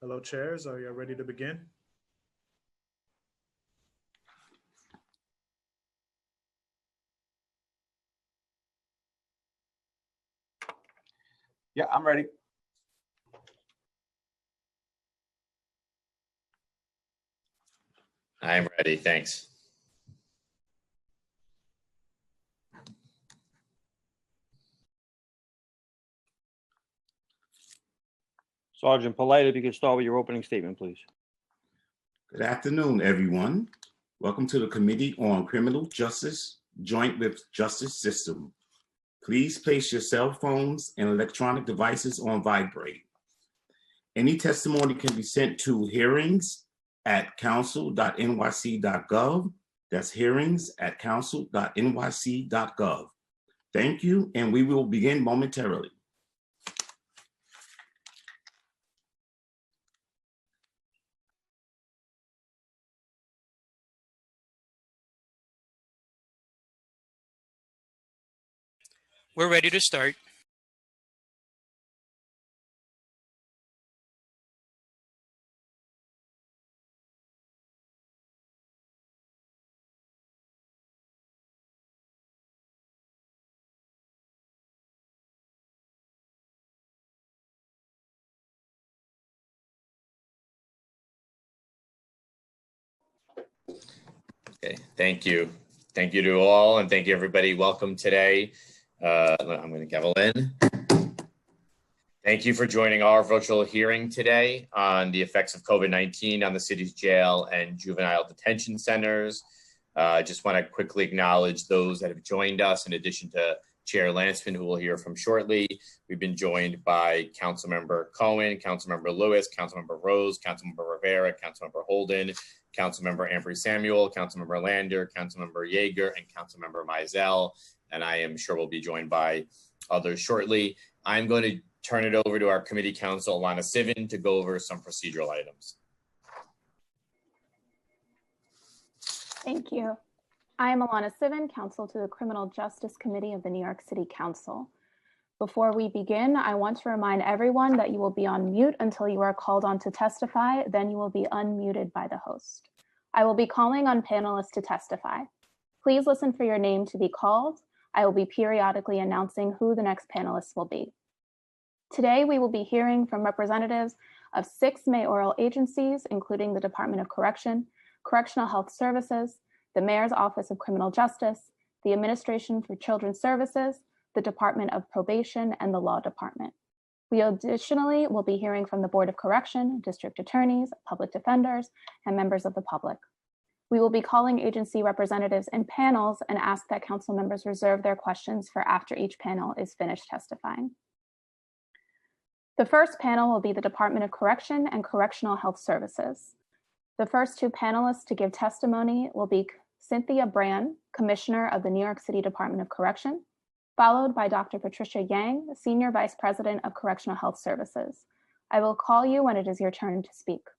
Hello, chairs. Are you ready to begin? Yeah, I'm ready. I'm ready, thanks. Sergeant Polite, if you could start with your opening statement, please. Good afternoon, everyone. Welcome to the Committee on Criminal Justice, Joint with Justice System. Please place your cell phones and electronic devices on vibrate. Any testimony can be sent to hearings@council.nyc.gov. That's hearings@council.nyc.gov. Thank you, and we will begin momentarily. We're ready to start. Okay, thank you. Thank you to all, and thank you everybody. Welcome today. I'm going to gavel in. Thank you for joining our virtual hearing today on the effects of COVID-19 on the city's jail and juvenile detention centers. I just want to quickly acknowledge those that have joined us in addition to Chair Landsman, who we'll hear from shortly. We've been joined by Councilmember Cohen, Councilmember Lewis, Councilmember Rose, Councilmember Rivera, Councilmember Holden, Councilmember Ambry Samuel, Councilmember Lander, Councilmember Yeager, and Councilmember Mizell. And I am sure we'll be joined by others shortly. I'm going to turn it over to our committee counsel, Alana Sivan, to go over some procedural items. Thank you. I am Alana Sivan, counsel to the Criminal Justice Committee of the New York City Council. Before we begin, I want to remind everyone that you will be on mute until you are called on to testify, then you will be unmuted by the host. I will be calling on panelists to testify. Please listen for your name to be called. I will be periodically announcing who the next panelists will be. Today, we will be hearing from representatives of 6 mayoral agencies, including the Department of Correction, Correctional Health Services, the Mayor's Office of Criminal Justice, the Administration for Children's Services, the Department of Probation, and the Law Department. We additionally will be hearing from the Board of Correction, district attorneys, public defenders, and members of the public. We will be calling agency representatives in panels and ask that council members reserve their questions for after each panel is finished testifying. The first panel will be the Department of Correction and Correctional Health Services. The first 2 panelists to give testimony will be Cynthia Brand, Commissioner of the New York City Department of Correction, followed by Dr. Patricia Yang, Senior Vice President of Correctional Health Services. I will call you when it is your turn to speak.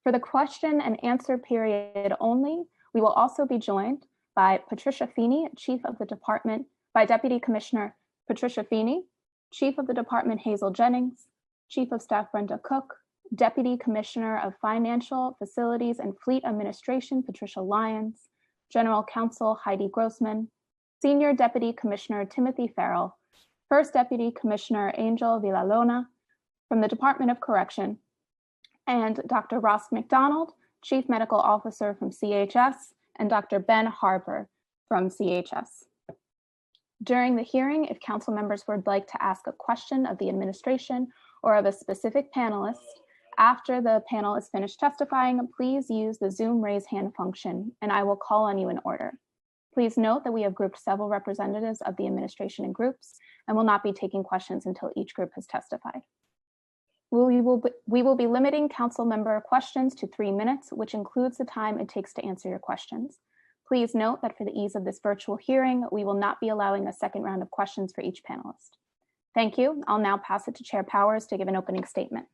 For the question and answer period only, we will also be joined by Patricia Feeney, Chief of the Department, by Deputy Commissioner Patricia Feeney, Chief of the Department Hazel Jennings, Chief of Staff Brenda Cook, Deputy Commissioner of Financial, Facilities, and Fleet Administration Patricia Lyons, General Counsel Heidi Grossman, Senior Deputy Commissioner Timothy Farrell, First Deputy Commissioner Angel Villalona from the Department of Correction, and Dr. Ross McDonald, Chief Medical Officer from CHS, and Dr. Ben Harper from CHS. During the hearing, if council members would like to ask a question of the administration or of a specific panelist, after the panel is finished testifying, please use the Zoom raise hand function and I will call on you in order. Please note that we have grouped several representatives of the administration in groups and will not be taking questions until each group has testified. We will be limiting council member questions to 3 minutes, which includes the time it takes to answer your questions. Please note that for the ease of this virtual hearing, we will not be allowing a second round of questions for each panelist. Thank you. I'll now pass it to Chair Powers to give an opening statement.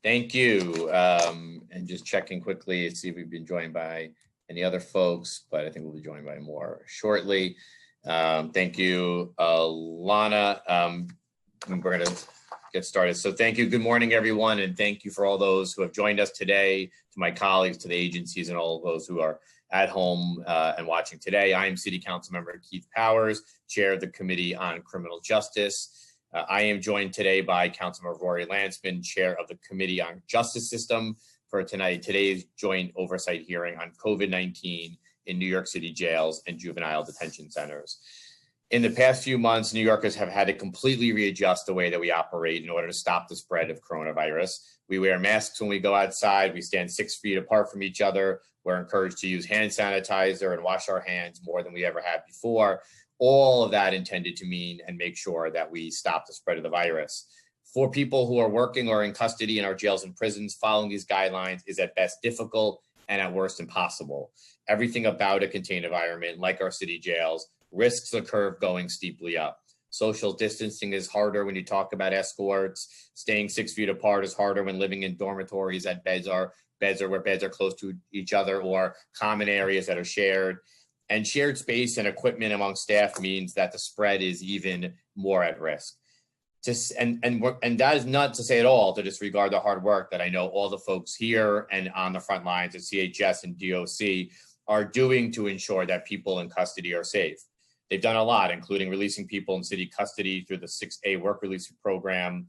Thank you. And just checking quickly to see if we've been joined by any other folks, but I think we'll be joined by more shortly. Thank you, Lana. We're going to get started. So thank you. Good morning, everyone. And thank you for all those who have joined us today, to my colleagues, to the agencies, and all of those who are at home and watching today. I am City Council Member Keith Powers, Chair of the Committee on Criminal Justice. I am joined today by Councilmember Rory Lansman, Chair of the Committee on Justice System, for today's joint oversight hearing on COVID-19 in New York City jails and juvenile detention centers. In the past few months, New Yorkers have had to completely readjust the way that we operate in order to stop the spread of coronavirus. We wear masks when we go outside. We stand 6 feet apart from each other. We're encouraged to use hand sanitizer and wash our hands more than we ever have before. All of that intended to mean and make sure that we stop the spread of the virus. For people who are working or in custody in our jails and prisons, following these guidelines is at best difficult and at worst impossible. Everything about a contained environment, like our city jails, risks the curve going steeply up. Social distancing is harder when you talk about escorts. Staying 6 feet apart is harder when living in dormitories that beds are where beds are close to each other, or common areas that are shared. And shared space and equipment among staff means that the spread is even more at risk. And that is not to say at all to disregard the hard work that I know all the folks here and on the front lines at CHS and DOC are doing to ensure that people in custody are safe. They've done a lot, including releasing people in city custody through the 6A work release program,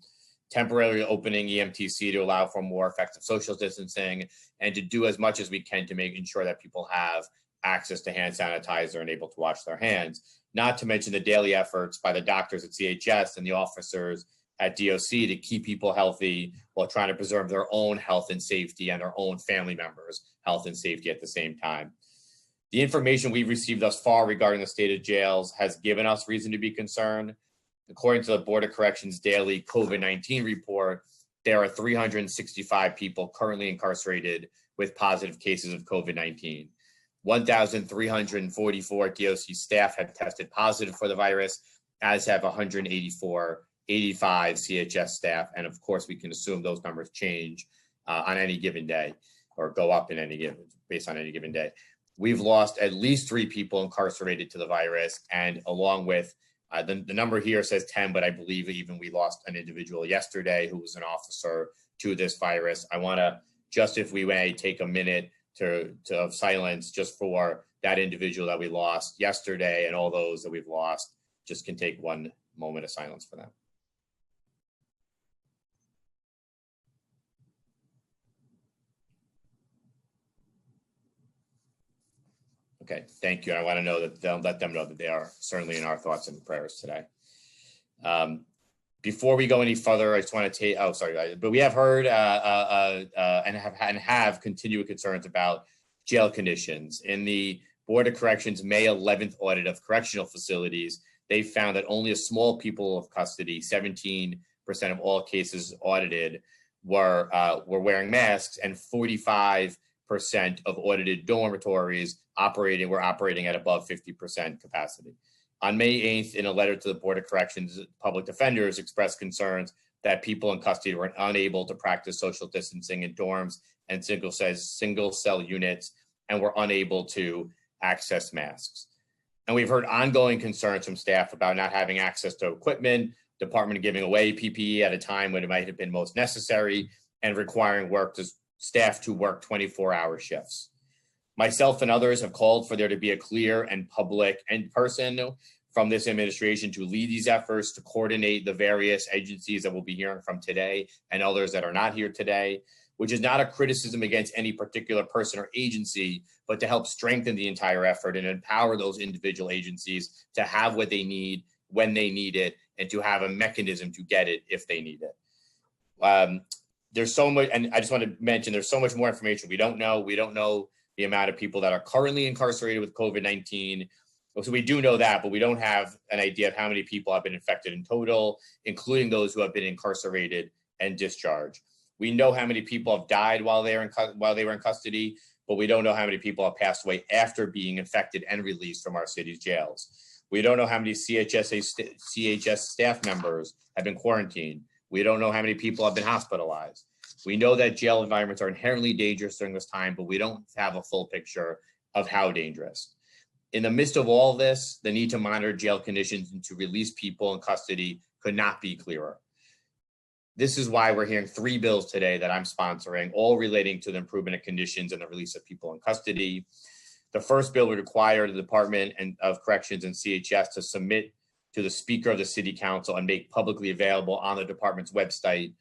temporarily opening EMTC to allow for more effective social distancing, and to do as much as we can to make sure that people have access to hand sanitizer and able to wash their hands. Not to mention the daily efforts by the doctors at CHS and the officers at DOC to keep people healthy while trying to preserve their own health and safety and their own family members' health and safety at the same time. The information we've received thus far regarding the state of jails has given us reason to be concerned. According to the Board of Corrections daily COVID-19 report, there are 365 people currently incarcerated with positive cases of COVID-19. 1,344 DOC staff have tested positive for the virus, as have 85 CHS staff. And of course, we can assume those numbers change on any given day, or go up based on any given day. We've lost at least 3 people incarcerated to the virus, and along with the number here says 10, but I believe even we lost an individual yesterday who was an officer to this virus. I want to, just if we may, take a minute of silence just for that individual that we lost yesterday, and all those that we've lost. Just can take one moment of silence for them. Okay, thank you. And I want to know that they'll let them know that they are certainly in our thoughts and prayers today. Before we go any further, I just want to take, but we have heard and have continued concerns about jail conditions. In the Board of Corrections May 11th audit of correctional facilities, they found that only a small people of custody, 17% of all cases audited, were wearing masks, and 45% of audited dormitories were operating at above 50% capacity. On May 8th, in a letter to the Board of Corrections, public defenders expressed concerns that people in custody were unable to practice social distancing in dorms and single cell units, and were unable to access masks. And we've heard ongoing concerns from staff about not having access to equipment, department giving away PPE at a time when it might have been most necessary, and requiring staff to work 24-hour shifts. Myself and others have called for there to be a clear and public person from this administration to lead these efforts, to coordinate the various agencies that we'll be hearing from today and others that are not here today, which is not a criticism against any particular person or agency, but to help strengthen the entire effort and empower those individual agencies to have what they need when they need it, and to have a mechanism to get it if they need it. There's so much, and I just want to mention, there's so much more information we don't know. We don't know the amount of people that are currently incarcerated with COVID-19. So we do know that, but we don't have an idea of how many people have been infected in total, including those who have been incarcerated and discharged. We know how many people have died while they were in custody, but we don't know how many people have passed away after being infected and released from our city's jails. We don't know how many CHS staff members have been quarantined. We don't know how many people have been hospitalized. We know that jail environments are inherently dangerous during this time, but we don't have a full picture of how dangerous. In the midst of all this, the need to monitor jail conditions and to release people in custody could not be clearer. This is why we're hearing 3 bills today that I'm sponsoring, all relating to the improvement of conditions and the release of people in custody. The first bill would require the Department of Corrections and CHS to submit to the Speaker of the City Council and make publicly available on the department's website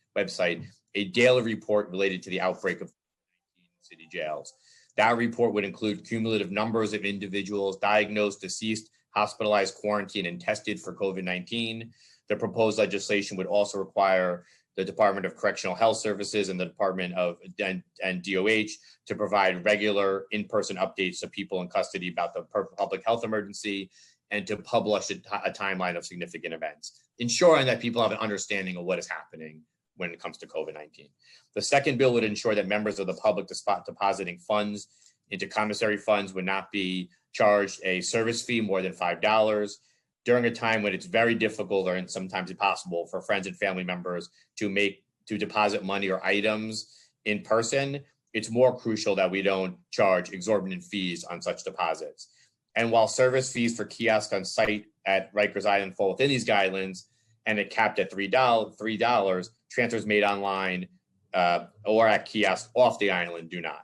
a daily report related to the outbreak of city jails. That report would include cumulative numbers of individuals diagnosed, deceased, hospitalized, quarantined, and tested for COVID-19. The proposed legislation would also require the Department of Correctional Health Services and the Department of and DOH to provide regular in-person updates to people in custody about the public health emergency and to publish a timeline of significant events, ensuring that people have an understanding of what is happening when it comes to COVID-19. The second bill would ensure that members of the public depositing funds into commissary funds would not be charged a service fee more than $5 during a time when it's very difficult or sometimes impossible for friends and family members to deposit money or items in person. It's more crucial that we don't charge exorbitant fees on such deposits. And while service fees for kiosks on site at Rikers Island fall within these guidelines and it capped at $3, transfers made online or at kiosks off the island do not.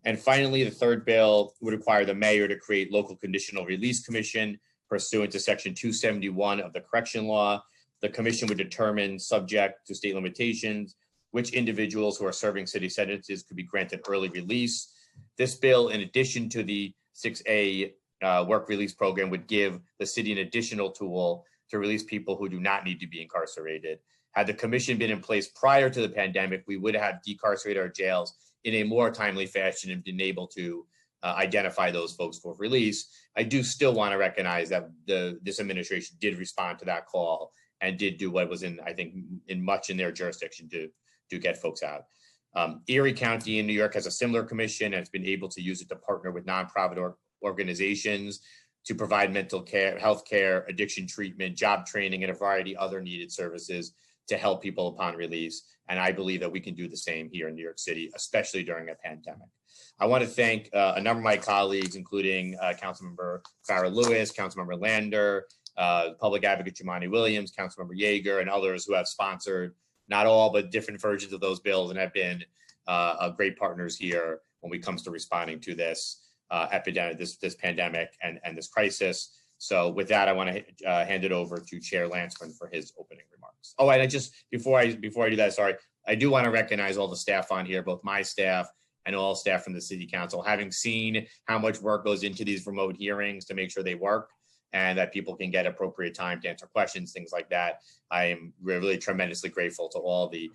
And finally, the third bill would require the mayor to create local conditional release commission pursuant to section 271 of the correction law. The commission would determine, subject to state limitations, which individuals who are serving city sentences could be granted early release. This bill, in addition to the 6A work release program, would give the city an additional tool to release people who do not need to be incarcerated. Had the commission been in place prior to the pandemic, we would have decarcerated our jails in a more timely fashion and been able to identify those folks for release. I do still want to recognize that this administration did respond to that call and did do what was I think, much in their jurisdiction to get folks out. Erie County in New York has a similar commission and has been able to use it to partner with nonprofit organizations to provide mental care, health care, addiction treatment, job training, and a variety of other needed services to help people upon release. And I believe that we can do the same here in New York City, especially during a pandemic. I want to thank a number of my colleagues, including Councilmember Farah Lewis, Councilmember Lander, Public Advocate Jumaane Williams, Councilmember Yeager, and others who have sponsored not all, but different versions of those bills and have been great partners here when it comes to responding to this epidemic, this pandemic and this crisis. So with that, I want to hand it over to Chair Landsman for his opening remarks. Oh, and before I do that, sorry, I do want to recognize all the staff on here, both my staff and all staff from the City Council. Having seen how much work goes into these remote hearings to make sure they work and that people can get appropriate time to answer questions, things like that, I am really tremendously grateful to all the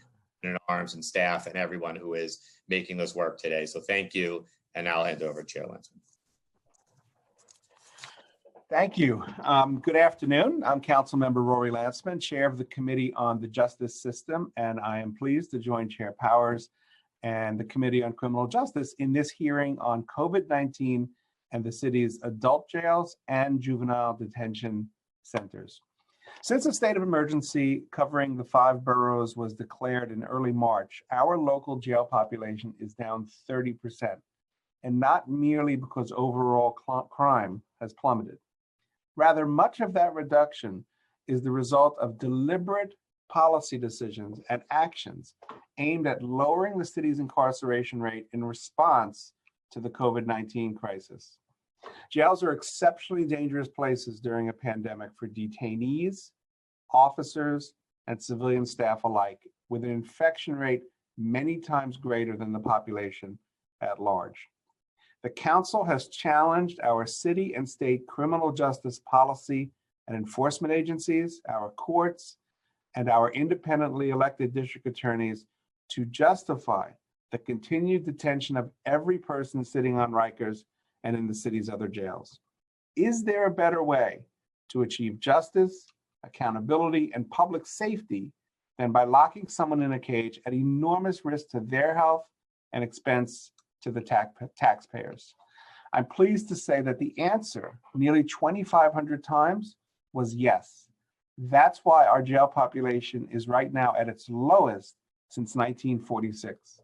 arms and staff and everyone who is making this work today. So thank you. And now I'll hand it over to Chair Landsman. Thank you. Good afternoon. I'm Councilmember Rory Landsman, Chair of the Committee on the Justice System, and I am pleased to join Chair Powers and the Committee on Criminal Justice in this hearing on COVID-19 and the city's adult jails and juvenile detention centers. Since a state of emergency covering the 5 boroughs was declared in early March, our local jail population is down 30%, and not merely because overall crime has plummeted. Rather, much of that reduction is the result of deliberate policy decisions and actions aimed at lowering the city's incarceration rate in response to the COVID-19 crisis. Jails are exceptionally dangerous places during a pandemic for detainees, officers, and civilian staff alike, with an infection rate many times greater than the population at large. The Council has challenged our city and state criminal justice policy and enforcement agencies, our courts, and our independently elected district attorneys to justify the continued detention of every person sitting on Rikers and in the city's other jails. Is there a better way to achieve justice, accountability, and public safety than by locking someone in a cage at enormous risk to their health and expense to the taxpayers? I'm pleased to say that the answer, nearly 2,500 times, was yes. That's why our jail population is right now at its lowest since 1946.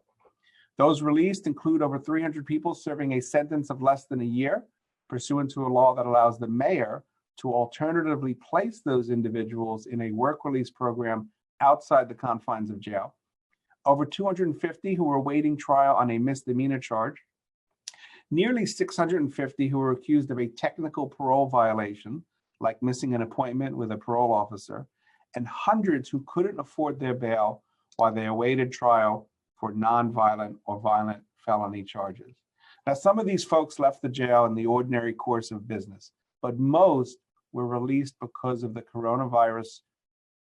Those released include over 300 people serving a sentence of less than a year, pursuant to a law that allows the mayor to alternatively place those individuals in a work release program outside the confines of jail. Over 250 who were awaiting trial on a misdemeanor charge, nearly 650 who were accused of a technical parole violation, like missing an appointment with a parole officer, and hundreds who couldn't afford their bail while they awaited trial for nonviolent or violent felony charges. Now, some of these folks left the jail in the ordinary course of business, but most were released because of the coronavirus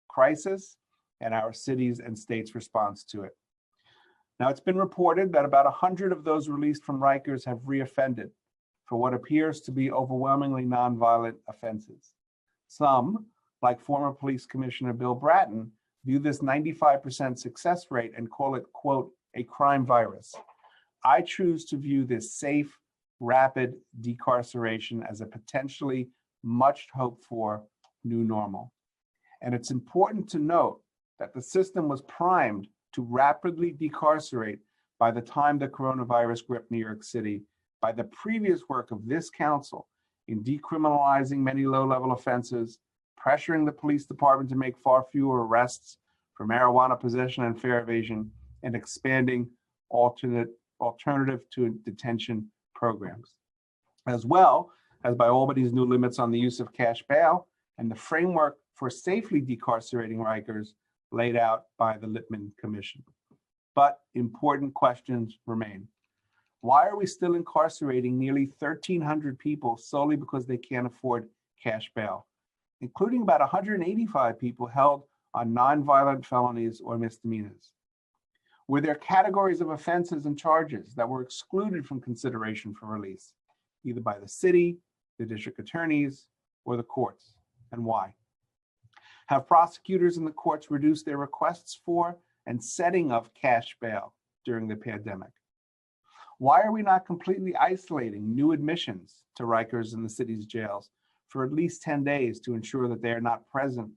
crisis and our cities and states' response to it. Now, it's been reported that about 100 of those released from Rikers have reoffended for what appears to be overwhelmingly nonviolent offenses. Some, like former Police Commissioner Bill Bratton, view this 95% success rate and call it, quote, a crime virus. I choose to view this safe, rapid decarceration as a potentially much hoped for new normal. And it's important to note that the system was primed to rapidly decarcerate by the time the coronavirus gripped New York City by the previous work of this council in decriminalizing many low-level offenses, pressuring the police department to make far fewer arrests for marijuana possession and fare evasion, and expanding alternative to detention programs, as well as by Albany's new limits on the use of cash bail and the framework for safely decarcerating Rikers laid out by the Lippman Commission. But important questions remain. Why are we still incarcerating nearly 1,300 people solely because they can't afford cash bail, including about 185 people held on nonviolent felonies or misdemeanors? Were there categories of offenses and charges that were excluded from consideration for release, either by the city, the district attorneys, or the courts, and why? Have prosecutors in the courts reduced their requests for and setting of cash bail during the pandemic? Why are we not completely isolating new admissions to Rikers in the city's jails for at least 10 days to ensure that they are not present,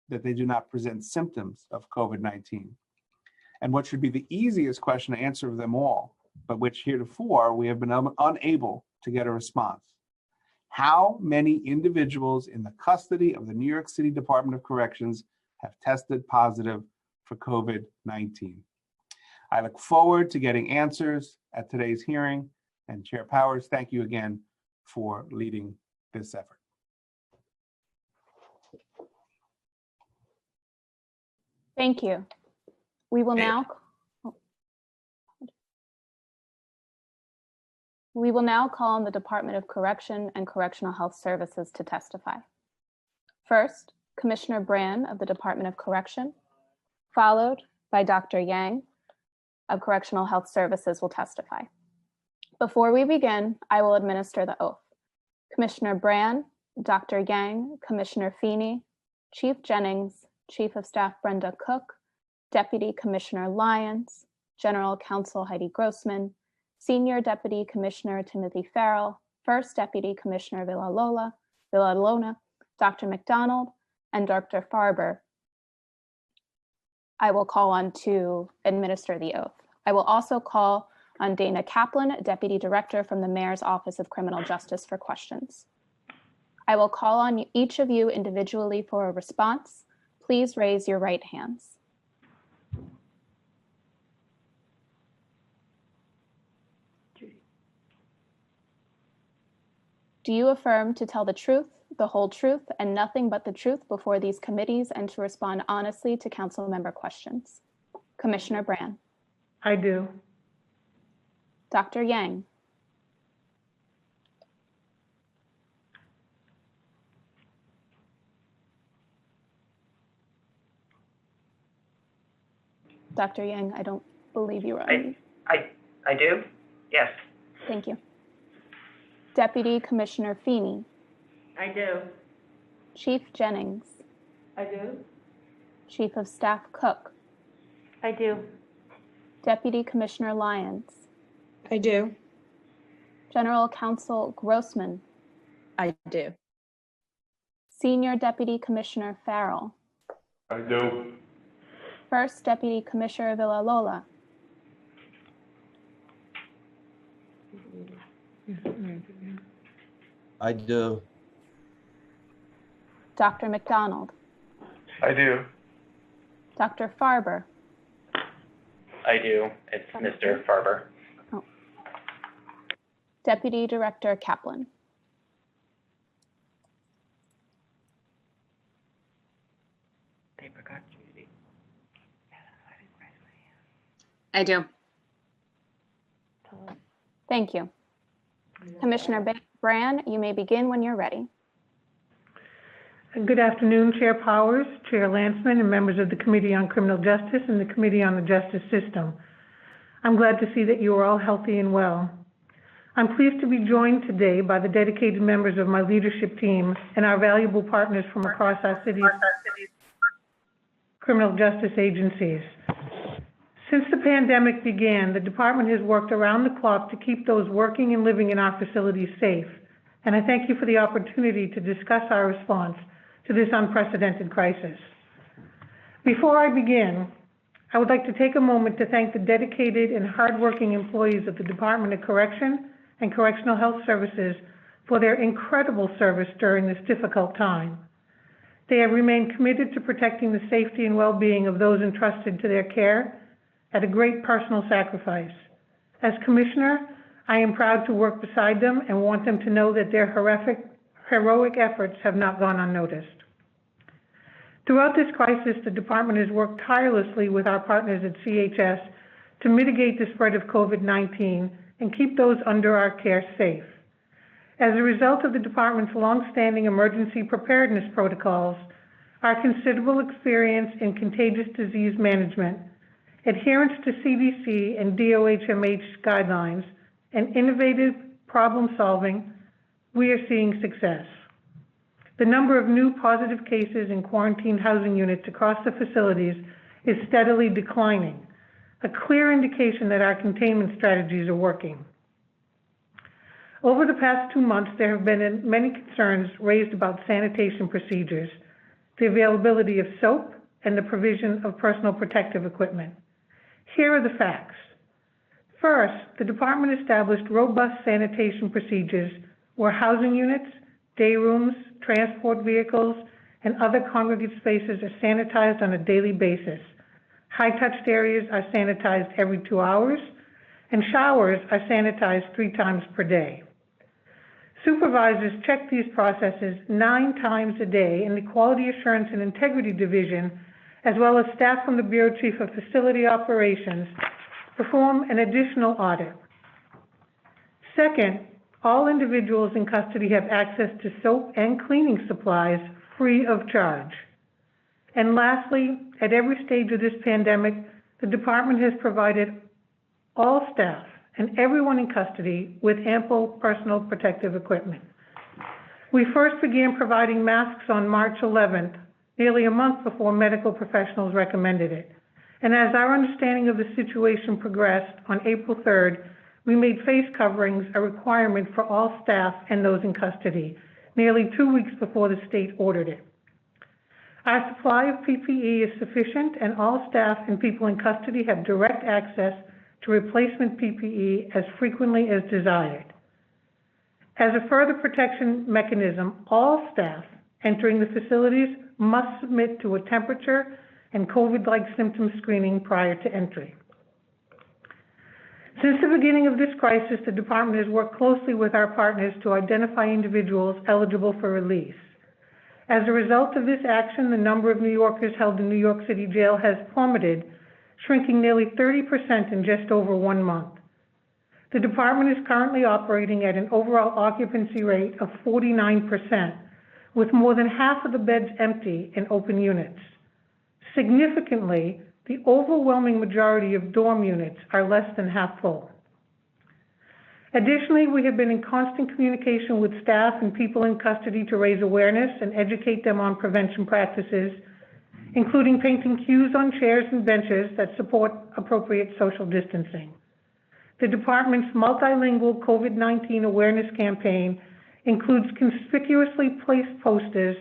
that they do not present symptoms of COVID-19? And what should be the easiest question to answer of them all, but which heretofore we have been unable to get a response. How many individuals in the custody of the New York City Department of Corrections have tested positive for COVID-19? I look forward to getting answers at today's hearing. And Chair Powers, thank you again for leading this effort. Thank you. We will now call on the Department of Correction and Correctional Health Services to testify. First, Commissioner Brand of the Department of Correction, followed by Dr. Yang of Correctional Health Services will testify. Before we begin, I will administer the oath. Commissioner Brand, Dr. Yang, Commissioner Feeney, Chief Jennings, Chief of Staff Brenda Cook, Deputy Commissioner Lyons, General Counsel Heidi Grossman, Senior Deputy Commissioner Timothy Farrell, First Deputy Commissioner Villalona, Dr. McDonald, and Dr. Farber, I will call on to administer the oath. I will also call on Dana Kaplan, Deputy Director from the Mayor's Office of Criminal Justice, for questions. I will call on each of you individually for a response. Please raise your right hands. Do you affirm to tell the truth, the whole truth, and nothing but the truth before these committees and to respond honestly to council member questions? Commissioner Brand. I do. Dr. Yang. Dr. Yang, I don't believe you were on mute. I do? Yes. Thank you. Deputy Commissioner Feeney. I do. Chief Jennings. I do. Chief of Staff Cook. I do. Deputy Commissioner Lyons. I do. General Counsel Grossman. I do. Senior Deputy Commissioner Farrell. I do. First Deputy Commissioner Villalola. I do. Dr. McDonald, I do. Dr. Farber, I do. It's Mr. Farber. Deputy Director Kaplan. They forgot Judy. I do. Thank you. Commissioner Brand, you may begin when you're ready. Good afternoon, Chair Powers, Chair Landsman, and members of the Committee on Criminal Justice and the Committee on the Justice System. I'm glad to see that you are all healthy and well. I'm pleased to be joined today by the dedicated members of my leadership team and our valuable partners from across our city's criminal justice agencies. Since the pandemic began, the department has worked around the clock to keep those working and living in our facilities safe. And I thank you for the opportunity to discuss our response to this unprecedented crisis. Before I begin, I would like to take a moment to thank the dedicated and hardworking employees of the Department of Correction and Correctional Health Services for their incredible service during this difficult time. They have remained committed to protecting the safety and well-being of those entrusted to their care at a great personal sacrifice. As Commissioner, I am proud to work beside them and want them to know that their heroic efforts have not gone unnoticed. Throughout this crisis, the department has worked tirelessly with our partners at CHS to mitigate the spread of COVID-19 and keep those under our care safe. As a result of the department's long-standing emergency preparedness protocols, our considerable experience in contagious disease management, adherence to CDC and DOHMH guidelines, and innovative problem solving, we are seeing success. The number of new positive cases in quarantine housing units across the facilities is steadily declining, a clear indication that our containment strategies are working. Over the past 2 months, there have been many concerns raised about sanitation procedures, the availability of soap, and the provision of personal protective equipment. Here are the facts. First, the department established robust sanitation procedures where housing units, day rooms, transport vehicles, and other congregate spaces are sanitized on a daily basis. High-touched areas are sanitized every 2 hours, and showers are sanitized 3 times per day. Supervisors check these processes 9 times a day in the Quality Assurance and Integrity Division, as well as staff from the Bureau Chief of Facility Operations perform an additional audit. Second, all individuals in custody have access to soap and cleaning supplies free of charge. And lastly, at every stage of this pandemic, the department has provided all staff and everyone in custody with ample personal protective equipment. We first began providing masks on March 11th, nearly a month before medical professionals recommended it. And as our understanding of the situation progressed, on April 3rd, we made face coverings a requirement for all staff and those in custody, nearly 2 weeks before the state ordered it. Our supply of PPE is sufficient, and all staff and people in custody have direct access to replacement PPE as frequently as desired. As a further protection mechanism, all staff entering the facilities must submit to a temperature and COVID-like symptom screening prior to entry. Since the beginning of this crisis, the department has worked closely with our partners to identify individuals eligible for release. As a result of this action, the number of New Yorkers held in New York City jail has plummeted, shrinking nearly 30% in just over 1 month. The department is currently operating at an overall occupancy rate of 49%, with more than half of the beds empty in open units. Significantly, the overwhelming majority of dorm units are less than half full. Additionally, we have been in constant communication with staff and people in custody to raise awareness and educate them on prevention practices, including painting cues on chairs and benches that support appropriate social distancing. The department's multilingual COVID-19 awareness campaign includes conspicuously placed posters,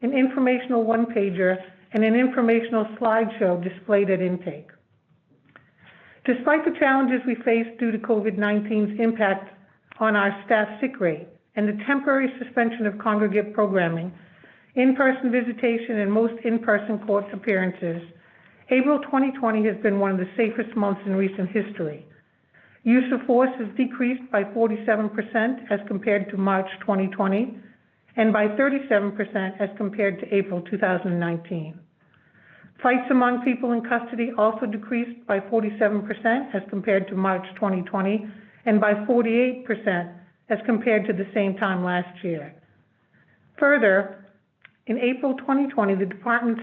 an informational one-pager, and an informational slideshow displayed at intake. Despite the challenges we face due to COVID-19's impact on our staff sick rate, and the temporary suspension of congregate programming, in-person visitation, and most in-person court appearances, April 2020 has been one of the safest months in recent history. Use of force has decreased by 47% as compared to March 2020, and by 37% as compared to April 2019. Fights among people in custody also decreased by 47% as compared to March 2020, and by 48% as compared to the same time last year. Further, in April 2020, the department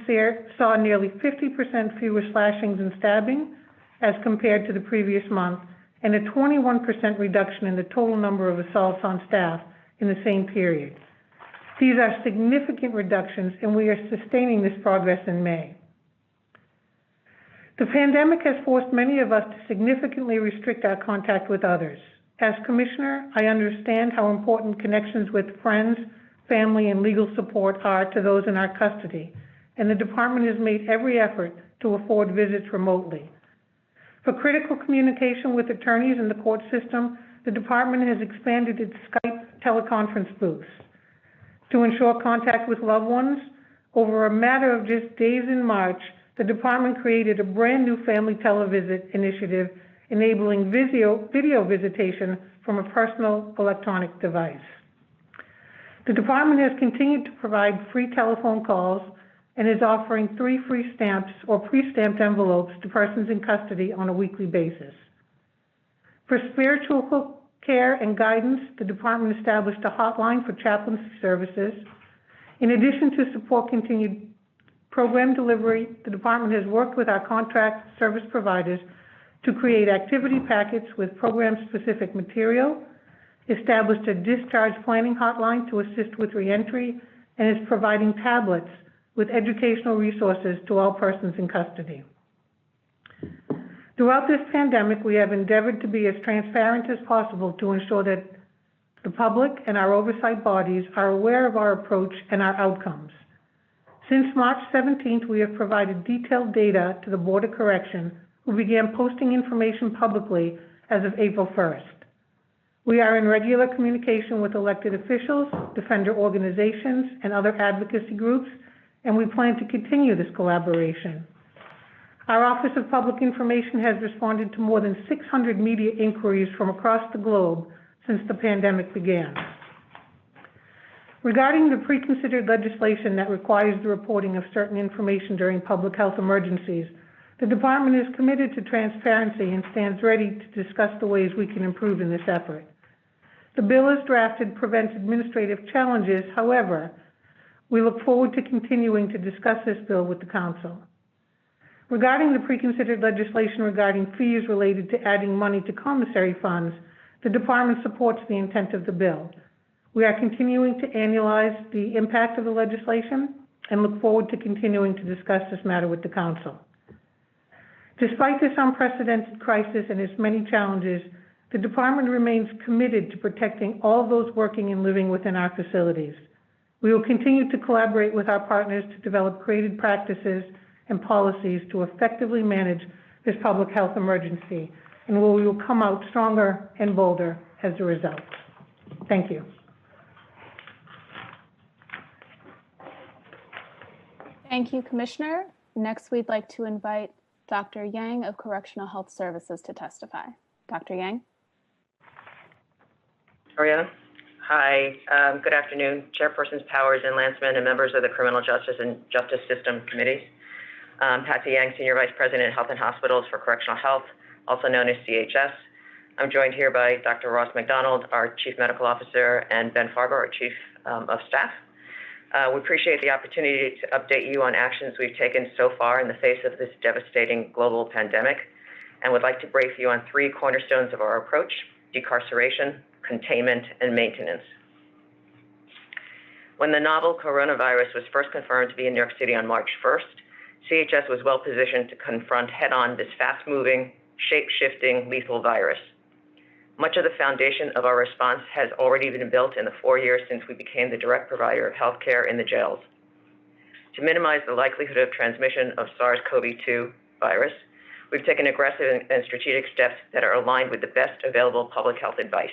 saw nearly 50% fewer slashings and stabbing as compared to the previous month, and a 21% reduction in the total number of assaults on staff in the same period. These are significant reductions, and we are sustaining this progress in May. The pandemic has forced many of us to significantly restrict our contact with others. As Commissioner, I understand how important connections with friends, family, and legal support are to those in our custody, and the department has made every effort to afford visits remotely. For critical communication with attorneys in the court system, the department has expanded its Skype teleconference booths. To ensure contact with loved ones, over a matter of just days in March, the department created a brand new family televisit initiative enabling video visitation from a personal electronic device. The department has continued to provide free telephone calls and is offering 3 free stamps or pre-stamped envelopes to persons in custody on a weekly basis. For spiritual care and guidance, the department established a hotline for chaplaincy services. In addition to support continued program delivery, the department has worked with our contract service providers to create activity packets with program-specific material, established a discharge planning hotline to assist with reentry, and is providing tablets with educational resources to all persons in custody. Throughout this pandemic, we have endeavored to be as transparent as possible to ensure that the public and our oversight bodies are aware of our approach and our outcomes. Since March 17th, we have provided detailed data to the Board of Correction, who began posting information publicly as of April 1st. We are in regular communication with elected officials, defender organizations, and other advocacy groups, and we plan to continue this collaboration. Our Office of Public Information has responded to more than 600 media inquiries from across the globe since the pandemic began. Regarding the pre-considered legislation that requires the reporting of certain information during public health emergencies, the department is committed to transparency and stands ready to discuss the ways we can improve in this effort. The bill as drafted prevents administrative challenges. However, we look forward to continuing to discuss this bill with the Council. Regarding the pre-considered legislation regarding fees related to adding money to commissary funds, the department supports the intent of the bill. We are continuing to analyze the impact of the legislation and look forward to continuing to discuss this matter with the Council. Despite this unprecedented crisis and its many challenges, the department remains committed to protecting all those working and living within our facilities. We will continue to collaborate with our partners to develop creative practices and policies to effectively manage this public health emergency, and we will come out stronger and bolder as a result. Thank you. Thank you, Commissioner. Next, we'd like to invite Dr. Yang of Correctional Health Services to testify. Dr. Yang. Victoria. Hi, good afternoon, Chairpersons Powers and Landsman and members of the Criminal Justice and Justice System Committees. Patsy Yang, Senior Vice President, Health and Hospitals for Correctional Health, also known as CHS. I'm joined here by Dr. Ross McDonald, our Chief Medical Officer, and Ben Farber, our Chief of Staff. We appreciate the opportunity to update you on actions we've taken so far in the face of this devastating global pandemic, and would like to brief you on 3 cornerstones of our approach: decarceration, containment, and maintenance. When the novel coronavirus was first confirmed to be in New York City on March 1st, CHS was well positioned to confront head-on this fast-moving, shape-shifting, lethal virus. Much of the foundation of our response has already been built in the 4 years since we became the direct provider of healthcare in the jails. To minimize the likelihood of transmission of SARS-CoV-2 virus, we've taken aggressive and strategic steps that are aligned with the best available public health advice.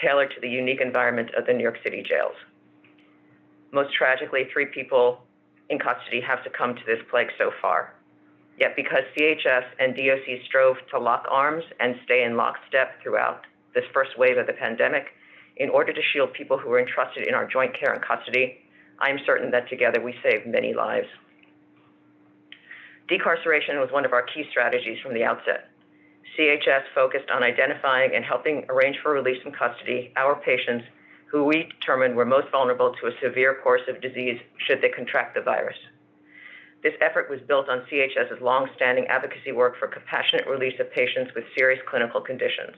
tailored to the unique environment of the New York City jails. Most tragically, 3 people in custody have succumbed to this plague so far. Yet because CHS and DOC strove to lock arms and stay in lockstep throughout this first wave of the pandemic, in order to shield people who were entrusted in our joint care and custody, I am certain that together we saved many lives. Decarceration was one of our key strategies from the outset. CHS focused on identifying and helping arrange for release from custody our patients who we determined were most vulnerable to a severe course of disease should they contract the virus. This effort was built on CHS's long-standing advocacy work for compassionate release of patients with serious clinical conditions.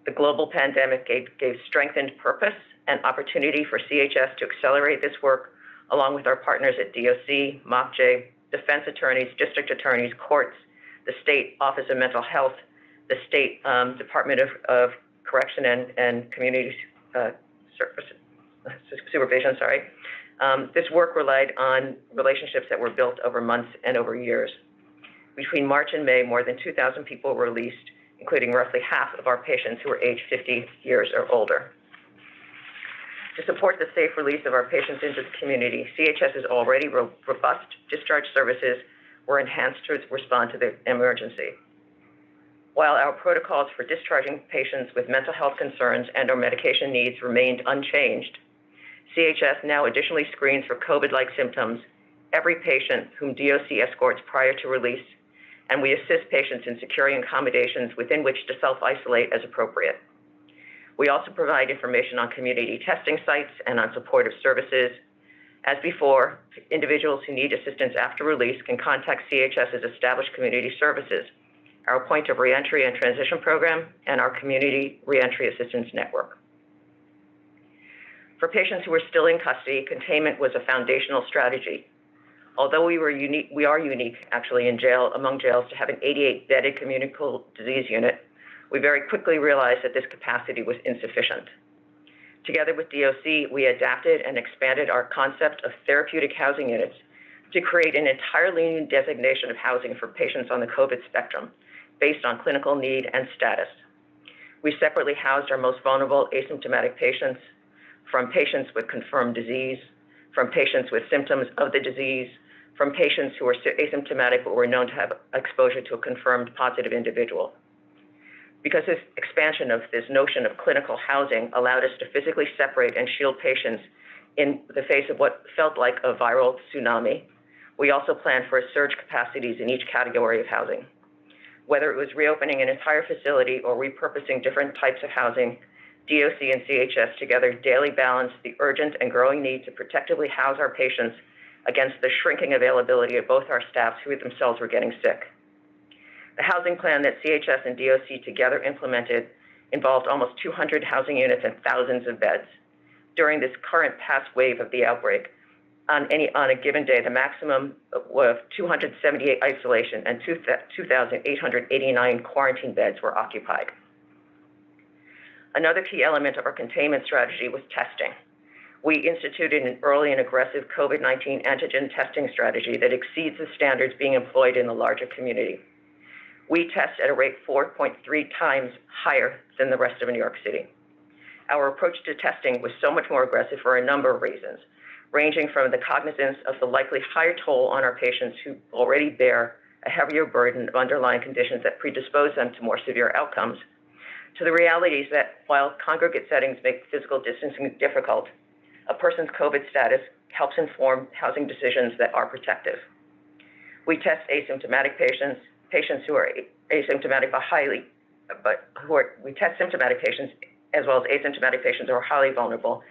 The global pandemic gave strengthened purpose and opportunity for CHS to accelerate this work, along with our partners at DOC, MOCJ, defense attorneys, district attorneys, courts, the State Office of Mental Health, the State Department of Correction and Community Supervision, This work relied on relationships that were built over months and over years. Between March and May, more than 2,000 people were released, including roughly half of our patients who were aged 50 years or older. To support the safe release of our patients into the community, CHS's already robust discharge services were enhanced to respond to the emergency. While our protocols for discharging patients with mental health concerns and or medication needs remained unchanged, CHS now additionally screens for COVID-like symptoms every patient whom DOC escorts prior to release, and we assist patients in securing accommodations within which to self-isolate as appropriate. We also provide information on community testing sites and on supportive services. As before, individuals who need assistance after release can contact CHS's established community services, our Point of Reentry and Transition Program, and our Community Reentry Assistance Network. For patients who are still in custody, containment was a foundational strategy. Although we are unique actually among jails to have an 88-bedded communicable disease unit, we very quickly realized that this capacity was insufficient. Together with DOC, we adapted and expanded our concept of therapeutic housing units to create an entirely new designation of housing for patients on the COVID spectrum based on clinical need and status. We separately housed our most vulnerable asymptomatic patients from patients with confirmed disease, from patients with symptoms of the disease, from patients who were asymptomatic but were known to have exposure to a confirmed positive individual. Because this expansion of this notion of clinical housing allowed us to physically separate and shield patients in the face of what felt like a viral tsunami, we also planned for surge capacities in each category of housing. Whether it was reopening an entire facility or repurposing different types of housing, DOC and CHS together daily balanced the urgent and growing need to protectively house our patients against the shrinking availability of both our staffs who themselves were getting sick. The housing plan that CHS and DOC together implemented involved almost 200 housing units and thousands of beds. During this current past wave of the outbreak, on a given day, the maximum of 278 isolation and 2,889 quarantine beds were occupied. Another key element of our containment strategy was testing. We instituted an early and aggressive COVID-19 antigen testing strategy that exceeds the standards being employed in the larger community. We test at a rate 4.3 times higher than the rest of New York City. Our approach to testing was so much more aggressive for a number of reasons, ranging from the cognizance of the likely higher toll on our patients who already bear a heavier burden of underlying conditions that predispose them to more severe outcomes, to the realities that while congregate settings make physical distancing difficult, a person's COVID status helps inform housing decisions that are protective. We test asymptomatic patients, patients who are asymptomatic we test symptomatic patients as well as asymptomatic patients who are highly vulnerable,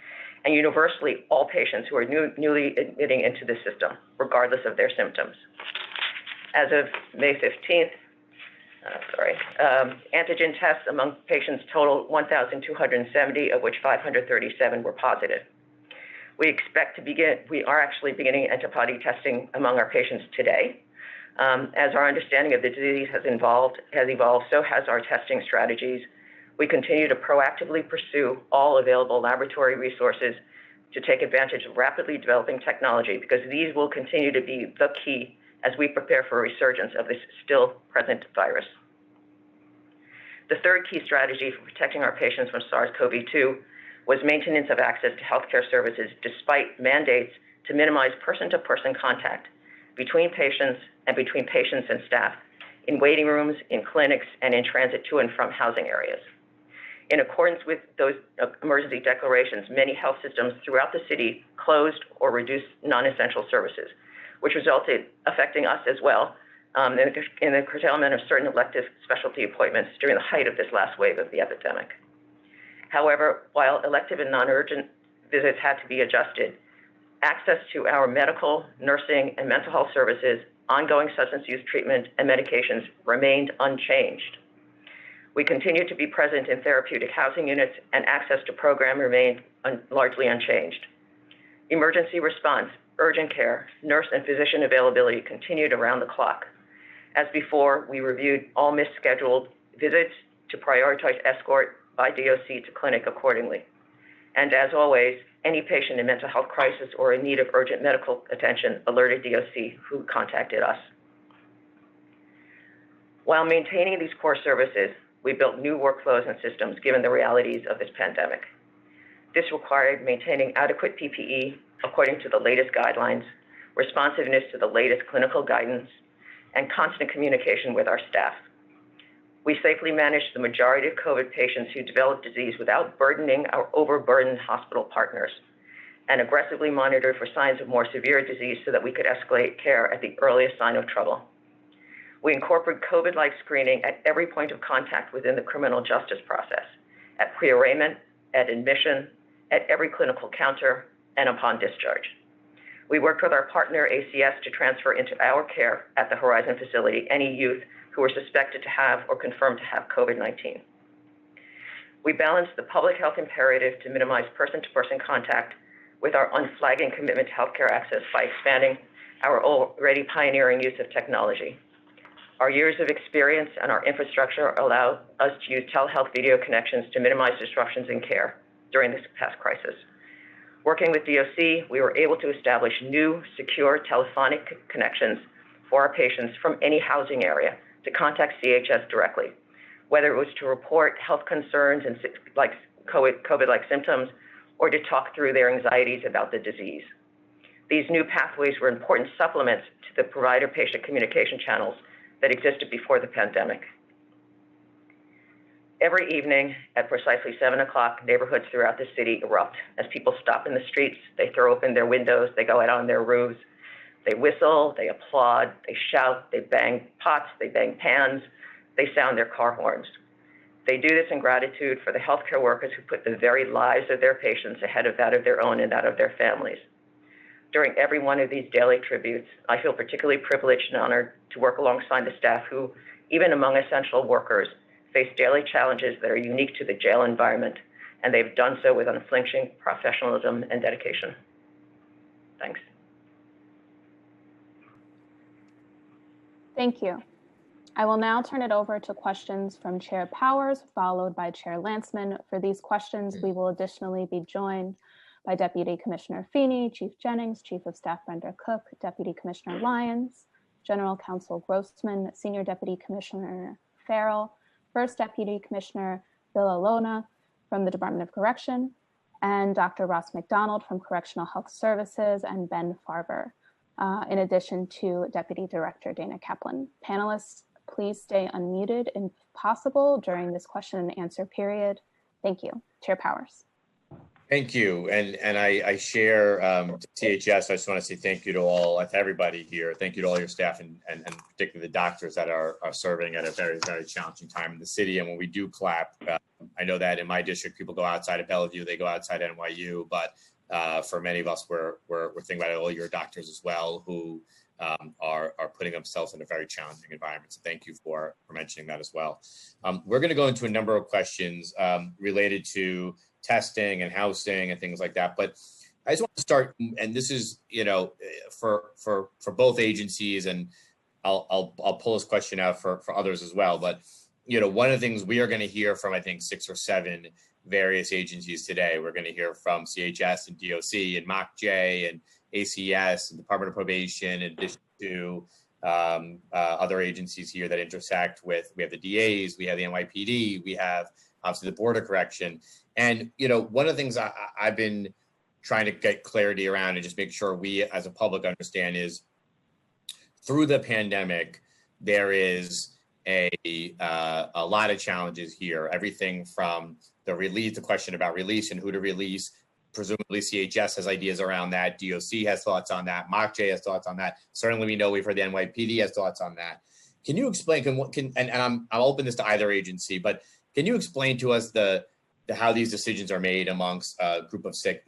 and universally all patients who are newly admitting into the system, regardless of their symptoms. As of May 15th, antigen tests among patients totaled 1,270, of which 537 were positive. We are actually beginning antibody testing among our patients today. As our understanding of the disease has evolved, so has our testing strategies. We continue to proactively pursue all available laboratory resources to take advantage of rapidly developing technology, because these will continue to be the key as we prepare for a resurgence of this still present virus. The third key strategy for protecting our patients from SARS-CoV-2 was maintenance of access to healthcare services despite mandates to minimize person-to-person contact between patients and staff in waiting rooms, in clinics, and in transit to and from housing areas. In accordance with those emergency declarations, many health systems throughout the city closed or reduced non-essential services, which resulted affecting us as well in the curtailment of certain elective specialty appointments during the height of this last wave of the epidemic. However, while elective and non-urgent visits had to be adjusted, access to our medical, nursing, and mental health services, ongoing substance use treatment, and medications remained unchanged. We continue to be present in therapeutic housing units, and access to program remained largely unchanged. Emergency response, urgent care, nurse and physician availability continued around the clock. As before, we reviewed all missed scheduled visits to prioritize escort by DOC to clinic accordingly. And as always, any patient in mental health crisis or in need of urgent medical attention alerted DOC, who contacted us. While maintaining these core services, we built new workflows and systems given the realities of this pandemic. This required maintaining adequate PPE according to the latest guidelines, responsiveness to the latest clinical guidance, and constant communication with our staff. We safely managed the majority of COVID patients who developed disease without burdening our overburdened hospital partners, and aggressively monitored for signs of more severe disease so that we could escalate care at the earliest sign of trouble. We incorporate COVID-like screening at every point of contact within the criminal justice process, at pre-arraignment, at admission, at every clinical counter, and upon discharge. We worked with our partner ACS to transfer into our care at the Horizon facility any youth who were suspected to have or confirmed to have COVID-19. We balanced the public health imperative to minimize person-to-person contact with our unflagging commitment to healthcare access by expanding our already pioneering use of technology. Our years of experience and our infrastructure allow us to use telehealth video connections to minimize disruptions in care during this past crisis. Working with DOC, we were able to establish new, secure telephonic connections for our patients from any housing area to contact CHS directly, whether it was to report health concerns and like COVID-like symptoms, or to talk through their anxieties about the disease. These new pathways were important supplements to the provider-patient communication channels that existed before the pandemic. Every evening at precisely 7 o'clock, neighborhoods throughout the city erupt as people stop in the streets, they throw open their windows, they go out on their roofs, they whistle, they applaud, they shout, they bang pots, they bang pans, they sound their car horns. They do this in gratitude for the healthcare workers who put the very lives of their patients ahead of that of their own and that of their families. During every one of these daily tributes, I feel particularly privileged and honored to work alongside the staff who, even among essential workers, face daily challenges that are unique to the jail environment, and they've done so with unflinching professionalism and dedication. Thanks. Thank you. I will now turn it over to questions from Chair Powers, followed by Chair Landsman. For these questions, we will additionally be joined by Deputy Commissioner Feeney, Chief Jennings, Chief of Staff Brenda Cook, Deputy Commissioner Lyons, General Counsel Grossman, Senior Deputy Commissioner Farrell, First Deputy Commissioner Bill Alona from the Department of Correction, and Dr. Ross McDonald from Correctional Health Services, and Ben Farber, in addition to Deputy Director Dana Kaplan. Panelists, please stay unmuted if possible during this question and answer period. Thank you. Chair Powers. Thank you, and I share THS. I just want to say thank you to everybody here. Thank you to all your staff and particularly the doctors that are serving at a very, very challenging time in the city. And when we do clap, I know that in my district, people go outside of Bellevue, they go outside NYU, but for many of us, we're thinking about all your doctors as well who are putting themselves in a very challenging environment. So thank you for mentioning that as well. We're going to go into a number of questions related to testing and housing and things like that. But I just want to start, and this is, for both agencies, and I'll pull this question out for others as well. But, one of the things we are going to hear from, I think, 6 or 7 various agencies today. We're going to hear from CHS and DOC and MOCJ and ACS and Department of Probation, in addition to other agencies here that intersect with, we have the DAs, we have the NYPD, we have obviously the Board of Correction. And, you know, one of the things I've been trying to get clarity around and just make sure we as a public understand is through the pandemic, there is a lot of challenges here. Everything from the release, the question about release and who to release. Presumably CHS has ideas around that. DOC has thoughts on that. MOCJ has thoughts on that. Certainly we know we've heard the NYPD has thoughts on that. Can you explain, I'll open this to either agency, but can you explain to us how these decisions are made amongst a group of 6,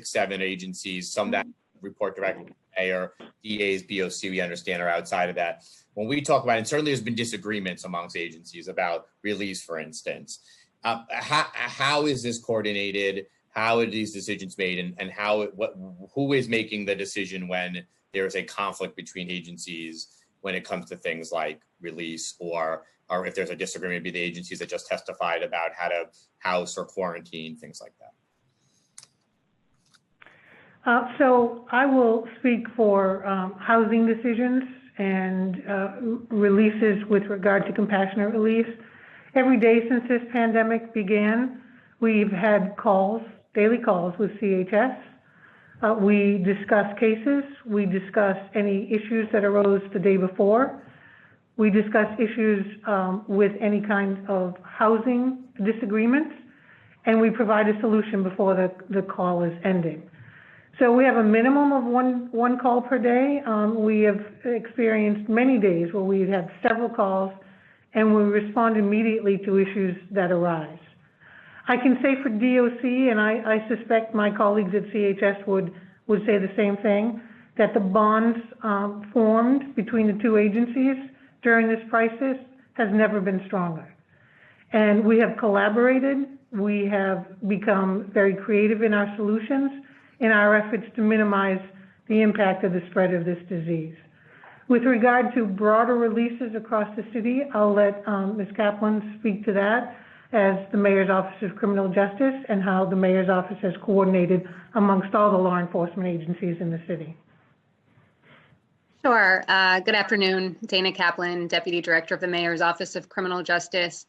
7 agencies, some that report directly to the mayor, DAs, BOC, we understand are outside of that. When we talk about, and certainly there's been disagreements amongst agencies about release, for instance. How is this coordinated? How are these decisions made, and who is making the decision when there is a conflict between agencies when it comes to things like release, or if there's a disagreement, be the agencies that just testified about how to house or quarantine, things like that? So I will speak for housing decisions and releases with regard to compassionate release. Every day since this pandemic began, we've had daily calls with CHS. We discuss cases. We discuss any issues that arose the day before. We discuss issues with any kind of housing disagreements, and we provide a solution before the call is ended. So we have a minimum of one call per day. We have experienced many days where we have several calls, and we respond immediately to issues that arise. I can say for DOC, and I suspect my colleagues at CHS would say the same thing, that the bonds formed between the two agencies during this crisis has never been stronger. And we have collaborated. We have become very creative in our solutions in our efforts to minimize the impact of the spread of this disease. With regard to broader releases across the city, I'll let Ms. Kaplan speak to that as the Mayor's Office of Criminal Justice and how the Mayor's Office has coordinated amongst all the law enforcement agencies in the city. Sure. Good afternoon. Dana Kaplan, Deputy Director of the Mayor's Office of Criminal Justice.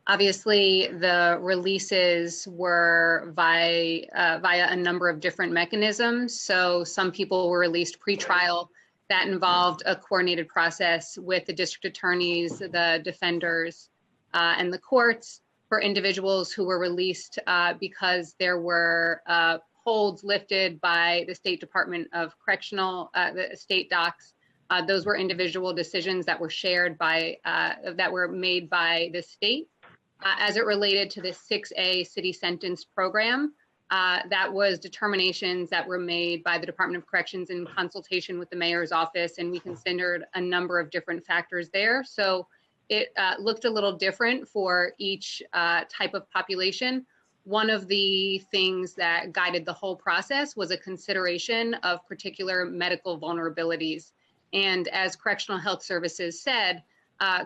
Obviously, the releases were via a number of different mechanisms. So some people were released pre-trial. That involved a coordinated process with the district attorneys, the defenders, and the courts. For individuals who were released because there were holds lifted by the State Department of Correctional, the state docs. Those were individual decisions that were shared that were made by the state. As it related to the 6A city sentence program, that was determinations that were made by the Department of Corrections in consultation with the Mayor's Office, and we considered a number of different factors there. So it looked a little different for each type of population. One of the things that guided the whole process was a consideration of particular medical vulnerabilities. And as Correctional Health Services said,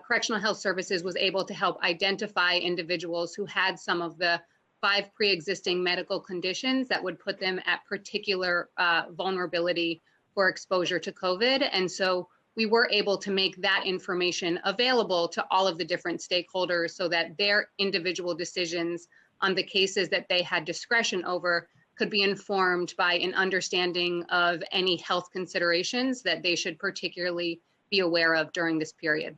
Correctional Health Services was able to help identify individuals who had some of the 5 pre-existing medical conditions that would put them at particular vulnerability for exposure to COVID. And so we were able to make that information available to all of the different stakeholders so that their individual decisions on the cases that they had discretion over could be informed by an understanding of any health considerations that they should particularly be aware of during this period.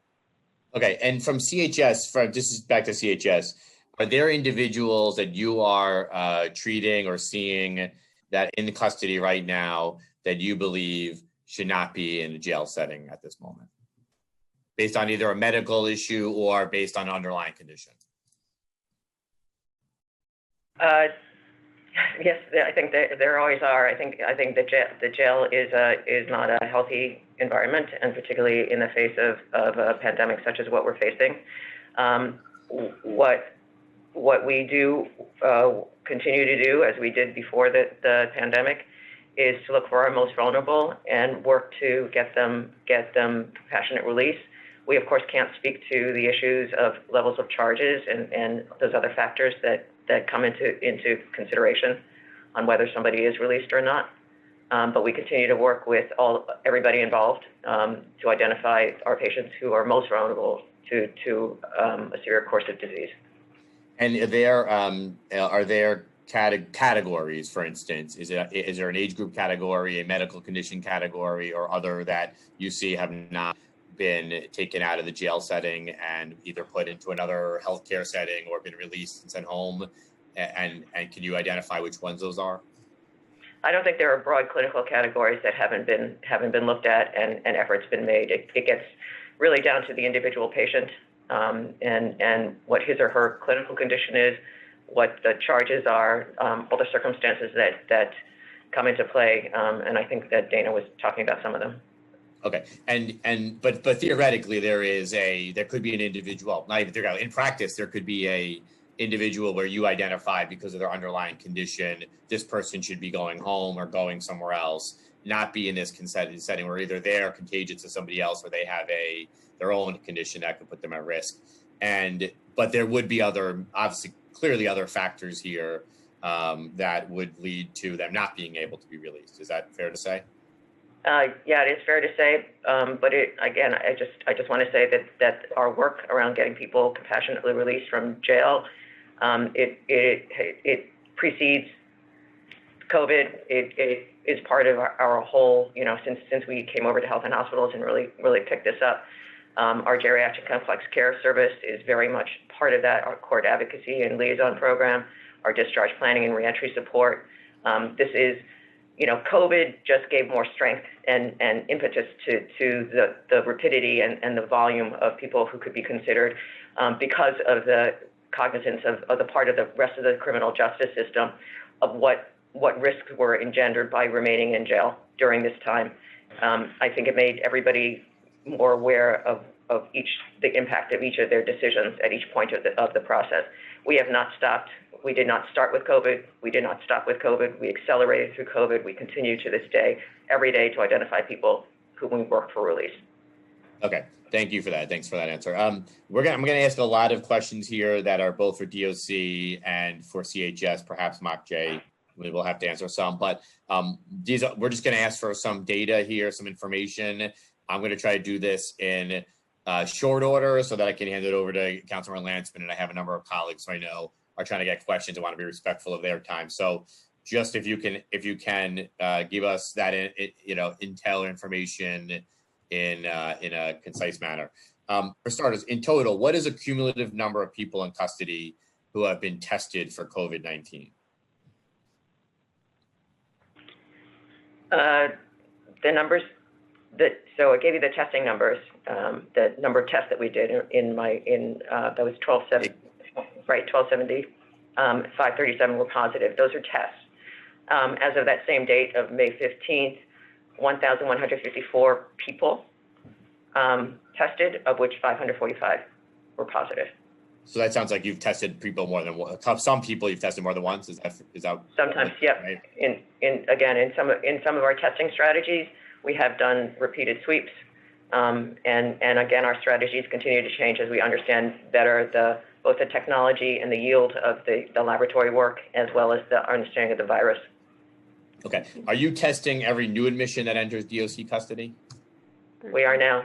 Okay, and from CHS, this is back to CHS, are there individuals that you are treating or seeing that in custody right now that you believe should not be in a jail setting at this moment, based on either a medical issue or based on underlying condition? Yes, I think there always are. I think the jail is not a healthy environment, and particularly in the face of a pandemic such as what we're facing. What we do continue to do, as we did before the pandemic, is to look for our most vulnerable and work to get them compassionate release. We of course can't speak to the issues of levels of charges and those other factors that come into consideration on whether somebody is released or not. But we continue to work with everybody involved to identify our patients who are most vulnerable to a severe course of disease. And are there categories, for instance? Is there an age group category, a medical condition category, or other that you see have not been taken out of the jail setting and either put into another healthcare setting or been released and sent home? And can you identify which ones those are? I don't think there are broad clinical categories that haven't been looked at and efforts been made. It gets really down to the individual patient and what his or her clinical condition is, what the charges are, all the circumstances that come into play. And I think that Dana was talking about some of them. Okay, but theoretically there could be an individual, not even theoretically, in practice there could be a individual where you identify because of their underlying condition, this person should be going home or going somewhere else, not be in this consented setting where either they're contagious to somebody else or they have their own condition that could put them at risk. But there would be clearly other factors here that would lead to them not being able to be released. Is that fair to say? Yeah, it is fair to say, but I just want to say that our work around getting people compassionately released from jail, it precedes COVID. It is part of our whole, since we came over to Health and Hospitals and really picked this up. Our geriatric complex care service is very much part of that. Our court advocacy and liaison program, our discharge planning and reentry support. This is. COVID just gave more strength and impetus to the rapidity and the volume of people who could be considered because of the cognizance of the part of the rest of the criminal justice system of what risks were engendered by remaining in jail during this time. I think it made everybody more aware of the impact of each of their decisions at each point of the process. We have not stopped. We did not start with COVID. We did not stop with COVID. We accelerated through COVID. We continue to this day, every day, to identify people who we work for release. Okay, thank you for that. Thanks for that answer. I'm going to ask a lot of questions here that are both for DOC and for CHS, perhaps MOCJ. We will have to answer some, but we're just going to ask for some data here, some information. I'm going to try to do this in short order so that I can hand it over to Councilman Landsman, and I have a number of colleagues who I know are trying to get questions. I want to be respectful of their time. So just if you can give us that, intel or information in a concise manner. For starters, in total, what is a cumulative number of people in custody who have been tested for COVID-19? The numbers so I gave you the testing numbers, the number of tests that we did that was 1270. Right, 1270, 537 were positive. Those are tests. As of that same date of May 15th, 1,154 people tested, of which 545 were positive. So that sounds like you've tested people more than one. Some people you've tested more than once. Is that sometimes? Yep. Right? In some of our testing strategies, we have done repeated sweeps, and again, our strategies continue to change as we understand better both the technology and the yield of the laboratory work, as well as the understanding of the virus. Okay. Are you testing every new admission that enters DOC custody? We are now.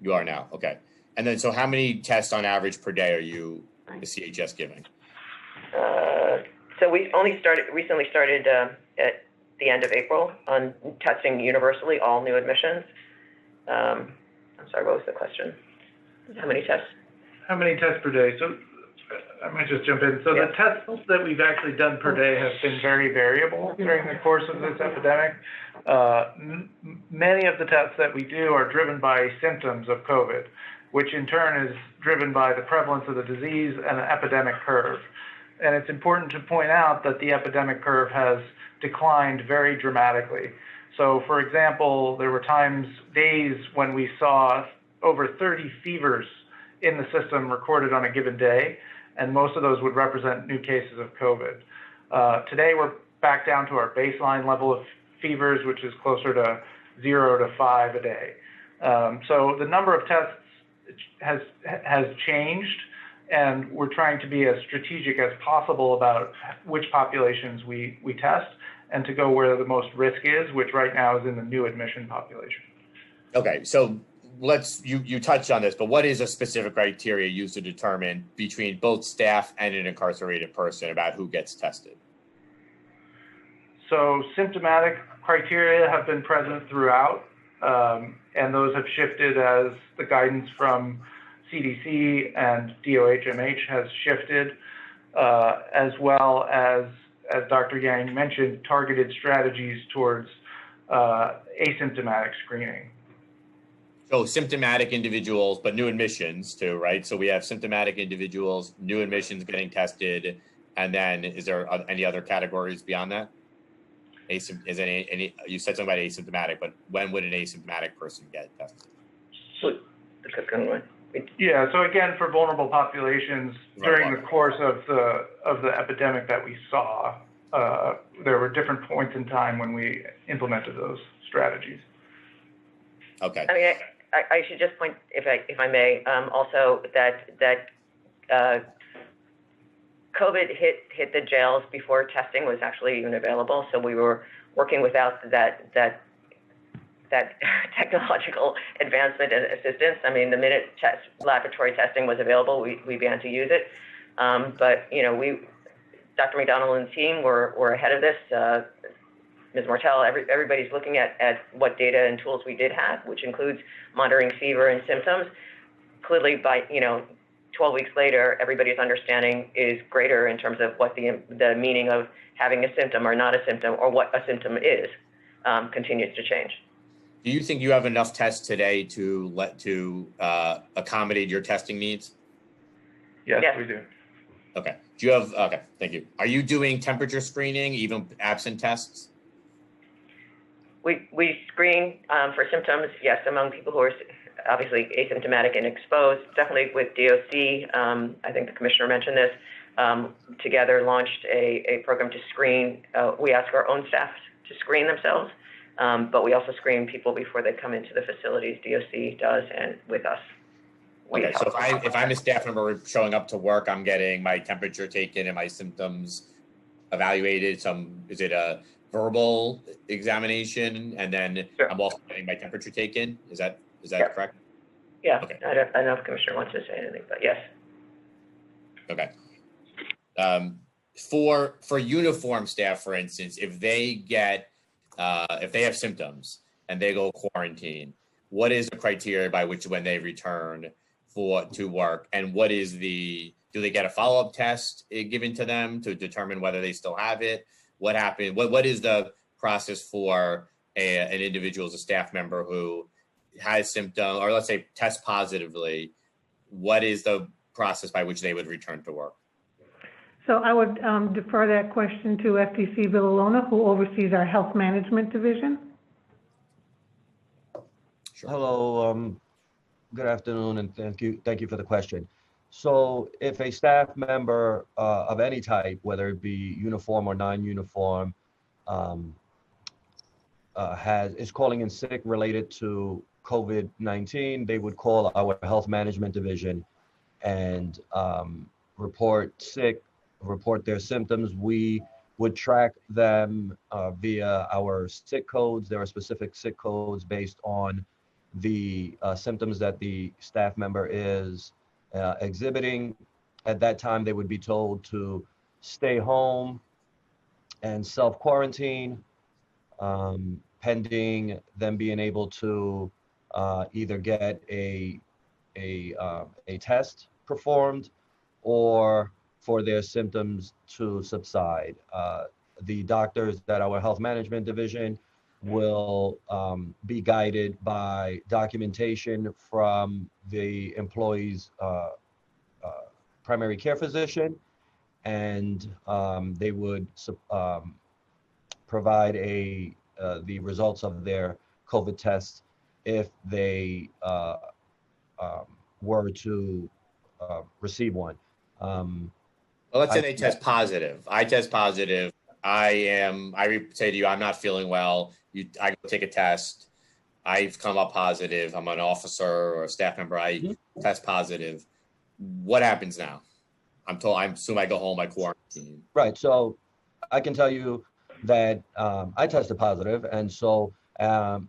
You are now. Okay. And then, so how many tests on average per day are you, the CHS, giving? So we recently started at the end of April on testing universally all new admissions. I'm sorry, what was the question? How many tests? How many tests per day? So I might just jump in. So the tests that we've actually done per day have been very variable during the course of this epidemic. Many of the tests that we do are driven by symptoms of COVID, which in turn is driven by the prevalence of the disease and an epidemic curve. And it's important to point out that the epidemic curve has declined very dramatically. So for example, there were days when we saw over 30 fevers in the system recorded on a given day, and most of those would represent new cases of COVID. Today, we're back down to our baseline level of fevers, which is closer to 0 to 5 a day. So the number of tests has changed, and we're trying to be as strategic as possible about which populations we test and to go where the most risk is, which right now is in the new admission population. Okay, so you touched on this, but what is a specific criteria used to determine between both staff and an incarcerated person about who gets tested? So symptomatic criteria have been present throughout, and those have shifted as the guidance from CDC and DOHMH has shifted, as well as Dr. Yang mentioned, targeted strategies towards asymptomatic screening. So symptomatic individuals, but new admissions too, right? So we have symptomatic individuals, new admissions getting tested, and then is there any other categories beyond that? Is any? You said something about asymptomatic, but when would an asymptomatic person get tested? Yeah. So again, for vulnerable populations, during the course of the epidemic that we saw, there were different points in time when we implemented those strategies. Okay. I mean, I should just point, if I may, also that COVID hit the jails before testing was actually even available. So we were working without that technological advancement and assistance. I mean, the minute laboratory testing was available, we began to use it. But Dr. McDonald and the team were ahead of this. Ms. Martell, everybody's looking at what data and tools we did have, which includes monitoring fever and symptoms. Clearly, by 12 weeks later, everybody's understanding is greater in terms of what the meaning of having a symptom or not a symptom, or what a symptom is, continues to change. Do you think you have enough tests today to accommodate your testing needs? Yes, we do. Okay. Do you have? Okay, thank you. Are you doing temperature screening, even absent tests? We screen for symptoms, yes, among people who are obviously asymptomatic and exposed. Definitely with DOC, I think the commissioner mentioned this, together launched a program to screen. We ask our own staff to screen themselves, but we also screen people before they come into the facilities. DOC does, and with us. Okay, so if I'm a staff member showing up to work, I'm getting my temperature taken and my symptoms evaluated. Is it a verbal examination, and then I'm also getting my temperature taken? Is that correct? Yeah. Okay. I don't know if the commissioner wants to say anything, but yes. Okay. For uniform staff, for instance, if they have symptoms and they go quarantine, what is the criteria by which when they return to work, and do they get a follow-up test given to them to determine whether they still have it? What happened? What is the process for an individual as a staff member who has symptoms, or let's say test positively? What is the process by which they would return to work? So I would defer that question to FTC Villalona, who oversees our health management division. Sure. Hello, good afternoon, and thank you for the question. So if a staff member of any type, whether it be uniform or non-uniform, is calling in sick related to COVID-19, they would call our health management division and report their symptoms. We would track them via our sick codes. There are specific sick codes based on the symptoms that the staff member is exhibiting. At that time, they would be told to stay home and self-quarantine, pending them being able to either get a test performed or for their symptoms to subside. The doctors at our health management division will be guided by documentation from the employee's primary care physician, and they would provide the results of their COVID tests if they were to receive one. Well, let's say they test positive. I test positive. I say to you, I'm not feeling well. I go take a test. I've come up positive. I'm an officer or a staff member. I test positive. What happens now? I assume I go home, I quarantine. Right. So I can tell you that I tested positive, and so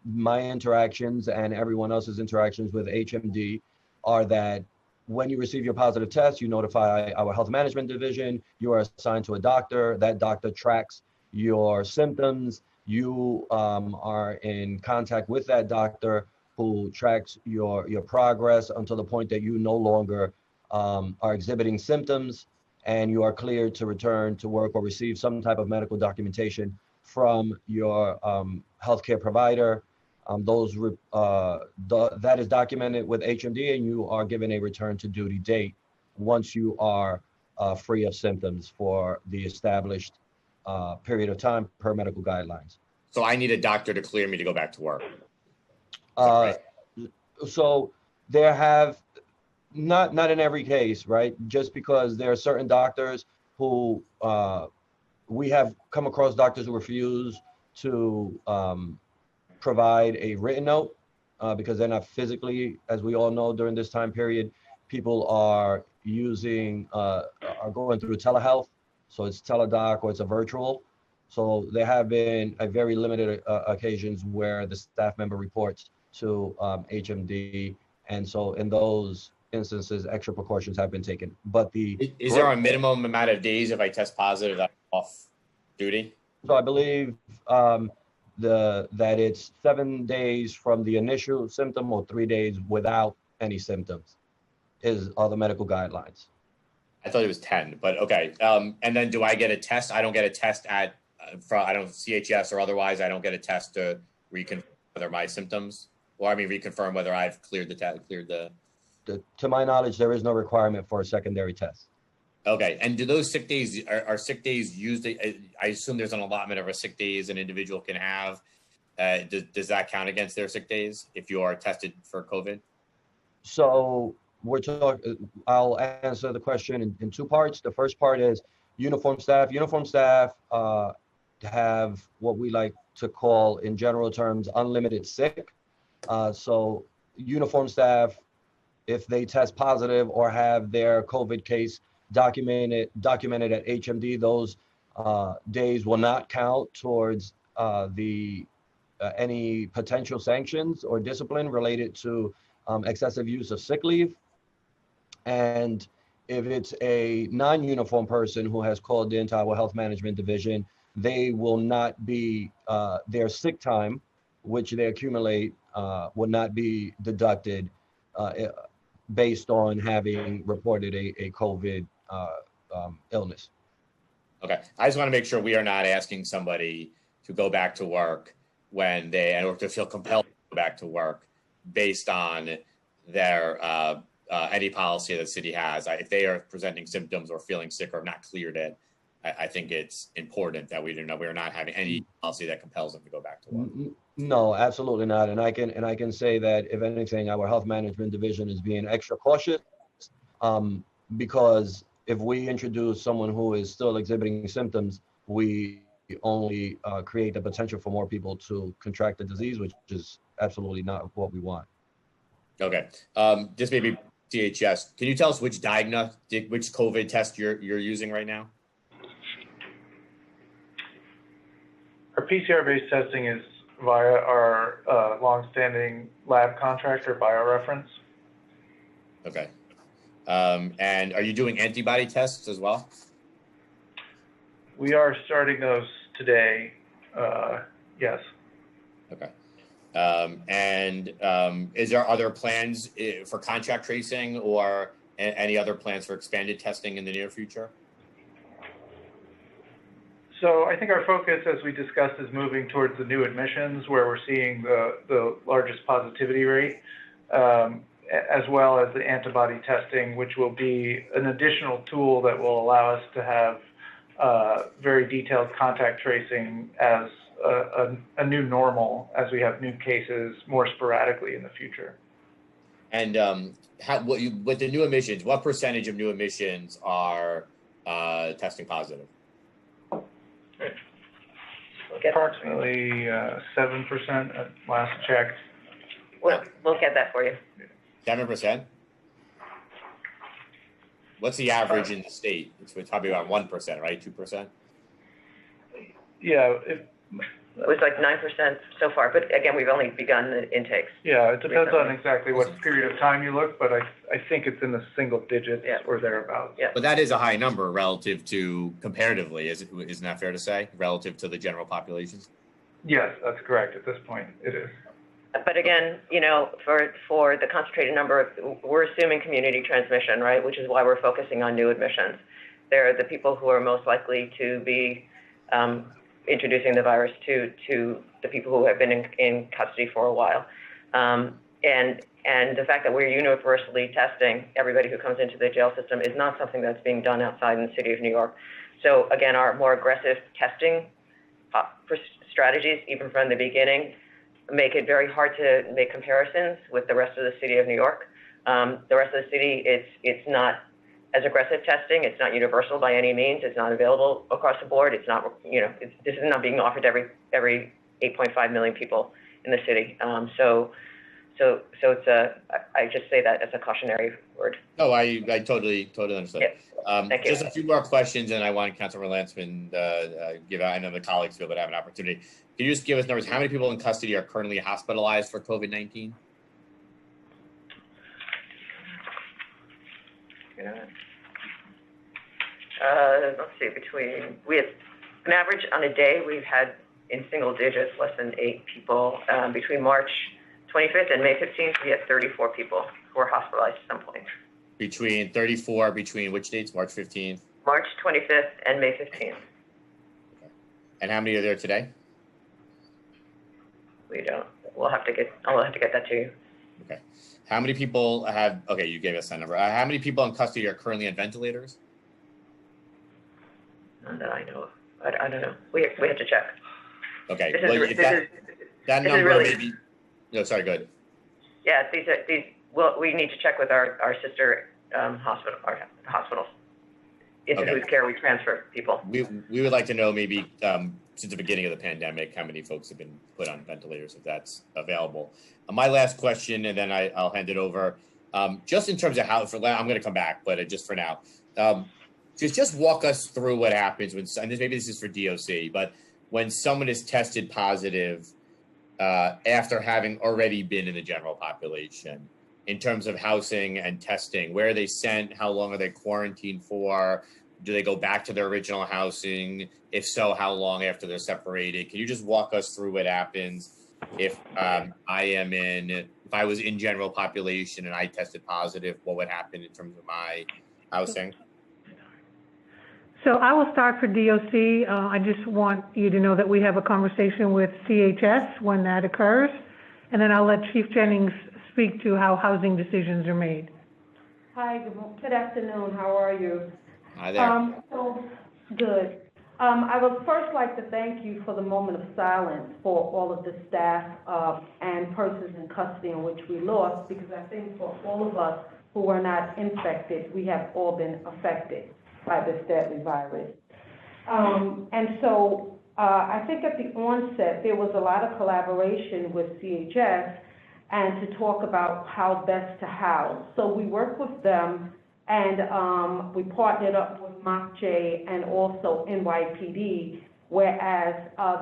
my interactions and everyone else's interactions with HMD are that when you receive your positive test, you notify our health management division, you are assigned to a doctor, that doctor tracks your symptoms, you are in contact with that doctor who tracks your progress until the point that you no longer are exhibiting symptoms and you are cleared to return to work or receive some type of medical documentation from your healthcare provider. That is documented with HMD, and you are given a return to duty date once you are free of symptoms for the established period of time per medical guidelines. So I need a doctor to clear me to go back to work. So there have, not in every case, right? Just because there are certain doctors who, we have come across doctors who refuse to provide a written note because they're not physically, as we all know, during this time period, people are using, are going through telehealth. So it's teledoc or it's a virtual. So there have been a very limited occasions where the staff member reports to HMD. And so in those instances, extra precautions have been taken. But is there a minimum amount of days if I test positive that I'm off duty? So I believe that it's 7 days from the initial symptom or 3 days without any symptoms are the medical guidelines. I thought it was 10, but okay. And then do I get a test? I don't get a test at, I don't CHS or otherwise, I don't get a test to reconfirm whether my symptoms, or I mean, reconfirm whether I've cleared the To my knowledge, there is no requirement for a secondary test. Okay, and do those sick days, are sick days used? I assume there's an allotment of sick days an individual can have. Does that count against their sick days if you are tested for COVID? So I'll answer the question in two parts. The first part is uniform staff. Uniform staff have what we like to call, in general terms, unlimited sick. So uniform staff, if they test positive or have their COVID case documented at HMD, those days will not count towards any potential sanctions or discipline related to excessive use of sick leave. And if it's a non-uniform person who has called into our health management division, they will not be, their sick time, which they accumulate, will not be deducted based on having reported a COVID illness. Okay, I just want to make sure we are not asking somebody to go back to work when or to feel compelled to go back to work based on their any policy that the city has. If they are presenting symptoms or feeling sick or have not cleared it, I think it's important that we're not having any policy that compels them to go back to work. No, absolutely not. And I can say that if anything, our health management division is being extra cautious because if we introduce someone who is still exhibiting symptoms, we only create the potential for more people to contract the disease, which is absolutely not what we want. Okay, this may be CHS. Can you tell us which COVID test you're using right now? Our PCR-based testing is via our longstanding lab contractor, BioReference. Okay. And are you doing antibody tests as well? We are starting those today, yes. Okay. Is there other plans for contact tracing or any other plans for expanded testing in the near future? So I think our focus, as we discussed, is moving towards the new admissions where we're seeing the largest positivity rate, as well as the antibody testing, which will be an additional tool that will allow us to have very detailed contact tracing as a new normal as we have new cases more sporadically in the future. And with the new admissions, what percentage of new admissions are testing positive? Approximately 7% at last check. We'll get that for you. 7%? What's the average in the state? It's probably about 1%, right? 2%? Yeah, It was like 9% so far, but again, we've only begun the intakes. yeah, it depends on Recently. exactly what period of time you look, but I think it's in the single digits Yeah. or thereabouts. Yeah. But that is a high number relative to comparatively, isn't that fair to say, relative to the general population? Yes, that's correct. At this point, it is. But again, you know, for the concentrated number, we're assuming community transmission, right? Which is why we're focusing on new admissions. They're the people who are most likely to be introducing the virus to the people who have been in custody for a while. And the fact that we're universally testing everybody who comes into the jail system is not something that's being done outside in the city of New York. So again, our more aggressive testing strategies, even from the beginning, make it very hard to make comparisons with the rest of the city of New York. The rest of the city, it's not as aggressive testing. It's not universal by any means. It's not available across the board. It's not, you know, this is not being offered to every 8.5 million people in the city. So it's I just say that as a cautionary word. No, I totally understand. Yeah. Thank you. Just a few more questions, and I want Councilmember Landsman give out. I know the colleagues feel that have an opportunity. Can you just give us numbers? How many people in custody are currently hospitalized for COVID-19? Let's see, we had an average on a day, we've had in single digits, less than 8 people. Between March 25th and May 15th, we had 34 people who were hospitalized at some point. Between 34, between which dates? March 15th? March 25th and May 15th. And how many are there today? We don't, I'll have to get that to you. Okay. How many people have, okay, you gave us that number. How many people in custody are currently on ventilators? None that I know of. I don't know. We have to check. Okay. This Well, is- if this that, is- that this is number really- maybe, no, sorry, go ahead. Yeah, well, we need to check with our sister hospitals, into Okay. whose care we transfer people. We would like to know maybe since the beginning of the pandemic, how many folks have been put on ventilators, if that's available. My last question, and then I'll hand it over. Just in terms of how, I'm going to come back, but just for now, just walk us through what happens when, and maybe this is for DOC, but when someone is tested positive after having already been in the general population, in terms of housing and testing, where are they sent? How long are they quarantined for? Do they go back to their original housing? If so, how long after they're separated? Can you just walk us through what happens if if I was in general population and I tested positive, what would happen in terms of my housing? So I will start for DOC. I just want you to know that we have a conversation with CHS when that occurs, and then I'll let Chief Jennings speak to how housing decisions are made. Hi, good afternoon. How are you? Hi there. Good. I would first like to thank you for the moment of silence for all of the staff and persons in custody in which we lost, because I think for all of us who were not infected, we have all been affected by this deadly virus. And so I think at the onset, there was a lot of collaboration with CHS and to talk about how best to house. So we worked with them, and we partnered up with MOCJ and also NYPD, whereas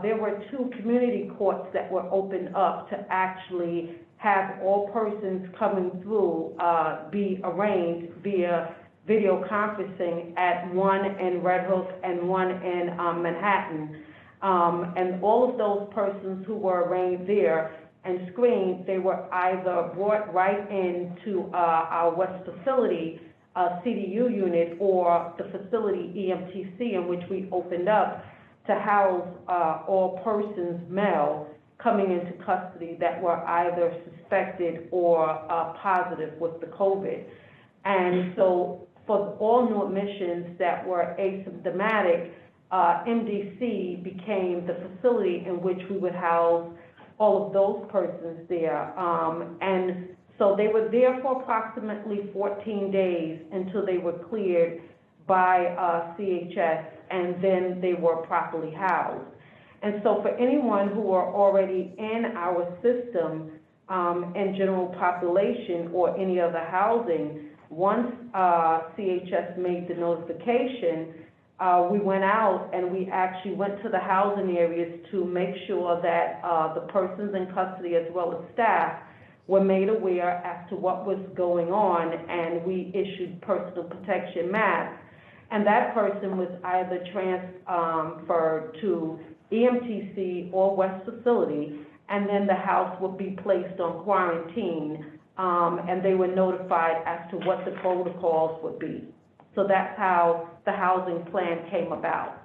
there were 2 community courts that were opened up to actually have all persons coming through be arraigned via video conferencing at one in Red Hook and one in Manhattan. And all of those persons who were arraigned there and screened, they were either brought right into our West facility, CDU unit, or the facility EMTC, in which we opened up to house all persons male coming into custody that were either suspected or positive with the COVID. And so for all new admissions that were asymptomatic, MDC became the facility in which we would house all of those persons there. And so they were there for approximately 14 days until they were cleared by CHS, and then they were properly housed. And so for anyone who are already in our system and general population or any other housing, once CHS made the notification, we went out and we actually went to the housing areas to make sure that the persons in custody as well as staff were made aware as to what was going on, and we issued personal protection masks. And that person was either transferred to EMTC or West Facility, and then the house would be placed on quarantine, and they were notified as to what the protocols would be. So that's how the housing plan came about.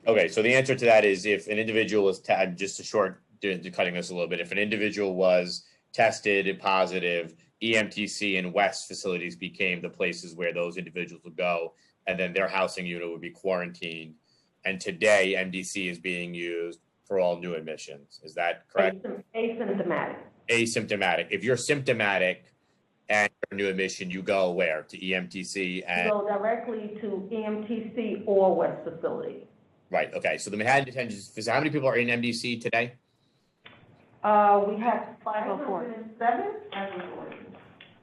Okay, so the answer to that is if an individual was, just a short, cutting this a little bit, if an individual was tested positive, EMTC and West facilities became the places where those individuals would go, and then their housing unit would be quarantined. And today, MDC is being used for all new admissions. Is that correct? Asymptomatic. Asymptomatic. If you're symptomatic and you're a new admission, you go where? To EMTC and... Go directly to EMTC or West Facility. Right, okay. So the Manhattan Detention Facility, how many people are in MDC today? We have 504.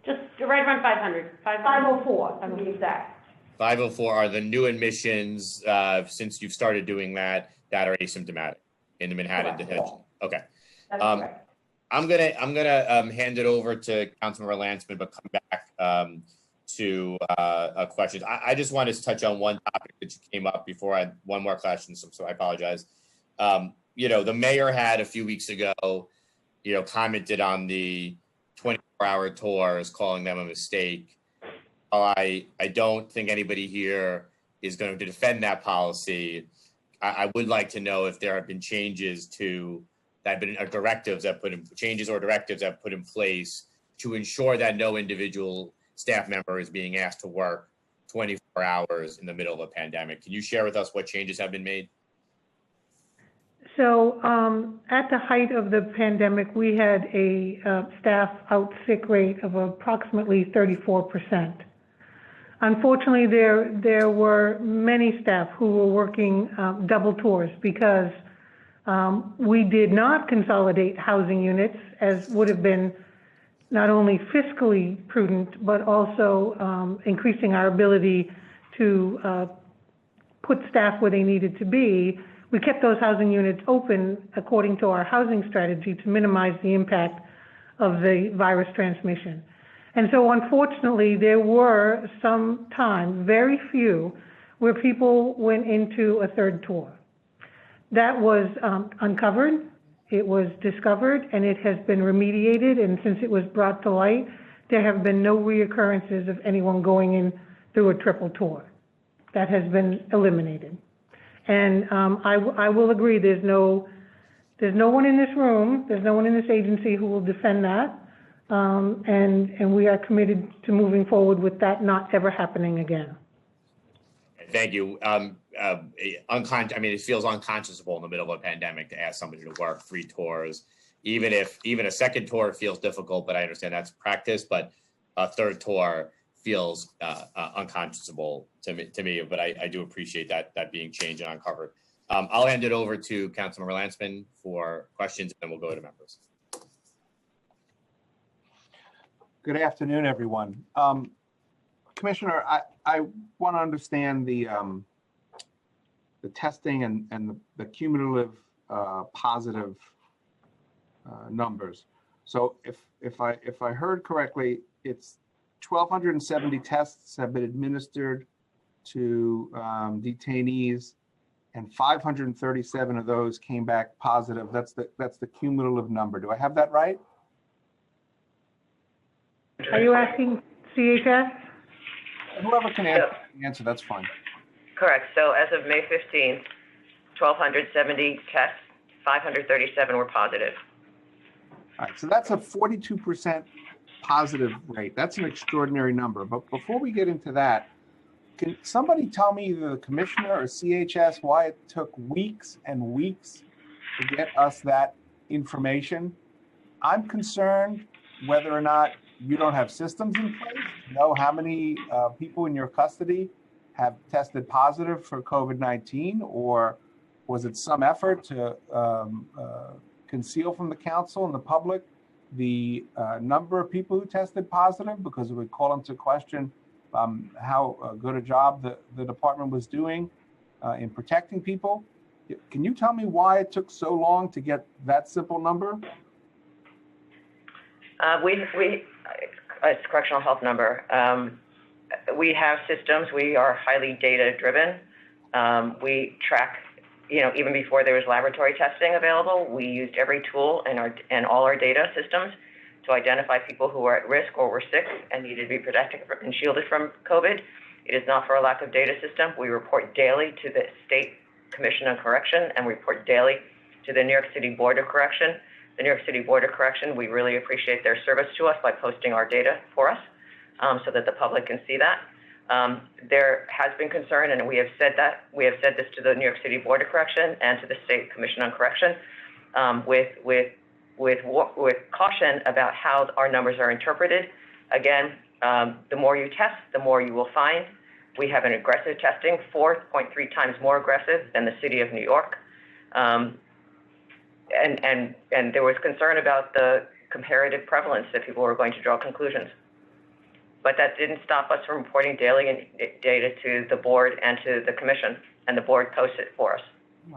Just right around 500. 504, to be exact. 504 are the new admissions since you've started doing that are asymptomatic in the Manhattan Detention. Okay. That's correct. I'm gonna hand it over to Councilmember Landsman, but come back to questions. I just wanted to touch on one topic that you came up before I had one more question, so I apologize. You know, the mayor had a few weeks ago, you know, commented on the 24-hour tours, calling them a mistake. I don't think anybody here is going to defend that policy. I would like to know if there have been changes to that, been directives that changes or directives that put in place to ensure that no individual staff member is being asked to work 24 hours in the middle of a pandemic. Can you share with us what changes have been made? So at the height of the pandemic, we had a staff out sick rate of approximately 34%. Unfortunately, there were many staff who were working double tours because we did not consolidate housing units, as would have been not only fiscally prudent, but also increasing our ability to put staff where they needed to be. We kept those housing units open according to our housing strategy to minimize the impact of the virus transmission. And so unfortunately, there were some time, very few, where people went into a third tour. That was uncovered, it was discovered, and it has been remediated. And since it was brought to light, there have been no reoccurrences of anyone going in through a triple tour. That has been eliminated. And I will agree, there's no one in this room, there's no one in this agency who will defend that. And we are committed to moving forward with that not ever happening again. Thank you. I mean, it feels unconscionable in the middle of a pandemic to ask somebody to work 3 tours, even a second tour feels difficult, but I understand that's practice, but a third tour feels unconscionable to me, but I do appreciate that being changed and uncovered. I'll hand it over to Councilmember Landsman for questions, and then we'll go to members. Good afternoon, everyone. Commissioner, I want to understand the testing and the cumulative positive numbers. So if I heard correctly, it's 1,270 tests have been administered to detainees, and 537 of those came back positive. That's the cumulative number. Do I have that right? Are you asking CHS? Whoever can answer, that's fine. Correct. So as of May 15th, 1,270 tests, 537 were positive. All right, so that's a 42% positive rate. That's an extraordinary number. But before we get into that, can somebody tell me, either the commissioner or CHS, why it took weeks and weeks to get us that information? I'm concerned whether or not you don't have systems in place to know how many people in your custody have tested positive for COVID-19, or was it some effort to conceal from the council and the public the number of people who tested positive, because it would call into question how good a job the department was doing in protecting people. Can you tell me why it took so long to get that simple number? It's a correctional health number. We have systems. We are highly data driven. We track, even before there was laboratory testing available, we used every tool and all our data systems to identify people who were at risk or were sick and needed to be protected and shielded from COVID. It is not for a lack of data system. We report daily to the State Commission on Correction and report daily to the New York City Board of Correction. The New York City Board of Correction, we really appreciate their service to us by posting our data for us so that the public can see that. There has been concern, and we have said this to the New York City Board of Correction and to the State Commission on Correction with caution about how our numbers are interpreted. Again, the more you test, the more you will find. We have an aggressive testing, 4.3 times more aggressive than the city of New York. And there was concern about the comparative prevalence that people were going to draw conclusions. But that didn't stop us from reporting daily data to the board and to the commission, and the board posts it for us.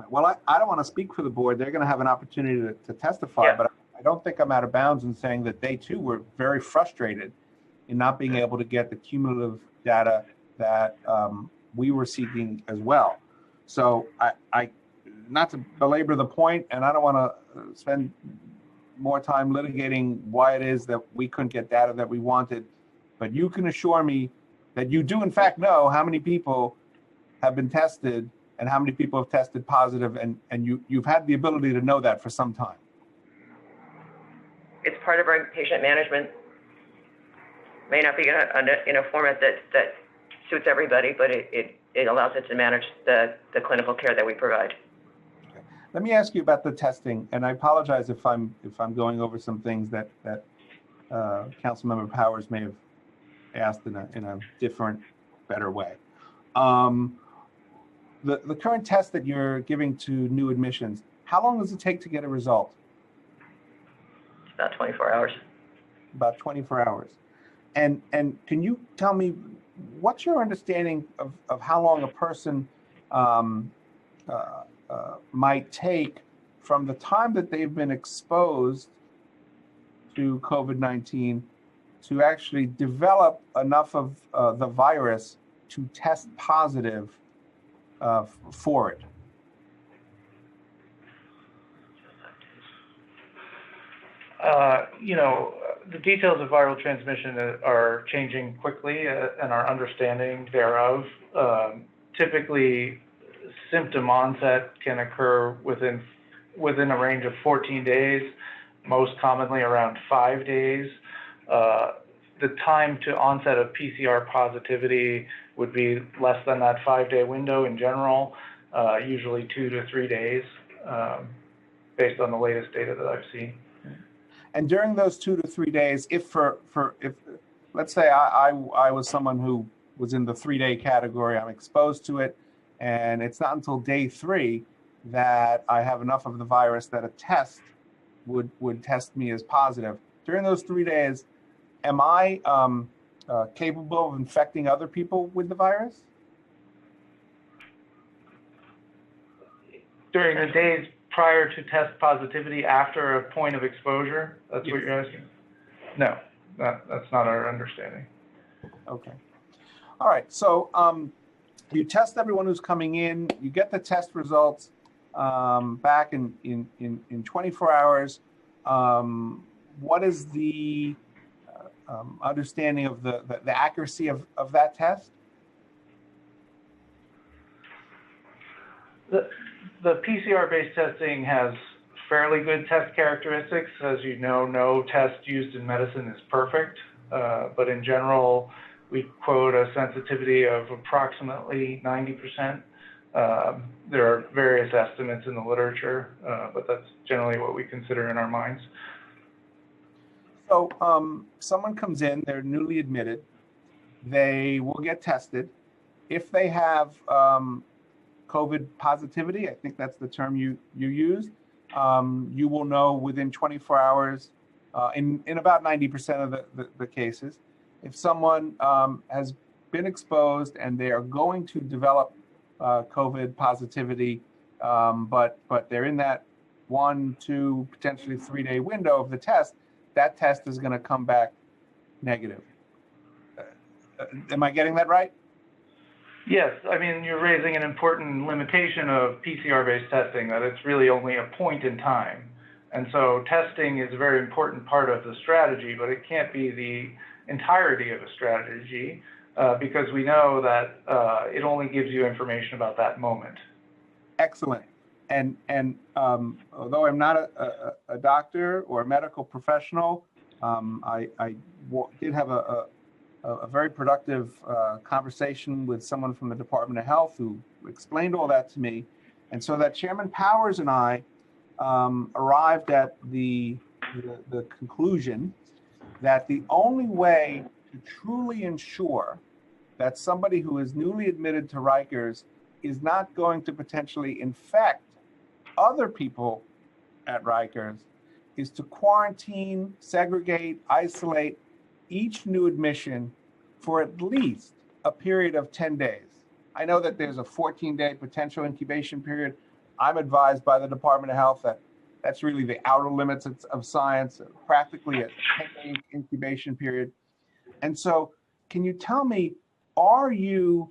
Well, I don't want to speak for the board. They're going to have an opportunity to testify, but I don't think I'm out of bounds in saying that they too were very frustrated in not being able to get the cumulative data that we were seeking as well. So I not to belabor the point, and I don't want to spend more time litigating why it is that we couldn't get data that we wanted, but you can assure me that you do in fact know how many people have been tested and how many people have tested positive, and you've had the ability to know that for some time. It's part of our patient management. May not be in a format that suits everybody, but it allows us to manage the clinical care that we provide. Okay. Let me ask you about the testing, and I apologize if I'm going over some things that Councilmember Powers may have asked in a different, better way. The current test that you're giving to new admissions, how long does it take to get a result? About 24 hours. About 24 hours. And can you tell me, what's your understanding of how long a person might take from the time that they've been exposed to COVID-19 to actually develop enough of the virus to test positive for it? The details of viral transmission are changing quickly, and our understanding thereof. Typically, symptom onset can occur within a range of 14 days, most commonly around 5 days. The time to onset of PCR positivity would be less than that 5-day window in general, usually 2 to 3 days, based on the latest data that I've seen. And during those 2 to 3 days, if let's say I was someone who was in the 3-day category, I'm exposed to it, and it's not until day 3 that I have enough of the virus that a test would test me as positive. During those 3 days, am I capable of infecting other people with the virus? During the days prior to test positivity after a point of exposure? That's what you're asking? No, that's not our understanding. Okay. All right. So you test everyone who's coming in. You get the test results back in 24 hours. What is the understanding of the accuracy of that test? The PCR-based testing has fairly good test characteristics. As you know, no test used in medicine is perfect, but in general, we quote a sensitivity of approximately 90%. There are various estimates in the literature, but that's generally what we consider in our minds. So someone comes in, they're newly admitted, they will get tested. If they have COVID positivity, I think that's the term you used, you will know within 24 hours in about 90% of the cases. If someone has been exposed and they are going to develop COVID positivity, but they're in that 1, 2, potentially 3-day window of the test, that test is going to come back negative. Am I getting that right? Yes, I mean, you're raising an important limitation of PCR-based testing, that it's really only a point in time. And so testing is a very important part of the strategy, but it can't be the entirety of a strategy because we know that it only gives you information about that moment. Excellent. And although I'm not a doctor or a medical professional, I did have a very productive conversation with someone from the Department of Health who explained all that to me. And so that Chairman Powers and I arrived at the conclusion that the only way to truly ensure that somebody who is newly admitted to Rikers is not going to potentially infect other people at Rikers is to quarantine, segregate, isolate each new admission for at least a period of 10 days. I know that there's a 14-day potential incubation period. I'm advised by the Department of Health that that's really the outer limits of science, practically a 10-day incubation period. And so can you tell me, are you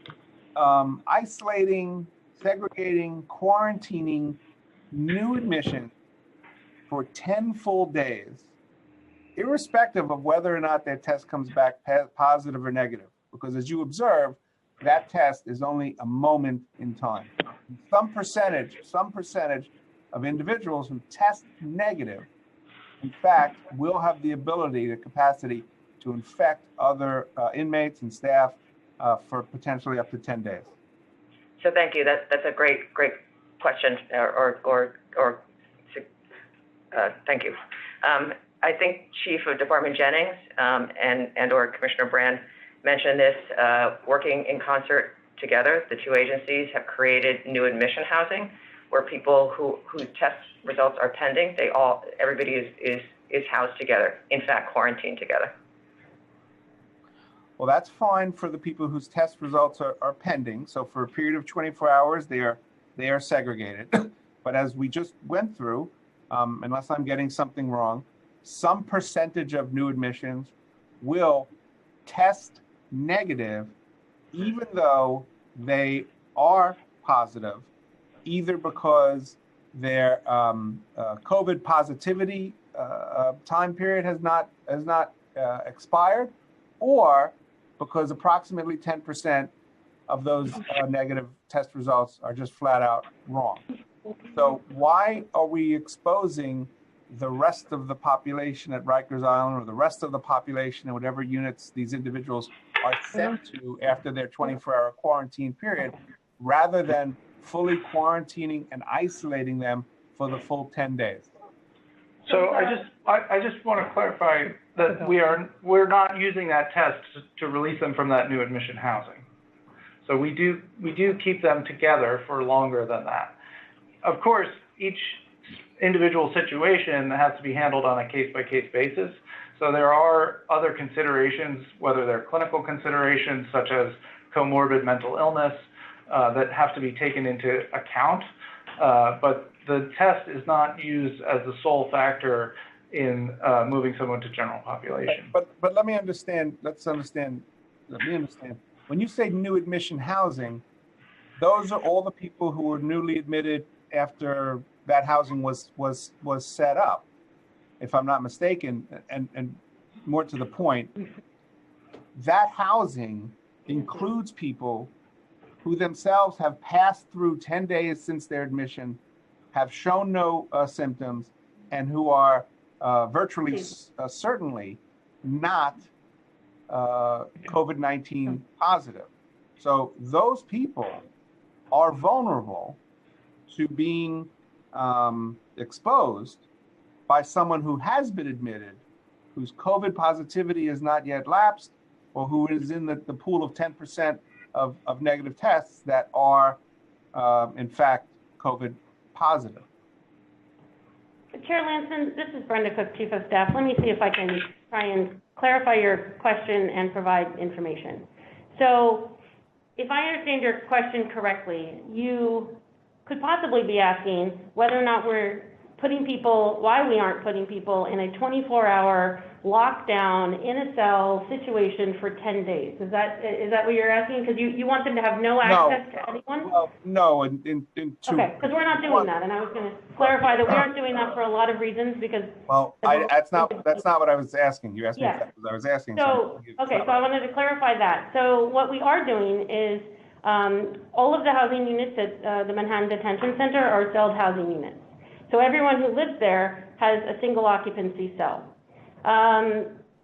isolating, segregating, quarantining new admission for 10 full days, irrespective of whether or not their test comes back positive or negative? Because as you observe, that test is only a moment in time. Some percentage of individuals who test negative, in fact, will have the ability, the capacity to infect other inmates and staff for potentially up to 10 days. So thank you. That's a great question, thank you. I think Chief of Department Jennings and/or Commissioner Brand mentioned this. Working in concert together, the two agencies have created new admission housing where people whose test results are pending, everybody is housed together. In fact, quarantined together. Well, that's fine for the people whose test results are pending. So for a period of 24 hours, they are segregated. But as we just went through, unless I'm getting something wrong, some percentage of new admissions will test negative, even though they are positive, either because their COVID positivity time period has not expired, or because approximately 10% of those negative test results are just flat out wrong. So why are we exposing the rest of the population at Rikers Island, or the rest of the population in whatever units these individuals are sent to after their 24-hour quarantine period, rather than fully quarantining and isolating them for the full 10 days? So I just want to clarify that we're not using that test to release them from that new admission housing. So we do keep them together for longer than that. Of course, each individual situation has to be handled on a case-by-case basis. So there are other considerations, whether they're clinical considerations such as comorbid mental illness, that have to be taken into account. But the test is not used as the sole factor in moving someone to general population. But let me understand. When you say new admission housing, those are all the people who were newly admitted after that housing was set up, if I'm not mistaken. And more to the point, that housing includes people who themselves have passed through 10 days since their admission, have shown no symptoms, and who are virtually certainly not COVID-19 positive. So those people are vulnerable to being exposed by someone who has been admitted, whose COVID positivity has not yet lapsed, or who is in the pool of 10% of negative tests that are, in fact, COVID positive. Chair Lansman, this is Brenda Cook, Chief of Staff. Let me see if I can try and clarify your question and provide information. So if I understand your question correctly, you could possibly be asking whether or not we're putting people, why we aren't putting people in a 24-hour lockdown in a cell situation for 10 days. Is that what you're asking? Because you want them to have no access to anyone? Well, no, in two. Okay, because we're not doing that, and I was going to clarify that we aren't doing that for a lot of reasons because. Well, that's not what I was asking. You asked me if that's what I was asking. So, okay, so I wanted to clarify that. So what we are doing is all of the housing units at the Manhattan Detention Center are celled housing units. So everyone who lives there has a single occupancy cell.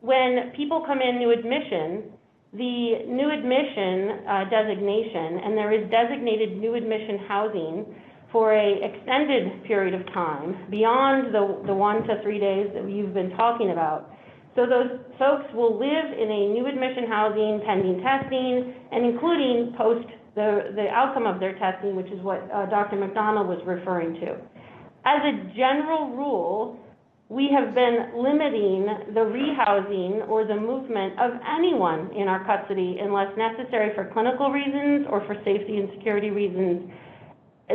When people come in new admission, the new admission designation, and there is designated new admission housing for a extended period of time beyond the 1 to 3 days that you've been talking about. So those folks will live in a new admission housing pending testing and including post the outcome of their testing, which is what Dr. McDonald was referring to. As a general rule, we have been limiting the rehousing or the movement of anyone in our custody unless necessary for clinical reasons or for safety and security reasons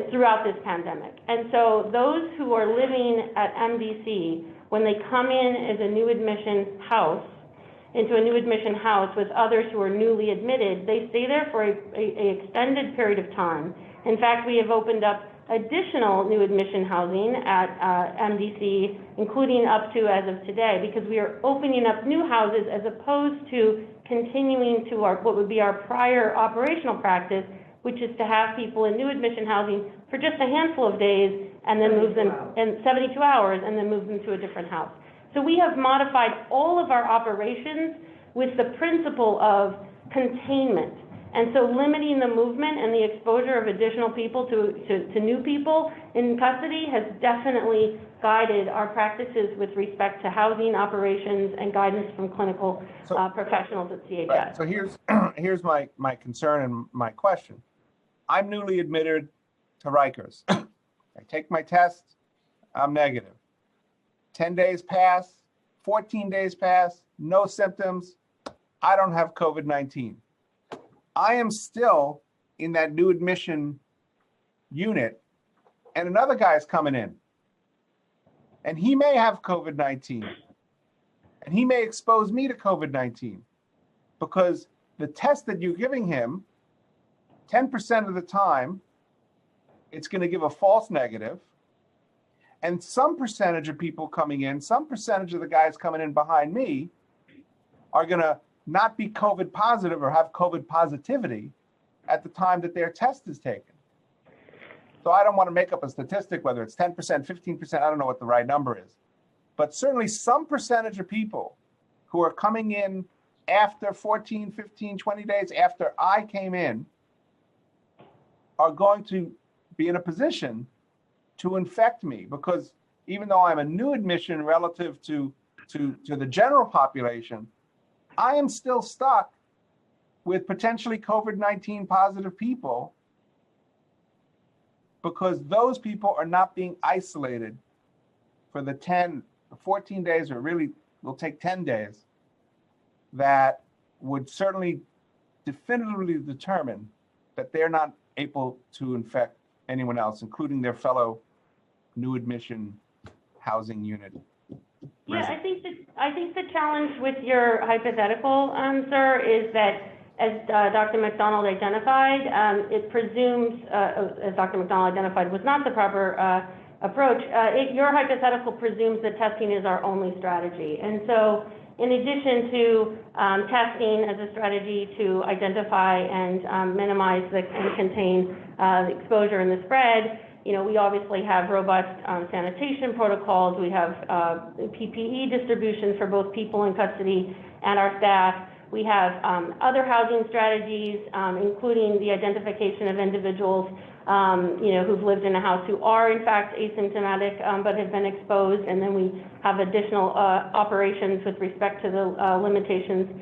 throughout this pandemic. And so those who are living at MDC, when they come in as a new admission house, into a new admission house with others who are newly admitted, they stay there for a extended period of time. In fact, we have opened up additional new admission housing at MDC, including up to as of today, because we are opening up new houses as opposed to continuing to what would be our prior operational practice, which is to have people in new admission housing for just a handful of days and then move them in 72 hours and then move them to a different house. So we have modified all of our operations with the principle of containment. And so limiting the movement and the exposure of additional people to new people in custody has definitely guided our practices with respect to housing operations and guidance from clinical professionals at CHS. Right. So here's my concern and my question. I'm newly admitted to Rikers. I take my test, I'm negative. 10 days pass, 14 days pass, no symptoms, I don't have COVID-19. I am still in that new admission unit, and another guy is coming in, and he may have COVID-19, and he may expose me to COVID-19 because the test that you're giving him, 10% of the time, it's going to give a false negative, and some percentage of people coming in, some percentage of the guys coming in behind me are going to not be COVID positive or have COVID positivity at the time that their test is taken. So I don't want to make up a statistic, whether it's 10%, 15%, I don't know what the right number is. But certainly some percentage of people who are coming in after 14, 15, 20 days after I came in are going to be in a position to infect me, because even though I'm a new admission relative to the general population, I am still stuck with potentially COVID-19 positive people because those people are not being isolated for the 14 days, or really will take 10 days, that would certainly definitively determine that they're not able to infect anyone else, including their fellow new admission housing unit. Yeah, I think the challenge with your hypothetical, sir, is that as Dr. McDonald identified, it presumes, as Dr. McDonald identified, was not the proper approach. Your hypothetical presumes that testing is our only strategy. And so in addition to testing as a strategy to identify and minimize and contain the exposure and the spread, we obviously have robust sanitation protocols. We have PPE distribution for both people in custody and our staff. We have other housing strategies, including the identification of individuals, who've lived in a house who are in fact asymptomatic but have been exposed. And then we have additional operations with respect to the limitations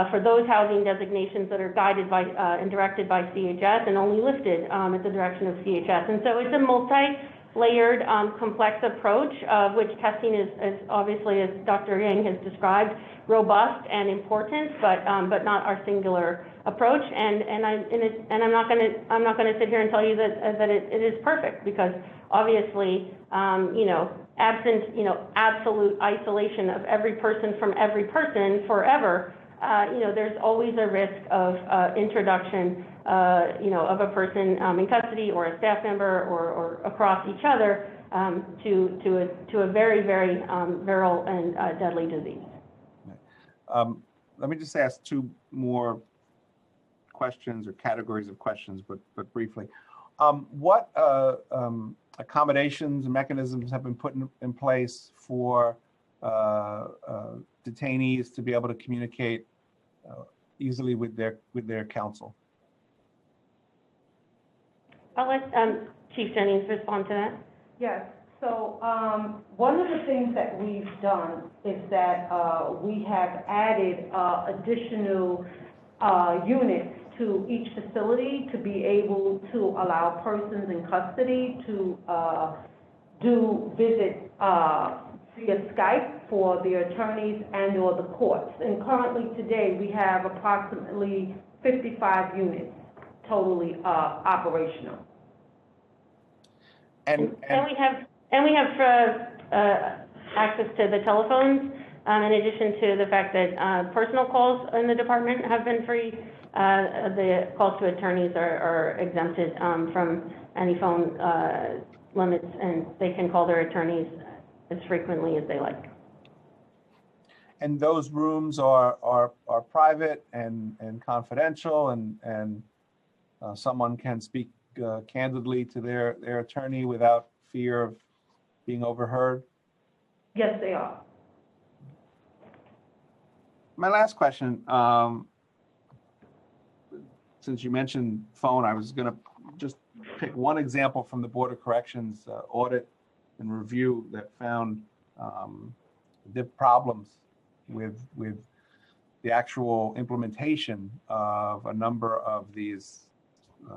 for those housing designations that are guided by and directed by CHS and only lifted at the direction of CHS. And so it's a layered, complex approach, which testing is obviously, as Dr. Yang has described, robust and important, but not our singular approach. And I'm not going to sit here and tell you that it is perfect, because obviously, absent absolute isolation of every person from every person forever, there's always a risk of introduction, of a person in custody or a staff member or across each other to a very, very viral and deadly disease. Let me just ask two more questions or categories of questions, but briefly. What accommodations and mechanisms have been put in place for detainees to be able to communicate easily with their counsel? I'll let Chief Jennings respond to that. Yes. So one of the things that we've done is that we have added additional units to each facility to be able to allow persons in custody to do visits via Skype for the attorneys and or the courts. And currently today we have approximately 55 units totally operational. And we have access to the telephones, in addition to the fact that personal calls in the department have been free. The calls to attorneys are exempted from any phone limits, and they can call their attorneys as frequently as they like. And those rooms are private and confidential, and someone can speak candidly to their attorney without fear of being overheard? Yes, they are. My last question, since you mentioned phone, I was going to just pick one example from the Board of Corrections audit and review that found the problems with the actual implementation of a number of these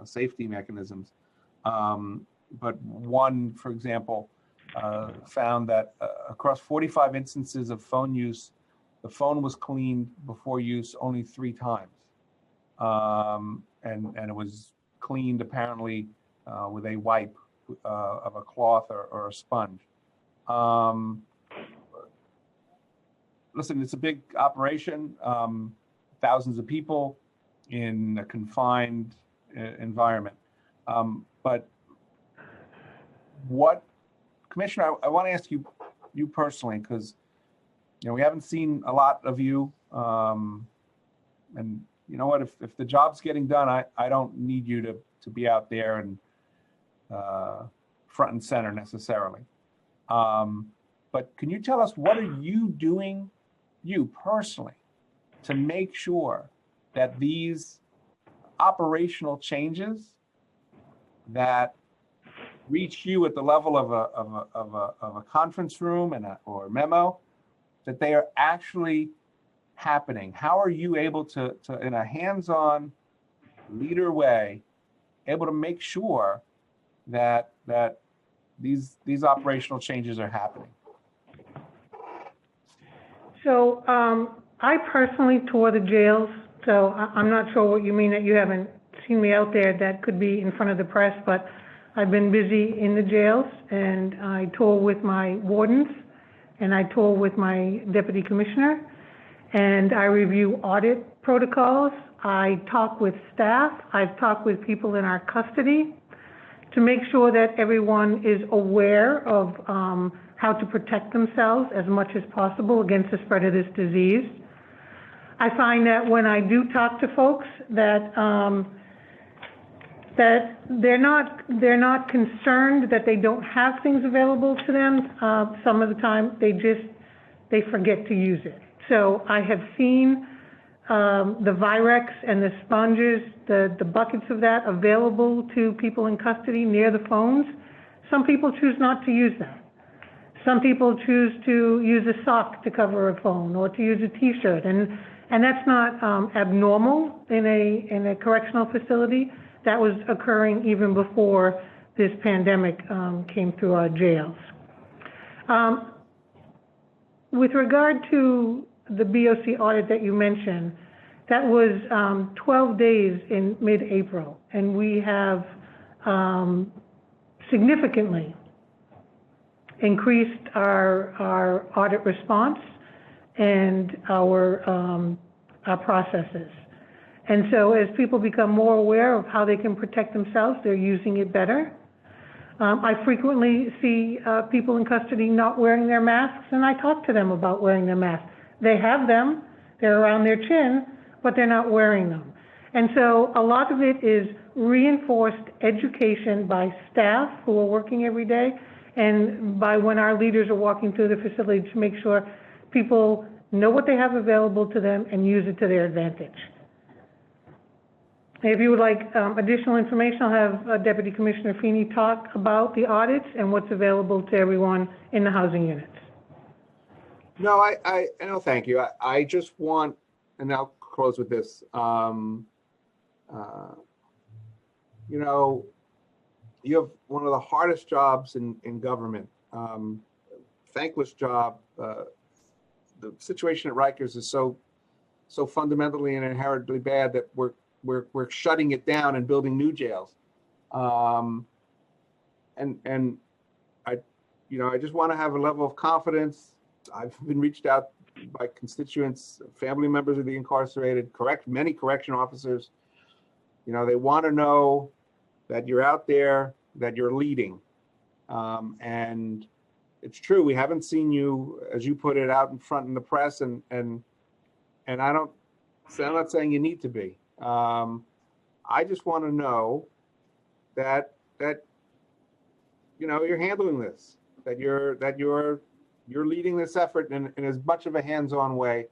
safety mechanisms. But one, for example, found that across 45 instances of phone use, the phone was cleaned before use only 3 times. And it was cleaned apparently with a wipe of a cloth or a sponge. Listen, it's a big operation, thousands of people in a confined environment. But what, Commissioner, I want to ask you personally, because we haven't seen a lot of you, and you know what, if the job's getting done, I don't need you to be out there and front and center necessarily. But can you tell us, what are you doing, you personally, to make sure that these operational changes that reach you at the level of a conference room or a memo, that they are actually happening? How are you able to in a hands-on leader way, able to make sure that these operational changes are happening? So I personally tour the jails, so I'm not sure what you mean that you haven't seen me out there. That could be in front of the press, but I've been busy in the jails, and I tour with my wardens, and I tour with my deputy commissioner, and I review audit protocols. I talk with staff. I've talked with people in our custody to make sure that everyone is aware of how to protect themselves as much as possible against the spread of this disease. I find that when I do talk to folks that that they're not concerned that they don't have things available to them. Some of the time they forget to use it. So I have seen the Virex and the sponges, the buckets of that available to people in custody near the phones. Some people choose not to use them. Some people choose to use a sock to cover a phone or to use a T-shirt, and that's not abnormal in a correctional facility. That was occurring even before this pandemic came through our jails. With regard to the BOC audit that you mentioned, that was 12 days in mid-April, and we have significantly increased our audit response and our processes. And so as people become more aware of how they can protect themselves, they're using it better. I frequently see people in custody not wearing their masks, and I talk to them about wearing their masks. They have them, they're around their chin, but they're not wearing them. And so a lot of it is reinforced education by staff who are working every day and by when our leaders are walking through the facility to make sure people know what they have available to them and use it to their advantage. If you would like additional information, I'll have Deputy Commissioner Feeney talk about the audits and what's available to everyone in the housing units. No, no, thank you. I just want, and I'll close with this. You know, you have one of the hardest jobs in government, thankless job. The situation at Rikers is so fundamentally and inherently bad that we're shutting it down and building new jails. And I just want to have a level of confidence. I've been reached out by constituents, family members of the incarcerated, many correction officers. You know, they want to know that you're out there, that you're leading. And it's true, we haven't seen you, as you put it, out in front in the press, and I'm not saying you need to be. I just want to know that you know you're handling this, that you're leading this effort in as much of a hands-on way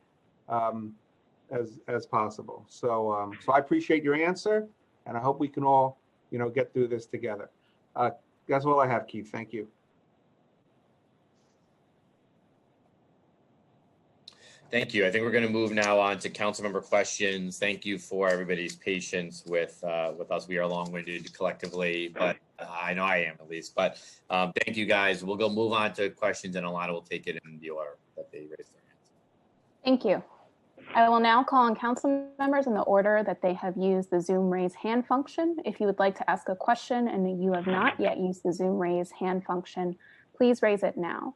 as possible. So I appreciate your answer, and I hope we can all get through this together. That's all I have, Keith. Thank you. Thank you. I think we're going to move now on to council member questions. Thank you for everybody's patience with us. We are long-winded collectively, but I know I am at least. But thank you, guys. We'll move on to questions, and Alana will take it in the order that they raised their hands. Thank you. I will now call on council members in the order that they have used the Zoom raise hand function. If you would like to ask a question and you have not yet used the Zoom raise hand function, please raise it now.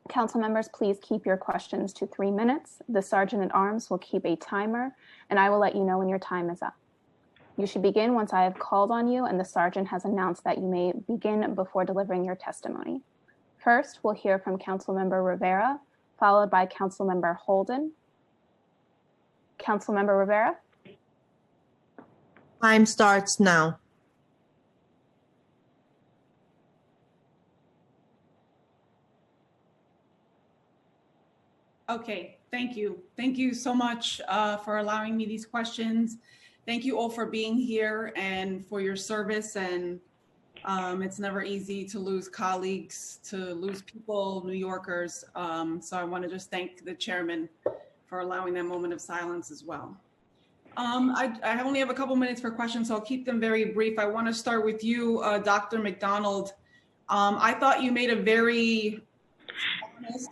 Council members, please keep your questions to 3 minutes. The Sergeant at Arms will keep a timer, and I will let you know when your time is up. You should begin once I have called on you and the Sergeant has announced that you may begin before delivering your testimony. First, we'll hear from Councilmember Rivera, followed by Councilmember Holden. Councilmember Rivera? Time starts now. Okay, thank you. Thank you so much for allowing me these questions. Thank you all for being here and for your service. And it's never easy to lose colleagues, to lose people, New Yorkers. So I want to just thank the chairman for allowing that moment of silence as well. I only have a couple minutes for questions, so I'll keep them very brief. I want to start with you, Dr. McDonald. I thought you made a very honest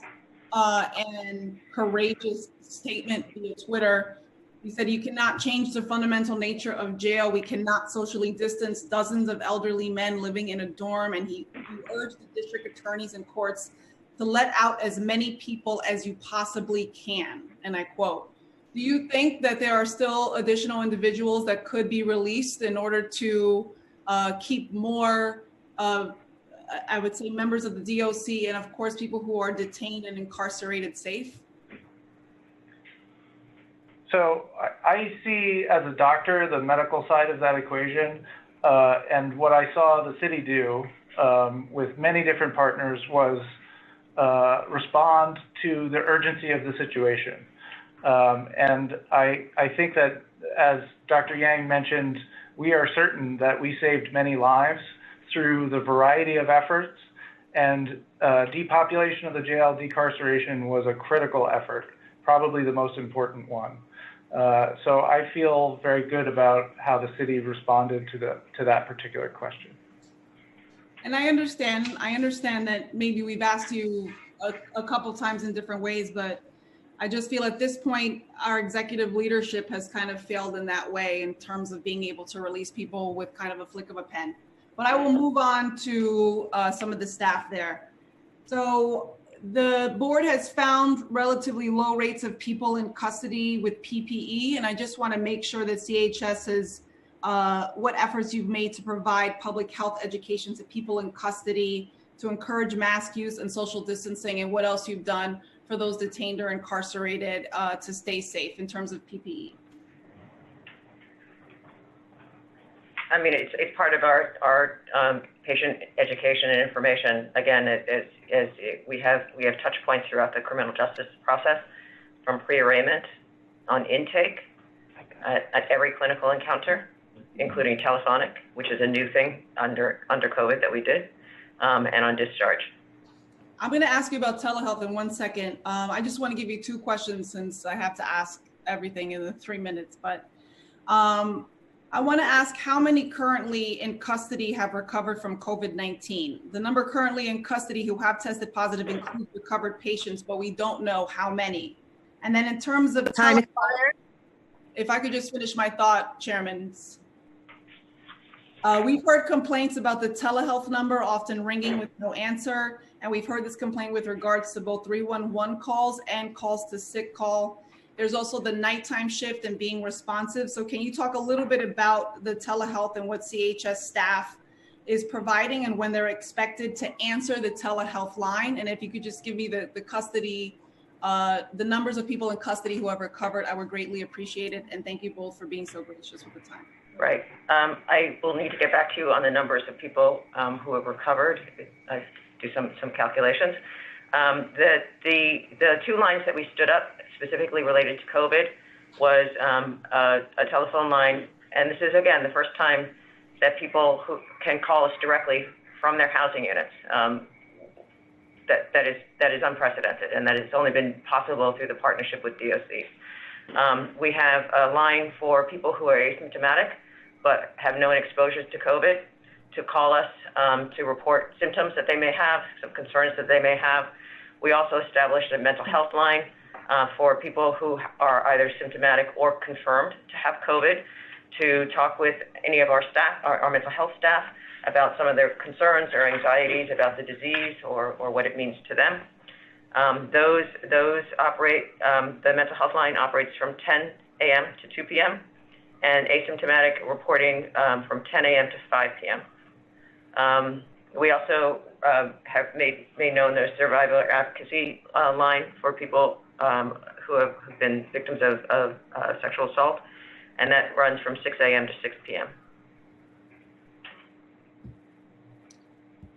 and courageous statement via Twitter. You said you cannot change the fundamental nature of jail. We cannot socially distance dozens of elderly men living in a dorm. And he urged the district attorneys and courts to let out as many people as you possibly can. And I quote, do you think that there are still additional individuals that could be released in order to keep more I would say members of the DOC and of course people who are detained and incarcerated safe? So I see as a doctor the medical side of that equation, and what I saw the city do with many different partners was respond to the urgency of the situation. And I think that, as Dr. Yang mentioned, we are certain that we saved many lives through the variety of efforts, and depopulation of the jail, decarceration was a critical effort, probably the most important one. So I feel very good about how the city responded to that particular question. And I understand that maybe we've asked you a couple times in different ways, but I just feel at this point, our executive leadership has kind of failed in that way in terms of being able to release people with kind of a flick of a pen. But I will move on to some of the staff there. So the board has found relatively low rates of people in custody with PPE, and I just want to make sure that CHS has what efforts you've made to provide public health education to people in custody, to encourage mask use and social distancing, and what else you've done for those detained or incarcerated to stay safe in terms of PPE. I mean, it's part of our patient education and information. Again, we have touch points throughout the criminal justice process, from pre-arraignment on intake at every clinical encounter, including telephonic, which is a new thing under COVID that we did, and on discharge. I'm going to ask you about telehealth in 1 second. I just want to give you 2 questions since I have to ask everything in the 3 minutes, but I want to ask how many currently in custody have recovered from COVID-19? The number currently in custody who have tested positive includes recovered patients, but we don't know how many. And then in terms of telehealth, if I could just finish my thought, Chairman. We've heard complaints about the telehealth number often ringing with no answer. And we've heard this complaint with regards to both 311 calls and calls to sick call. There's also the nighttime shift and being responsive. So can you talk a little bit about the telehealth and what CHS staff is providing and when they're expected to answer the telehealth line? And if you could just give me the custody, the numbers of people in custody who have recovered, I would greatly appreciate it. And thank you both for being so gracious with the time. Right. I will need to get back to you on the numbers of people who have recovered. I do some calculations. The 2 lines that we stood up specifically related to COVID was a telephone line, and this is again the first time that people who can call us directly from their housing units. That is unprecedented, and that has only been possible through the partnership with DOC. We have a line for people who are asymptomatic but have known exposures to COVID to call us to report symptoms that they may have, some concerns that they may have. We also established a mental health line for people who are either symptomatic or confirmed to have COVID, to talk with any of our staff, our mental health staff, about some of their concerns or anxieties about the disease or what it means to them. Those operate, the mental health line operates from 10 a.m. to 2 p.m. and asymptomatic reporting from 10 a.m. to 5 p.m. We also have made known the survivor advocacy line for people who have been victims of sexual assault, and that runs from 6 a.m. to 6 p.m.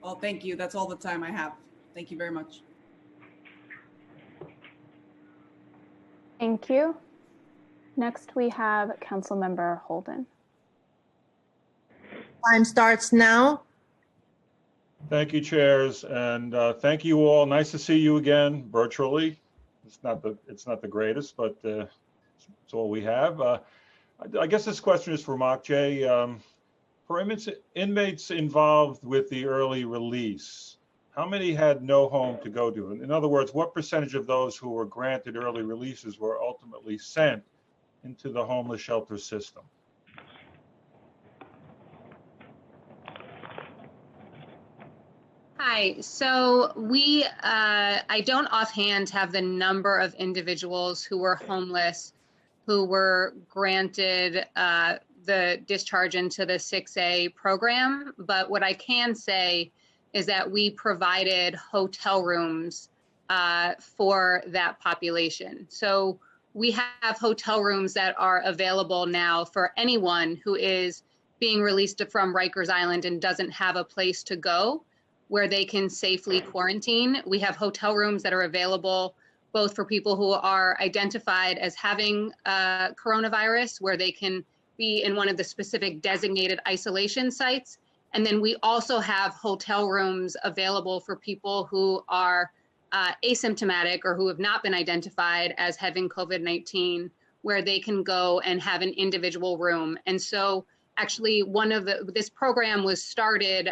Well, thank you. That's all the time I have. Thank you very much. Thank you. Next, we have Councilmember Holden. Time starts now. Thank you, chairs, and thank you all. Nice to see you again virtually. It's not the greatest, but it's all we have. I guess this question is for Mark J. For inmates involved with the early release, how many had no home to go to? In other words, what percentage of those who were granted early releases were ultimately sent into the homeless shelter system? Hi, so I don't offhand have the number of individuals who were homeless who were granted the discharge into the 6A program, but what I can say is that we provided hotel rooms for that population. So we have hotel rooms that are available now for anyone who is being released from Rikers Island and doesn't have a place to go where they can safely quarantine. We have hotel rooms that are available both for people who are identified as having coronavirus, where they can be in one of the specific designated isolation sites. And then we also have hotel rooms available for people who are asymptomatic or who have not been identified as having COVID-19, where they can go and have an individual room. And so actually this program was started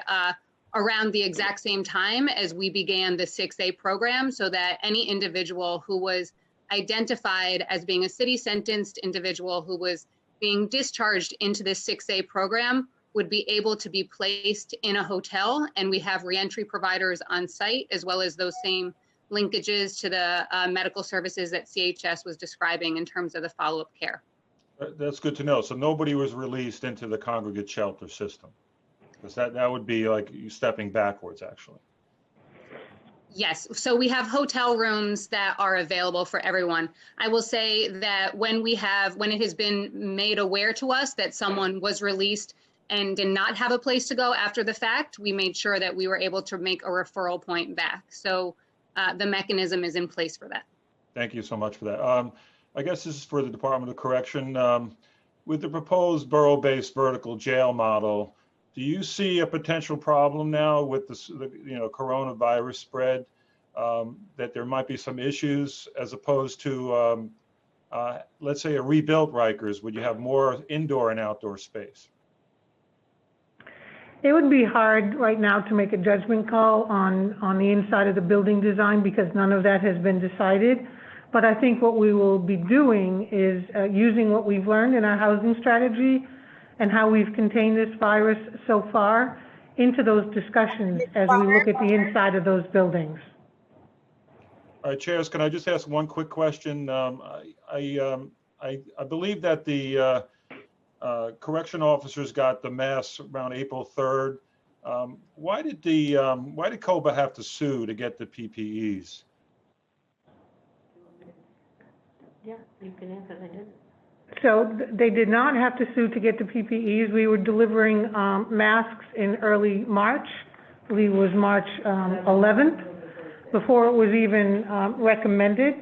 around the exact same time as we began the 6A program, so that any individual who was identified as being a city sentenced individual who was being discharged into this 6A program would be able to be placed in a hotel. And we have reentry providers on site, as well as those same linkages to the medical services that CHS was describing in terms of the follow-up care. That's good to know. So nobody was released into the congregate shelter system? Because that would be like you stepping backwards, actually. Yes, so we have hotel rooms that are available for everyone. I will say that when it has been made aware to us that someone was released and did not have a place to go after the fact, we made sure that we were able to make a referral point back. So the mechanism is in place for that. Thank you so much for that. I guess this is for the Department of Correction. With the proposed borough-based vertical jail model, do you see a potential problem now with the coronavirus spread, that there might be some issues as opposed to, let's say, a rebuilt Rikers? Would you have more indoor and outdoor space? It would be hard right now to make a judgment call on the inside of the building design because none of that has been decided. But I think what we will be doing is using what we've learned in our housing strategy and how we've contained this virus so far into those discussions as we look at the inside of those buildings. All right, Chairs, can I just ask one quick question? I believe that the correction officers got the masks around April 3rd. Why did COBA have to sue to get the PPEs? Yeah, you can answer. They didn't. So they did not have to sue to get the PPEs. We were delivering masks in early March. I believe it was March 11th, before it was even recommended.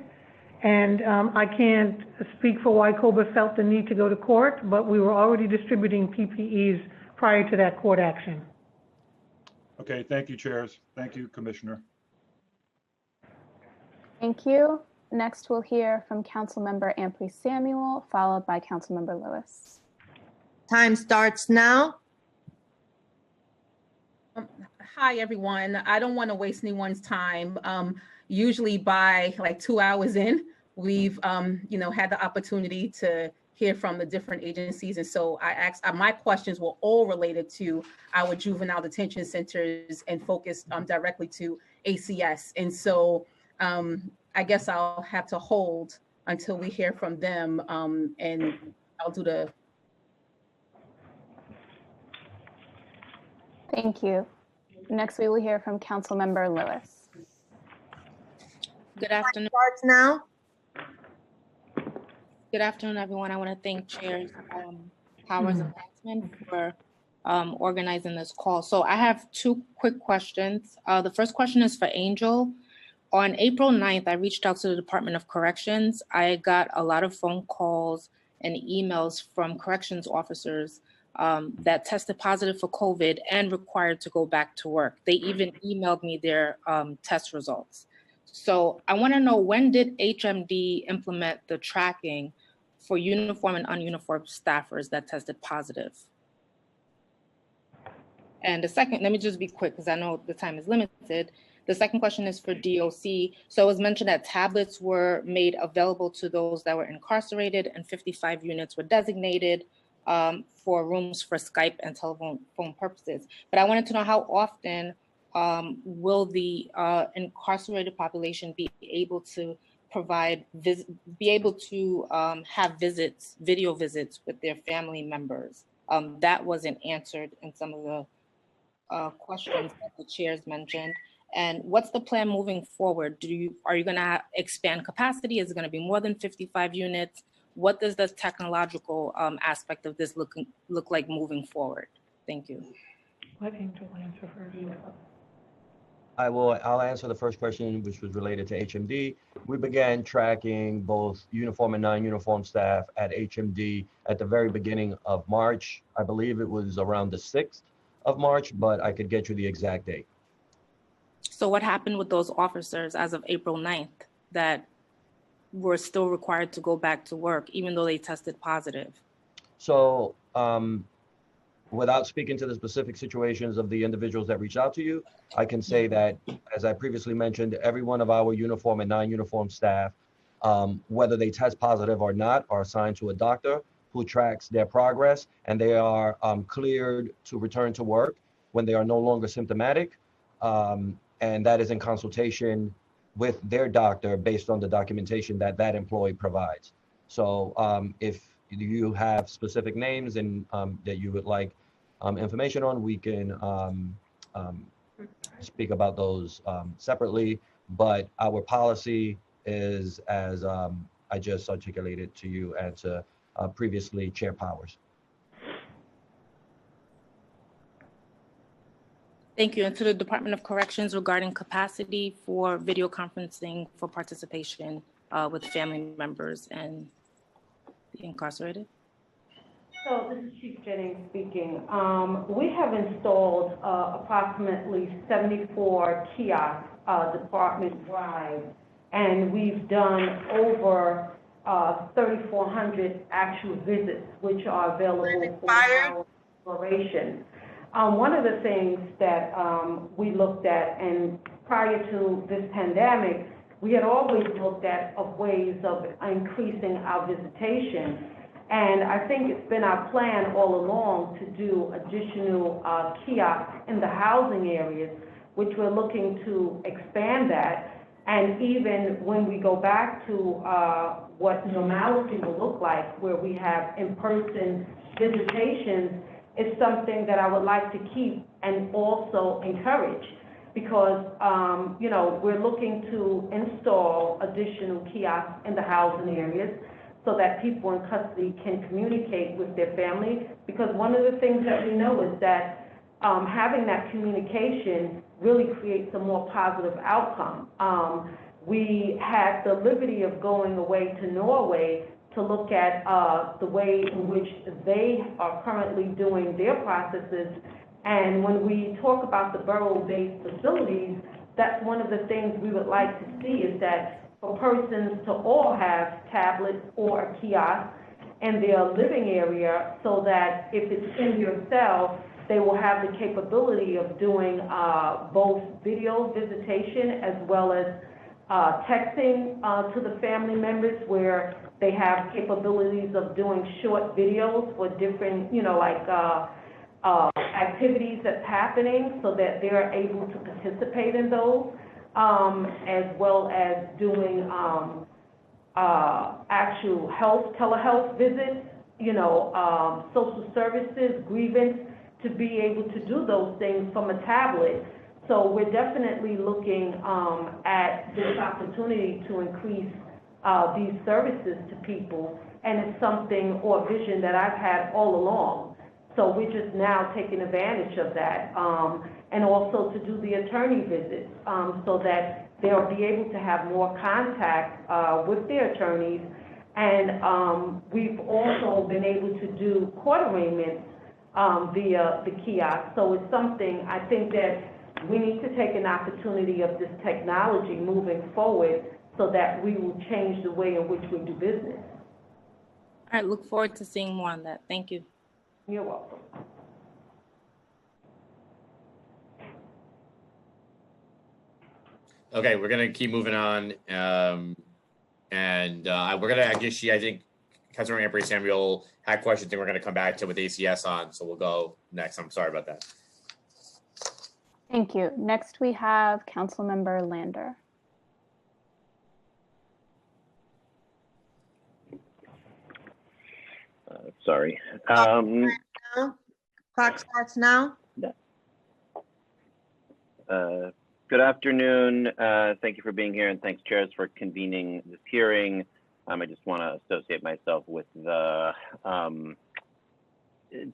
And I can't speak for why COBA felt the need to go to court, but we were already distributing PPEs prior to that court action. Okay, thank you, Chairs. Thank you, Commissioner. Thank you. Next, we'll hear from Councilmember Ampry Samuel, followed by Councilmember Lewis. Time starts now. Hi, everyone. I don't want to waste anyone's time. Usually by like 2 hours in, we've had the opportunity to hear from the different agencies. And so my questions were all related to our juvenile detention centers and focused directly to ACS. And so I guess I'll have to hold until we hear from them, and I'll do the. Thank you. Next, we will hear from Councilmember Lewis. Good afternoon. Starts now. Good afternoon, everyone. I want to thank Chairs Powers and Landsman for organizing this call. So I have two quick questions. The first question is for Angel. On April 9th, I reached out to the Department of Corrections. I got a lot of phone calls and emails from corrections officers that tested positive for COVID and required to go back to work. They even emailed me their test results. So I want to know, when did HMD implement the tracking for uniform and ununiformed staffers that tested positive? And the second, let me just be quick because I know the time is limited. The second question is for DOC. So it was mentioned that tablets were made available to those that were incarcerated and 55 units were designated for rooms for Skype and telephone purposes. But I wanted to know, how often will the incarcerated population be able to provide, have visits, video visits with their family members? That wasn't answered in some of the questions that the chairs mentioned. And what's the plan moving forward? Are you going to expand capacity? Is it going to be more than 55 units? What does the technological aspect of this look like moving forward? Thank you. Let Angel answer first. I'll answer the first question, which was related to HMD. We began tracking both uniform and non-uniform staff at HMD at the very beginning of March. I believe it was around the 6th of March, but I could get you the exact date. So what happened with those officers as of April 9th that were still required to go back to work, even though they tested positive? So without speaking to the specific situations of the individuals that reach out to you, I can say that, as I previously mentioned, every one of our uniform and non-uniform staff, whether they test positive or not, are assigned to a doctor who tracks their progress, and they are cleared to return to work when they are no longer symptomatic. And that is in consultation with their doctor based on the documentation that that employee provides. So if you have specific names and that you would like information on, we can speak about those separately, but our policy is as I just articulated to you and to previously Chair Powers. Thank you. And to the Department of Corrections regarding capacity for video conferencing for participation with family members and the incarcerated. So this is Chief Jennings speaking. We have installed approximately 74 kiosks department-wide, and we've done over 3,400 actual visits, which are available for our exploration. One of the things that we looked at, and prior to this pandemic, we had always looked at ways of increasing our visitation. And I think it's been our plan all along to do additional kiosks in the housing areas, which we're looking to expand that. And even when we go back to what normality will look like, where we have in-person visitations, is something that I would like to keep and also encourage, because you know, we're looking to install additional kiosks in the housing areas so that people in custody can communicate with their family. Because one of the things that we know is that having that communication really creates a more positive outcome. We had the liberty of going away to Norway to look at the way in which they are currently doing their processes. And when we talk about the borough-based facilities, that's one of the things we would like to see, is that for persons to all have tablets or a kiosk in their living area, so that if it's in your cell, they will have the capability of doing both video visitation as well as texting to the family members, where they have capabilities of doing short videos for different, you know, like activities that's happening, so that they're able to participate in those, as well as doing actual telehealth visits, you know, social services, grievance, to be able to do those things from a tablet. So we're definitely looking at this opportunity to increase these services to people, and it's something or vision that I've had all along. So we're just now taking advantage of that, and also to do the attorney visits, so that they'll be able to have more contact with their attorneys. And we've also been able to do court arraignments via the kiosk. So it's something I think that we need to take an opportunity of this technology moving forward, so that we will change the way in which we do business. All right, look forward to seeing more on that. Thank you. You're welcome. Okay, we're gonna keep moving on, and we're gonna, I think Councilor Ambrose Samuel had questions, and we're gonna come back to with ACS on, so we'll go next. I'm sorry about that. Thank you. Next, we have Councilmember Lander. Sorry. Clock starts now. Good afternoon. Thank you for being here, and thanks, chairs, for convening this hearing. I just want to associate myself with the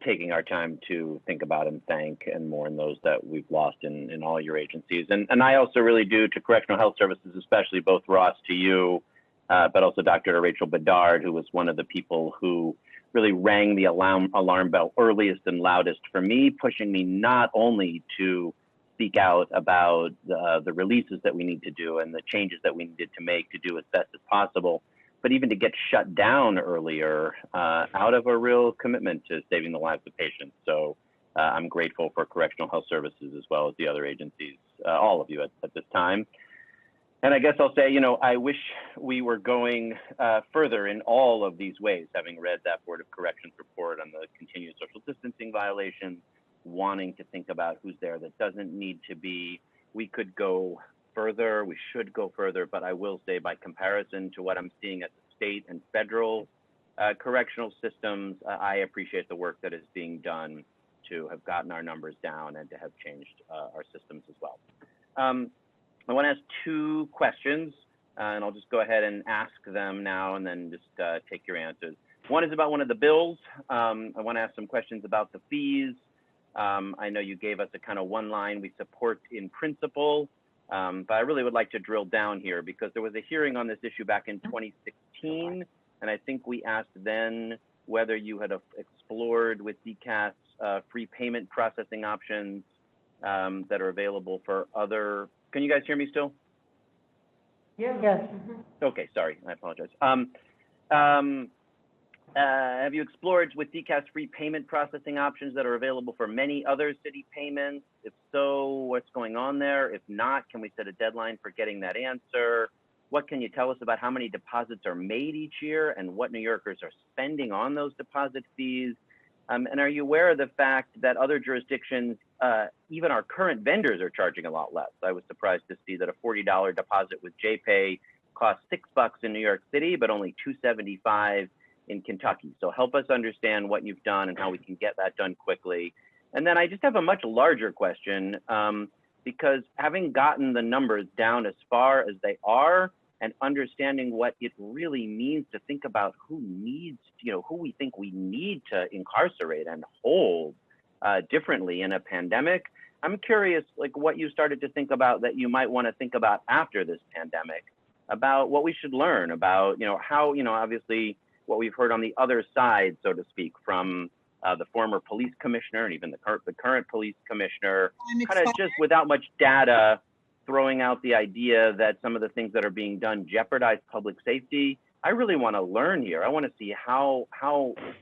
taking our time to think about and thank and mourn those that we've lost in all your agencies. And I also really do to Correctional Health Services, especially both Ross, to you, but also Dr. Rachel Bedard, who was one of the people who really rang the alarm bell earliest and loudest for me, pushing me not only to speak out about the releases that we need to do and the changes that we needed to make to do as best as possible, but even to get shut down earlier out of a real commitment to saving the lives of patients. So I'm grateful for Correctional Health Services as well as the other agencies, all of you at this time. And I guess I'll say, you know, I wish we were going further in all of these ways, having read that Board of Corrections report on the continued social distancing violations, wanting to think about who's there that doesn't need to be. We could go further, we should go further, but I will say by comparison to what I'm seeing at the state and federal correctional systems, I appreciate the work that is being done to have gotten our numbers down and to have changed our systems as well. I want to ask two questions, and I'll just go ahead and ask them now and then just take your answers. One is about one of the bills. I want to ask some questions about the fees. I know you gave us a kind of one line, we support in principle, but I really would like to drill down here because there was a hearing on this issue back in 2016, and I think we asked then whether you had explored with DCAS free payment processing options that are available for other. Can you guys hear me still? Yes. Okay, sorry, I apologize. Have you explored with DCAS free payment processing options that are available for many other city payments? If so, what's going on there? If not, can we set a deadline for getting that answer? What can you tell us about how many deposits are made each year and what New Yorkers are spending on those deposit fees? And are you aware of the fact that other jurisdictions, even our current vendors, are charging a lot less? I was surprised to see that a $40 deposit with JPay costs $6 in New York City, but only $2.75 in Kentucky. So help us understand what you've done and how we can get that done quickly. And then I just have a much larger question, because having gotten the numbers down as far as they are and understanding what it really means to think about who needs, you know, who we think we need to incarcerate and hold differently in a pandemic, I'm curious, like what you started to think about that you might want to think about after this pandemic, about what we should learn about, you know, how, you know, obviously what we've heard on the other side, so to speak, from the former police commissioner and even the current police commissioner, kind of just without much data, throwing out the idea that some of the things that are being done jeopardize public safety. I really want to learn here. I want to see how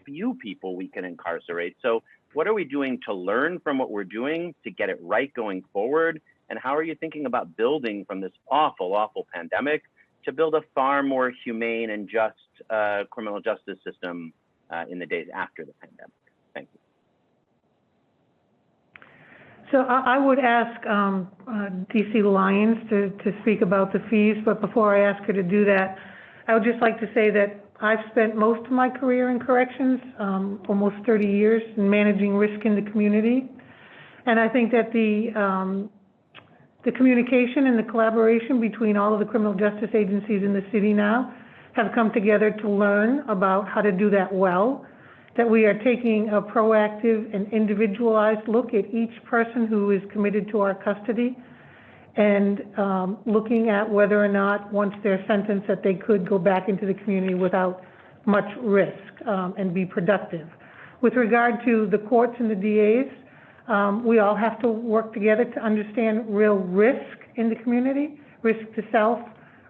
few people we can incarcerate. So what are we doing to learn from what we're doing to get it right going forward? And how are you thinking about building from this awful, awful pandemic to build a far more humane and just criminal justice system in the days after the pandemic? Thank you. So I would ask DC Lyons to speak about the fees, but before I ask her to do that, I would just like to say that I've spent most of my career in corrections, almost 30 years, in managing risk in the community. And I think that the communication and the collaboration between all of the criminal justice agencies in the city now have come together to learn about how to do that well, that we are taking a proactive and individualized look at each person who is committed to our custody and looking at whether or not, once they're sentenced, that they could go back into the community without much risk and be productive. With regard to the courts and the DAs, we all have to work together to understand real risk in the community, risk to self,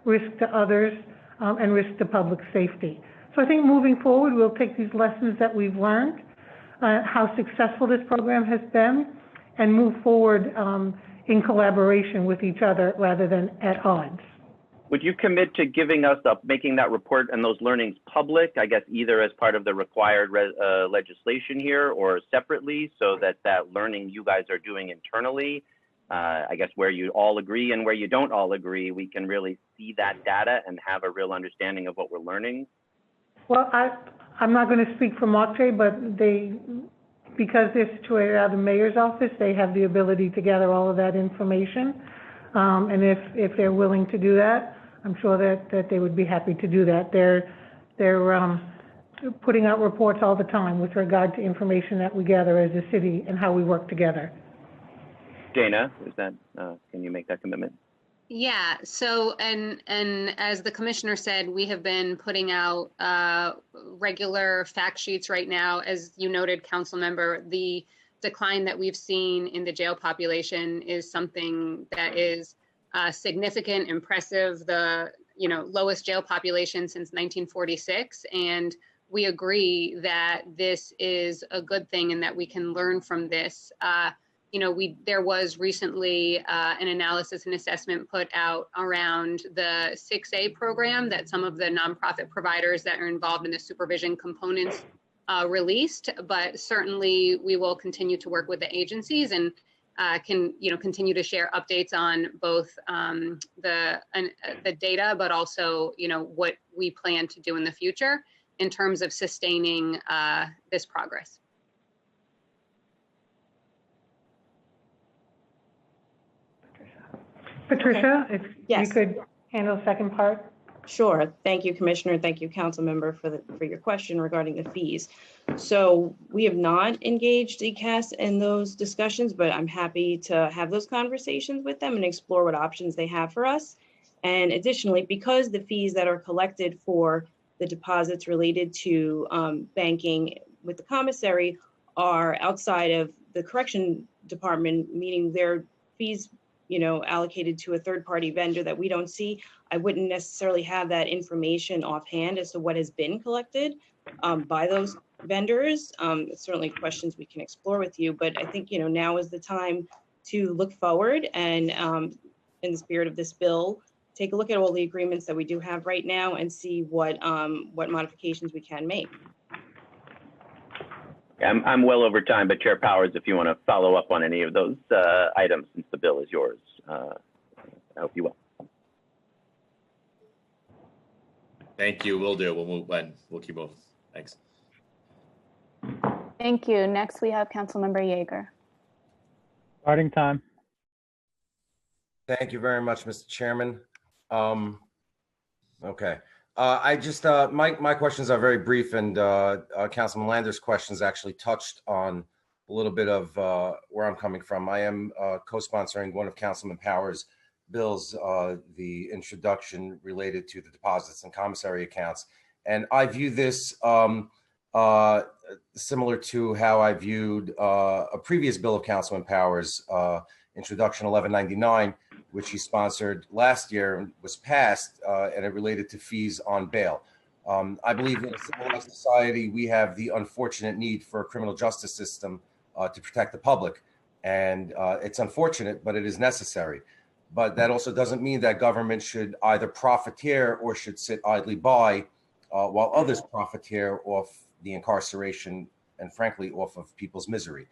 risk to others, and risk to public safety. So I think moving forward, we'll take these lessons that we've learned, how successful this program has been, and move forward in collaboration with each other rather than at odds. Would you commit to giving us making that report and those learnings public, I guess either as part of the required legislation here or separately, so that that learning you guys are doing internally, I guess where you all agree and where you don't all agree, we can really see that data and have a real understanding of what we're learning? Well, I'm not going to speak for Montreal, but because they're situated out of the mayor's office, they have the ability to gather all of that information. And if they're willing to do that, I'm sure that they would be happy to do that. They're putting out reports all the time with regard to information that we gather as a city and how we work together. Dana, can you make that commitment? Yeah, so, and as the commissioner said, we have been putting out regular fact sheets right now. As you noted, council member, the decline that we've seen in the jail population is something that is significant, impressive, the lowest jail population since 1946. And we agree that this is a good thing and that we can learn from this. There was recently an analysis and assessment put out around the 6A program that some of the nonprofit providers that are involved in the supervision components released, but certainly we will continue to work with the agencies and can continue to share updates on both the data, but also what we plan to do in the future in terms of sustaining this progress. Patricia, if you could handle the second part. Sure. Thank you, Commissioner. Thank you, Council Member, for your question regarding the fees. So we have not engaged ECAS in those discussions, but I'm happy to have those conversations with them and explore what options they have for us. And additionally, because the fees that are collected for the deposits related to banking with the commissary are outside of the correction department, meaning their fees allocated to a third-party vendor that we don't see, I wouldn't necessarily have that information offhand as to what has been collected by those vendors. It's certainly questions we can explore with you, but I think now is the time to look forward and in the spirit of this bill, take a look at all the agreements that we do have right now and see what modifications we can make. I'm well over time, but Chair Powers, if you want to follow up on any of those items, since the bill is yours, I hope you will. Thank you. We'll do. We'll move and we'll keep moving. Thanks. Thank you. Next, we have Councilmember Yeager. Starting time. Thank you very much, Mr. Chairman. Okay. My questions are very brief, and Councilman Lander's questions actually touched on a little bit of where I'm coming from. I am co-sponsoring one of Councilman Powers' bills, the introduction related to the deposits and commissary accounts. And I view this similar to how I viewed a previous bill of Councilman Powers, Introduction 1199, which he sponsored last year and was passed, and it related to fees on bail. I believe in a civilized society, we have the unfortunate need for a criminal justice system to protect the public. And it's unfortunate, but it is necessary. But that also doesn't mean that government should either profiteer or should sit idly by while others profiteer off the incarceration and frankly off of people's misery.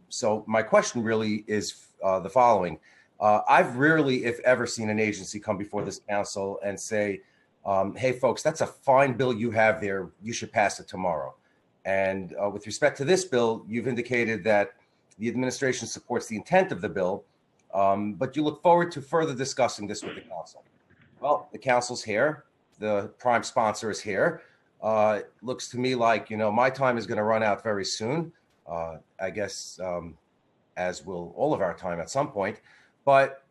So my question really is the following. I've rarely, if ever, seen an agency come before this council and say, hey, folks, that's a fine bill you have there. You should pass it tomorrow. And with respect to this bill, you've indicated that the administration supports the intent of the bill, but you look forward to further discussing this with the council. Well, the council's here. The prime sponsor is here. Looks to me like, my time is going to run out very soon. I guess, as will all of our time at some point. But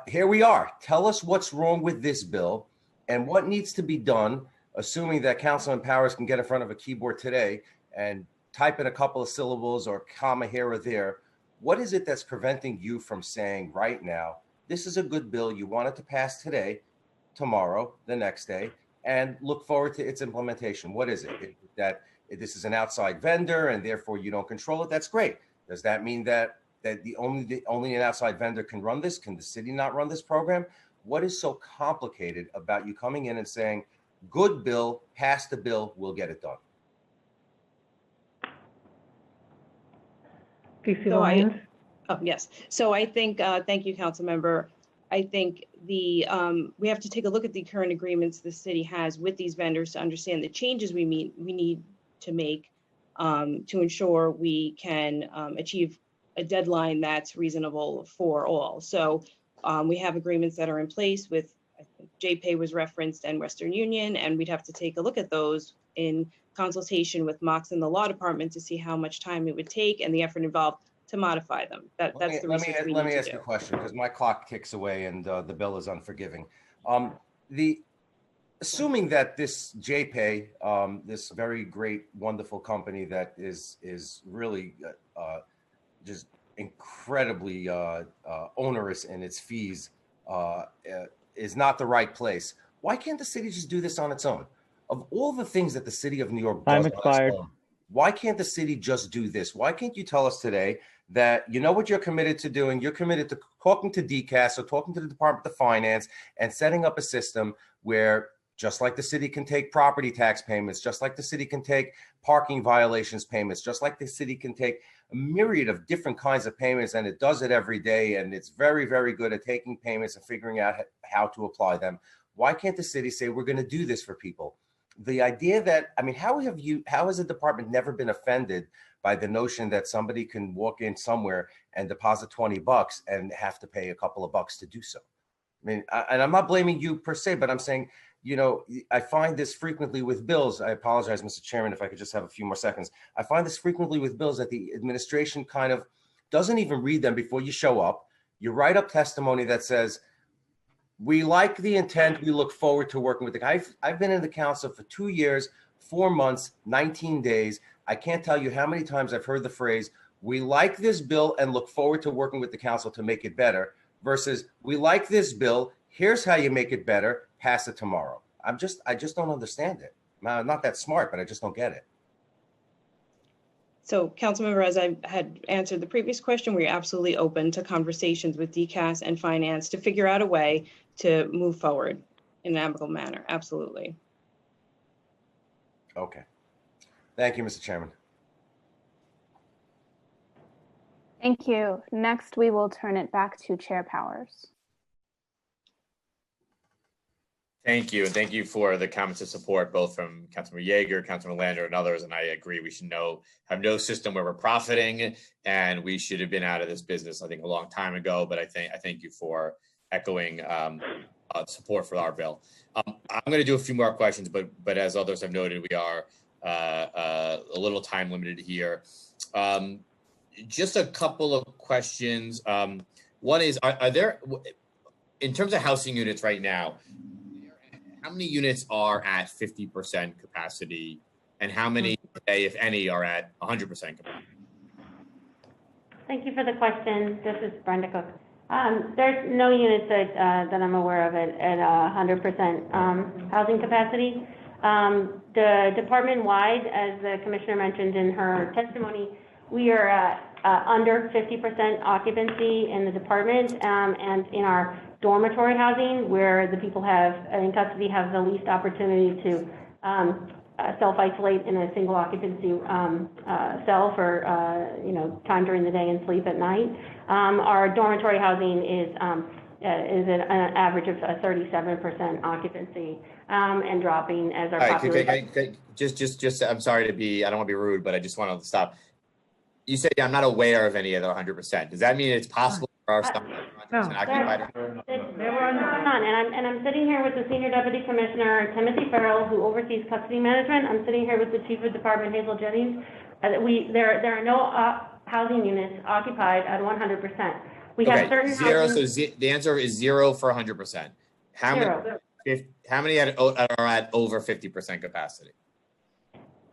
here we are. Tell us what's wrong with this bill and what needs to be done, assuming that Councilman Powers can get in front of a keyboard today and type in a couple of syllables or comma here or there. What is it that's preventing you from saying right now, this is a good bill, you want it to pass today, tomorrow, the next day, and look forward to its implementation? What is it? That this is an outside vendor and therefore you don't control it? That's great. Does that mean that only an outside vendor can run this? Can the city not run this program? What is so complicated about you coming in and saying, good bill, pass the bill, we'll get it done? Yes. So I think, thank you, Council Member. I think we have to take a look at the current agreements the city has with these vendors to understand the changes we need to make to ensure we can achieve a deadline that's reasonable for all. So we have agreements that are in place with, I think JPay was referenced, and Western Union, and we'd have to take a look at those in consultation with Mox and the law department to see how much time it would take and the effort involved to modify them. That's the research we need to do. Let me ask you a question, because my clock ticks away and the bill is unforgiving. Assuming that this JPay, this very great, wonderful company that is really just incredibly onerous in its fees, is not the right place, why can't the city just do this on its own? of all the things that the city of New York Time does, expired. why can't the city just do this? Why can't you tell us today that you know what you're committed to doing? You're committed to talking to DCAS or talking to the Department of Finance and setting up a system where just like the city can take property tax payments, just like the city can take parking violations payments, just like the city can take a myriad of different kinds of payments, and it does it every day, and it's very, very good at taking payments and figuring out how to apply them. Why can't the city say, we're going to do this for people? The idea that, I mean, how has the department never been offended by the notion that somebody can walk in somewhere and deposit $20 and have to pay a couple of bucks to do so? I mean, and I'm not blaming you per se, but I'm saying, you know, I find this frequently with bills. I apologize, Mr. Chairman, if I could just have a few more seconds. I find this frequently with bills that the administration kind of doesn't even read them before you show up. You write up testimony that says, we like the intent. We look forward to working with the guy. I've been in the council for 2 years, 4 months, 19 days. I can't tell you how many times I've heard the phrase, we like this bill and look forward to working with the council to make it better, versus we like this bill. Here's how you make it better. Pass it tomorrow. I just don't understand it. I'm not that smart, but I just don't get it. So, Councilmember, as I had answered the previous question, we're absolutely open to conversations with DCAS and finance to figure out a way to move forward in an amicable manner. Absolutely. Okay. Thank you, Mr. Chairman. Thank you. Next, we will turn it back to Chair Powers. Thank you, and thank you for the comments of support, both from Councilmember Yeager, Councilmember Lander, and others. And I agree, we should have no system where we're profiting, and we should have been out of this business, I think, a long time ago. But I thank you for echoing support for our bill. I'm going to do a few more questions, but as others have noted, we are a little time limited here. Just a couple of questions. One is, are there, in terms of housing units right now, how many units are at 50% capacity, and how many, if any, are at 100% capacity? Thank you for the question. This is Brenda Cook. There's no units that I'm aware of at 100% housing capacity. The department-wide, as the commissioner mentioned in her testimony, we are under 50% occupancy in the department, and in our dormitory housing, where the people in custody have the least opportunity to self-isolate in a single occupancy cell for time during the day and sleep at night. Our dormitory housing is at an average of 37% occupancy, and dropping as our population. Just, I'm sorry I don't want to be rude, but I just want to stop. You said I'm not aware of any other 100%. Does that mean it's possible for our stuff to be 100% occupied? There were none, and I'm sitting here with the Senior Deputy Commissioner, Timothy Farrell, who oversees custody management. I'm sitting here with the Chief of Department, Hazel Jennings. There are no housing units occupied at 100%. We have certain zero. housing. So the answer is 0 for 100%. How many are at over 50% capacity?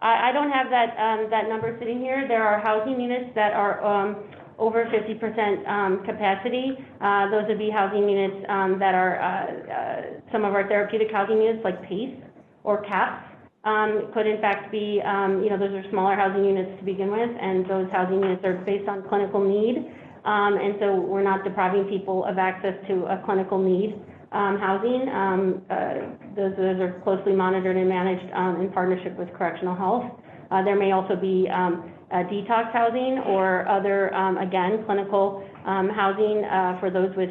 I don't have that number sitting here. There are housing units that are over 50% capacity. Those would be housing units that are some of our therapeutic housing units, like PACE or CAPS. Could in fact be, those are smaller housing units to begin with, and those housing units are based on clinical need. And so we're not depriving people of access to a clinical need housing. Those are closely monitored and managed in partnership with correctional health. There may also be detox housing or other, again, clinical housing for those with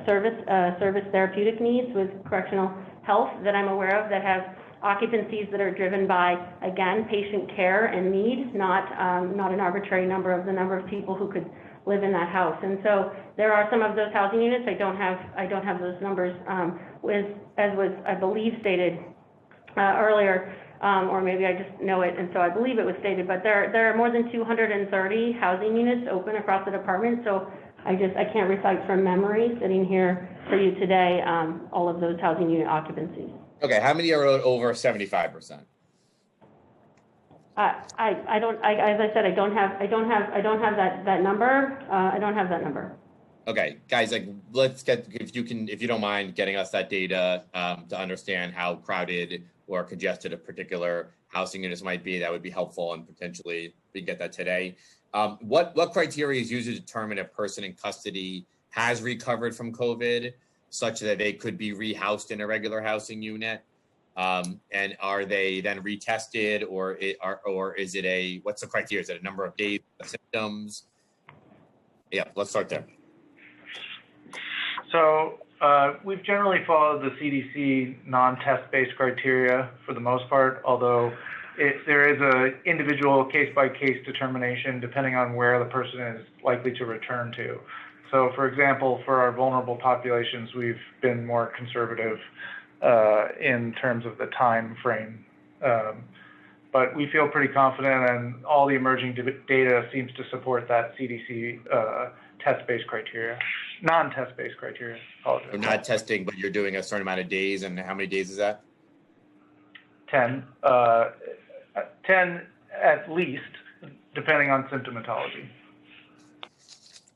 service therapeutic needs with correctional health that I'm aware of, that have occupancies that are driven by, again, patient care and need, not an arbitrary number of the number of people who could live in that house. And so there are some of those housing units. I don't have those numbers as was, I believe, stated earlier, or maybe I just know it, and so I believe it was stated, but there are more than 230 housing units open across the department. So I can't recite from memory sitting here for you today all of those housing unit occupancies. Okay, how many are over 75%? As I said, I don't have that number. I don't have that number. Okay, guys, let's get, if you don't mind getting us that data to understand how crowded or congested a particular housing units might be, that would be helpful, and potentially we can get that today. What criteria is used to determine a person in custody has recovered from COVID such that they could be rehoused in a regular housing unit? And are they then retested, or is it what's the criteria? Is it a number of days of symptoms? Yeah, let's start there. So we've generally followed the CDC non-test-based criteria for the most part, although there is a individual case-by-case determination depending on where the person is likely to return to. So for example, for our vulnerable populations, we've been more conservative in terms of the time frame. But we feel pretty confident, and all the emerging data seems to support that CDC test-based criteria, non-test-based criteria. Apologize. So not testing, but you're doing a certain amount of days, and how many days is that? 10 at least, depending on symptomatology.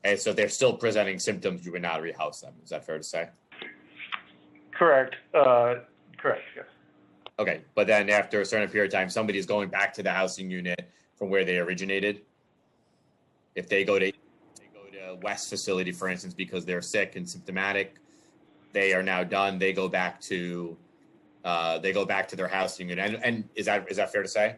And so they're still presenting symptoms, you would not rehouse them. Is that fair to say? Correct. Correct, yes. Okay, but then after a certain period of time, somebody is going back to the housing unit from where they originated. If they go to West facility, for instance, because they're sick and symptomatic, they are now done. They go back to their housing unit. And is that fair to say?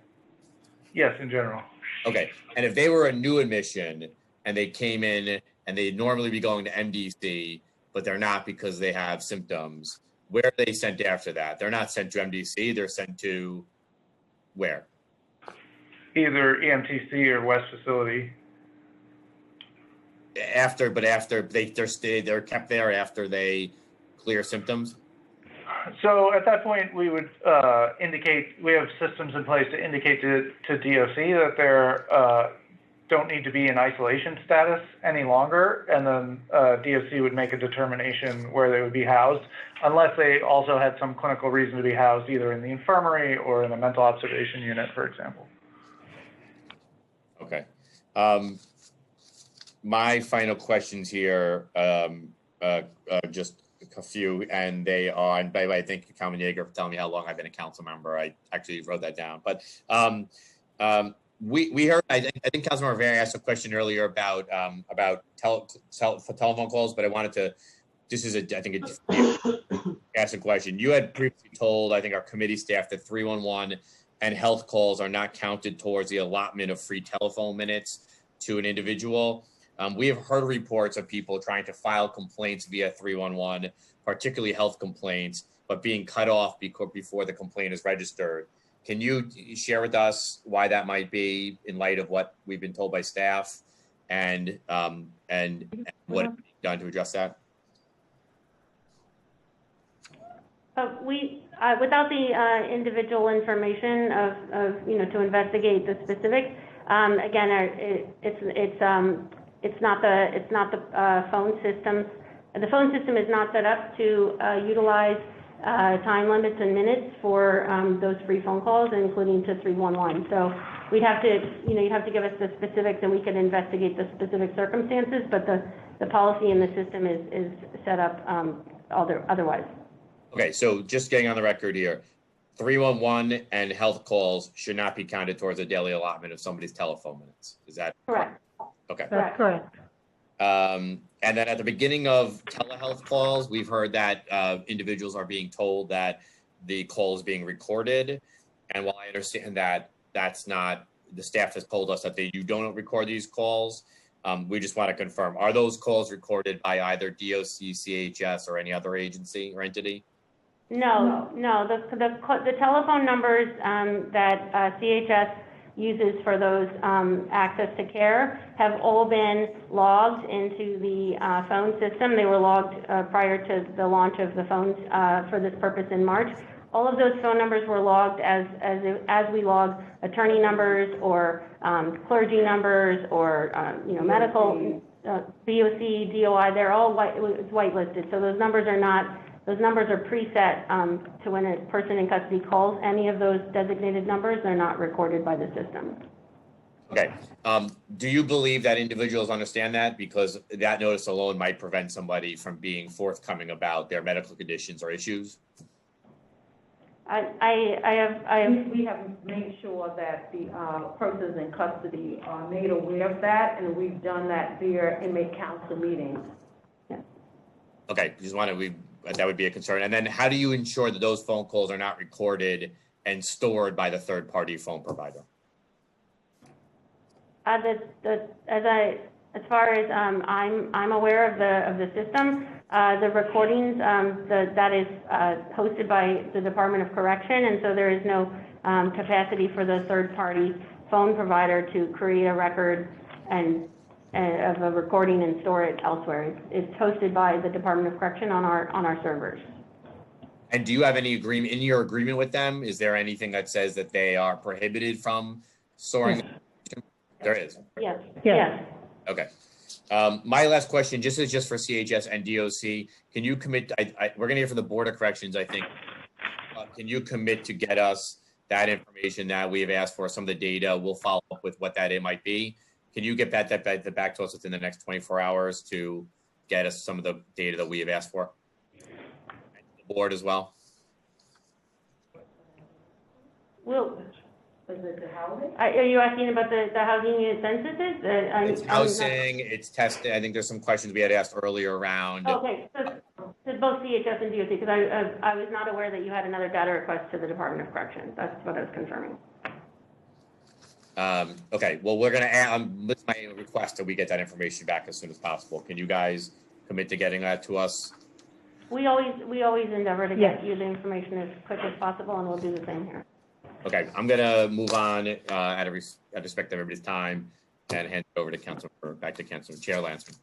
Yes, in general. Okay, and if they were a new admission and they came in and they'd normally be going to MDC, but they're not because they have symptoms, where are they sent after that? They're not sent to MDC, they're sent to where? Either EMTC or West facility. After they're kept there after they clear symptoms? So at that point, we would indicate, we have systems in place to indicate to DOC that they're don't need to be in isolation status any longer, and then DOC would make a determination where they would be housed, unless they also had some clinical reason to be housed either in the infirmary or in a mental observation unit, for example. Okay. My final questions here, just a few, and they are, and by the way, thank you, Councilman Yeager, for telling me how long I've been a council member. I actually wrote that down. But we heard, I think Councilmember Vary asked a question earlier about telephone calls, but I wanted to, this is ask a question. You had previously told, I think, our committee staff that 311 and health calls are not counted towards the allotment of free telephone minutes to an individual. We have heard reports of people trying to file complaints via 311, particularly health complaints, but being cut off before the complaint is registered. Can you share with us why that might be in light of what we've been told by staff and what is being done to address that? Without the individual information of to investigate the specifics, again, it's not the phone systems. The phone system is not set up to utilize time limits and minutes for those free phone calls, including to 311. So we'd have to, you'd have to give us the specifics, and we can investigate the specific circumstances. But the policy in the system is set up otherwise. Okay, so just getting on the record here, 311 and health calls should not be counted towards a daily allotment of somebody's telephone minutes. Is that correct? Okay. That's correct. And then at the beginning of telehealth calls, we've heard that individuals are being told that the call is being recorded. And while I understand that that's not, the staff has told us that you don't record these calls, we just want to confirm, are those calls recorded by either DOC, CHS, or any other agency or entity? No. The telephone numbers that CHS uses for those access to care have all been logged into the phone system. They were logged prior to the launch of the phones for this purpose in March. All of those phone numbers were logged as we log attorney numbers or clergy numbers or medical BOC, DOI. They're all whitelisted. So those numbers are not. Those numbers are preset to when a person in custody calls any of those designated numbers. They're not recorded by the system. Okay. Do you believe that individuals understand that? Because that notice alone might prevent somebody from being forthcoming about their medical conditions or issues? We have made sure that the persons in custody are made aware of that, and we've done that via inmate council meetings. Okay, that would be a concern. And then how do you ensure that those phone calls are not recorded and stored by the third-party phone provider? As far as I'm aware of the system, the recordings that is hosted by the Department of Correction, and so there is no capacity for the third-party phone provider to create a record of a recording and store it elsewhere. It's hosted by the Department of Correction on our servers. And do you have any agreement in your agreement with them? Is there anything that says that they are prohibited from storing? Yes. There is. Yes. Yes. Okay. My last question, just for CHS and DOC, can you commit? We're going to hear from the Board of Corrections, I think. Can you commit to get us that information that we have asked for? Some of the data. We'll follow up with what that might be. Can you get that back to us within the next 24 hours to get us some of the data that we have asked for? The board as well. Well, is it the housing? Are you asking about the housing unit censuses? It's housing, it's testing. I think there's some questions we had asked earlier around. Okay, so both CHS and DOC, because I was not aware that you had another data request to the Department of Corrections. That's what I was confirming. Okay, well, we're going to add, with my request that we get that information back as soon as possible. Can you guys commit to getting that to us? We always endeavor to get you the information as quick as possible, and we'll do the same here. Okay, I'm going to move on out of respect of everybody's time and hand it over to back to Chair Landsman.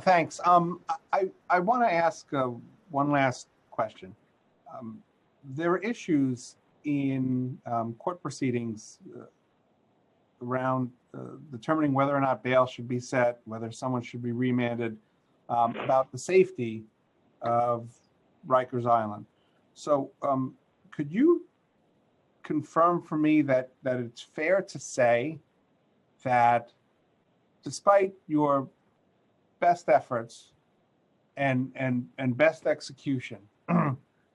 Thanks. I want to ask one last question. There are issues in court proceedings around determining whether or not bail should be set, whether someone should be remanded, about the safety of Rikers Island. So could you confirm for me that it's fair to say that despite your best efforts and best execution,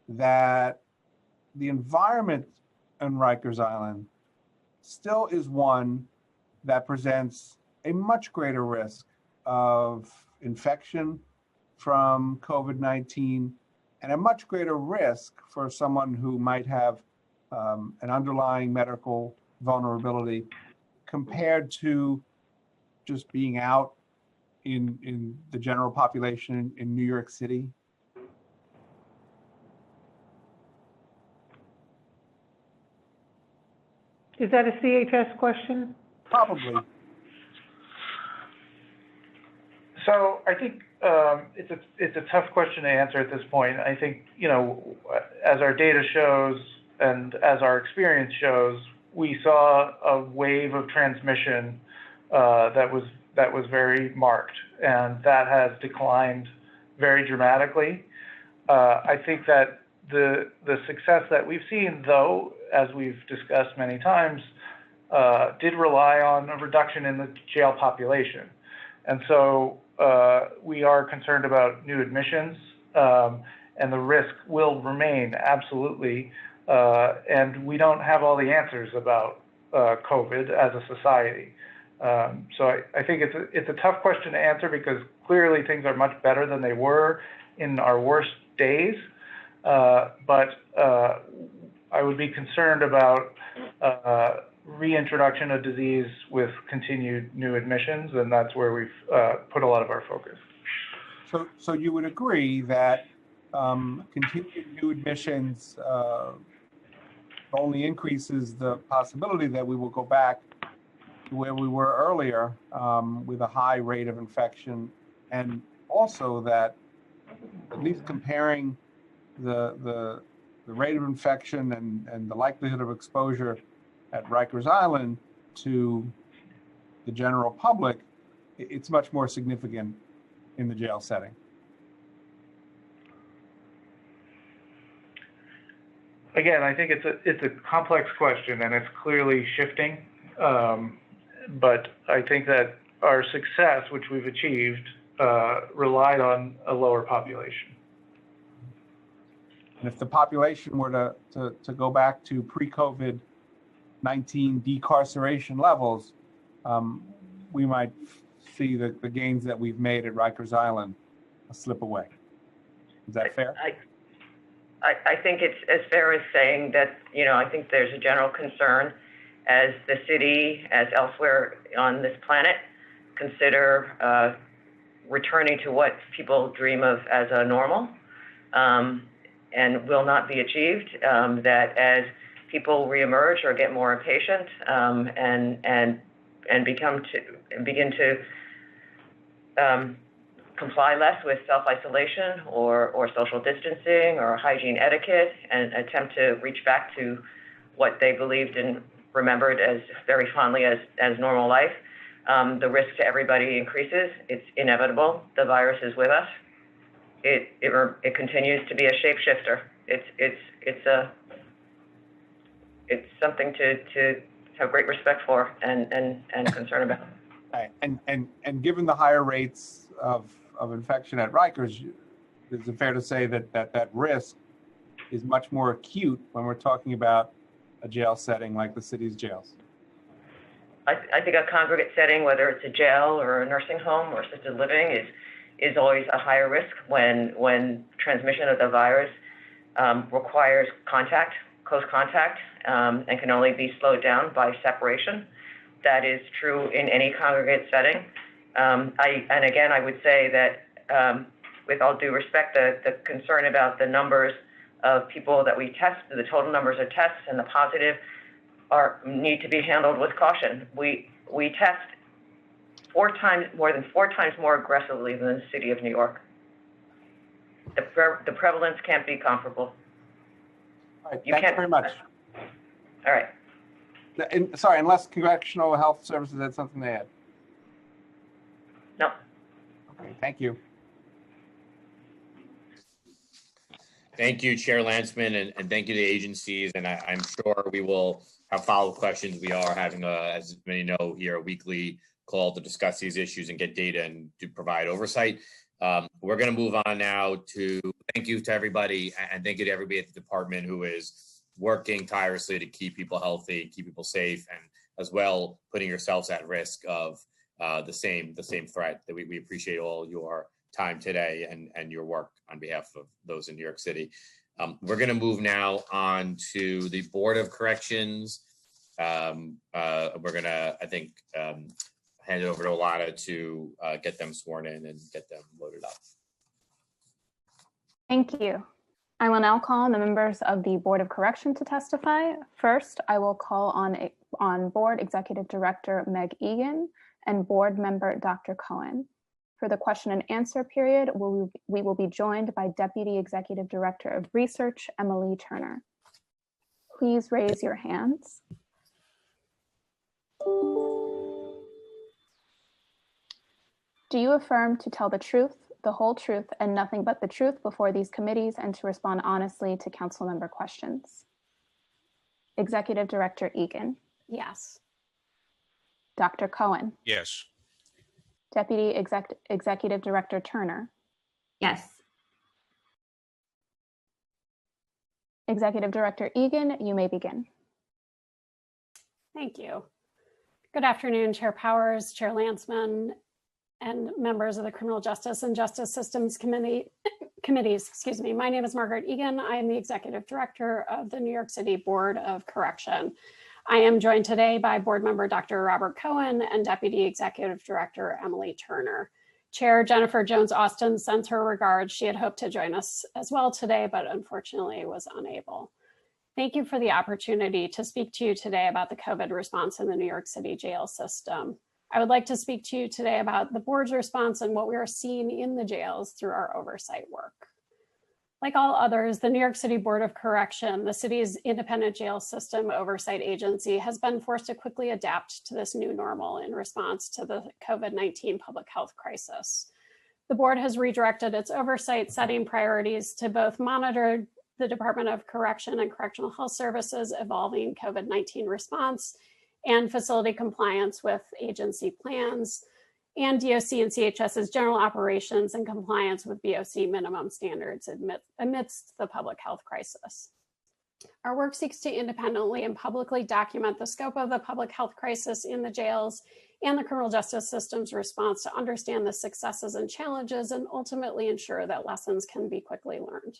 that the environment on Rikers Island still is one that presents a much greater risk of infection from COVID-19 and a much greater risk for someone who might have an underlying medical vulnerability compared to just being out in the general population in New York City? Is that a CHS question? Probably. So I think it's a tough question to answer at this point. I think, as our data shows and as our experience shows, we saw a wave of transmission that was very marked, and that has declined very dramatically. I think that the success that we've seen, though, as we've discussed many times, did rely on a reduction in the jail population. And so we are concerned about new admissions, and the risk will remain, absolutely. And we don't have all the answers about COVID as a society. So I think it's a tough question to answer because clearly things are much better than they were in our worst days. But I would be concerned about reintroduction of disease with continued new admissions, and that's where we've put a lot of our focus. So you would agree that continued new admissions only increases the possibility that we will go back to where we were earlier with a high rate of infection, and also that at least comparing the rate of infection and the likelihood of exposure at Rikers Island to the general public, it's much more significant in the jail setting. Again, I think it's a complex question, and it's clearly shifting. But I think that our success, which we've achieved, relied on a lower population. And if the population were to go back to pre-COVID-19 decarceration levels, we might see the gains that we've made at Rikers Island slip away. Is that fair? I think it's as fair as saying that, I think there's a general concern as the city, as elsewhere on this planet, consider returning to what people dream of as a normal, and will not be achieved, that as people reemerge or get more impatient, and begin to comply less with self-isolation or social distancing or hygiene etiquette, and attempt to reach back to what they believed and remembered as very fondly as normal life, the risk to everybody increases. It's inevitable. The virus is with us. It continues to be a shapeshifter. It's something to have great respect for and concern about. Right. And given the higher rates of infection at Rikers, is it fair to say that risk is much more acute when we're talking about a jail setting like the city's jails? I think a congregate setting, whether it's a jail or a nursing home or assisted living, is always a higher risk when transmission of the virus requires close contact, and can only be slowed down by separation. That is true in any congregate setting. And again, I would say that with all due respect, the concern about the numbers of people that we test, the total numbers of tests and the positive need to be handled with caution. We test more than four times more aggressively than the city of New York. The prevalence can't be comparable. All right, thanks very much. All right. And, sorry, unless Correctional Health Services had something to add. No. Okay, thank you. Thank you, Chair Landsman, and thank you to the agencies. And I'm sure we will have follow-up questions. We are having, as many know here, a weekly call to discuss these issues and get data and to provide oversight. We're going to move on now to thank you to everybody, and thank you to everybody at the department who is working tirelessly to keep people healthy, keep people safe, and as well putting yourselves at risk of the same threat. That we appreciate all your time today and your work on behalf of those in New York City. We're going to move now on to the Board of Corrections. We're going to, I think, hand it over to Alana to get them sworn in and get them loaded up. Thank you. I will now call on the members of the Board of Correction to testify. First, I will call on Board Executive Director Meg Egan and Board Member Dr. Cohen. For the question and answer period, we will be joined by Deputy Executive Director of Research, Emily Turner. Please raise your hands. Do you affirm to tell the truth, the whole truth, and nothing but the truth before these committees and to respond honestly to council member questions? Executive Director Egan. Yes. Dr. Cohen. Yes. Deputy Executive Director Turner. Yes. Executive Director Egan, you may begin. Thank you. Good afternoon, Chair Powers, Chair Landsman, and members of the Criminal Justice and Justice Systems Committees. Excuse me. My name is Margaret Egan. I am the Executive Director of the New York City Board of Correction. I am joined today by Board Member Dr. Robert Cohen and Deputy Executive Director Emily Turner. Chair Jennifer Jones-Austin sends her regards. She had hoped to join us as well today, but unfortunately was unable. Thank you for the opportunity to speak to you today about the COVID response in the New York City jail system. I would like to speak to you today about the board's response and what we are seeing in the jails through our oversight work. Like all others, the New York City Board of Correction, the city's independent jail system oversight agency, has been forced to quickly adapt to this new normal in response to the COVID-19 public health crisis. The board has redirected its oversight setting priorities to both monitor the Department of Correction and Correctional Health Services evolving COVID-19 response and facility compliance with agency plans, and DOC and CHS's general operations and compliance with BOC minimum standards amidst the public health crisis. Our work seeks to independently and publicly document the scope of the public health crisis in the jails and the criminal justice system's response to understand the successes and challenges and ultimately ensure that lessons can be quickly learned.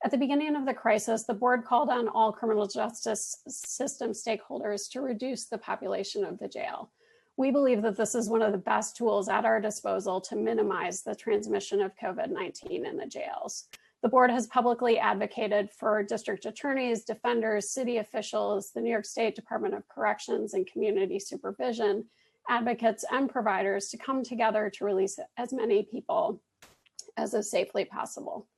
At the beginning of the crisis, the board called on all criminal justice system stakeholders to reduce the population of the jail. We believe that this is one of the best tools at our disposal to minimize the transmission of COVID-19 in the jails. The board has publicly advocated for district attorneys, defenders, city officials, the New York State Department of Corrections and Community Supervision, advocates, and providers to come together to release as many people as is safely possible.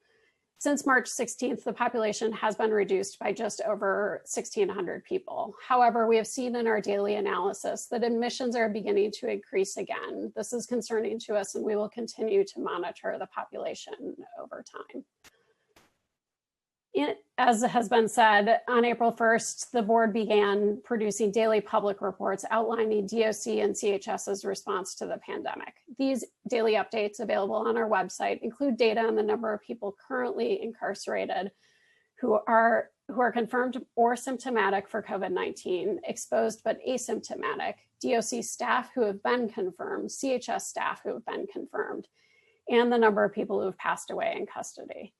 Since March 16th, the population has been reduced by just over 1,600 people. However, we have seen in our daily analysis that admissions are beginning to increase again. This is concerning to us, and we will continue to monitor the population over time. As has been said, on April 1st, the board began producing daily public reports outlining DOC and CHS's response to the pandemic. These daily updates available on our website include data on the number of people currently incarcerated who are confirmed or symptomatic for COVID-19, exposed but asymptomatic, DOC staff who have been confirmed, CHS staff who have been confirmed, and the number of people who have passed away in custody.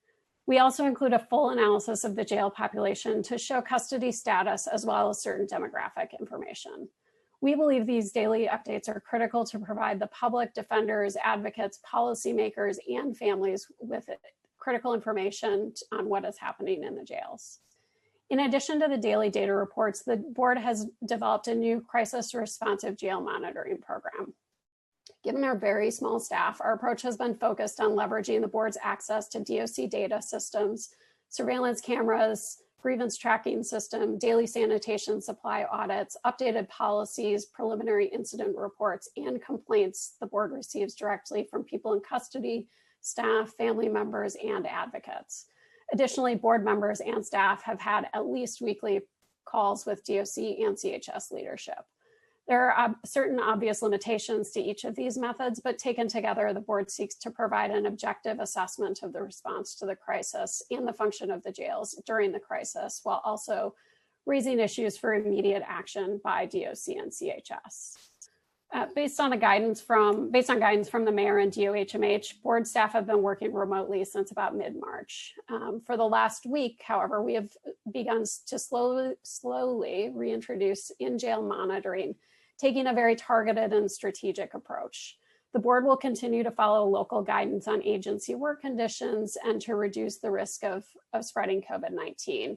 We also include a full analysis of the jail population to show custody status as well as certain demographic information. We believe these daily updates are critical to provide the public, defenders, advocates, policymakers, and families with critical information on what is happening in the jails. In addition to the daily data reports, the board has developed a new crisis responsive jail monitoring program. Given our very small staff, our approach has been focused on leveraging the board's access to DOC data systems, surveillance cameras, grievance tracking system, daily sanitation supply audits, updated policies, preliminary incident reports, and complaints the board receives directly from people in custody, staff, family members, and advocates. Additionally, board members and staff have had at least weekly calls with DOC and CHS leadership. There are certain obvious limitations to each of these methods, but taken together, the board seeks to provide an objective assessment of the response to the crisis and the function of the jails during the crisis, while also raising issues for immediate action by DOC and CHS. Based on guidance from the mayor and DOHMH, board staff have been working remotely since about mid-March. For the last week, however, we have begun to slowly reintroduce in-jail monitoring, taking a very targeted and strategic approach. The board will continue to follow local guidance on agency work conditions and to reduce the risk of spreading COVID-19.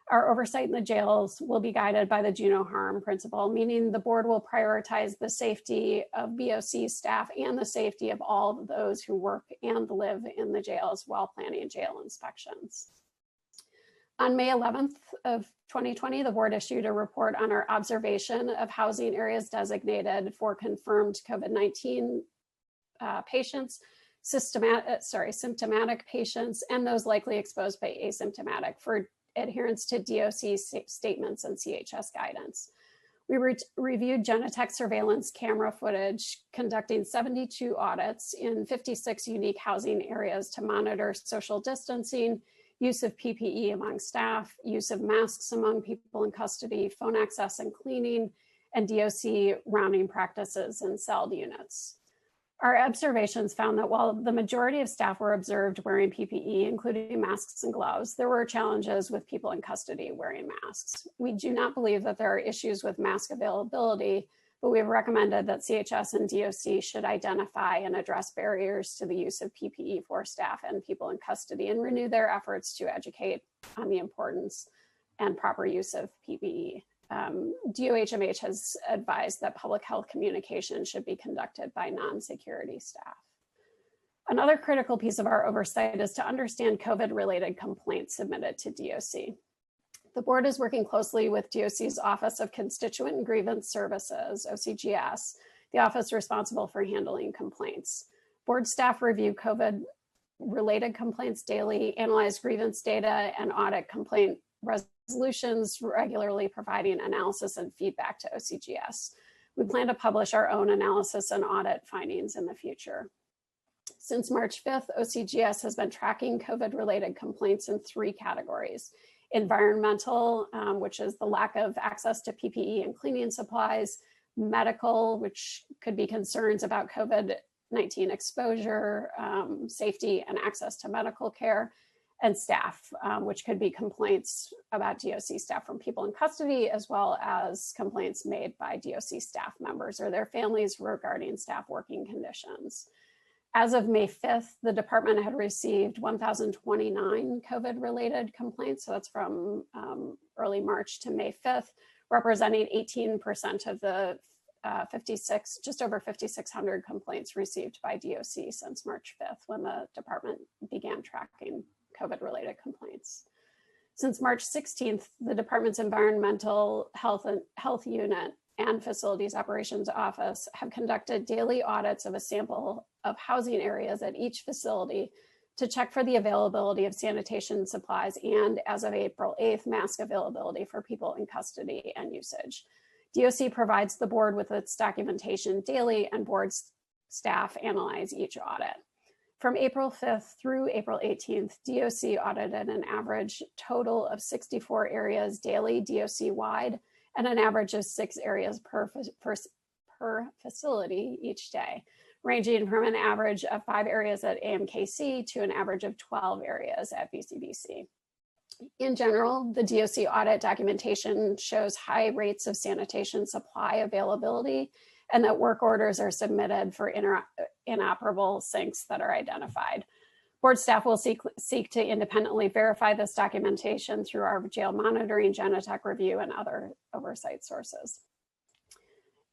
Our oversight in the jails will be guided by the do no harm principle, meaning the board will prioritize the safety of BOC staff and the safety of all of those who work and live in the jails while planning jail inspections. On May 11th of 2020, the board issued a report on our observation of housing areas designated for confirmed COVID-19 patients, symptomatic patients, and those likely exposed by asymptomatic for adherence to DOC statements and CHS guidance. We reviewed Genetec surveillance camera footage, conducting 72 audits in 56 unique housing areas to monitor social distancing, use of PPE among staff, use of masks among people in custody, phone access and cleaning, and DOC rounding practices in cell units. Our observations found that while the majority of staff were observed wearing PPE, including masks and gloves, there were challenges with people in custody wearing masks. We do not believe that there are issues with mask availability, but we have recommended that CHS and DOC should identify and address barriers to the use of PPE for staff and people in custody and renew their efforts to educate on the importance and proper use of PPE. DOHMH has advised that public health communication should be conducted by non-security staff. Another critical piece of our oversight is to understand COVID-related complaints submitted to DOC. The board is working closely with DOC's Office of Constituent and Grievance Services, OCGS, the office responsible for handling complaints. Board staff review COVID-related complaints daily, analyze grievance data, and audit complaint resolutions, regularly providing analysis and feedback to OCGS. We plan to publish our own analysis and audit findings in the future. Since March 5th, OCGS has been tracking COVID-related complaints in 3 categories. Environmental, which is the lack of access to PPE and cleaning supplies; medical, which could be concerns about COVID-19 exposure, safety and access to medical care; and staff, which could be complaints about DOC staff from people in custody, as well as complaints made by DOC staff members or their families regarding staff working conditions. As of May 5th, the department had received 1,029 COVID-related complaints. So that's from early March to May 5th, representing 18% of the just over 5,600 complaints received by DOC since March 5th, when the department began tracking COVID-related complaints. Since March 16th, the department's Environmental Health Unit and Facilities Operations Office have conducted daily audits of a sample of housing areas at each facility to check for the availability of sanitation supplies and, as of April 8th, mask availability for people in custody and usage. DOC provides the board with its documentation daily, and board staff analyze each audit. From April 5th through April 18th, DOC audited an average total of 64 areas daily DOC-wide, and an average of 6 areas per facility each day, ranging from an average of 5 areas at AMKC to an average of 12 areas at BCBC. In general, the DOC audit documentation shows high rates of sanitation supply availability, and that work orders are submitted for inoperable sinks that are identified. Board staff will seek to independently verify this documentation through our jail monitoring, Genetec review, and other oversight sources.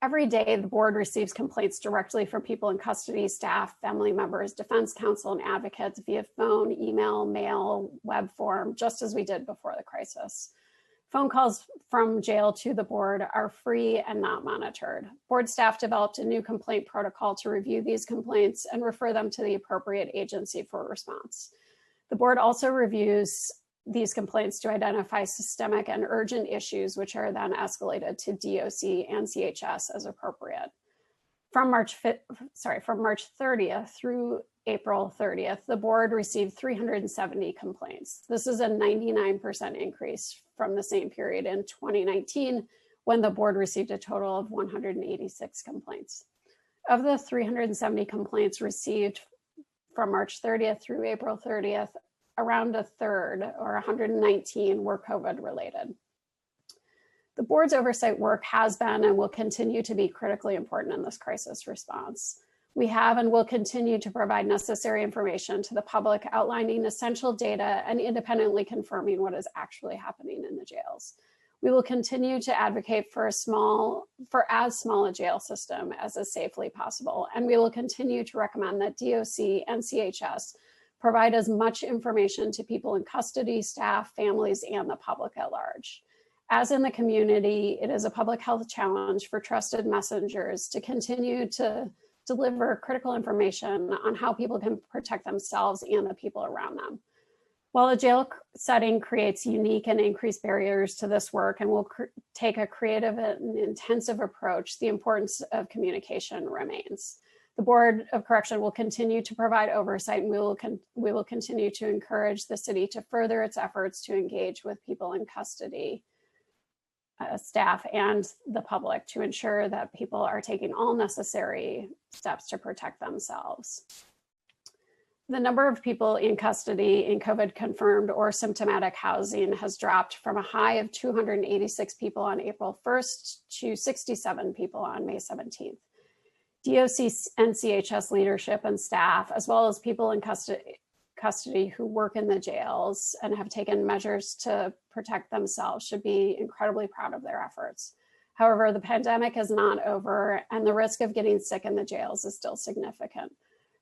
Every day, the board receives complaints directly from people in custody, staff, family members, defense counsel, and advocates via phone, email, mail, web form, just as we did before the crisis. Phone calls from jail to the board are free and not monitored. Board staff developed a new complaint protocol to review these complaints and refer them to the appropriate agency for response. The board also reviews these complaints to identify systemic and urgent issues, which are then escalated to DOC and CHS as appropriate. From March 30th through April 30th, the board received 370 complaints. This is a 99% increase from the same period in 2019, when the board received a total of 186 complaints. Of the 370 complaints received from March 30th through April 30th, around a third, or 119, were COVID related. The board's oversight work has been and will continue to be critically important in this crisis response. We have and will continue to provide necessary information to the public, outlining essential data and independently confirming what is actually happening in the jails. We will continue to advocate for as small a jail system as is safely possible, and we will continue to recommend that DOC and CHS provide as much information to people in custody, staff, families, and the public at large. As in the community, it is a public health challenge for trusted messengers to continue to deliver critical information on how people can protect themselves and the people around them. While a jail setting creates unique and increased barriers to this work and will take a creative and intensive approach, the importance of communication remains. The Board of Correction will continue to provide oversight, and we will continue to encourage the city to further its efforts to engage with people in custody, staff, and the public to ensure that people are taking all necessary steps to protect themselves. The number of people in custody in COVID confirmed or symptomatic housing has dropped from a high of 286 people on April 1st to 67 people on May 17th. DOC and CHS leadership and staff, as well as people in custody who work in the jails and have taken measures to protect themselves, should be incredibly proud of their efforts. However, the pandemic is not over, and the risk of getting sick in the jails is still significant.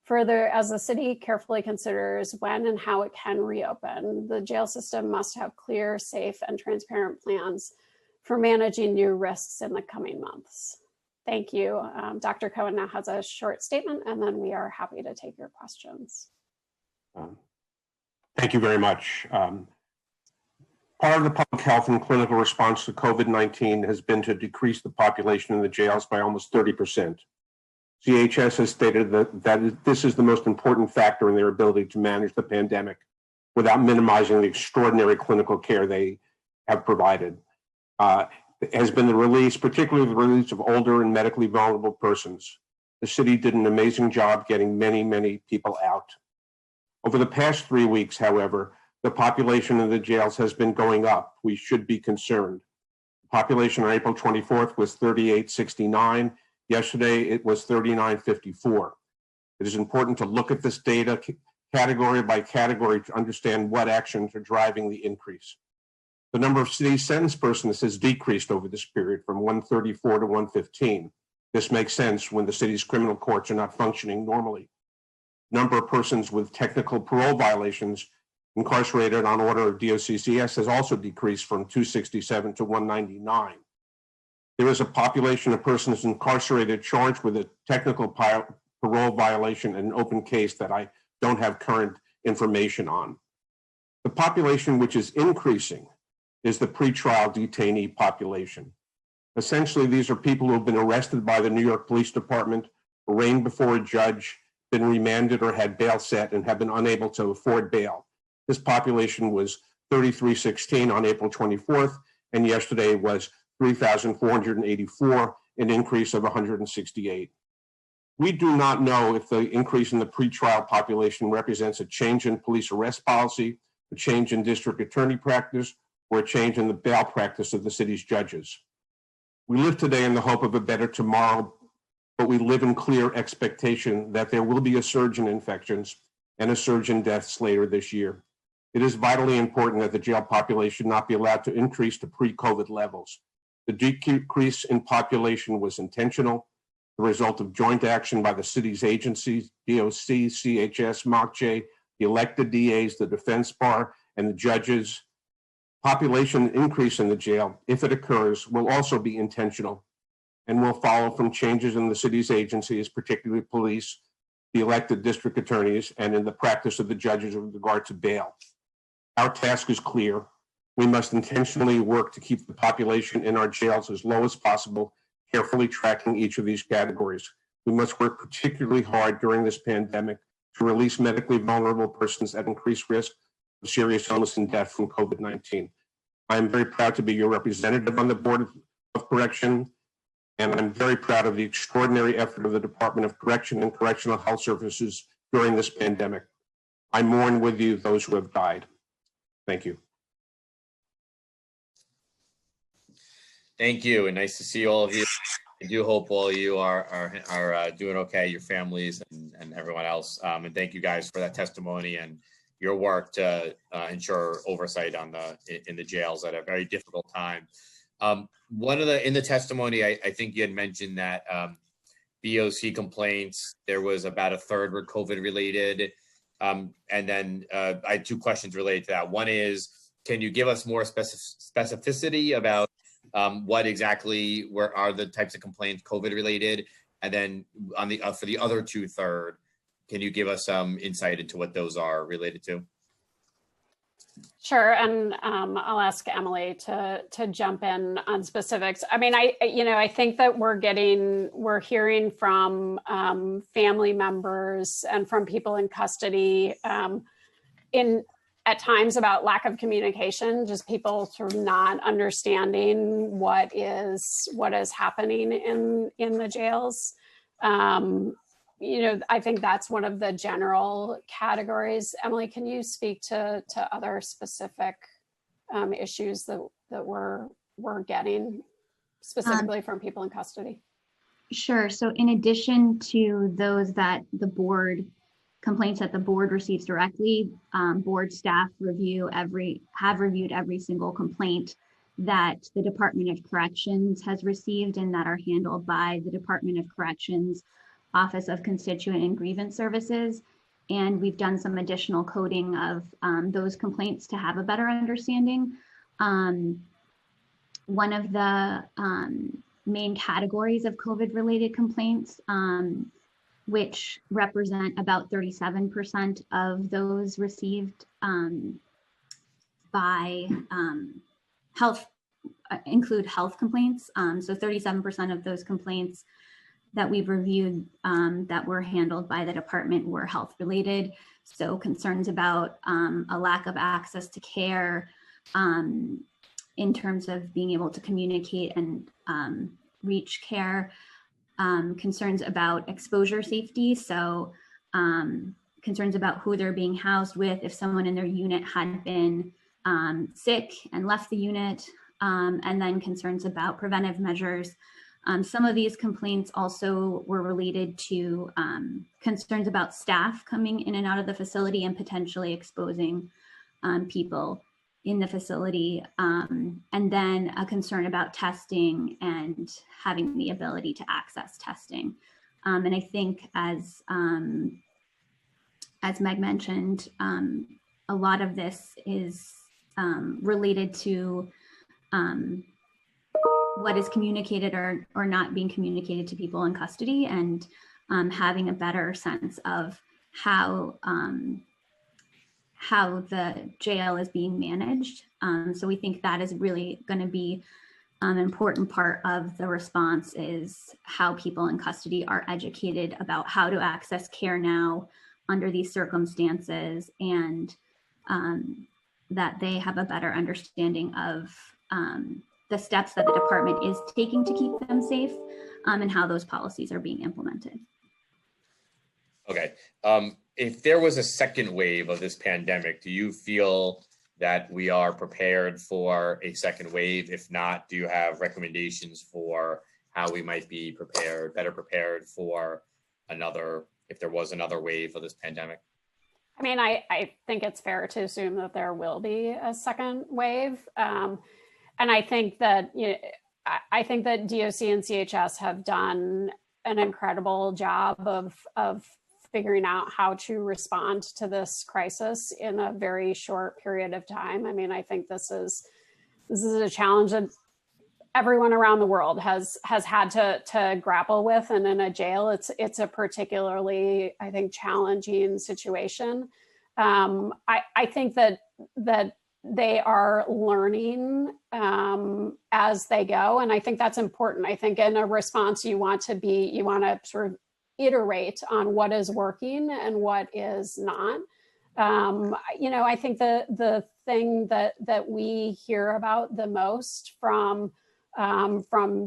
Further, as the city carefully considers when and how it can reopen, the jail system must have clear, safe, and transparent plans for managing new risks in the coming months. Thank you. Dr. Cohen now has a short statement, and then we are happy to take your questions. Thank you very much. Part of the public health and clinical response to COVID-19 has been to decrease the population in the jails by almost 30%. CHS has stated that this is the most important factor in their ability to manage the pandemic without minimizing the extraordinary clinical care they have provided. Has been the release, particularly the release of older and medically vulnerable persons. The city did an amazing job getting many, many people out. Over the past 3 weeks, however, the population in the jails has been going up. We should be concerned. The population on April 24th was 3869. Yesterday, it was 3954. It is important to look at this data category by category to understand what actions are driving the increase. The number of city sentenced persons has decreased over this period from 134 to 115. This makes sense when the city's criminal courts are not functioning normally. Number of persons with technical parole violations incarcerated on order of DOCCS has also decreased from 267 to 199. There is a population of persons incarcerated charged with a technical parole violation and an open case that I don't have current information on. The population which is increasing is the pretrial detainee population. Essentially, these are people who have been arrested by the New York Police Department, arraigned before a judge, been remanded or had bail set, and have been unable to afford bail. This population was 3316 on April 24th, and yesterday was 3,484, an increase of 168. We do not know if the increase in the pretrial population represents a change in police arrest policy, a change in district attorney practice, or a change in the bail practice of the city's judges. We live today in the hope of a better tomorrow, but we live in clear expectation that there will be a surge in infections and a surge in deaths later this year. It is vitally important that the jail population not be allowed to increase to pre-COVID levels. The decrease in population was intentional, the result of joint action by the city's agencies, DOC, CHS, MOCJ, the elected DAs, the defense bar, and the judges. Population increase in the jail, if it occurs, will also be intentional and will follow from changes in the city's agencies, particularly police, the elected district attorneys, and in the practice of the judges with regard to bail. Our task is clear. We must intentionally work to keep the population in our jails as low as possible, carefully tracking each of these categories. We must work particularly hard during this pandemic to release medically vulnerable persons at increased risk of serious illness and death from COVID-19. I am very proud to be your representative on the Board of Correction, and I'm very proud of the extraordinary effort of the Department of Correction and Correctional Health Services during this pandemic. I mourn with you those who have died. Thank you. Thank you, and nice to see all of you. I do hope all of you are doing okay, your families and everyone else. And thank you guys for that testimony and your work to ensure oversight in the jails at a very difficult time. In the testimony, I think you had mentioned that BOC complaints, there was about a third were COVID related. And then I had two questions related to that. One is, can you give us more specificity about what exactly are the types of complaints COVID related? And then on the for the other 2/3, can you give us some insight into what those are related to? Sure, and I'll ask Emily to jump in on specifics. I mean, I think that we're hearing from family members and from people in custody at times about lack of communication, just people sort of not understanding what is happening in the jails. I think that's one of the general categories. Emily, can you speak to other specific issues that we're getting specifically from people in custody? Sure. So in addition to those that complaints that the board receives directly, board staff have reviewed every single complaint that the Department of Corrections has received and that are handled by the Department of Corrections Office of Constituent and Grievance Services. And we've done some additional coding of those complaints to have a better understanding. One of the main categories of COVID-related complaints, which represent about 37% of those received by health, include health complaints. So 37% of those complaints that we've reviewed that were handled by the department were health related. So concerns about a lack of access to care in terms of being able to communicate and reach care, concerns about exposure safety. So concerns about who they're being housed with, if someone in their unit had been sick and left the unit, and then concerns about preventive measures. Some of these complaints also were related to concerns about staff coming in and out of the facility and potentially exposing people in the facility. And then a concern about testing and having the ability to access testing. And I think as Meg mentioned, a lot of this is related to what is communicated or not being communicated to people in custody, and having a better sense of how the jail is being managed. So we think that is really going to be an important part of the response, is how people in custody are educated about how to access care now under these circumstances, and that they have a better understanding of the steps that the department is taking to keep them safe, and how those policies are being implemented. Okay. If there was a second wave of this pandemic, do you feel that we are prepared for a second wave? If not, do you have recommendations for how we might be better prepared for if there was another wave of this pandemic? I mean, I think it's fair to assume that there will be a second wave. And I think that, I think that DOC and CHS have done an incredible job of figuring out how to respond to this crisis in a very short period of time. I mean, I think this is a challenge that everyone around the world has had to grapple with, and in a jail, it's a particularly, I think, challenging situation. I think that they are learning as they go, and I think that's important. I think in a response, you want to sort of iterate on what is working and what is not. I think the thing that we hear about the most from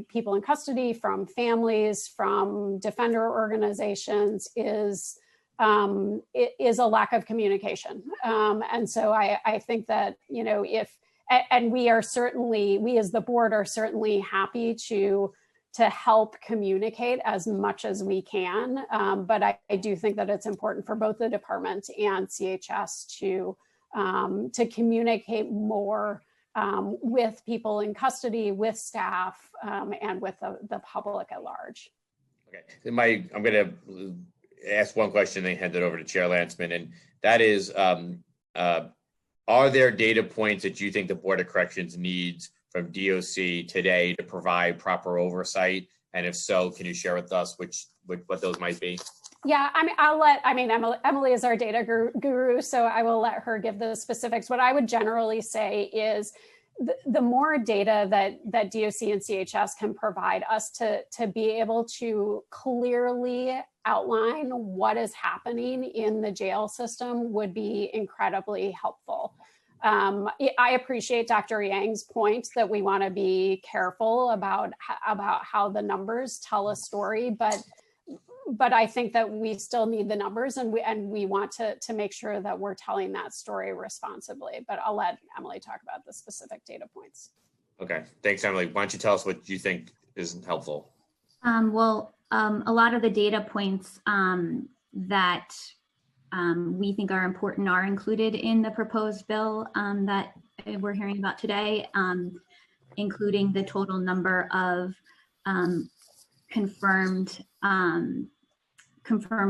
people in custody, from families, from defender organizations is a lack of communication. And so I think that, we are certainly, we as the board are certainly happy to help communicate as much as we can. But I do think that it's important for both the department and CHS to communicate more with people in custody, with staff, and with the public at large. Okay, I'm going to ask one question and hand it over to Chair Landsman, and that is, are there data points that you think the Board of Corrections needs from DOC today to provide proper oversight? And if so, can you share with us what those might be? Yeah, Emily is our data guru, so I will let her give the specifics. What I would generally say is the more data that DOC and CHS can provide us to be able to clearly outline what is happening in the jail system would be incredibly helpful. I appreciate Dr. Yang's point that we want to be careful about how the numbers tell a story, but I think that we still need the numbers, and we want to make sure that we're telling that story responsibly. But I'll let Emily talk about the specific data points. Okay, thanks, Emily. Why don't you tell us what you think is helpful? A lot of the data points that we think are important are included in the proposed bill that we're hearing about today, including the total number of confirmed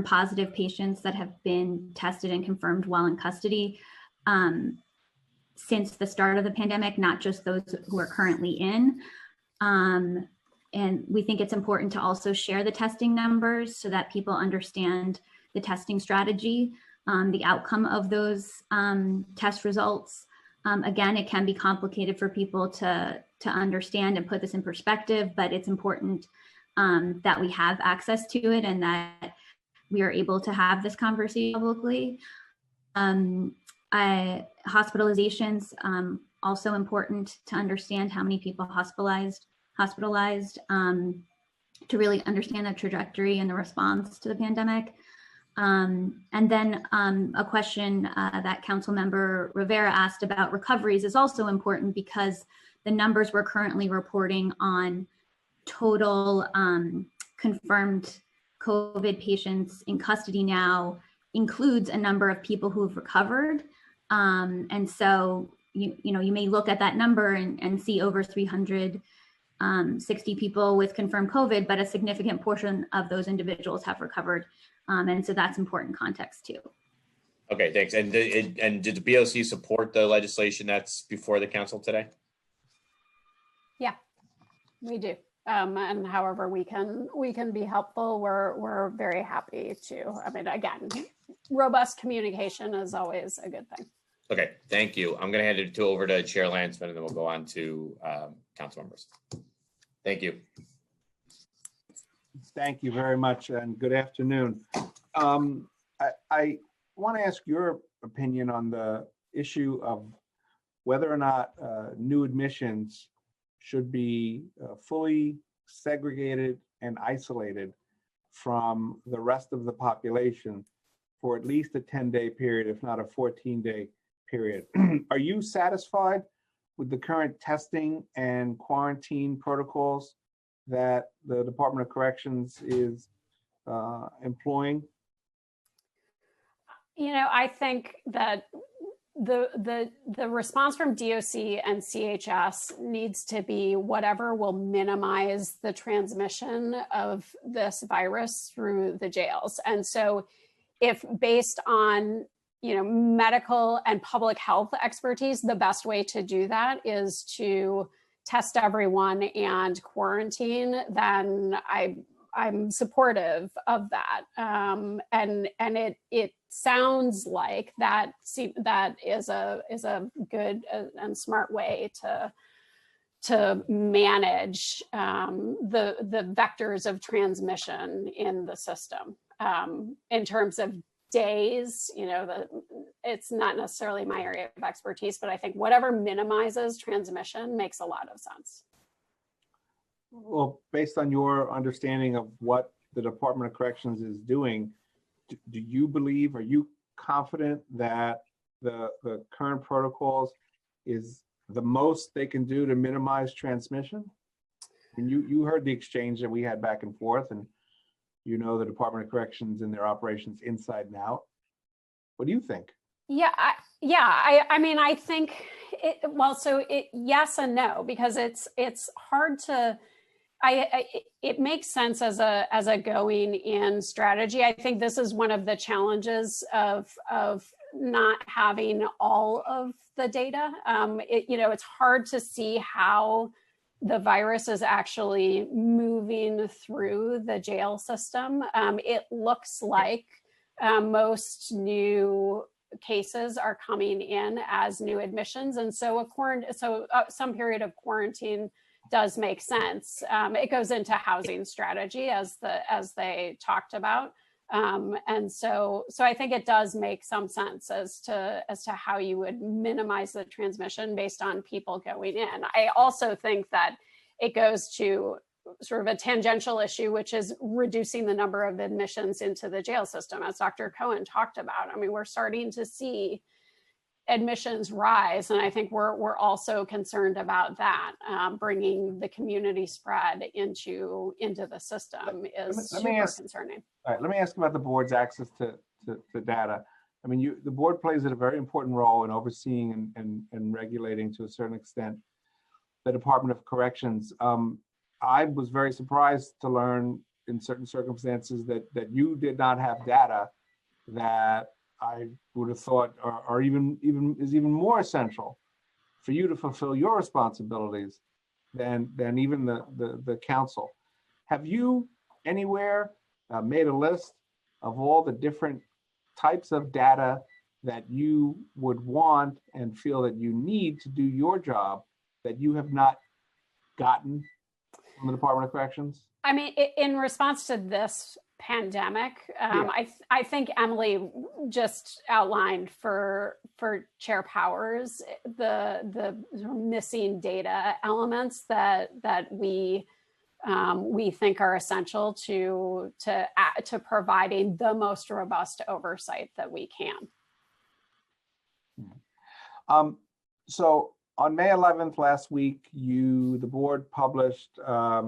positive patients that have been tested and confirmed while in custody since the start of the pandemic, not just those who are currently in. And we think it's important to also share the testing numbers so that people understand the testing strategy, the outcome of those test results, Again, it can be complicated for people to understand and put this in perspective, but it's important that we have access to it and that we are able to have this conversation publicly. Hospitalizations, also important to understand how many people hospitalized to really understand the trajectory and the response to the pandemic. And then a question that Council Member Rivera asked about recoveries is also important because the numbers we're currently reporting on total confirmed COVID patients in custody now includes a number of people who have recovered. And so, you may look at that number and see over 360 people with confirmed COVID, but a significant portion of those individuals have recovered. And so that's important context too. Okay, thanks. And did the BOC support the legislation that's before the council today? Yeah, we do. And however we can be helpful, we're very happy to. I mean, again, robust communication is always a good thing. Okay, thank you. I'm going to hand it over to Chair Landsman, and then we'll go on to council members. Thank you. Thank you very much, and good afternoon. I want to ask your opinion on the issue of whether or not new admissions should be fully segregated and isolated from the rest of the population for at least a 10-day period, if not a 14-day period. Are you satisfied with the current testing and quarantine protocols that the Department of Corrections is employing? I think that the response from DOC and CHS needs to be whatever will minimize the transmission of this virus through the jails. And so if based on medical and public health expertise, the best way to do that is to test everyone and quarantine, then I'm supportive of that. And it sounds like that is a good and smart way to manage the vectors of transmission in the system. In terms of days, it's not necessarily my area of expertise, but I think whatever minimizes transmission makes a lot of sense. Well, based on your understanding of what the Department of Corrections is doing, do you believe, are you confident that the current protocols is the most they can do to minimize transmission? And you heard the exchange that we had back and forth, and the Department of Corrections and their operations inside and out. What do you think? I mean, I think yes and no, because it's hard to. It makes sense as a going in strategy. I think this is one of the challenges of not having all of the data. It's hard to see how the virus is actually moving through the jail system. It looks like most new cases are coming in as new admissions, and so some period of quarantine does make sense. It goes into housing strategy as they talked about. And so I think it does make some sense as to how you would minimize the transmission based on people going in. I also think that it goes to sort of a tangential issue, which is reducing the number of admissions into the jail system, as Dr. Cohen talked about. I mean, we're starting to see admissions rise, and I think we're also concerned about that. Bringing the community spread into the system is super concerning. All right, let me ask about the board's access to data. I mean, the board plays a very important role in overseeing and regulating, to a certain extent, the Department of Corrections. I was very surprised to learn in certain circumstances that you did not have data that I would have thought are even more essential for you to fulfill your responsibilities than even the council. Have you anywhere made a list of all the different types of data that you would want and feel that you need to do your job that you have not gotten from the Department of Corrections? I mean, in response to this pandemic, I think Emily just outlined for Chair Powers the missing data elements that we think are essential to providing the most robust oversight that we can. So on May 11th last week, the board published a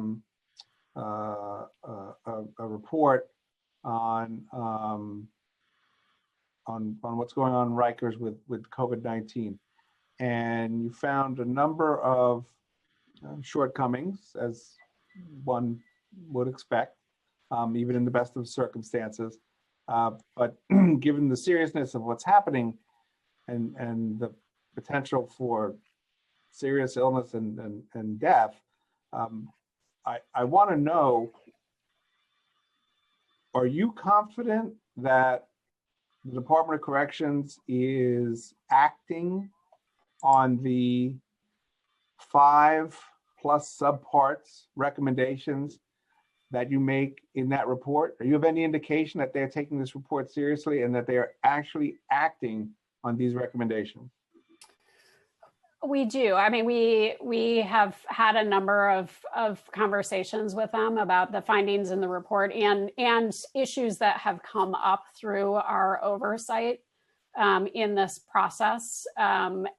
report on what's going on in Rikers with COVID-19, and you found a number of shortcomings, as one would expect, even in the best of circumstances. But given the seriousness of what's happening and the potential for serious illness and death, I want to know, are you confident that the Department of Corrections is acting on the 5+ subparts recommendations that you make in that report? Do you have any indication that they're taking this report seriously and that they are actually acting on these recommendations? We do. I mean, we have had a number of conversations with them about the findings in the report and issues that have come up through our oversight in this process. And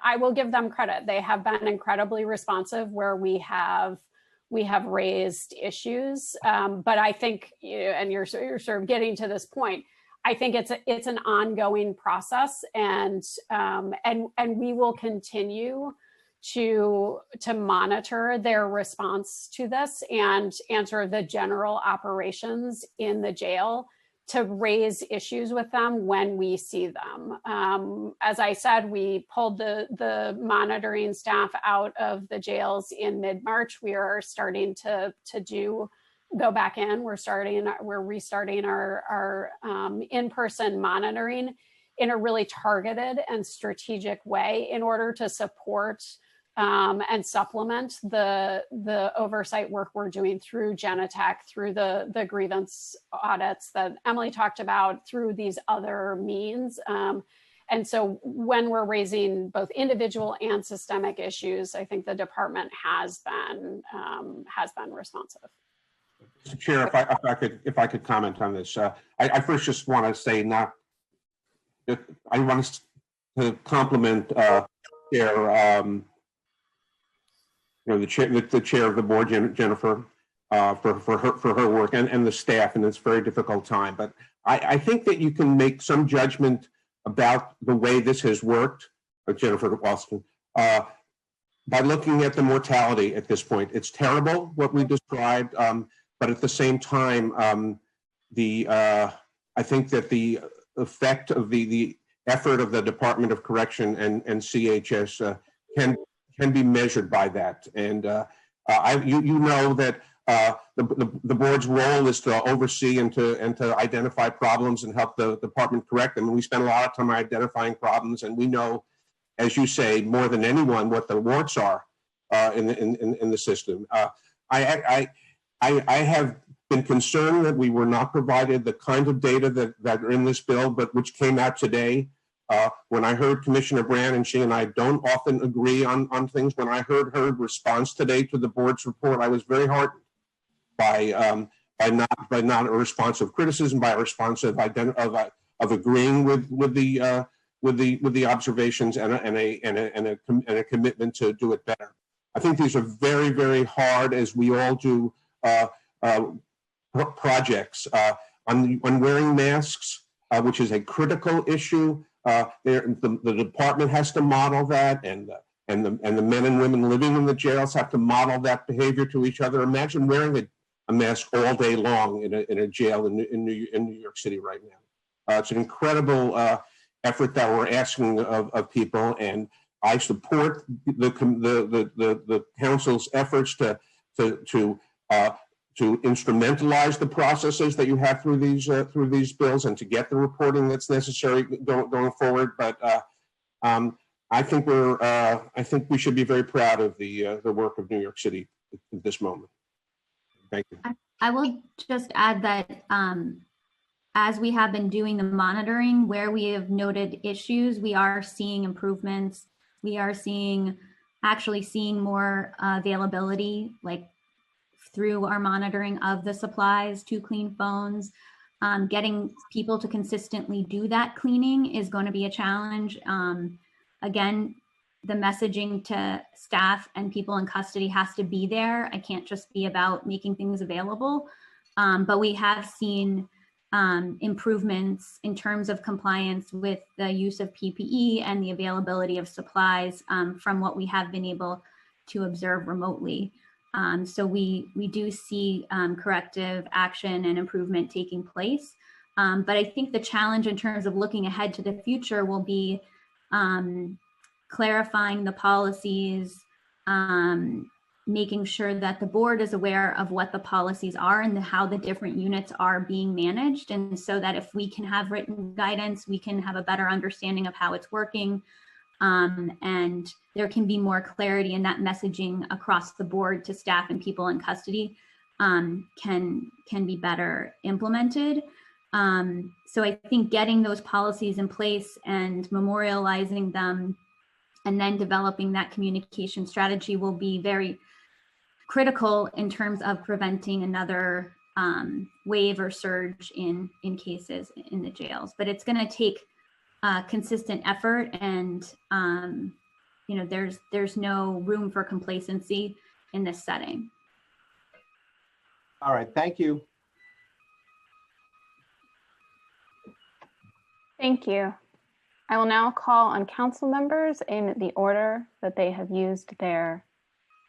I will give them credit. They have been incredibly responsive where we have raised issues. But I think, and you're sort of getting to this point, I think it's an ongoing process, and we will continue to monitor their response to this and answer the general operations in the jail to raise issues with them when we see them. As I said, we pulled the monitoring staff out of the jails in mid-March. We are starting to go back in. We're restarting our in-person monitoring in a really targeted and strategic way in order to support and supplement the oversight work we're doing through Genetec, through the grievance audits that Emily talked about, through these other means. And so when we're raising both individual and systemic issues, I think the department has been responsive. Mr. Chair, if I could comment on this, I first just want to say I want to compliment Chair, the chair of the board, Jennifer, for her work and the staff in this very difficult time. But I think that you can make some judgment about the way this has worked, Jennifer Austin, by looking at the mortality at this point. It's terrible what we described. But at the same time, I think that the effect of the effort of the Department of Correction and CHS can be measured by that. And you know that the board's role is to oversee and to identify problems and help the department correct them. And we spend a lot of time identifying problems, and we know, as you say, more than anyone, what the warts are in the system. I have been concerned that we were not provided the kind of data that are in this bill, but which came out today. When I heard Commissioner Brand, and she and I don't often agree on things, when I heard her response today to the board's report, I was very heartened by not a response of criticism, by a response of agreeing with the observations and a commitment to do it better. I think these are very, very hard, as we all do, projects on wearing masks, which is a critical issue. The department has to model that, and the men and women living in the jails have to model that behavior to each other. Imagine wearing a mask all day long in a jail in New York City right now. It's an incredible effort that we're asking of people, and I support the council's efforts to instrumentalize the processes that you have through these bills and to get the reporting that's necessary going forward. But I think we should be very proud of the work of New York City at this moment. Thank you. I will just add that as we have been doing the monitoring, where we have noted issues, we are seeing improvements. We are actually seeing more availability, like through our monitoring of the supplies to clean phones. Getting people to consistently do that cleaning is going to be a challenge. Again, the messaging to staff and people in custody has to be there. It can't just be about making things available. But we have seen improvements in terms of compliance with the use of PPE and the availability of supplies from what we have been able to observe remotely. So we do see corrective action and improvement taking place. But I think the challenge in terms of looking ahead to the future will be clarifying the policies, making sure that the board is aware of what the policies are and how the different units are being managed. And so that if we can have written guidance, we can have a better understanding of how it's working. And there can be more clarity in that messaging across the board to staff and people in custody can be better implemented. So I think getting those policies in place and memorializing them and then developing that communication strategy will be very critical in terms of preventing another wave or surge in cases in the jails. But it's going to take consistent effort, and there's no room for complacency in this setting. All right, thank you. Thank you. I will now call on council members in the order that they have used their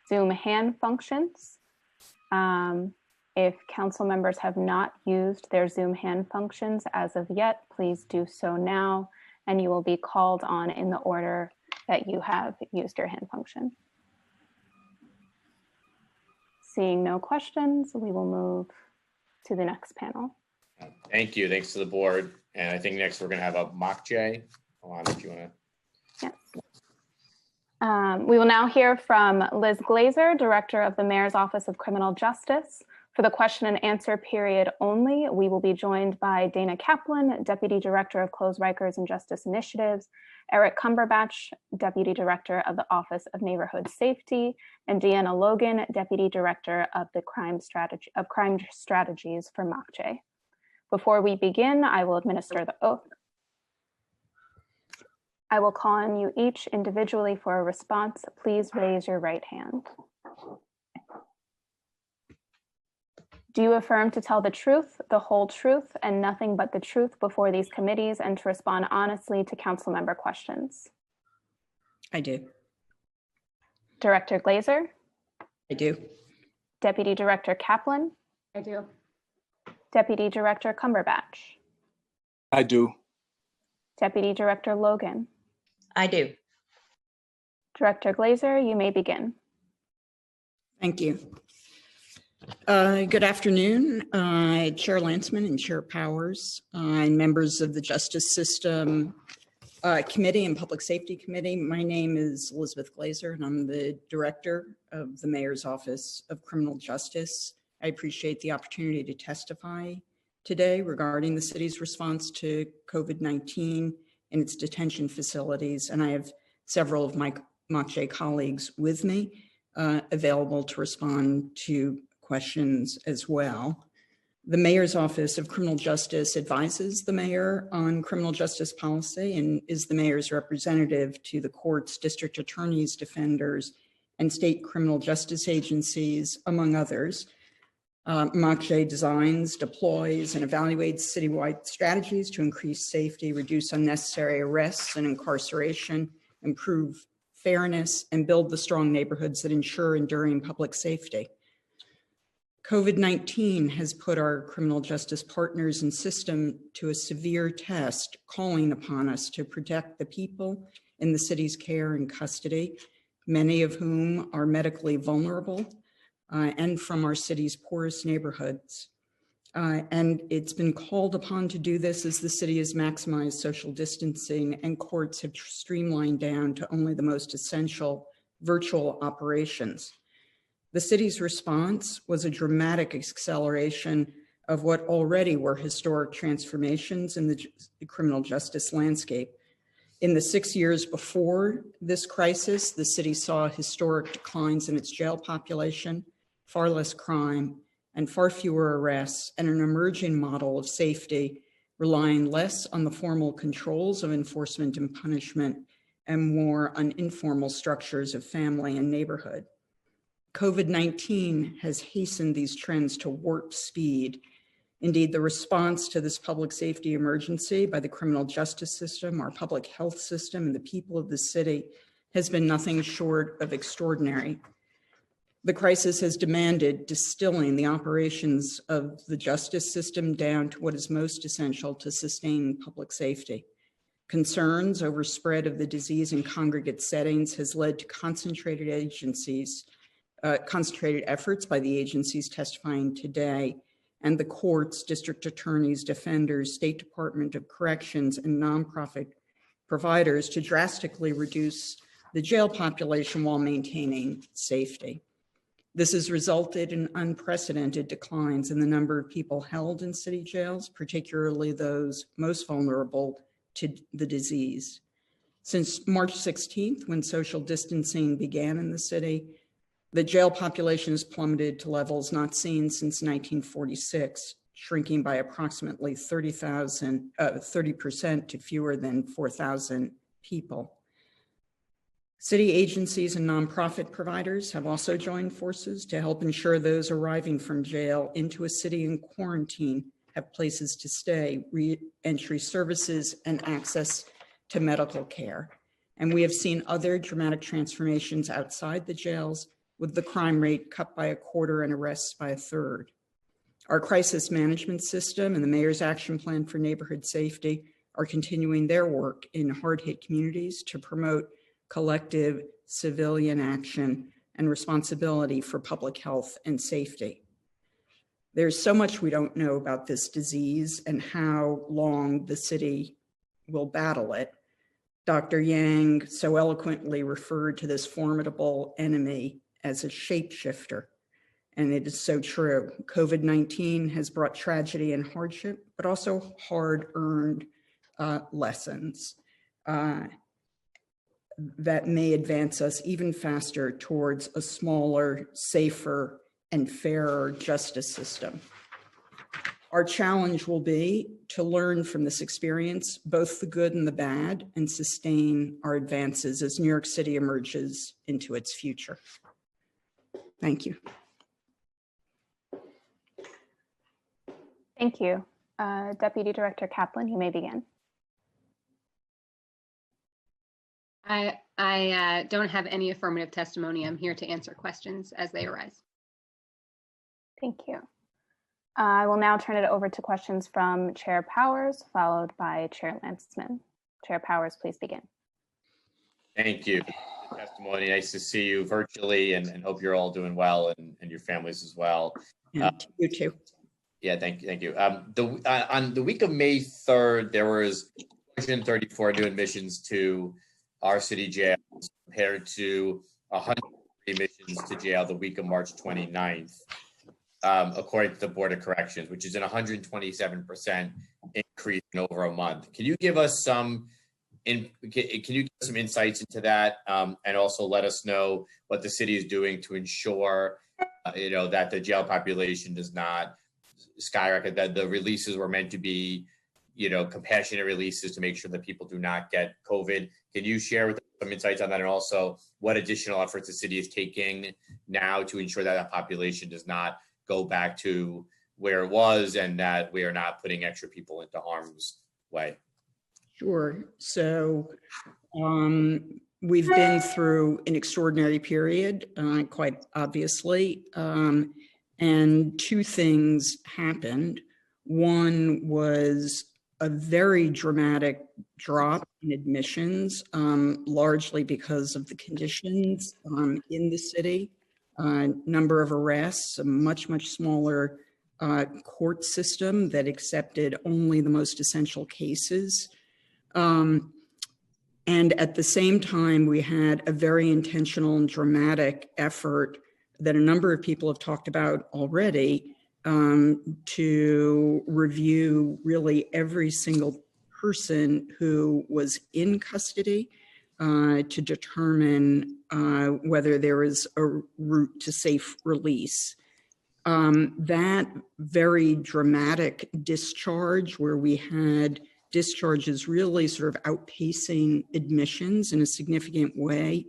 Zoom hand functions. If council members have not used their Zoom hand functions as of yet, please do so now, and you will be called on in the order that you have used your hand function. Seeing no questions, we will move to the next panel. Thank you. Thanks to the board. And I think next we're going to have a Mokje. Hold on, if you want to. Yes. We will now hear from Liz Glazer, Director of the Mayor's Office of Criminal Justice. For the question and answer period only, we will be joined by Dana Kaplan, Deputy Director of Closed Rikers and Justice Initiatives, Eric Cumberbatch, Deputy Director of the Office of Neighborhood Safety, and Deanna Logan, Deputy Director of the Crime Strategies for Mokje. Before we begin, I will administer the oath. I will call on you each individually for a response. Please raise your right hand. Do you affirm to tell the truth, the whole truth, and nothing but the truth before these committees and to respond honestly to council member questions? I do. Director Glazer? I do. Deputy Director Kaplan? I do. Deputy Director Cumberbatch? I do. Deputy Director Logan? I do. Director Glazer, you may begin. Thank you. Good afternoon, Chair Landsman and Chair Powers, and members of the Justice System Committee and Public Safety Committee. My name is Elizabeth Glazer, and I'm the Director of the Mayor's Office of Criminal Justice. I appreciate the opportunity to testify today regarding the city's response to COVID-19 and its detention facilities, and I have several of my Mokje colleagues with me available to respond to questions as well. The Mayor's Office of Criminal Justice advises the mayor on criminal justice policy and is the mayor's representative to the courts, district attorneys, defenders, and state criminal justice agencies, among others. Mokje designs, deploys, and evaluates citywide strategies to increase safety, reduce unnecessary arrests and incarceration, improve fairness, and build the strong neighborhoods that ensure enduring public safety. COVID-19 has put our criminal justice partners and system to a severe test, calling upon us to protect the people in the city's care and custody, many of whom are medically vulnerable, and from our city's poorest neighborhoods. And it's been called upon to do this as the city has maximized social distancing and courts have streamlined down to only the most essential virtual operations. The city's response was a dramatic acceleration of what already were historic transformations in the criminal justice landscape. In the 6 years before this crisis, the city saw historic declines in its jail population, far less crime, and far fewer arrests, and an emerging model of safety, relying less on the formal controls of enforcement and punishment and more on informal structures of family and neighborhood. COVID-19 has hastened these trends to warp speed. Indeed, the response to this public safety emergency by the criminal justice system, our public health system, and the people of the city has been nothing short of extraordinary. The crisis has demanded distilling the operations of the justice system down to what is most essential to sustain public safety. Concerns over spread of the disease in congregate settings has led to concentrated efforts by the agencies testifying today, and the courts, district attorneys, defenders, State Department of Corrections, and nonprofit providers to drastically reduce the jail population while maintaining safety. This has resulted in unprecedented declines in the number of people held in city jails, particularly those most vulnerable to the disease. Since March 16th, when social distancing began in the city, the jail population has plummeted to levels not seen since 1946, shrinking by approximately 30% to fewer than 4,000 people. City agencies and nonprofit providers have also joined forces to help ensure those arriving from jail into a city in quarantine have places to stay, re-entry services, and access to medical care. And we have seen other dramatic transformations outside the jails, with the crime rate cut by a quarter and arrests by a third. Our crisis management system and the Mayor's Action Plan for Neighborhood Safety are continuing their work in hard-hit communities to promote collective civilian action and responsibility for public health and safety. There's so much we don't know about this disease and how long the city will battle it. Dr. Yang so eloquently referred to this formidable enemy as a shapeshifter, and it is so true. COVID-19 has brought tragedy and hardship, but also hard-earned lessons that may advance us even faster towards a smaller, safer, and fairer justice system. Our challenge will be to learn from this experience, both the good and the bad, and sustain our advances as New York City emerges into its future. Thank you. Thank you. Deputy Director Kaplan, you may begin. I don't have any affirmative testimony. I'm here to answer questions as they arise. Thank you. I will now turn it over to questions from Chair Powers, followed by Chair Lantzman. Chair Powers, please begin. Thank you. Testimony. Nice to see you virtually, and hope you're all doing well and your families as well. You too. Yeah, thank you. On the week of May 3rd, there was 134 new admissions to our city jails compared to 100 admissions to jail the week of March 29th, according to the Board of Corrections, which is an 127% increase in over a month. Can you give us some insights into that, and also let us know what the city is doing to ensure, that the jail population does not skyrocket, that the releases were meant to be, compassionate releases to make sure that people do not get COVID. Can you share with us some insights on that, and also what additional efforts the city is taking now to ensure that that population does not go back to where it was, and that we are not putting extra people into harm's way? Sure. So we've been through an extraordinary period, quite obviously, and two things happened. One was a very dramatic drop in admissions, largely because of the conditions in the city. number of arrests, a much, much smaller court system that accepted only the most essential cases. And at the same time, we had a very intentional and dramatic effort that a number of people have talked about already to review really every single person who was in custody to determine whether there was a route to safe release. That very dramatic discharge, where we had discharges really sort of outpacing admissions in a significant way,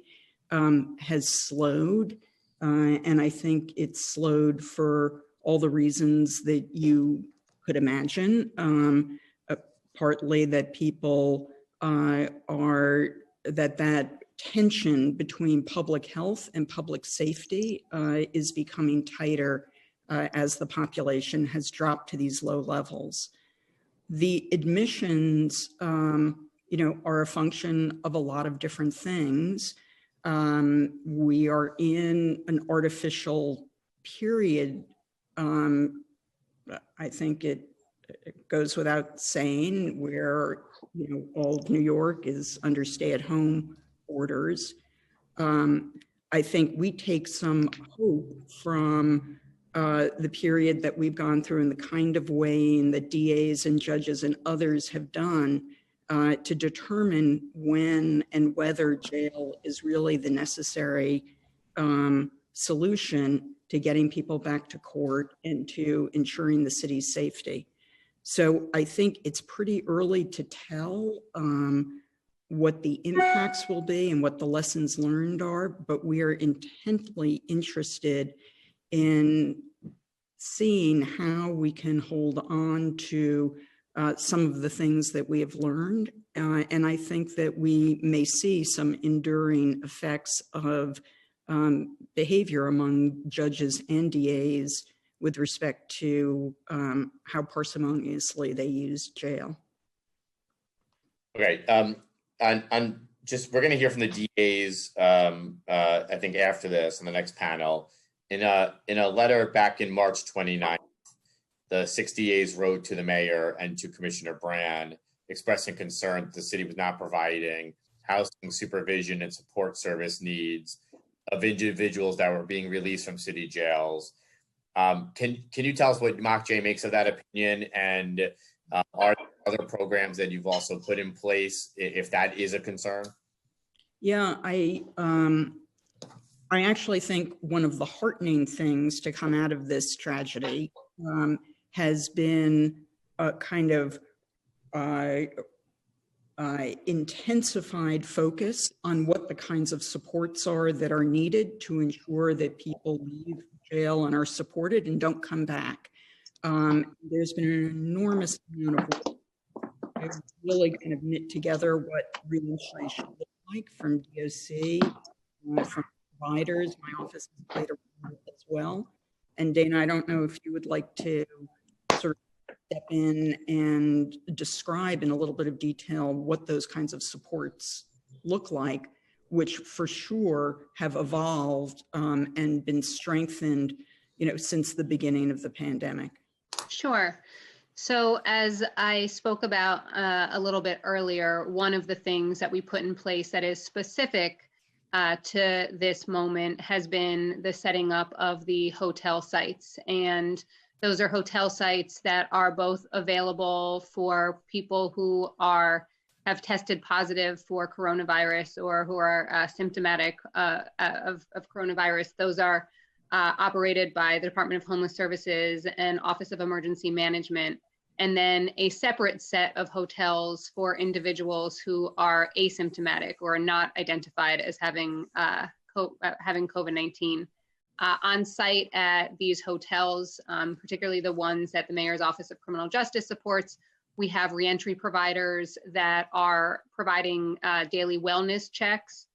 has slowed. And I think it's slowed for all the reasons that you could imagine. Partly that people that tension between public health and public safety is becoming tighter as the population has dropped to these low levels. The admissions, are a function of a lot of different things. We are in an artificial period. I think it goes without saying, where all of New York is under stay-at-home orders. I think we take some hope from the period that we've gone through and the kind of weighing that DAs and judges and others have done to determine when and whether jail is really the necessary solution to getting people back to court and to ensuring the city's safety. So I think it's pretty early to tell what the impacts will be and what the lessons learned are, but we are intently interested in seeing how we can hold on to some of the things that we have learned. And I think that we may see some enduring effects of behavior among judges and DAs with respect to how parsimoniously they use jail. Okay, we're going to hear from the DAs, I think after this on the next panel. In a letter back in March 29th, the 6 DAs wrote to the mayor and to Commissioner Brand expressing concern that the city was not providing housing, supervision, and support service needs of individuals that were being released from city jails. Can you tell us what MOCJ makes of that opinion, and are there other programs that you've also put in place if that is a concern? Yeah, I actually think one of the heartening things to come out of this tragedy has been a kind of intensified focus on what the kinds of supports are that are needed to ensure that people leave jail and are supported and don't come back. There's been an enormous amount of work to really kind of knit together what reentry should look like from DOC, from providers. My office has played a role as well. And Dana, I don't know if you would like to sort of step in and describe in a little bit of detail what those kinds of supports look like, which for sure have evolved and been strengthened, since the beginning of the pandemic. Sure. So as I spoke about a little bit earlier, one of the things that we put in place that is specific to this moment has been the setting up of the hotel sites. And those are hotel sites that are both available for people who have tested positive for coronavirus or who are symptomatic of coronavirus. Those are operated by the Department of Homeless Services and Office of Emergency Management. And then a separate set of hotels for individuals who are asymptomatic or not identified as having COVID-19. On site at these hotels, particularly the ones that the Mayor's Office of Criminal Justice supports, we have reentry providers that are providing daily wellness checks.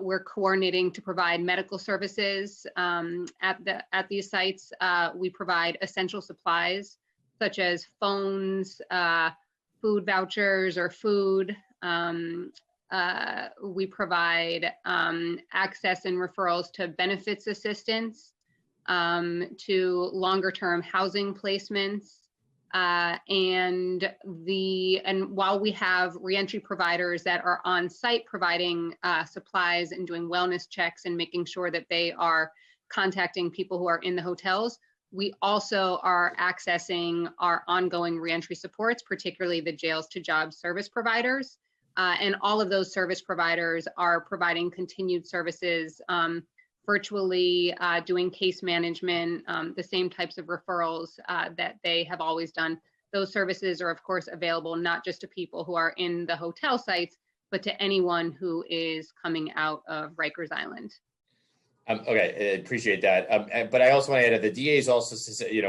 We're coordinating to provide medical services at these sites. We provide essential supplies such as phones, food vouchers or food. we provide access and referrals to benefits assistance, to longer term housing placements. And while we have reentry providers that are on site providing supplies and doing wellness checks and making sure that they are contacting people who are in the hotels, we also are accessing our ongoing reentry supports, particularly the Jails to Jobs service providers. And all of those service providers are providing continued services virtually, doing case management, the same types of referrals that they have always done. Those services are, of course, available not just to people who are in the hotel sites, but to anyone who is coming out of Rikers Island. Okay, I appreciate that. But I also want to add that the DAs also,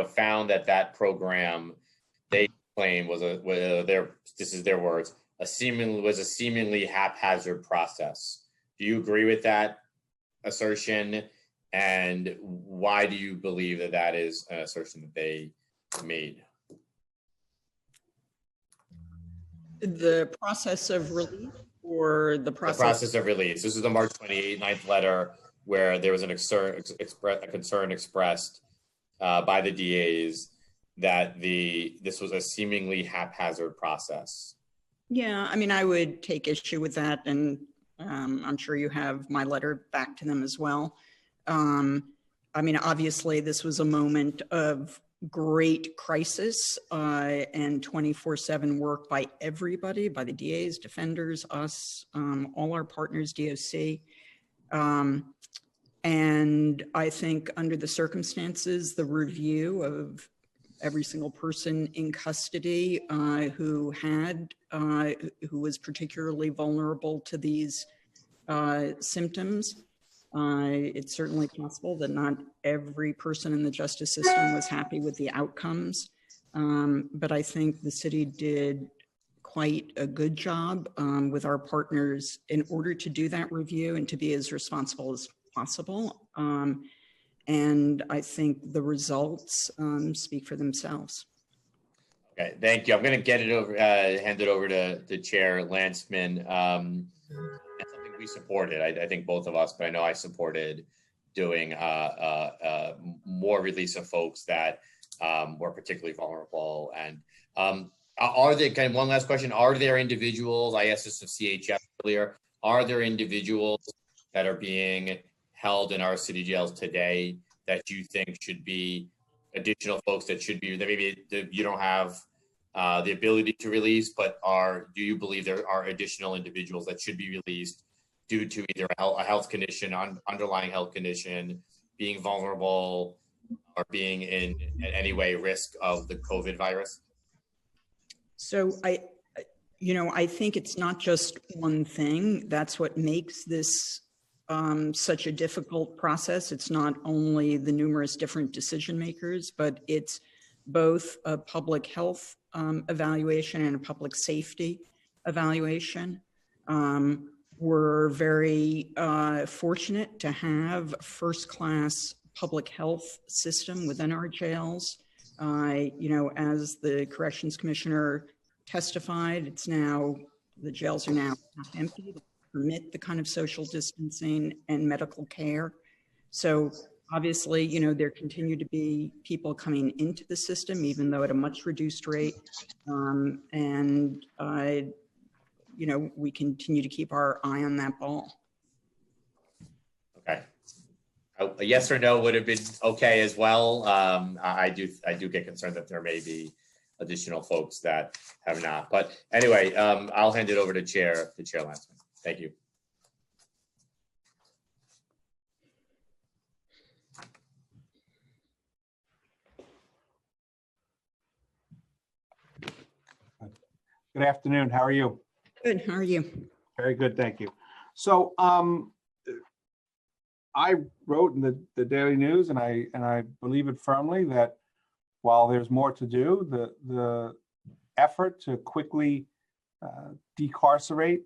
found that program they claim was this is their words, a seemingly haphazard process. Do you agree with that assertion? And why do you believe that is an assertion that they made? The process of release or the process? The process of release. This is the March 29th letter where there was a concern expressed by the DAs that this was a seemingly haphazard process. Yeah, I mean, I would take issue with that, and I'm sure you have my letter back to them as well. I mean, obviously, this was a moment of great crisis and 24/7 work by everybody, by the DAs, defenders, us, all our partners, DOC. And I think under the circumstances, the review of every single person in custody who was particularly vulnerable to these symptoms, it's certainly possible that not every person in the justice system was happy with the outcomes. But I think the city did quite a good job with our partners in order to do that review and to be as responsible as possible. And I think the results speak for themselves. Okay, thank you. I'm going to hand it over to Chair Landsman. That's something we supported. I think both of us, but I know I supported doing more release of folks that were particularly vulnerable. And one last question, are there individuals, I asked this of CHF earlier, are there individuals that are being held in our city jails today that you think should be additional folks that maybe you don't have the ability to release, but do you believe there are additional individuals that should be released due to either a health condition, underlying health condition, being vulnerable, or being in any way risk of the COVID virus? So I think it's not just one thing. That's what makes this such a difficult process. It's not only the numerous different decision makers, but it's both a public health evaluation and a public safety evaluation. We're very fortunate to have a first-class public health system within our jails. As the Corrections Commissioner testified, the jails are now empty to permit the kind of social distancing and medical care. So obviously, there continue to be people coming into the system, even though at a much reduced rate. We continue to keep our eye on that ball. Okay. A yes or no would have been okay as well. I do get concerned that there may be additional folks that have not. But anyway, I'll hand it over to Chair Landsman. Thank you. Good afternoon. How are you? Good. How are you? Very good. Thank you. So I wrote in the Daily News, and I believe it firmly, that while there's more to do, the effort to quickly decarcerate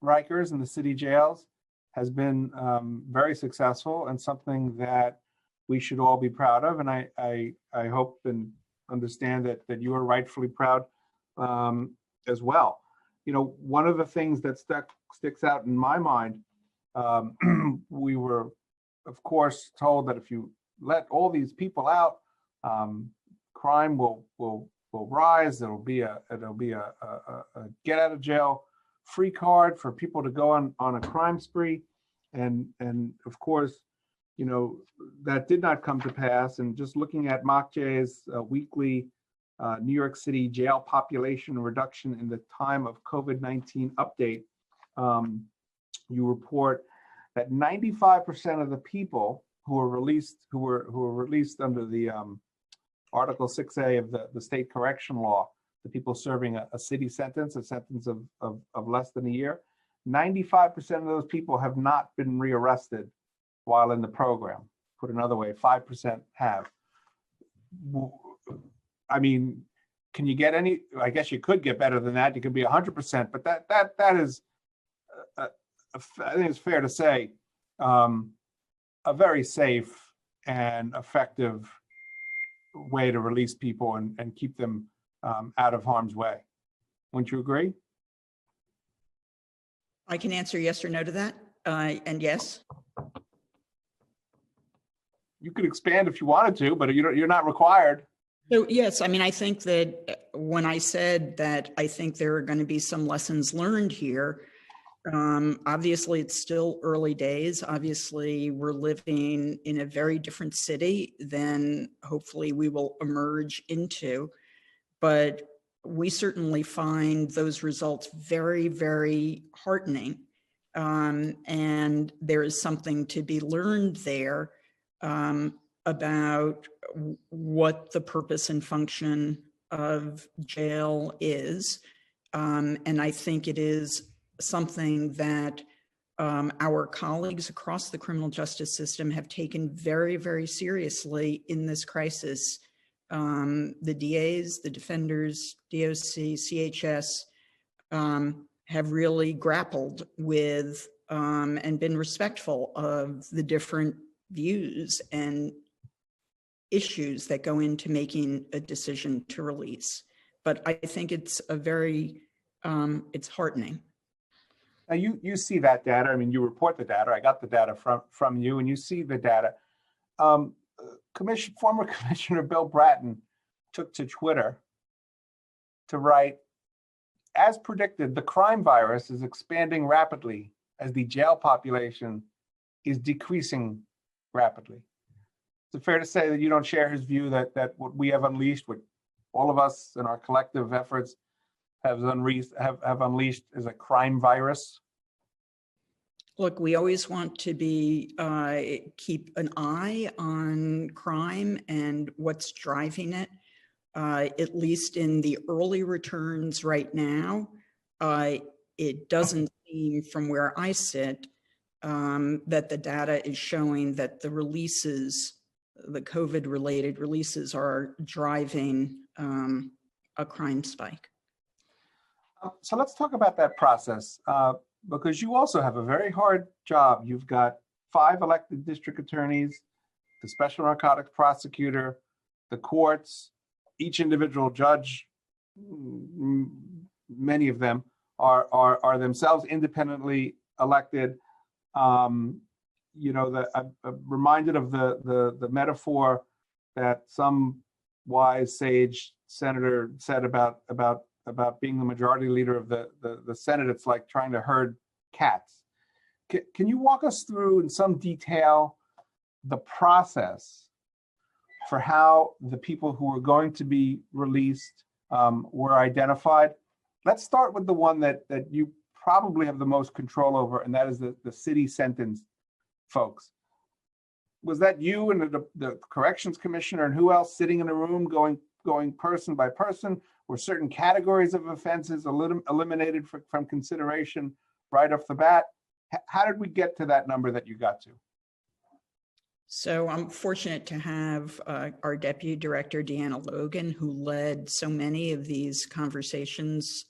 Rikers in the city jails has been very successful and something that we should all be proud of. And I hope and understand that you are rightfully proud as well. one of the things that sticks out in my mind, we were, of course, told that if you let all these people out, crime will rise. It'll be a get out of jail free card for people to go on a crime spree, and of course, that did not come to pass. And just looking at MOCJ's weekly New York City jail population reduction in the time of COVID-19 update, you report that 95% of the people who were released under the Article 6A of the state correction law, the people serving a city sentence, a sentence of less than a year, 95% of those people have not been rearrested while in the program. Put another way, 5% have. I mean, can you get any? I guess you could get better than that. You could be 100%, but that is, I think it's fair to say, a very safe and effective way to release people and keep them out of harm's way. Wouldn't you agree? I can answer yes or no to that. And yes. You could expand if you wanted to, but you're not required. So yes, I mean, I think that when I said that I think there are going to be some lessons learned here, obviously it's still early days. Obviously, we're living in a very different city than hopefully we will emerge into, but we certainly find those results very, very heartening. And there is something to be learned there about what the purpose and function of jail is. And I think it is something that our colleagues across the criminal justice system have taken very, very seriously in this crisis. The DAs, the defenders, DOC, CHS have really grappled with and been respectful of the different views and issues that go into making a decision to release. But I think it's a very, it's heartening. Now you see that data. I mean, you report the data. I got the data from you, and you see the data. Former Commissioner Bill Bratton took to Twitter to write, as predicted, the crime virus is expanding rapidly as the jail population is decreasing rapidly. Is it fair to say that you don't share his view that what we have unleashed, what all of us in our collective efforts have unleashed is a crime virus? Look, we always want to be keep an eye on crime and what's driving it. At least in the early returns right now, it doesn't seem from where I sit that the data is showing that the releases, the COVID-related releases, are driving a crime spike. So let's talk about that process, because you also have a very hard job. You've got 5 elected district attorneys, the special narcotics prosecutor, the courts, each individual judge. Many of them are themselves independently elected. I'm reminded of the metaphor that some wise sage senator said about being the majority leader of the Senate. It's like trying to herd cats. Can you walk us through in some detail the process for how the people who are going to be released were identified? Let's start with the one that you probably have the most control over, and that is the city sentence folks. Was that you and the corrections commissioner and who else sitting in a room going person by person? Were certain categories of offenses eliminated from consideration right off the bat? How did we get to that number that you got to? So I'm fortunate to have our Deputy Director, Deanna Logan, who led so many of these conversations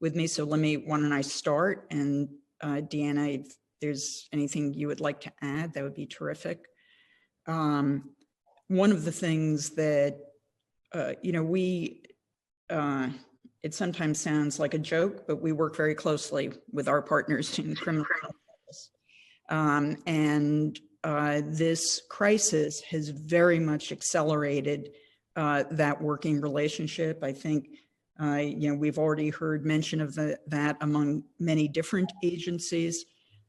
with me. So why don't I start? And Deanna, if there's anything you would like to add, that would be terrific. One of the things that, we it sometimes sounds like a joke, but we work very closely with our partners in criminal justice. This crisis has very much accelerated that working relationship. I think, we've already heard mention of that among many different agencies.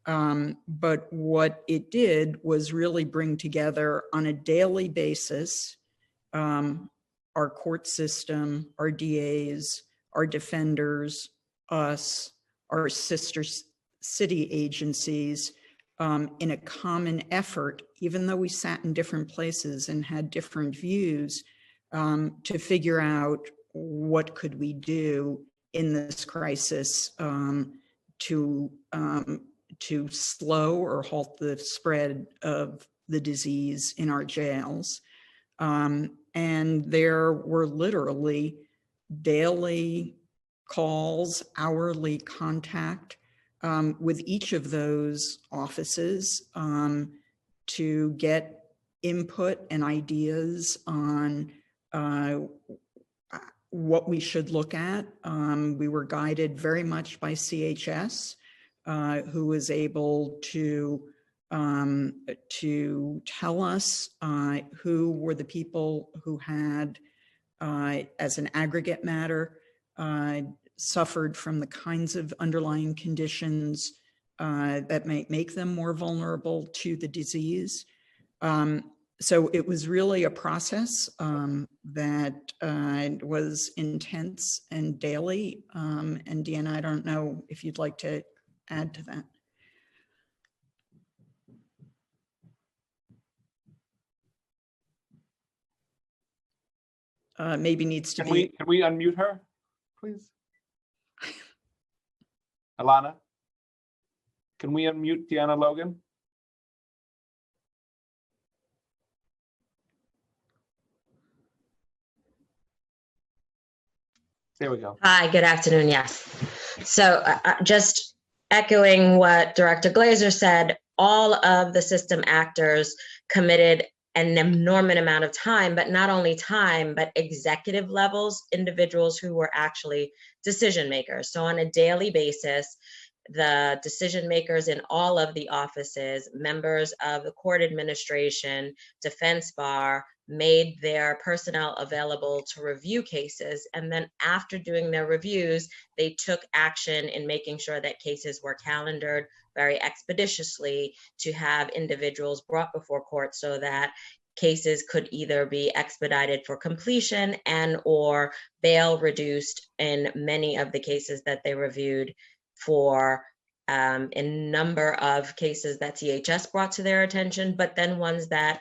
But what it did was really bring together on a daily basis our court system, our DAs, our defenders, us, our sister city agencies, in a common effort, even though we sat in different places and had different views, to figure out what could we do in this crisis to slow or halt the spread of the disease in our jails. And there were literally daily calls, hourly contact with each of those offices to get input and ideas on what we should look at. We were guided very much by CHS, who was able to tell us who were the people who had, as an aggregate matter, suffered from the kinds of underlying conditions that might make them more vulnerable to the disease. So it was really a process that was intense and daily. And Deanna, I don't know if you'd like to add to that. Maybe needs to be. Can we unmute her, please? Alana, can we unmute Deanna Logan? There we go. Hi, good afternoon. Yes. So just echoing what Director Glazer said, all of the system actors committed an enormous amount of time, but not only time, but executive levels, individuals who were actually decision makers. So on a daily basis, the decision makers in all of the offices, members of the court administration, defense bar, made their personnel available to review cases. And then after doing their reviews, they took action in making sure that cases were calendared very expeditiously to have individuals brought before court so that cases could either be expedited for completion and or bail reduced in many of the cases that they reviewed for a number of cases that CHS brought to their attention, but then ones that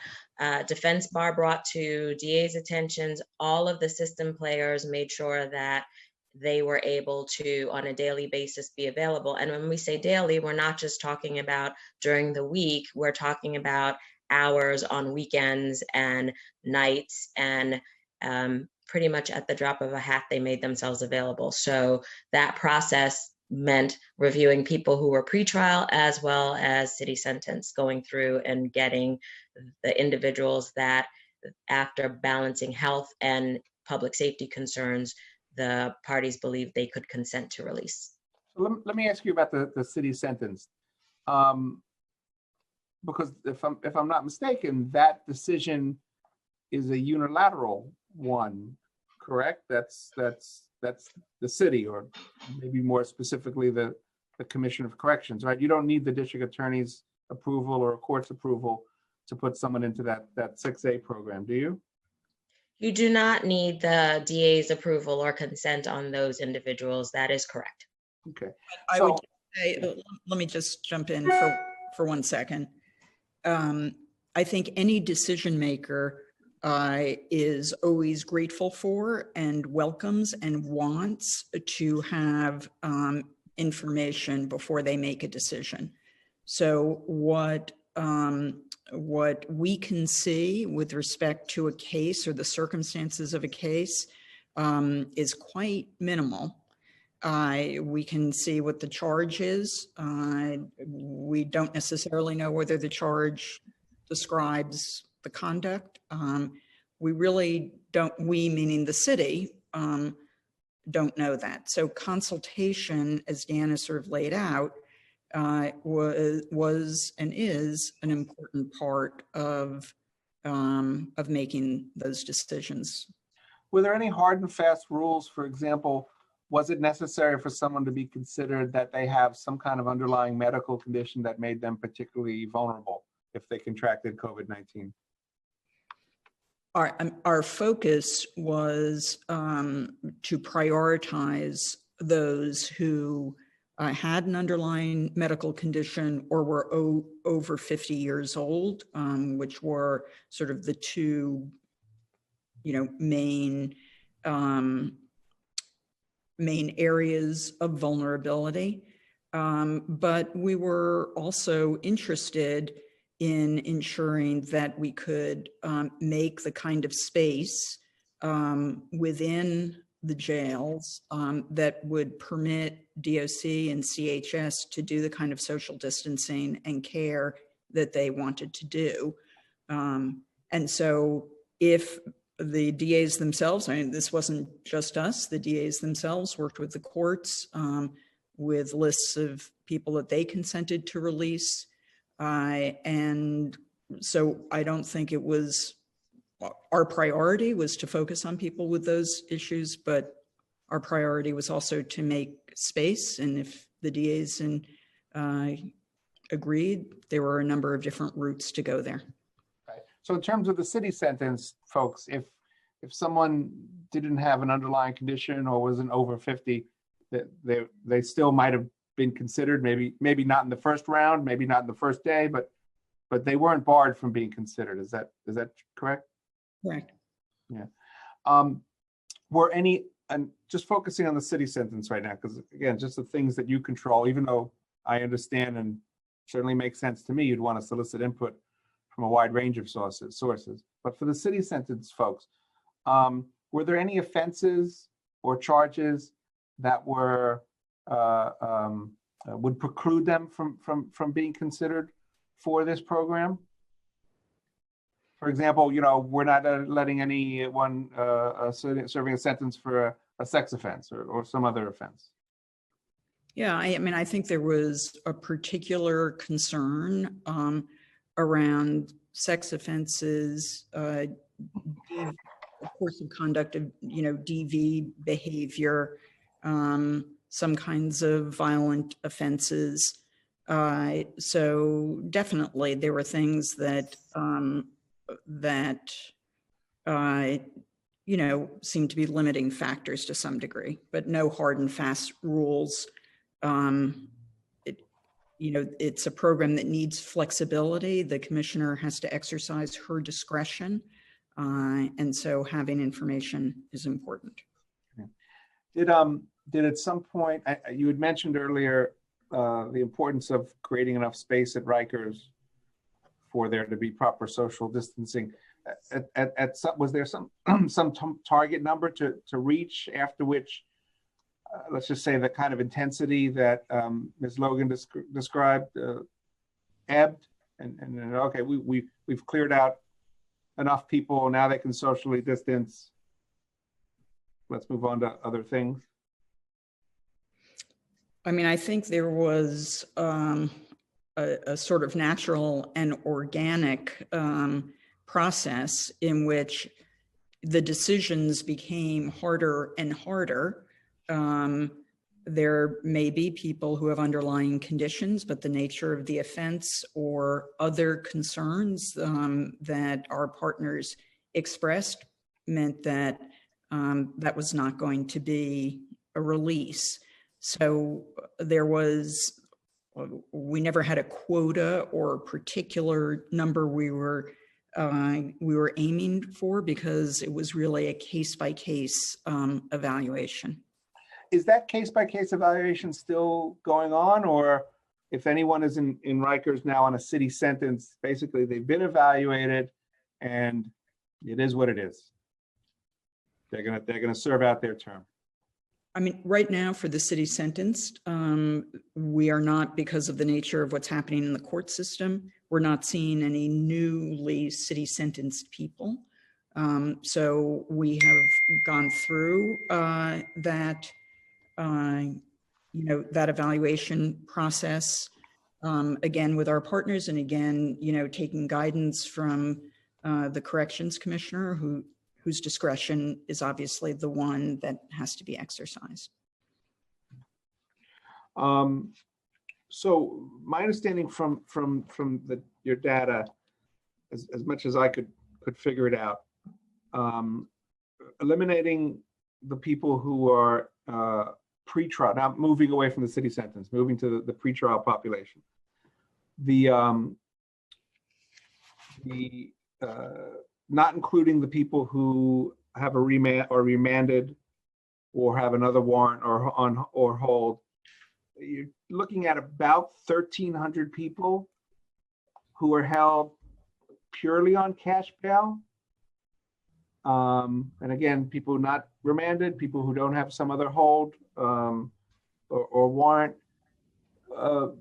defense bar brought to DA's attentions. All of the system players made sure that they were able to, on a daily basis, be available. And when we say daily, we're not just talking about during the week, we're talking about hours on weekends and nights, and pretty much at the drop of a hat, they made themselves available. So that process meant reviewing people who were pretrial as well as city sentence, going through and getting the individuals that, after balancing health and public safety concerns, the parties believed they could consent to release. So let me ask you about the city sentence. Because if I'm not mistaken, that decision is a unilateral one, correct? That's the city, or maybe more specifically the Commission of Corrections, right? You don't need the district attorney's approval or a court's approval to put someone into that 6A program, do you? You do not need the DA's approval or consent on those individuals. That is correct. Okay. I would say, let me just jump in for 1 second. I think any decision maker is always grateful for and welcomes and wants to have information before they make a decision. So what we can see with respect to a case or the circumstances of a case is quite minimal. We can see what the charge is. We don't necessarily know whether the charge describes the conduct. We really don't, we meaning the city, don't know that. So consultation, as Deanna sort of laid out, was and is an important part of making those decisions. Were there any hard and fast rules? For example, was it necessary for someone to be considered that they have some kind of underlying medical condition that made them particularly vulnerable if they contracted COVID-19? Our focus was to prioritize those who had an underlying medical condition or were over 50 years old, which were sort of the two, main areas of vulnerability. But we were also interested in ensuring that we could make the kind of space within the jails that would permit DOC and CHS to do the kind of social distancing and care that they wanted to do. And so if the DAs themselves, this wasn't just us, the DAs themselves worked with the courts with lists of people that they consented to release. And so I don't think it was, our priority was to focus on people with those issues, but our priority was also to make space. And if the DAs agreed, there were a number of different routes to go there. Right. So in terms of the city sentence, folks, if someone didn't have an underlying condition or wasn't over 50, they still might have been considered, maybe not in the first round, maybe not in the first day, but they weren't barred from being considered. Is that correct? Correct. Yeah. Were any, and just focusing on the city sentence right now, because again, just the things that you control, even though I understand and certainly makes sense to me, you'd want to solicit input from a wide range of sources. But for the city sentence folks, were there any offenses or charges that were would preclude them from being considered for this program? For example, we're not letting anyone serving a sentence for a sex offense or some other offense. Yeah, I think there was a particular concern around sex offenses, course of conduct of, DV behavior, some kinds of violent offenses. So definitely there were things that seem to be limiting factors to some degree, but no hard and fast rules. It's a program that needs flexibility. The commissioner has to exercise her discretion. And so having information is important. Did at some point, you had mentioned earlier the importance of creating enough space at Rikers for there to be proper social distancing. Was there some target number to reach after which, let's just say the kind of intensity that Ms. Logan described ebbed, and okay, we've cleared out enough people, now they can socially distance, let's move on to other things? I think there was a sort of natural and organic process in which the decisions became harder and harder. There may be people who have underlying conditions, but the nature of the offense or other concerns that our partners expressed meant that that was not going to be a release. So we never had a quota or a particular number we were aiming for, because it was really a case-by-case evaluation. Is that case-by-case evaluation still going on? Or if anyone is in Rikers now on a city sentence, basically they've been evaluated and it is what it is. They're gonna serve out their term. Right now for the city sentenced, we are not, because of the nature of what's happening in the court system, we're not seeing any newly city sentenced people. So we have gone through that, that evaluation process, again, with our partners, and again, taking guidance from the corrections commissioner, whose discretion is obviously the one that has to be exercised. So my understanding from your data, as much as I could figure it out, eliminating the people who are pre-trial, now moving away from the city sentence, moving to the pre-trial population, not including the people who have a remand or remanded or have another warrant or hold, you're looking at about 1,300 people who are held purely on cash bail. And again, people not remanded, people who don't have some other hold or warrant. A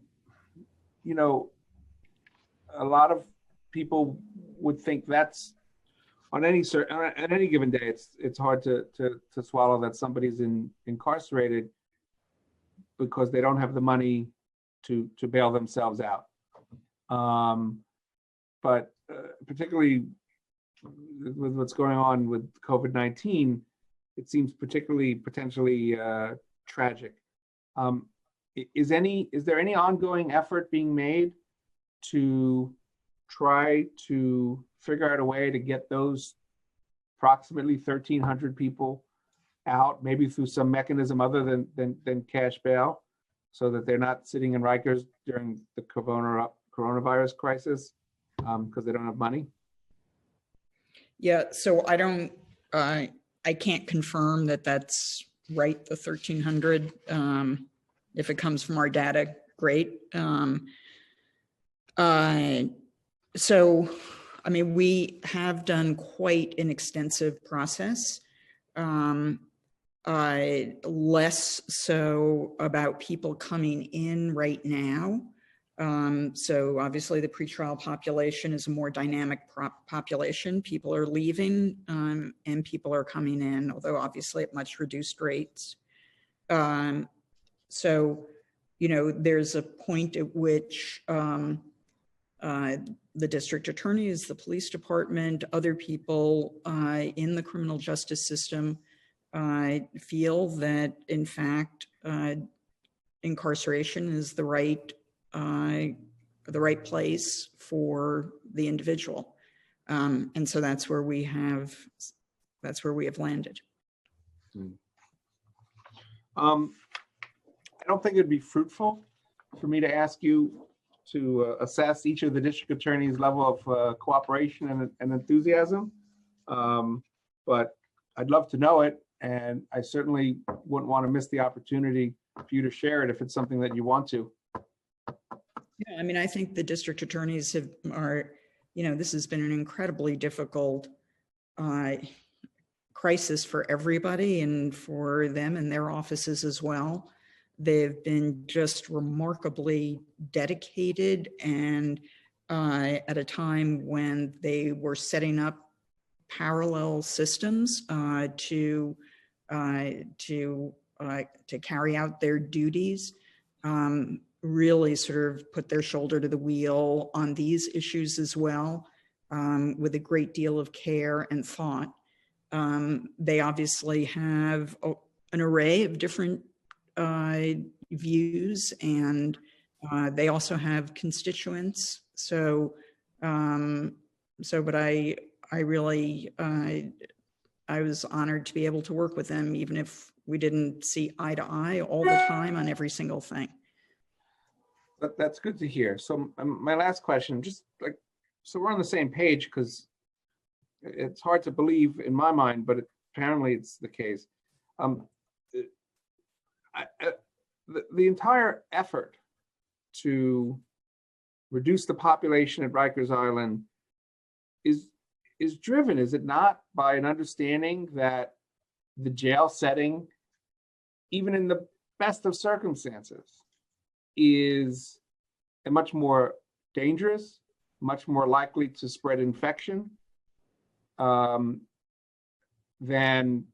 lot of people would think that's on any given day. It's hard to swallow that somebody's incarcerated because they don't have the money to bail themselves out. But particularly with what's going on with COVID-19, it seems potentially tragic. Is there any ongoing effort being made to try to figure out a way to get those approximately 1,300 people out, maybe through some mechanism other than cash bail, so that they're not sitting in Rikers during the coronavirus crisis because they don't have money? Yeah, so I can't confirm that that's right, the 1,300. If it comes from our data, great. So, I mean, we have done quite an extensive process, less so about people coming in right now. So obviously the pretrial population is a more dynamic population. People are leaving and people are coming in, although obviously at much reduced rates. So, there's a point at which the district attorneys, the police department, other people in the criminal justice system feel that, in fact, incarceration is the right place for the individual, and so that's where we have landed. I don't think it'd be fruitful for me to ask you to assess each of the district attorney's level of cooperation and enthusiasm, but I'd love to know it, and I certainly wouldn't want to miss the opportunity for you to share it if it's something that you want to. Yeah, I mean, I think the district attorneys this has been an incredibly difficult crisis for everybody and for them and their offices as well. They've been just remarkably dedicated, and at a time when they were setting up parallel systems to carry out their duties, really sort of put their shoulder to the wheel on these issues as well, with a great deal of care and thought. They obviously have an array of different views, and they also have constituents. But I really, I was honored to be able to work with them, even if we didn't see eye to eye all the time on every single thing. That's good to hear. So my last question, so we're on the same page, because it's hard to believe in my mind, but apparently it's the case. The entire effort to reduce the population at Rikers Island is driven, is it not, by an understanding that the jail setting, even in the best of circumstances, is a much more dangerous, much more likely to spread infection, than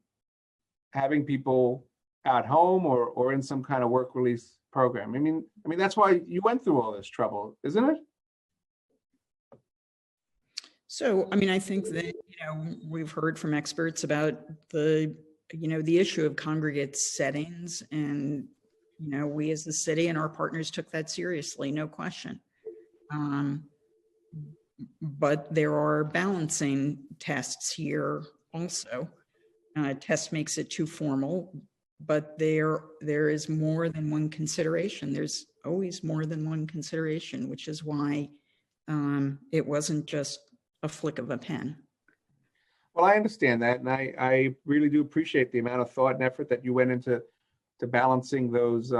having people at home or in some kind of work release program. I mean, that's why you went through all this trouble, isn't it? So, I mean, I think that, we've heard from experts about the issue of congregate settings, and, we as the city and our partners took that seriously, no question. But there are balancing tests here also. Test makes it too formal, but there is more than one consideration. There's always more than one consideration, which is why it wasn't just a flick of a pen. Well, I understand that, and I really do appreciate the amount of thought and effort that you went into balancing those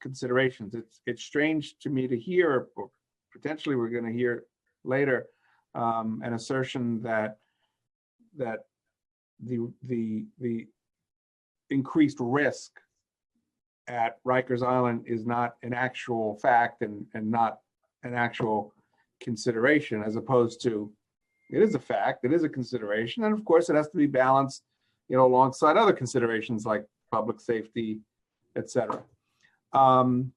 considerations. It's strange to me to hear, or potentially we're going to hear later, an assertion that the increased risk at Rikers Island is not an actual fact and not an actual consideration, as opposed to it is a fact, it is a consideration, and of course it has to be balanced, alongside other considerations like public safety, etc. Well,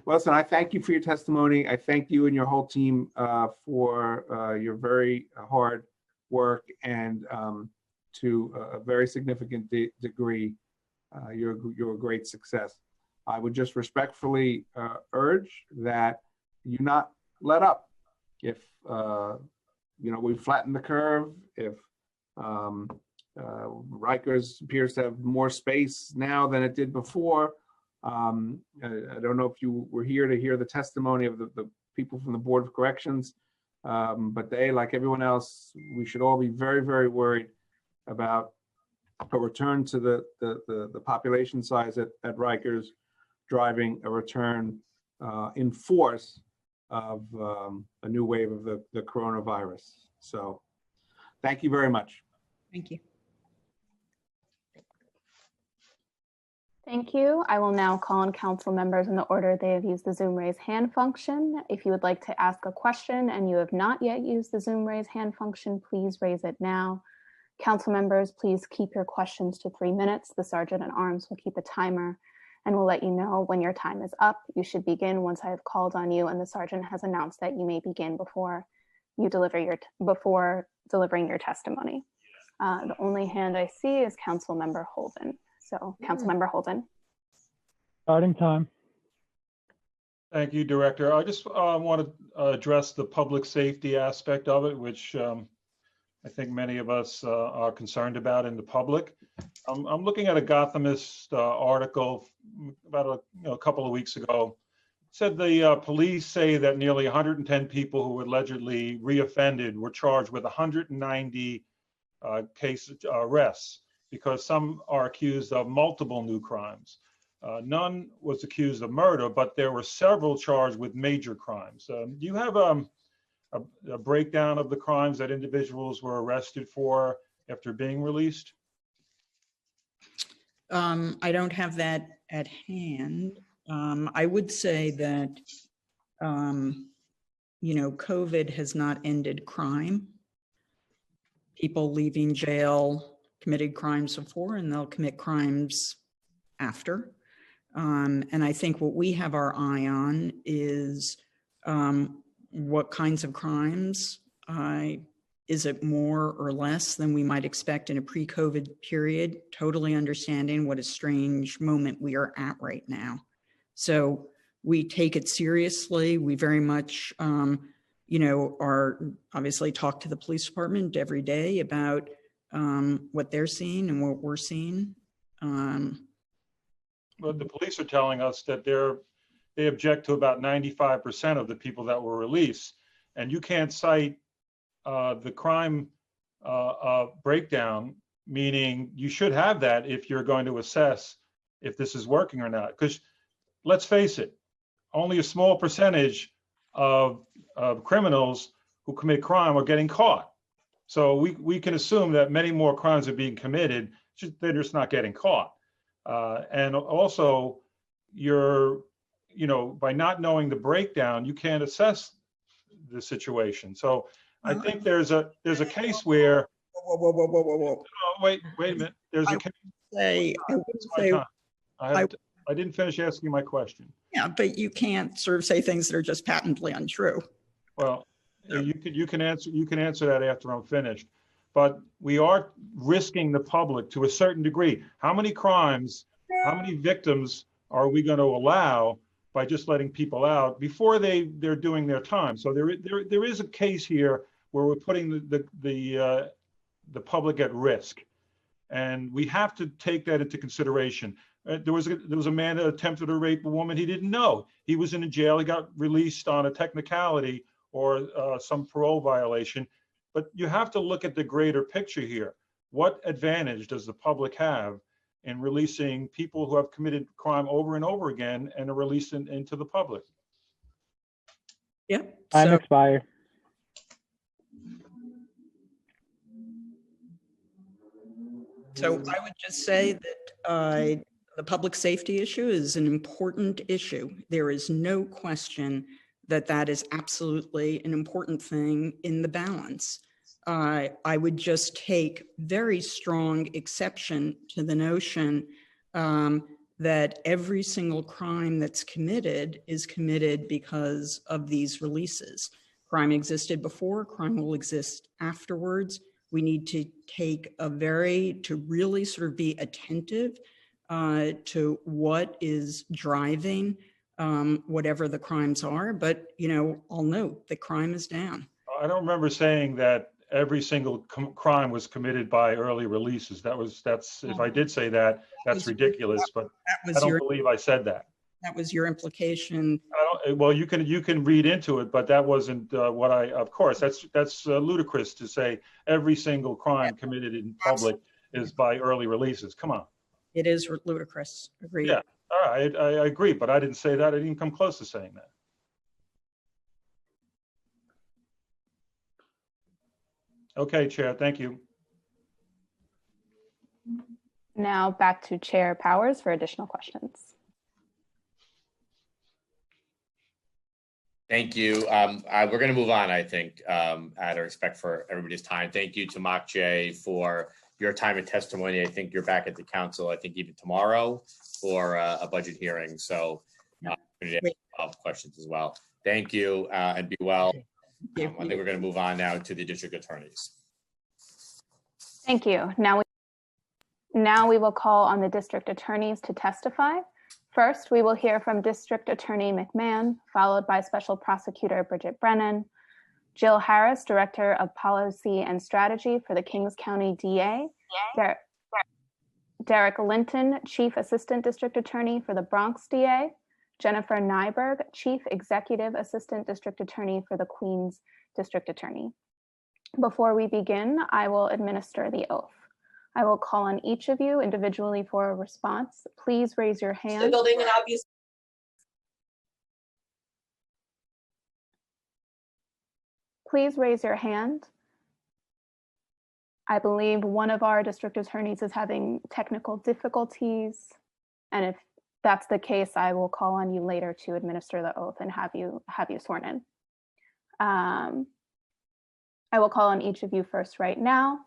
listen, I thank you for your testimony. I thank you and your whole team for your very hard work, and to a very significant degree, you're a great success. I would just respectfully urge that you not let up. If we flatten the curve, if Rikers appears to have more space now than it did before. I don't know if you were here to hear the testimony of the people from the Board of Corrections, but they, like everyone else, we should all be very, very worried about a return to the population size at Rikers, driving a return in force of a new wave of the coronavirus. So thank you very much. Thank you. Thank you. I will now call on council members in the order they have used the Zoom raise hand function. If you would like to ask a question and you have not yet used the Zoom raise hand function, please raise it now. Council members, please keep your questions to 3 minutes. The Sergeant at Arms will keep a timer and will let you know when your time is up. You should begin once I have called on you and the Sergeant has announced that you may begin before delivering your testimony. The only hand I see is Council Member Holden. So Council Member Holden. Starting time. Thank you, Director. I just want to address the public safety aspect of it, which I think many of us are concerned about in the public. I'm looking at a Gothamist article about a couple of weeks ago. It said the police say that nearly 110 people who allegedly reoffended were charged with 190 case arrests, because some are accused of multiple new crimes. None was accused of murder, but there were several charged with major crimes. Do you have a breakdown of the crimes that individuals were arrested for after being released? I don't have that at hand. I would say that, COVID has not ended crime. People leaving jail committed crimes before, and they'll commit crimes after. And I think what we have our eye on is what kinds of crimes. Is it more or less than we might expect in a pre-COVID period? Totally understanding what a strange moment we are at right now. So we take it seriously. We very much, are obviously talk to the police department every day about what they're seeing and what we're seeing. Well, the police are telling us that they object to about 95% of the people that were released, and you can't cite the crime breakdown, meaning you should have that if you're going to assess if this is working or not. Because let's face it, only a small percentage of criminals who commit crime are getting caught. So we can assume that many more crimes are being committed, they're just not getting caught. And also, by not knowing the breakdown, you can't assess the situation. So I think there's a case where, Whoa. oh, wait a minute. There's a case. I wouldn't It's my say, time. I didn't finish asking my question. yeah, but you can't sort of say things that are just patently untrue. Well, you can answer that after I'm finished. But we are risking the public to a certain degree. How many crimes, how many victims are we going to allow by just letting people out before they're doing their time? So there is a case here where we're putting the public at risk, and we have to take that into consideration. There was a man that attempted to rape a woman he didn't know. He was in a jail. He got released on a technicality or some parole violation. But you have to look at the greater picture here. What advantage does the public have in releasing people who have committed crime over and over again and are released into the public? Yeah. Time expired. So I would just say that the public safety issue is an important issue. There is no question that that is absolutely an important thing in the balance. I would just take very strong exception to the notion that every single crime that's committed is committed because of these releases. Crime existed before, crime will exist afterwards. We need to to really sort of be attentive to what is driving whatever the crimes are. But, I'll note the crime is down. I don't remember saying that every single crime was committed by early releases. That's if I did say that, that's ridiculous, but I don't believe I said that. That was your implication. Well, you can read into it, but that wasn't what of course, that's ludicrous to say every single crime committed in public is by early releases. Come on. It is ludicrous. Agreed. Yeah, all right, I agree, but I didn't say that. I didn't come close to saying that. Okay, Chair, thank you. Now back to Chair Powers for additional questions. Thank you. We're going to move on, I think, out of respect for everybody's time. Thank you to Mokje for your time and testimony. I think you're back at the council, I think even tomorrow for a budget hearing. So questions as well. Thank you and be well. I think we're going to move on now to the district attorneys. Thank you. Now we will call on the district attorneys to testify. First, we will hear from District Attorney McMahon, followed by Special Prosecutor Bridget Brennan, Jill Harris, Director of Policy and Strategy for the Kings County DA, Derek Linton, Chief Assistant District Attorney for the Bronx DA, Jennifer Nyberg, Chief Executive Assistant District Attorney for the Queens District Attorney. Before we begin, I will administer the oath. I will call on each of you individually for a response. Please raise your hand. Please raise your hand. I believe one of our district attorneys is having technical difficulties. And if that's the case, I will call on you later to administer the oath and have you sworn in. I will call on each of you first right now.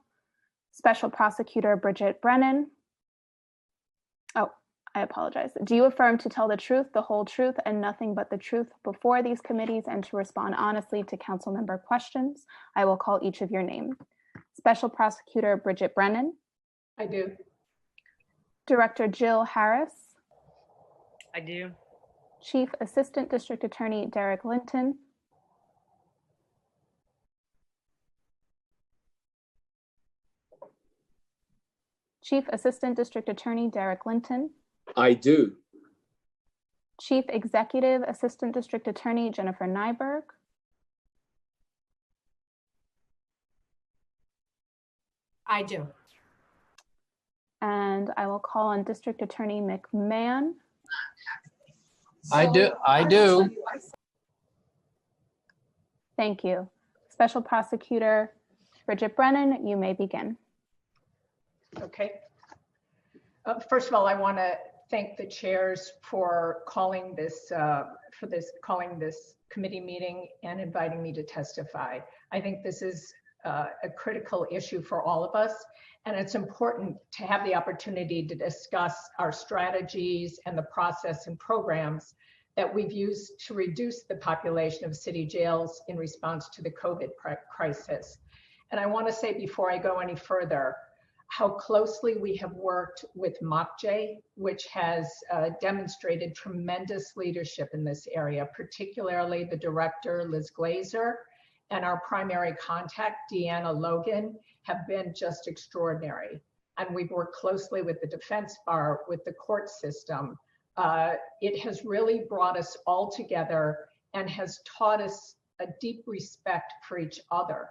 Special Prosecutor Bridget Brennan. Oh, I apologize. Do you affirm to tell the truth, the whole truth, and nothing but the truth before these committees and to respond honestly to council member questions? I will call each of your name. Special Prosecutor Bridget Brennan. I do. Director Jill Harris. I do. Chief Assistant District Attorney Derek Linton. Chief Assistant District Attorney Derek Linton. I do. Chief Executive Assistant District Attorney Jennifer Nyberg. I do. And I will call on District Attorney McMahon. I do. Thank you. Special Prosecutor Bridget Brennan, you may begin. Okay. First of all, I want to thank the chairs for calling this committee meeting and inviting me to testify. I think this is a critical issue for all of us, and it's important to have the opportunity to discuss our strategies and the process and programs that we've used to reduce the population of city jails in response to the COVID crisis. And I want to say before I go any further, how closely we have worked with MOCJ, which has demonstrated tremendous leadership in this area, particularly the director, Liz Glazer, and our primary contact, Deanna Logan, have been just extraordinary. And we've worked closely with the defense bar, with the court system. It has really brought us all together and has taught us a deep respect for each other.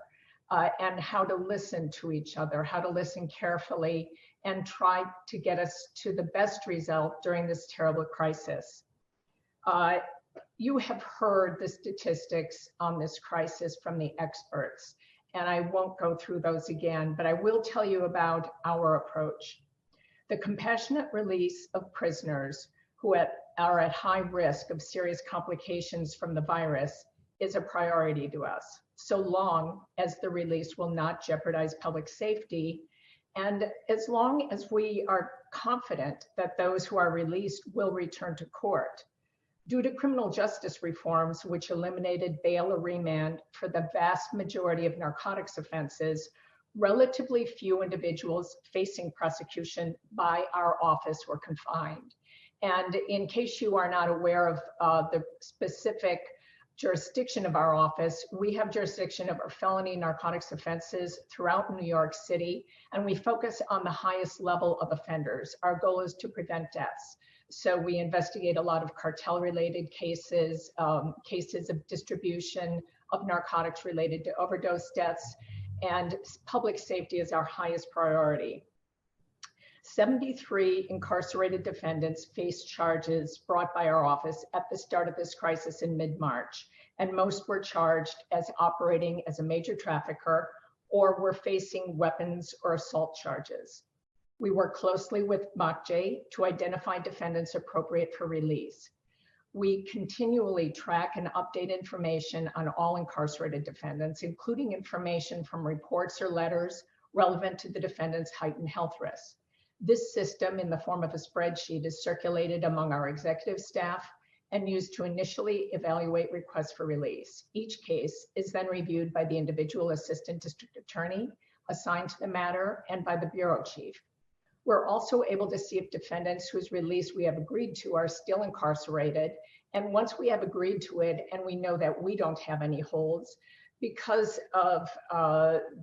And how to listen to each other, how to listen carefully, and try to get us to the best result during this terrible crisis. You have heard the statistics on this crisis from the experts, and I won't go through those again, but I will tell you about our approach. The compassionate release of prisoners who are at high risk of serious complications from the virus is a priority to us, so long as the release will not jeopardize public safety, and as long as we are confident that those who are released will return to court. Due to criminal justice reforms, which eliminated bail or remand for the vast majority of narcotics offenses, relatively few individuals facing prosecution by our office were confined. And in case you are not aware of the specific jurisdiction of our office, we have jurisdiction over felony narcotics offenses throughout New York City, and we focus on the highest level of offenders. Our goal is to prevent deaths. So we investigate a lot of cartel-related cases, cases of distribution of narcotics related to overdose deaths, and public safety is our highest priority. 73 incarcerated defendants faced charges brought by our office at the start of this crisis in mid-March, and most were charged as operating as a major trafficker or were facing weapons or assault charges. We work closely with MOCJ to identify defendants appropriate for release. We continually track and update information on all incarcerated defendants, including information from reports or letters relevant to the defendant's heightened health risks. This system, in the form of a spreadsheet, is circulated among our executive staff and used to initially evaluate requests for release. Each case is then reviewed by the individual assistant district attorney assigned to the matter and by the bureau chief. We're also able to see if defendants whose release we have agreed to are still incarcerated. And once we have agreed to it and we know that we don't have any holds, because of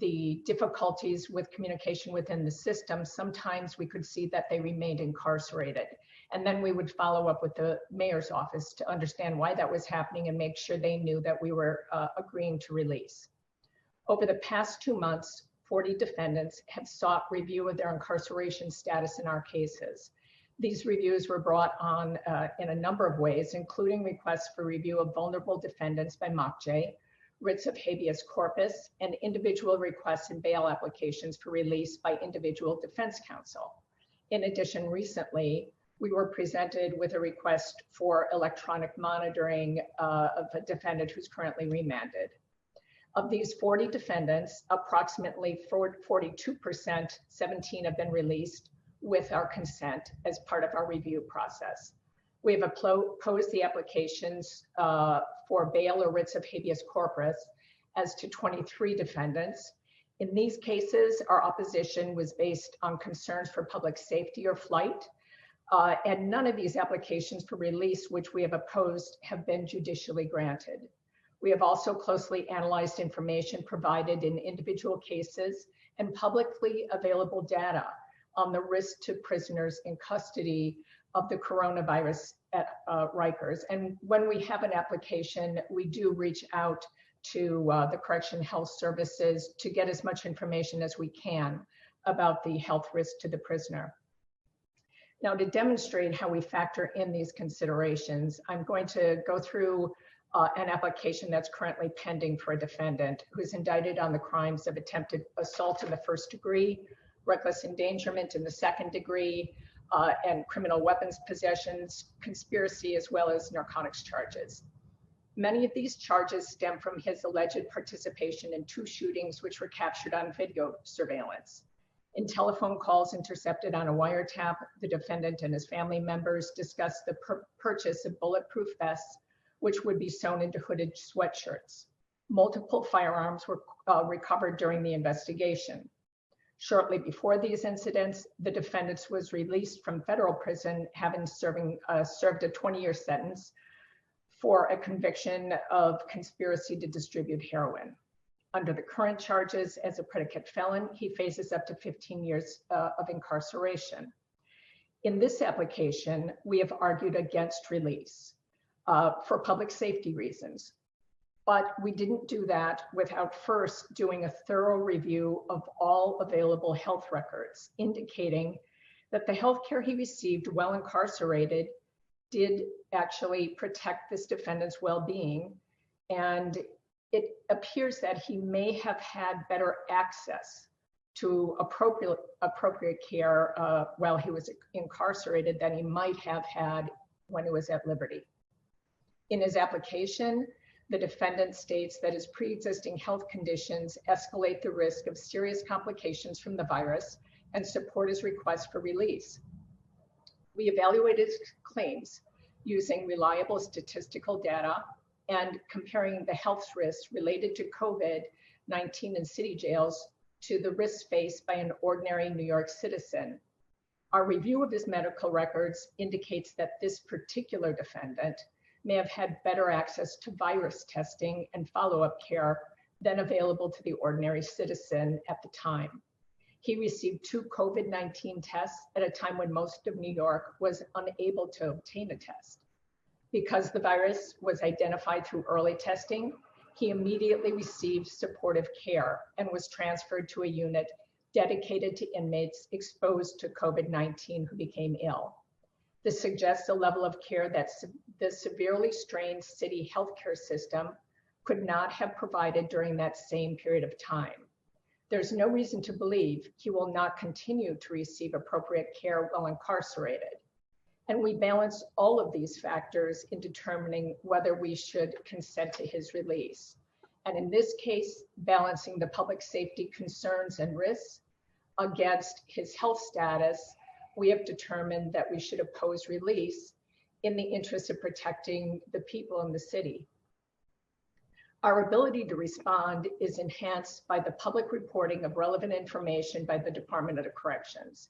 the difficulties with communication within the system, sometimes we could see that they remained incarcerated. And then we would follow up with the mayor's office to understand why that was happening and make sure they knew that we were agreeing to release. Over the past 2 months, 40 defendants have sought review of their incarceration status in our cases. These reviews were brought on in a number of ways, including requests for review of vulnerable defendants by MOCJ, writs of habeas corpus, and individual requests and bail applications for release by individual defense counsel. In addition, recently, we were presented with a request for electronic monitoring of a defendant who's currently remanded. Of these 40 defendants, approximately 42%, 17 have been released with our consent as part of our review process. We have opposed the applications for bail or writs of habeas corpus as to 23 defendants. In these cases, our opposition was based on concerns for public safety or flight, and none of these applications for release, which we have opposed, have been judicially granted. We have also closely analyzed information provided in individual cases and publicly available data on the risk to prisoners in custody of the coronavirus at Rikers. And when we have an application, we do reach out to the Correction Health Services to get as much information as we can about the health risk to the prisoner. Now, to demonstrate how we factor in these considerations, I'm going to go through an application that's currently pending for a defendant who's indicted on the crimes of attempted assault in the first degree, reckless endangerment in the second degree, and criminal weapons possessions, conspiracy, as well as narcotics charges. Many of these charges stem from his alleged participation in 2 shootings which were captured on video surveillance. In telephone calls intercepted on a wiretap, the defendant and his family members discussed the purchase of bulletproof vests, which would be sewn into hooded sweatshirts. Multiple firearms were recovered during the investigation. Shortly before these incidents, the defendant was released from federal prison, having served a 20-year sentence for a conviction of conspiracy to distribute heroin. Under the current charges as a predicate felon, he faces up to 15 years of incarceration. In this application, we have argued against release for public safety reasons, but we didn't do that without first doing a thorough review of all available health records, indicating that the health care he received while incarcerated did actually protect this defendant's well-being, and it appears that he may have had better access to appropriate care while he was incarcerated than he might have had when he was at liberty. In his application, the defendant states that his pre-existing health conditions escalate the risk of serious complications from the virus and support his request for release. We evaluated his claims using reliable statistical data and comparing the health risks related to COVID-19 in city jails to the risks faced by an ordinary New York citizen. Our review of his medical records indicates that this particular defendant may have had better access to virus testing and follow-up care than available to the ordinary citizen at the time. He received 2 COVID-19 tests at a time when most of New York was unable to obtain a test. Because the virus was identified through early testing, he immediately received supportive care and was transferred to a unit dedicated to inmates exposed to COVID-19 who became ill. This suggests a level of care that the severely strained city healthcare system could not have provided during that same period of time. There's no reason to believe he will not continue to receive appropriate care while incarcerated. And we balance all of these factors in determining whether we should consent to his release. And in this case, balancing the public safety concerns and risks against his health status, we have determined that we should oppose release in the interest of protecting the people in the city. Our ability to respond is enhanced by the public reporting of relevant information by the Department of Corrections.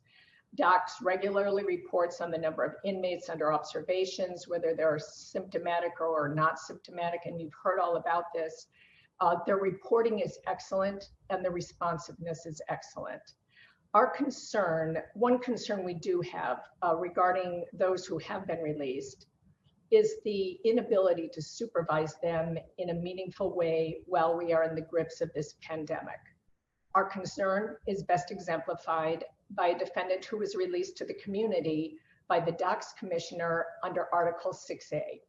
DOCS regularly reports on the number of inmates under observations, whether they're symptomatic or not symptomatic, and you've heard all about this. Their reporting is excellent and the responsiveness is excellent. Our concern, one concern we do have regarding those who have been released, is the inability to supervise them in a meaningful way while we are in the grips of this pandemic. Our concern is best exemplified by a defendant who was released to the community by the DOCS commissioner under Article 6A,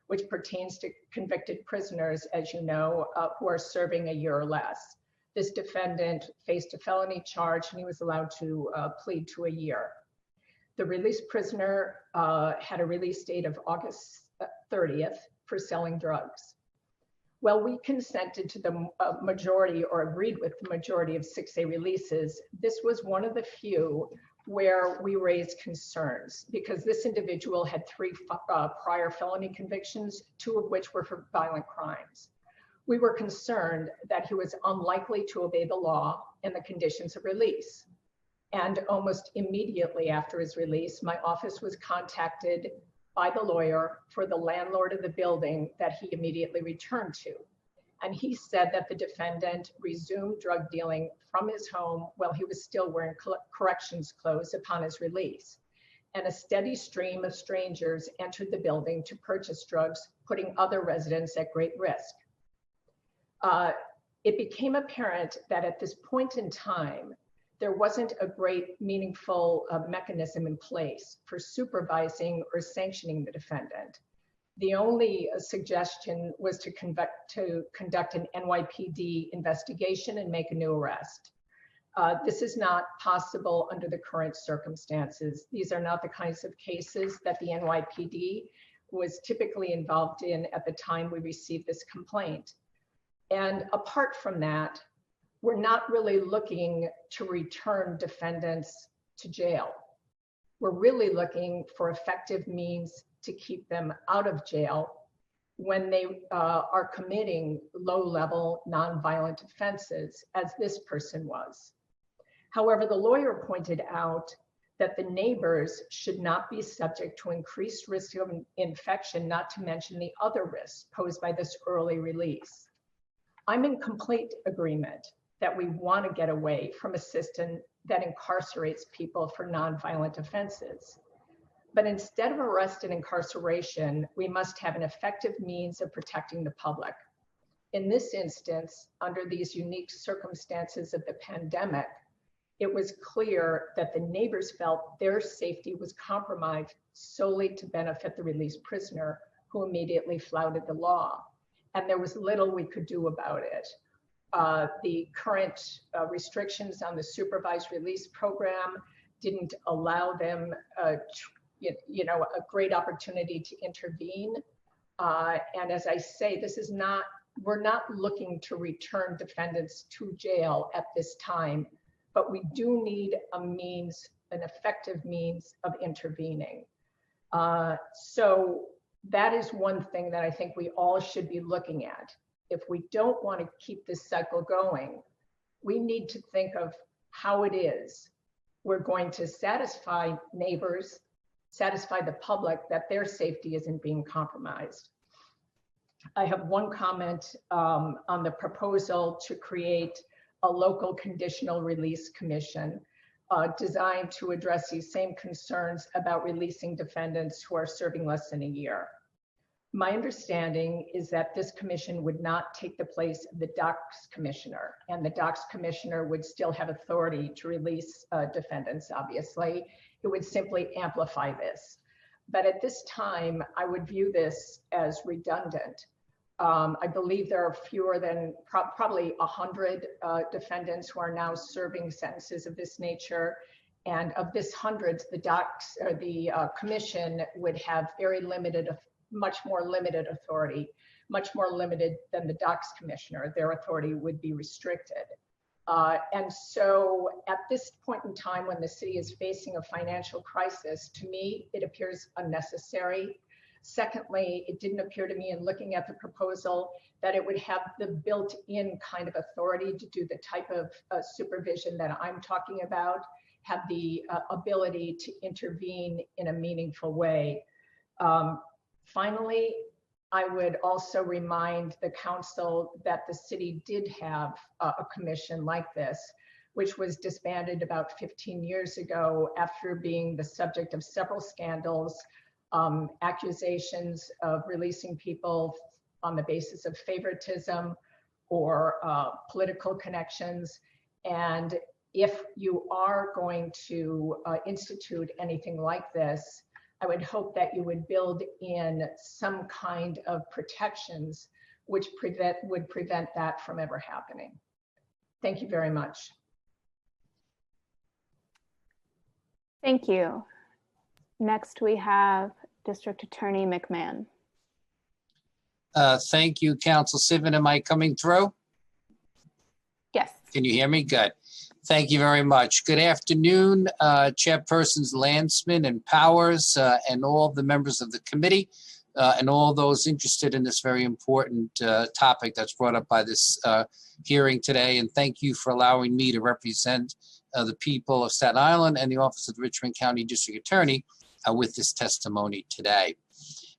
which pertains to convicted prisoners, as you know, who are serving a year or less. This defendant faced a felony charge and he was allowed to plead to a year. The released prisoner had a release date of August 30th for selling drugs. Well, we consented to the majority or agreed with the majority of 6A releases. This was one of the few where we raised concerns because this individual had 3 prior felony convictions, 2 of which were for violent crimes. We were concerned that he was unlikely to obey the law and the conditions of release. And almost immediately after his release, my office was contacted by the lawyer for the landlord of the building that he immediately returned to. And he said that the defendant resumed drug dealing from his home while he was still wearing corrections clothes upon his release. And a steady stream of strangers entered the building to purchase drugs, putting other residents at great risk. It became apparent that at this point in time, there wasn't a great meaningful mechanism in place for supervising or sanctioning the defendant. The only suggestion was to conduct an NYPD investigation and make a new arrest. This is not possible under the current circumstances. These are not the kinds of cases that the NYPD was typically involved in at the time we received this complaint. And apart from that, we're not really looking to return defendants to jail. We're really looking for effective means to keep them out of jail when they are committing low-level nonviolent offenses, as this person was. However, the lawyer pointed out that the neighbors should not be subject to increased risk of infection, not to mention the other risks posed by this early release. I'm in complete agreement that we want to get away from a system that incarcerates people for nonviolent offenses. But instead of arrest and incarceration, we must have an effective means of protecting the public. In this instance, under these unique circumstances of the pandemic, it was clear that the neighbors felt their safety was compromised solely to benefit the released prisoner, who immediately flouted the law. And there was little we could do about it. The current restrictions on the supervised release program didn't allow them a great opportunity to intervene. And as I say, we're not looking to return defendants to jail at this time, but we do need an effective means of intervening. So that is one thing that I think we all should be looking at. If we don't want to keep this cycle going, we need to think of how it is we're going to satisfy neighbors, satisfy the public that their safety isn't being compromised. I have one comment on the proposal to create a local conditional release commission designed to address these same concerns about releasing defendants who are serving less than a year. My understanding is that this commission would not take the place of the DOCS commissioner, and the DOCS commissioner would still have authority to release defendants, obviously. It would simply amplify this. But at this time, I would view this as redundant. I believe there are fewer than probably 100 defendants who are now serving sentences of this nature. And of this hundreds, the DOCS or the commission would have much more limited authority, much more limited than the DOCS commissioner. Their authority would be restricted. And so at this point in time, when the city is facing a financial crisis, to me, it appears unnecessary. Secondly, it didn't appear to me in looking at the proposal that it would have the built-in kind of authority to do the type of supervision that I'm talking about, have the ability to intervene in a meaningful way. Finally, I would also remind the council that the city did have a commission like this, which was disbanded about 15 years ago after being the subject of several scandals, accusations of releasing people on the basis of favoritism or political connections. And if you are going to institute anything like this, I would hope that you would build in some kind of protections which would prevent that from ever happening. Thank you very much. Thank you. Next, we have District Attorney McMahon. Thank you, Council Sivan. Am I coming through? Yes. Can you hear me? Good. Thank you very much. Good afternoon, Chairpersons Landsman and Powers, and all the members of the committee, and all those interested in this very important topic that's brought up by this hearing today. And thank you for allowing me to represent the people of Staten Island and the Office of the Richmond County District Attorney with this testimony today.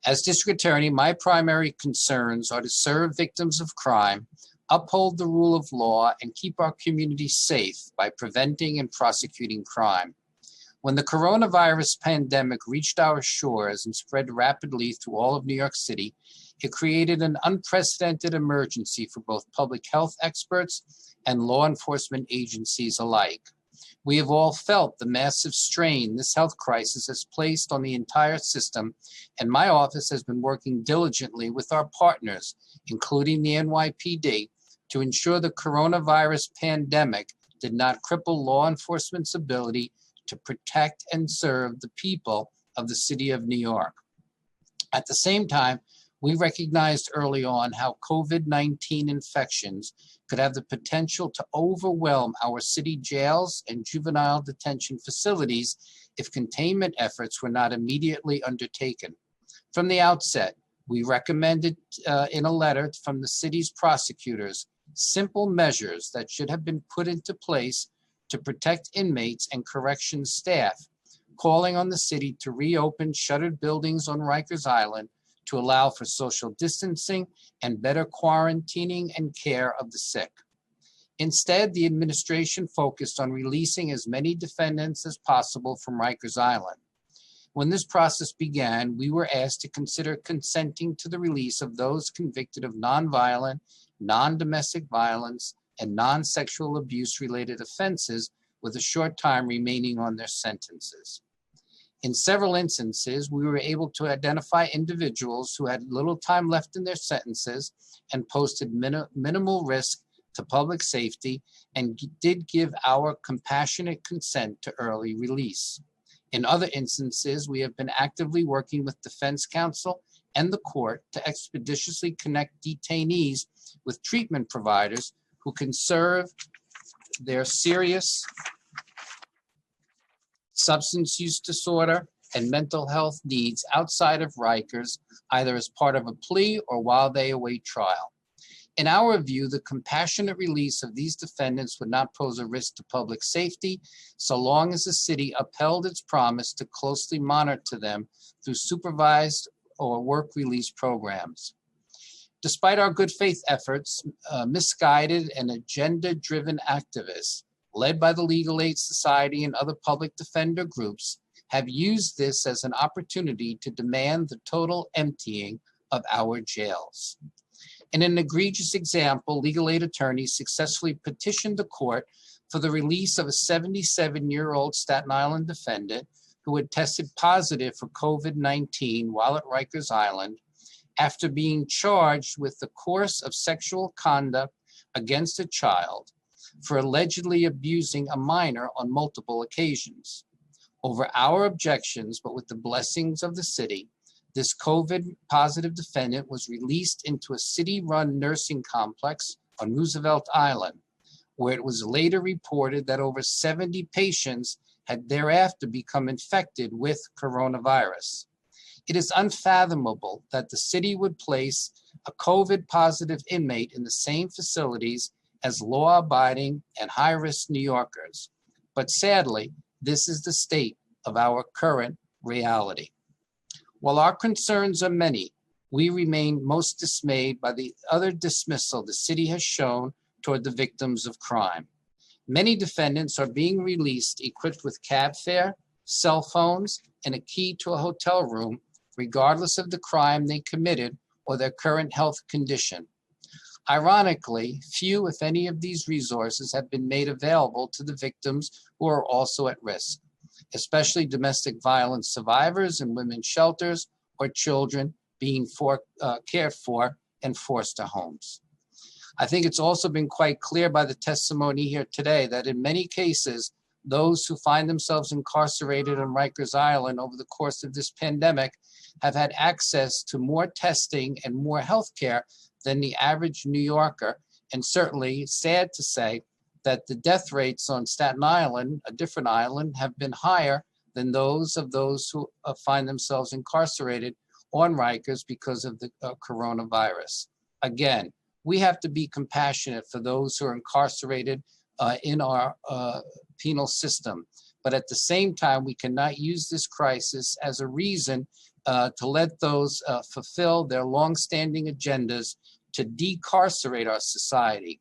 As District Attorney, my primary concerns are to serve victims of crime, uphold the rule of law, and keep our community safe by preventing and prosecuting crime. When the coronavirus pandemic reached our shores and spread rapidly through all of New York City, it created an unprecedented emergency for both public health experts and law enforcement agencies alike. We have all felt the massive strain this health crisis has placed on the entire system, and my office has been working diligently with our partners, including the NYPD, to ensure the coronavirus pandemic did not cripple law enforcement's ability to protect and serve the people of the city of New York. At the same time, we recognized early on how COVID-19 infections could have the potential to overwhelm our city jails and juvenile detention facilities if containment efforts were not immediately undertaken. From the outset, we recommended in a letter from the city's prosecutors simple measures that should have been put into place to protect inmates and corrections staff, calling on the city to reopen shuttered buildings on Rikers Island to allow for social distancing and better quarantining and care of the sick. Instead, the administration focused on releasing as many defendants as possible from Rikers Island. When this process began, we were asked to consider consenting to the release of those convicted of nonviolent, non-domestic violence, and non-sexual abuse-related offenses with a short time remaining on their sentences. In several instances, we were able to identify individuals who had little time left in their sentences and posted minimal risk to public safety and did give our compassionate consent to early release. In other instances, we have been actively working with defense counsel and the court to expeditiously connect detainees with treatment providers who can serve their serious substance use disorder and mental health needs outside of Rikers, either as part of a plea or while they await trial. In our view, the compassionate release of these defendants would not pose a risk to public safety, so long as the city upheld its promise to closely monitor them through supervised or work release programs. Despite our good faith efforts, misguided and agenda-driven activists, led by the Legal Aid Society and other public defender groups, have used this as an opportunity to demand the total emptying of our jails. In an egregious example, legal aid attorneys successfully petitioned the court for the release of a 77-year-old Staten Island defendant who had tested positive for COVID-19 while at Rikers Island after being charged with the course of sexual conduct against a child for allegedly abusing a minor on multiple occasions. Over our objections, but with the blessings of the city, this COVID-positive defendant was released into a city-run nursing complex on Roosevelt Island, where it was later reported that over 70 patients had thereafter become infected with coronavirus. It is unfathomable that the city would place a COVID-positive inmate in the same facilities as law-abiding and high-risk New Yorkers. But sadly, this is the state of our current reality. While our concerns are many, we remain most dismayed by the utter dismissal the city has shown toward the victims of crime. Many defendants are being released equipped with cab fare, cell phones, and a key to a hotel room, regardless of the crime they committed or their current health condition. Ironically, few, if any, of these resources have been made available to the victims who are also at risk, especially domestic violence survivors in women's shelters or children being cared for and forced to homes. I think it's also been quite clear by the testimony here today that in many cases, those who find themselves incarcerated on Rikers Island over the course of this pandemic have had access to more testing and more health care than the average New Yorker. And certainly, sad to say, that the death rates on Staten Island, a different island, have been higher than those who find themselves incarcerated on Rikers because of the coronavirus. Again, we have to be compassionate for those who are incarcerated in our penal system. But at the same time, we cannot use this crisis as a reason to let those fulfill their longstanding agendas to decarcerate our society.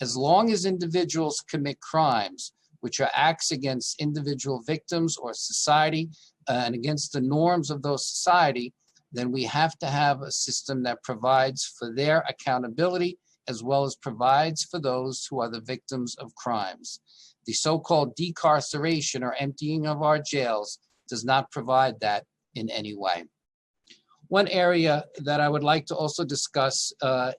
As long as individuals commit crimes, which are acts against individual victims or society and against the norms of those society, then we have to have a system that provides for their accountability as well as provides for those who are the victims of crimes. The so-called decarceration or emptying of our jails does not provide that in any way. One area that I would like to also discuss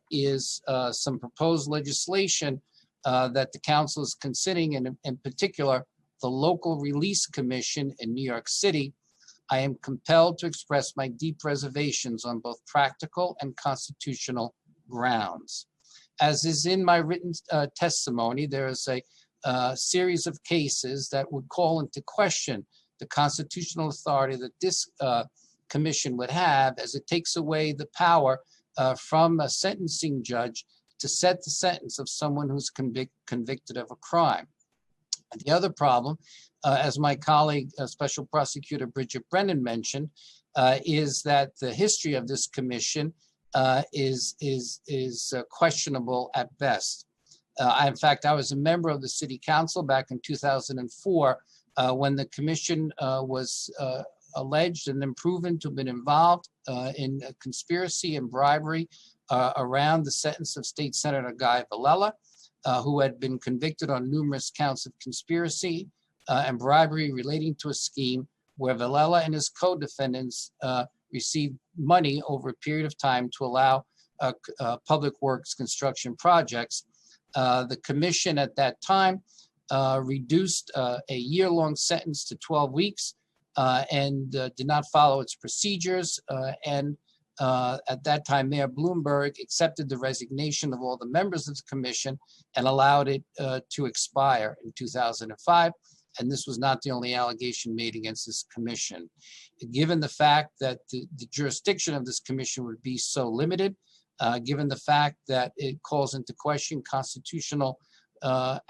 is some proposed legislation that the council is considering, and in particular, the Local Release Commission in New York City, I am compelled to express my deep reservations on both practical and constitutional grounds. As is in my written testimony, there is a series of cases that would call into question the constitutional authority that this commission would have, as it takes away the power from a sentencing judge to set the sentence of someone who's convicted of a crime. And the other problem, as my colleague, Special Prosecutor Bridget Brennan mentioned, is that the history of this commission is questionable at best. In fact, I was a member of the City Council back in 2004 when the commission was alleged and then proven to have been involved in a conspiracy and bribery around the sentence of State Senator Guy Villela, who had been convicted on numerous counts of conspiracy and bribery relating to a scheme where Villela and his co-defendants received money over a period of time to allow public works construction projects. The commission at that time reduced a year-long sentence to 12 weeks and did not follow its procedures. At that time, Mayor Bloomberg accepted the resignation of all the members of the commission and allowed it to expire in 2005. And this was not the only allegation made against this commission. Given the fact that the jurisdiction of this commission would be so limited, given the fact that it calls into question constitutional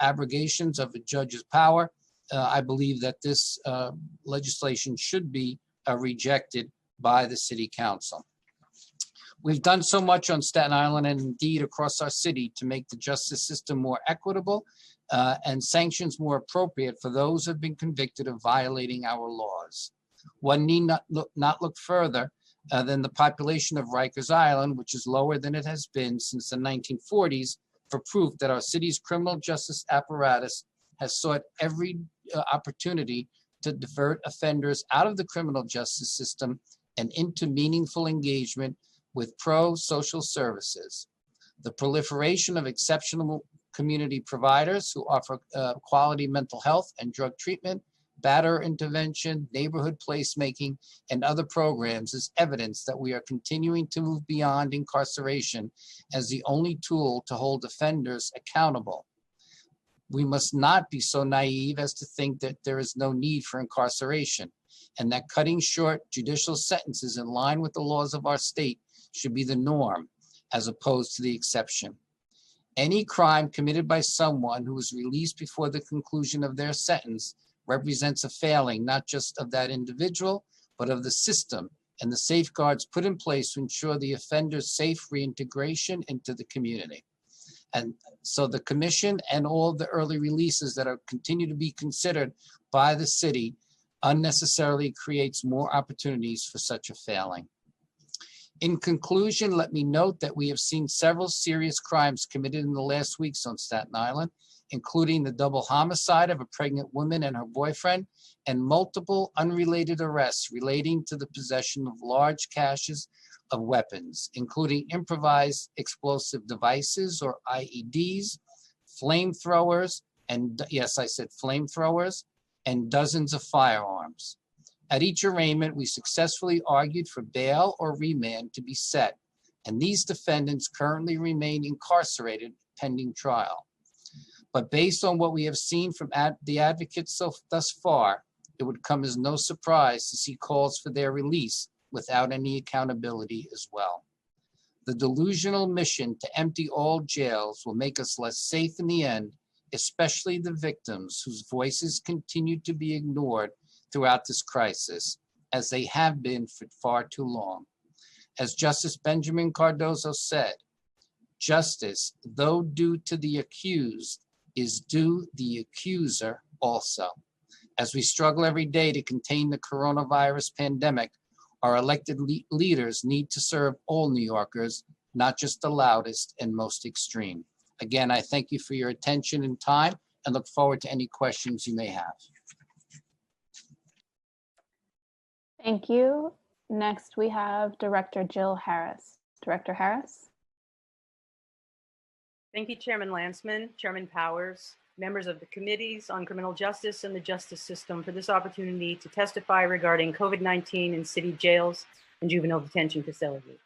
abrogations of a judge's power, I believe that this legislation should be rejected by the City Council. We've done so much on Staten Island and indeed across our city to make the justice system more equitable and sanctions more appropriate for those who have been convicted of violating our laws. One need not look further than the population of Rikers Island, which is lower than it has been since the 1940s, for proof that our city's criminal justice apparatus has sought every opportunity to divert offenders out of the criminal justice system and into meaningful engagement with pro-social services. The proliferation of exceptional community providers who offer quality mental health and drug treatment, batter intervention, neighborhood placemaking, and other programs is evidence that we are continuing to move beyond incarceration as the only tool to hold offenders accountable. We must not be so naive as to think that there is no need for incarceration and that cutting short judicial sentences in line with the laws of our state should be the norm as opposed to the exception. Any crime committed by someone who is released before the conclusion of their sentence represents a failing not just of that individual, but of the system and the safeguards put in place to ensure the offender's safe reintegration into the community. And so the commission and all the early releases that are continue to be considered by the city unnecessarily creates more opportunities for such a failing. In conclusion, let me note that we have seen several serious crimes committed in the last weeks on Staten Island, including the double homicide of a pregnant woman and her boyfriend, and multiple unrelated arrests relating to the possession of large caches of weapons, including improvised explosive devices or IEDs, flamethrowers, and yes, I said flamethrowers, and dozens of firearms. At each arraignment, we successfully argued for bail or remand to be set, and these defendants currently remain incarcerated pending trial. But based on what we have seen from the advocates thus far, it would come as no surprise to see calls for their release without any accountability as well. The delusional mission to empty all jails will make us less safe in the end, especially the victims whose voices continue to be ignored throughout this crisis, as they have been for far too long. As Justice Benjamin Cardozo said, justice, though due to the accused, is due the accuser also. As we struggle every day to contain the coronavirus pandemic, our elected leaders need to serve all New Yorkers, not just the loudest and most extreme. Again, I thank you for your attention and time and look forward to any questions you may have. Thank you. Next, we have Director Jill Harris. Director Harris. Thank you, Chairman Landsman, Chairman Powers, members of the committees on criminal justice and the justice system for this opportunity to testify regarding COVID-19 in city jails and juvenile detention facilities.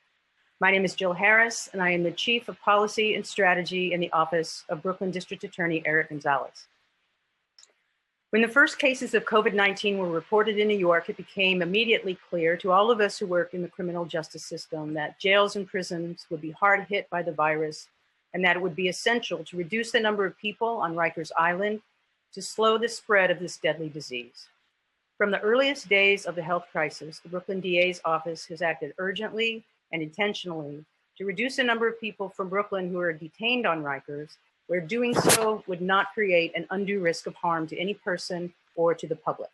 My name is Jill Harris, and I am the Chief of Policy and Strategy in the Office of Brooklyn District Attorney Eric Gonzalez. When the first cases of COVID-19 were reported in New York, it became immediately clear to all of us who work in the criminal justice system that jails and prisons would be hard hit by the virus, and that it would be essential to reduce the number of people on Rikers Island to slow the spread of this deadly disease. From the earliest days of the health crisis, the Brooklyn DA's office has acted urgently and intentionally to reduce the number of people from Brooklyn who are detained on Rikers, where doing so would not create an undue risk of harm to any person or to the public.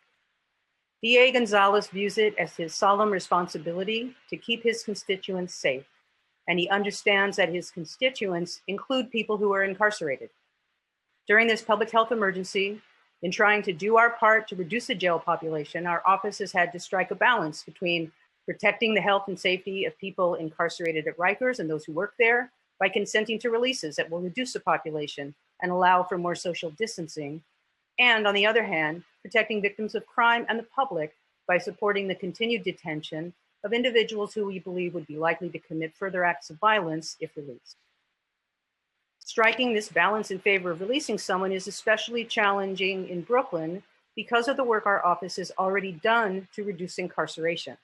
DA Gonzalez views it as his solemn responsibility to keep his constituents safe, and he understands that his constituents include people who are incarcerated. During this public health emergency, in trying to do our part to reduce the jail population, our office has had to strike a balance between protecting the health and safety of people incarcerated at Rikers and those who work there by consenting to releases that will reduce the population and allow for more social distancing, and on the other hand, protecting victims of crime and the public by supporting the continued detention of individuals who we believe would be likely to commit further acts of violence if released. Striking this balance in favor of releasing someone is especially challenging in Brooklyn because of the work our office has already done to reduce incarceration.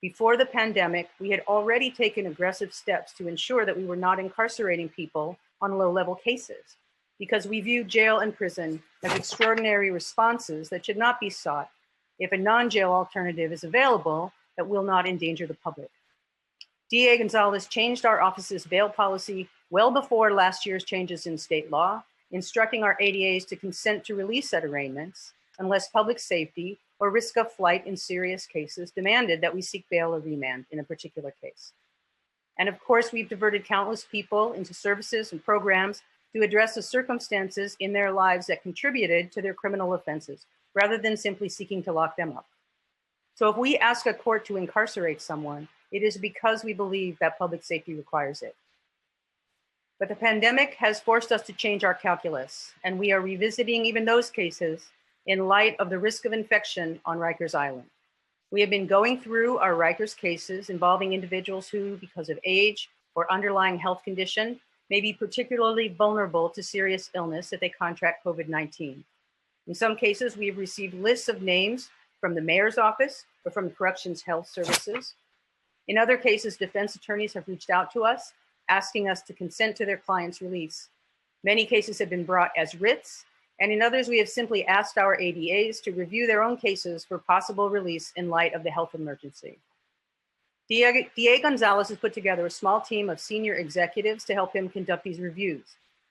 Before the pandemic, we had already taken aggressive steps to ensure that we were not incarcerating people on low-level cases, because we view jail and prison as extraordinary responses that should not be sought if a non-jail alternative is available that will not endanger the public. DA Gonzalez changed our office's bail policy well before last year's changes in state law, instructing our ADAs to consent to release at arraignments unless public safety or risk of flight in serious cases demanded that we seek bail or remand in a particular case. And of course, we've diverted countless people into services and programs to address the circumstances in their lives that contributed to their criminal offenses, rather than simply seeking to lock them up. So if we ask a court to incarcerate someone, it is because we believe that public safety requires it. But the pandemic has forced us to change our calculus, and we are revisiting even those cases in light of the risk of infection on Rikers Island. We have been going through our Rikers cases involving individuals who, because of age or underlying health condition, may be particularly vulnerable to serious illness if they contract COVID-19. In some cases, we have received lists of names from the mayor's office or from Corrections Health Services. In other cases, defense attorneys have reached out to us, asking us to consent to their client's release. Many cases have been brought as writs, and in others, we have simply asked our ADAs to review their own cases for possible release in light of the health emergency. DA Gonzalez has put together a small team of senior executives to help him conduct these reviews.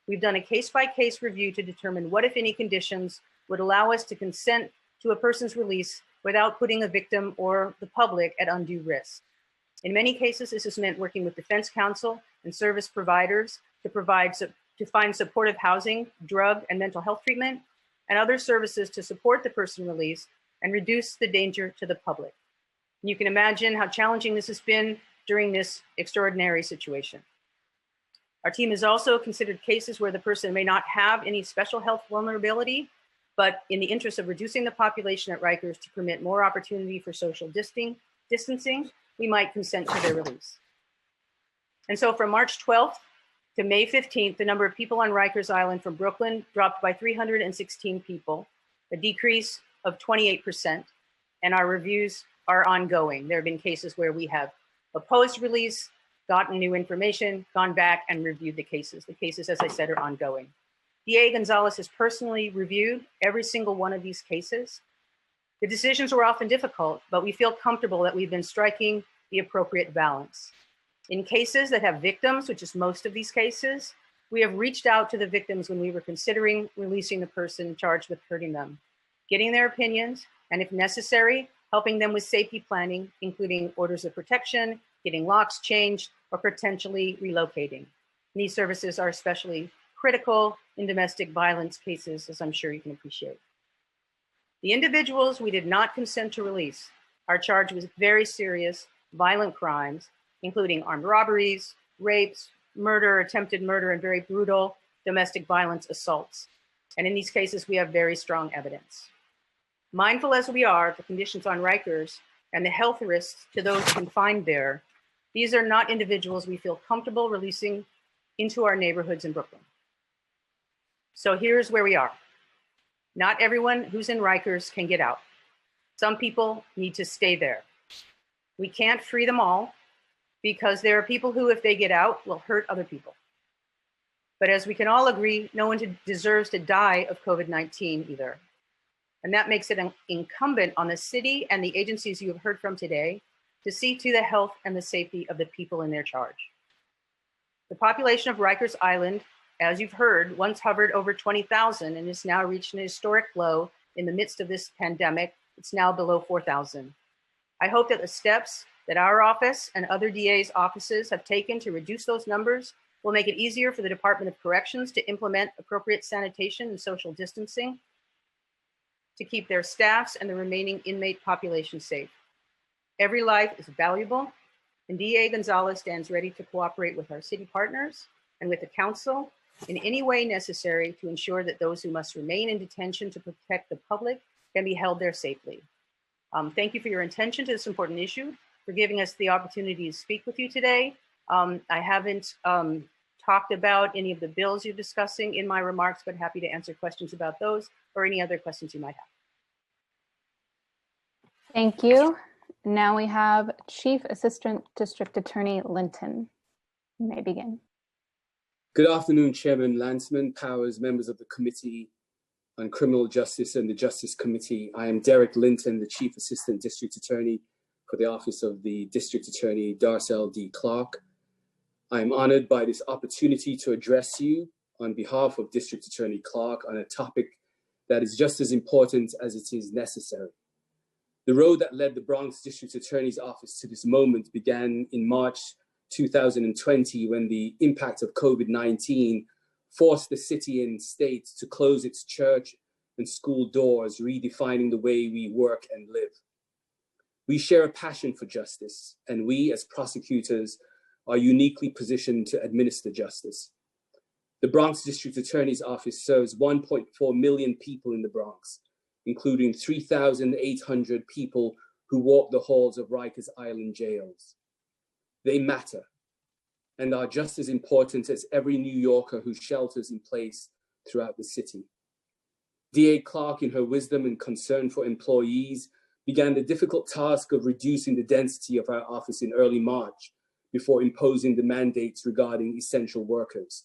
We've done a case-by-case review to determine what, if any, conditions would allow us to consent to a person's release without putting a victim or the public at undue risk. In many cases, this has meant working with defense counsel and service providers to find supportive housing, drug and mental health treatment, and other services to support the person released and reduce the danger to the public. And you can imagine how challenging this has been during this extraordinary situation. Our team has also considered cases where the person may not have any special health vulnerability, but in the interest of reducing the population at Rikers to permit more opportunity for social distancing, we might consent to their release. And so from March 12th to May 15th, the number of people on Rikers Island from Brooklyn dropped by 316 people, a decrease of 28%, and our reviews are ongoing. There have been cases where we have opposed release, gotten new information, gone back and reviewed the cases. The cases, as I said, are ongoing. DA Gonzalez has personally reviewed every single one of these cases. The decisions were often difficult, but we feel comfortable that we've been striking the appropriate balance. In cases that have victims, which is most of these cases, we have reached out to the victims when we were considering releasing the person charged with hurting them, getting their opinions, and if necessary, helping them with safety planning, including orders of protection, getting locks changed, or potentially relocating. And these services are especially critical in domestic violence cases, as I'm sure you can appreciate. The individuals we did not consent to release are charged with very serious violent crimes, including armed robberies, rapes, murder, attempted murder, and very brutal domestic violence assaults. And in these cases, we have very strong evidence. Mindful as we are of the conditions on Rikers and the health risks to those confined there, these are not individuals we feel comfortable releasing into our neighborhoods in Brooklyn. So here's where we are. Not everyone who's in Rikers can get out. Some people need to stay there. We can't free them all because there are people who, if they get out, will hurt other people. But as we can all agree, no one deserves to die of COVID-19 either. And that makes it incumbent on the city and the agencies you have heard from today to see to the health and the safety of the people in their charge. The population of Rikers Island, as you've heard, once hovered over 20,000 and has now reached an historic low in the midst of this pandemic. It's now below 4,000. I hope that the steps that our office and other DA's offices have taken to reduce those numbers will make it easier for the Department of Corrections to implement appropriate sanitation and social distancing to keep their staffs and the remaining inmate population safe. Every life is valuable, and DA Gonzalez stands ready to cooperate with our city partners and with the council in any way necessary to ensure that those who must remain in detention to protect the public can be held there safely. Thank you for your attention to this important issue, for giving us the opportunity to speak with you today. I haven't talked about any of the bills you're discussing in my remarks, but happy to answer questions about those or any other questions you might have. Thank you. Now we have Chief Assistant District Attorney Linton. You may begin. Good afternoon, Chairman Landsman, Powers, members of the Committee on Criminal Justice and the Justice Committee. I am Derek Linton, the Chief Assistant District Attorney for the Office of the District Attorney Darcel D. Clark. I am honored by this opportunity to address you on behalf of District Attorney Clark on a topic that is just as important as it is necessary. The road that led the Bronx District Attorney's Office to this moment began in March 2020, when the impact of COVID-19 forced the city and state to close its church and school doors, redefining the way we work and live. We share a passion for justice, and we as prosecutors are uniquely positioned to administer justice. The Bronx District Attorney's Office serves 1.4 million people in the Bronx, including 3,800 people who walk the halls of Rikers Island jails. They matter and are just as important as every New Yorker who shelters in place throughout the city. DA Clark, in her wisdom and concern for employees, began the difficult task of reducing the density of our office in early March before imposing the mandates regarding essential workers.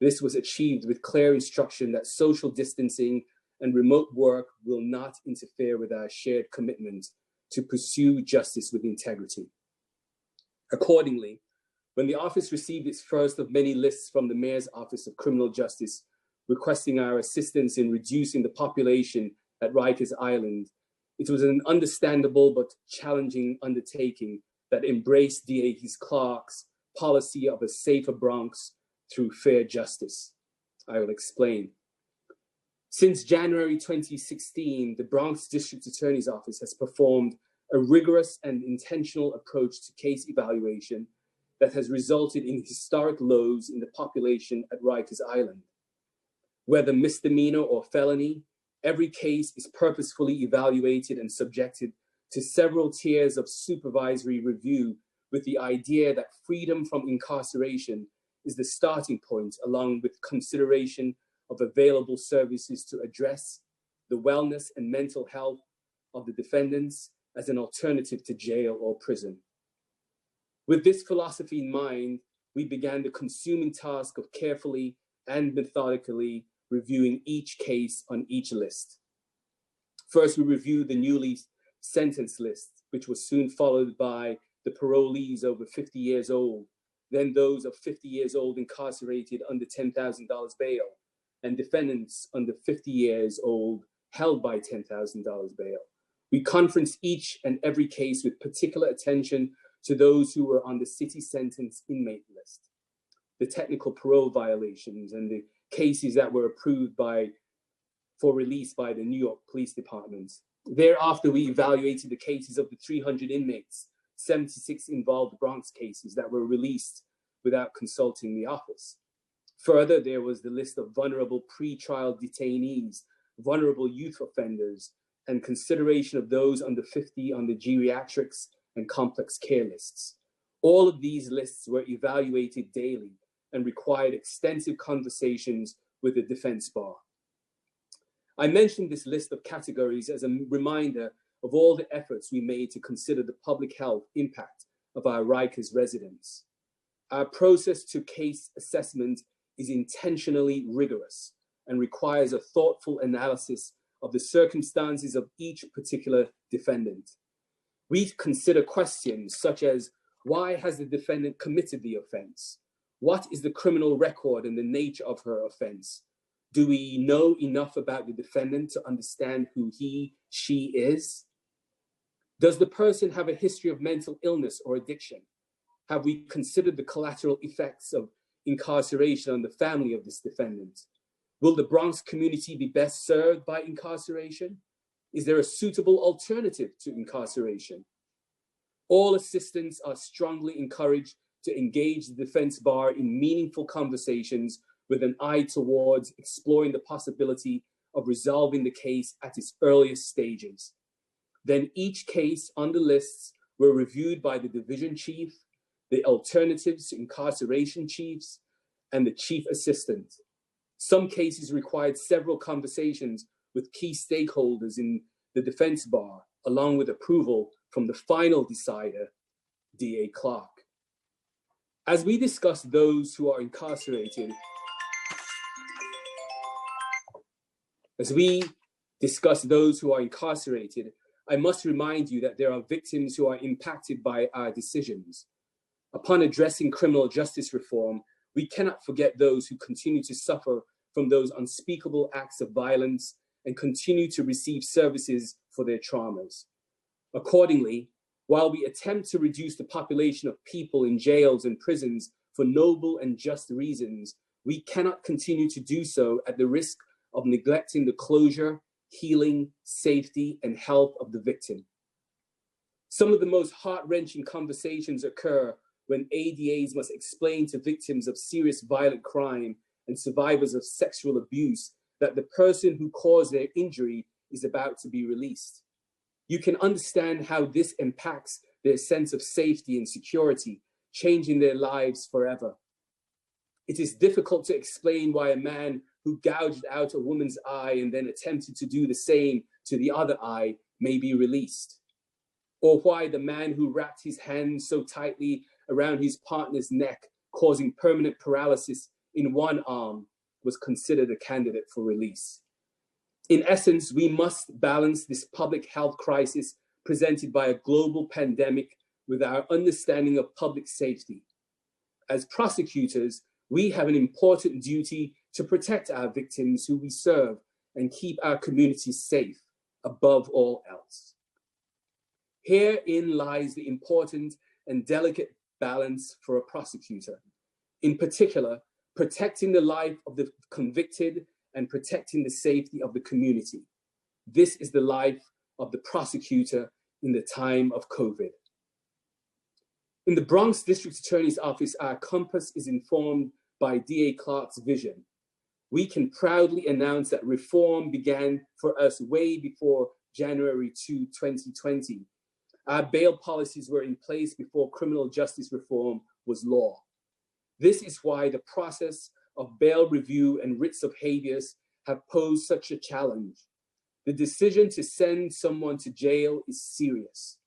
This was achieved with clear instruction that social distancing and remote work will not interfere with our shared commitment to pursue justice with integrity. Accordingly, when the office received its first of many lists from the Mayor's Office of Criminal Justice requesting our assistance in reducing the population at Rikers Island, it was an understandable but challenging undertaking that embraced DA Clark's policy of a safer Bronx through fair justice. I will explain. Since January 2016, the Bronx District Attorney's Office has performed a rigorous and intentional approach to case evaluation that has resulted in historic lows in the population at Rikers Island. Whether misdemeanor or felony, every case is purposefully evaluated and subjected to several tiers of supervisory review with the idea that freedom from incarceration is the starting point, along with consideration of available services to address the wellness and mental health of the defendants as an alternative to jail or prison. With this philosophy in mind, we began the consuming task of carefully and methodically reviewing each case on each list. First, we reviewed the newly sentenced list, which was soon followed by the parolees over 50 years old, then those of 50 years old incarcerated under $10,000 bail, and defendants under 50 years old held by $10,000 bail. We conferenced each and every case with particular attention to those who were on the city sentence inmate list, the technical parole violations, and the cases that were approved for release by the New York Police Department. Thereafter, we evaluated the cases of the 300 inmates, 76 involved Bronx cases that were released without consulting the office. Further, there was the list of vulnerable pre-trial detainees, vulnerable youth offenders, and consideration of those under 50 on the geriatrics and complex care lists. All of these lists were evaluated daily and required extensive conversations with the defense bar. I mentioned this list of categories as a reminder of all the efforts we made to consider the public health impact of our Rikers residents. Our process to case assessment is intentionally rigorous and requires a thoughtful analysis of the circumstances of each particular defendant. We consider questions such as, why has the defendant committed the offense? What is the criminal record and the nature of her offense? Do we know enough about the defendant to understand who he, she is? Does the person have a history of mental illness or addiction? Have we considered the collateral effects of incarceration on the family of this defendant? Will the Bronx community be best served by incarceration? Is there a suitable alternative to incarceration? All assistants are strongly encouraged to engage the defense bar in meaningful conversations with an eye towards exploring the possibility of resolving the case at its earliest stages. Then each case on the lists were reviewed by the division chief, the alternatives to incarceration chiefs, and the chief assistant. Some cases required several conversations with key stakeholders in the defense bar, along with approval from the final decider, DA Clark. As we discuss those who are incarcerated, I must remind you that there are victims who are impacted by our decisions. Upon addressing criminal justice reform, we cannot forget those who continue to suffer from those unspeakable acts of violence and continue to receive services for their traumas. Accordingly, while we attempt to reduce the population of people in jails and prisons for noble and just reasons, we cannot continue to do so at the risk of neglecting the closure, healing, safety, and health of the victim. Some of the most heart-wrenching conversations occur when ADAs must explain to victims of serious violent crime and survivors of sexual abuse that the person who caused their injury is about to be released. You can understand how this impacts their sense of safety and security, changing their lives forever. It is difficult to explain why a man who gouged out a woman's eye and then attempted to do the same to the other eye may be released, or why the man who wrapped his hands so tightly around his partner's neck, causing permanent paralysis in one arm, was considered a candidate for release. In essence, we must balance this public health crisis presented by a global pandemic with our understanding of public safety. As prosecutors, we have an important duty to protect our victims who we serve and keep our communities safe above all else. Herein lies the important and delicate balance for a prosecutor. In particular, protecting the life of the convicted and protecting the safety of the community. This is the life of the prosecutor in the time of COVID. In the Bronx District Attorney's Office, our compass is informed by DA Clark's vision. We can proudly announce that reform began for us way before January 2, 2020. Our bail policies were in place before criminal justice reform was law. This is why the process of bail review and writs of habeas have posed such a challenge. The decision to send someone to jail is serious.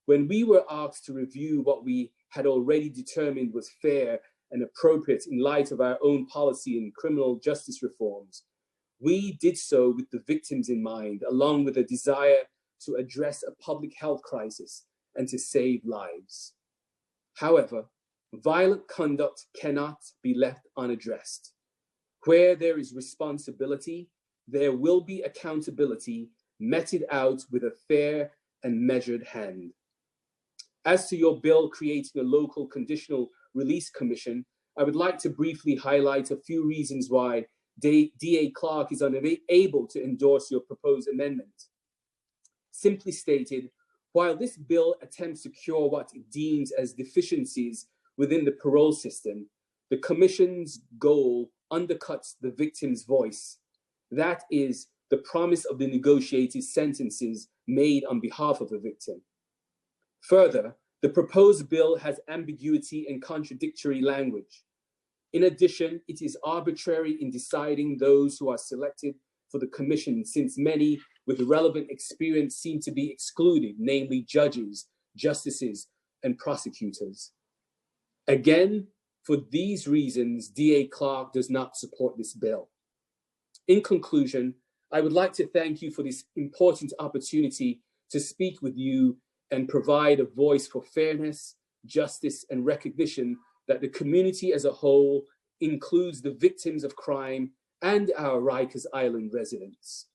When we were asked to review what we had already determined was fair and appropriate in light of our own policy in criminal justice reforms, we did so with the victims in mind, along with a desire to address a public health crisis and to save lives. However, violent conduct cannot be left unaddressed. Where there is responsibility, there will be accountability meted out with a fair and measured hand. As to your bill creating a local conditional release commission, I would like to briefly highlight a few reasons why DA Clark is unable to endorse your proposed amendment. Simply stated, while this bill attempts to cure what it deems as deficiencies within the parole system, the Commission's goal undercuts the victim's voice. That is the promise of the negotiated sentences made on behalf of the victim. Further, the proposed bill has ambiguity and contradictory language. In addition, it is arbitrary in deciding those who are selected for the Commission, since many with relevant experience seem to be excluded, namely judges, justices, and prosecutors. Again, for these reasons, DA Clark does not support this bill. In conclusion, I would like to thank you for this important opportunity to speak with you and provide a voice for fairness, justice, and recognition that the community as a whole includes the victims of crime and our Rikers Island residents.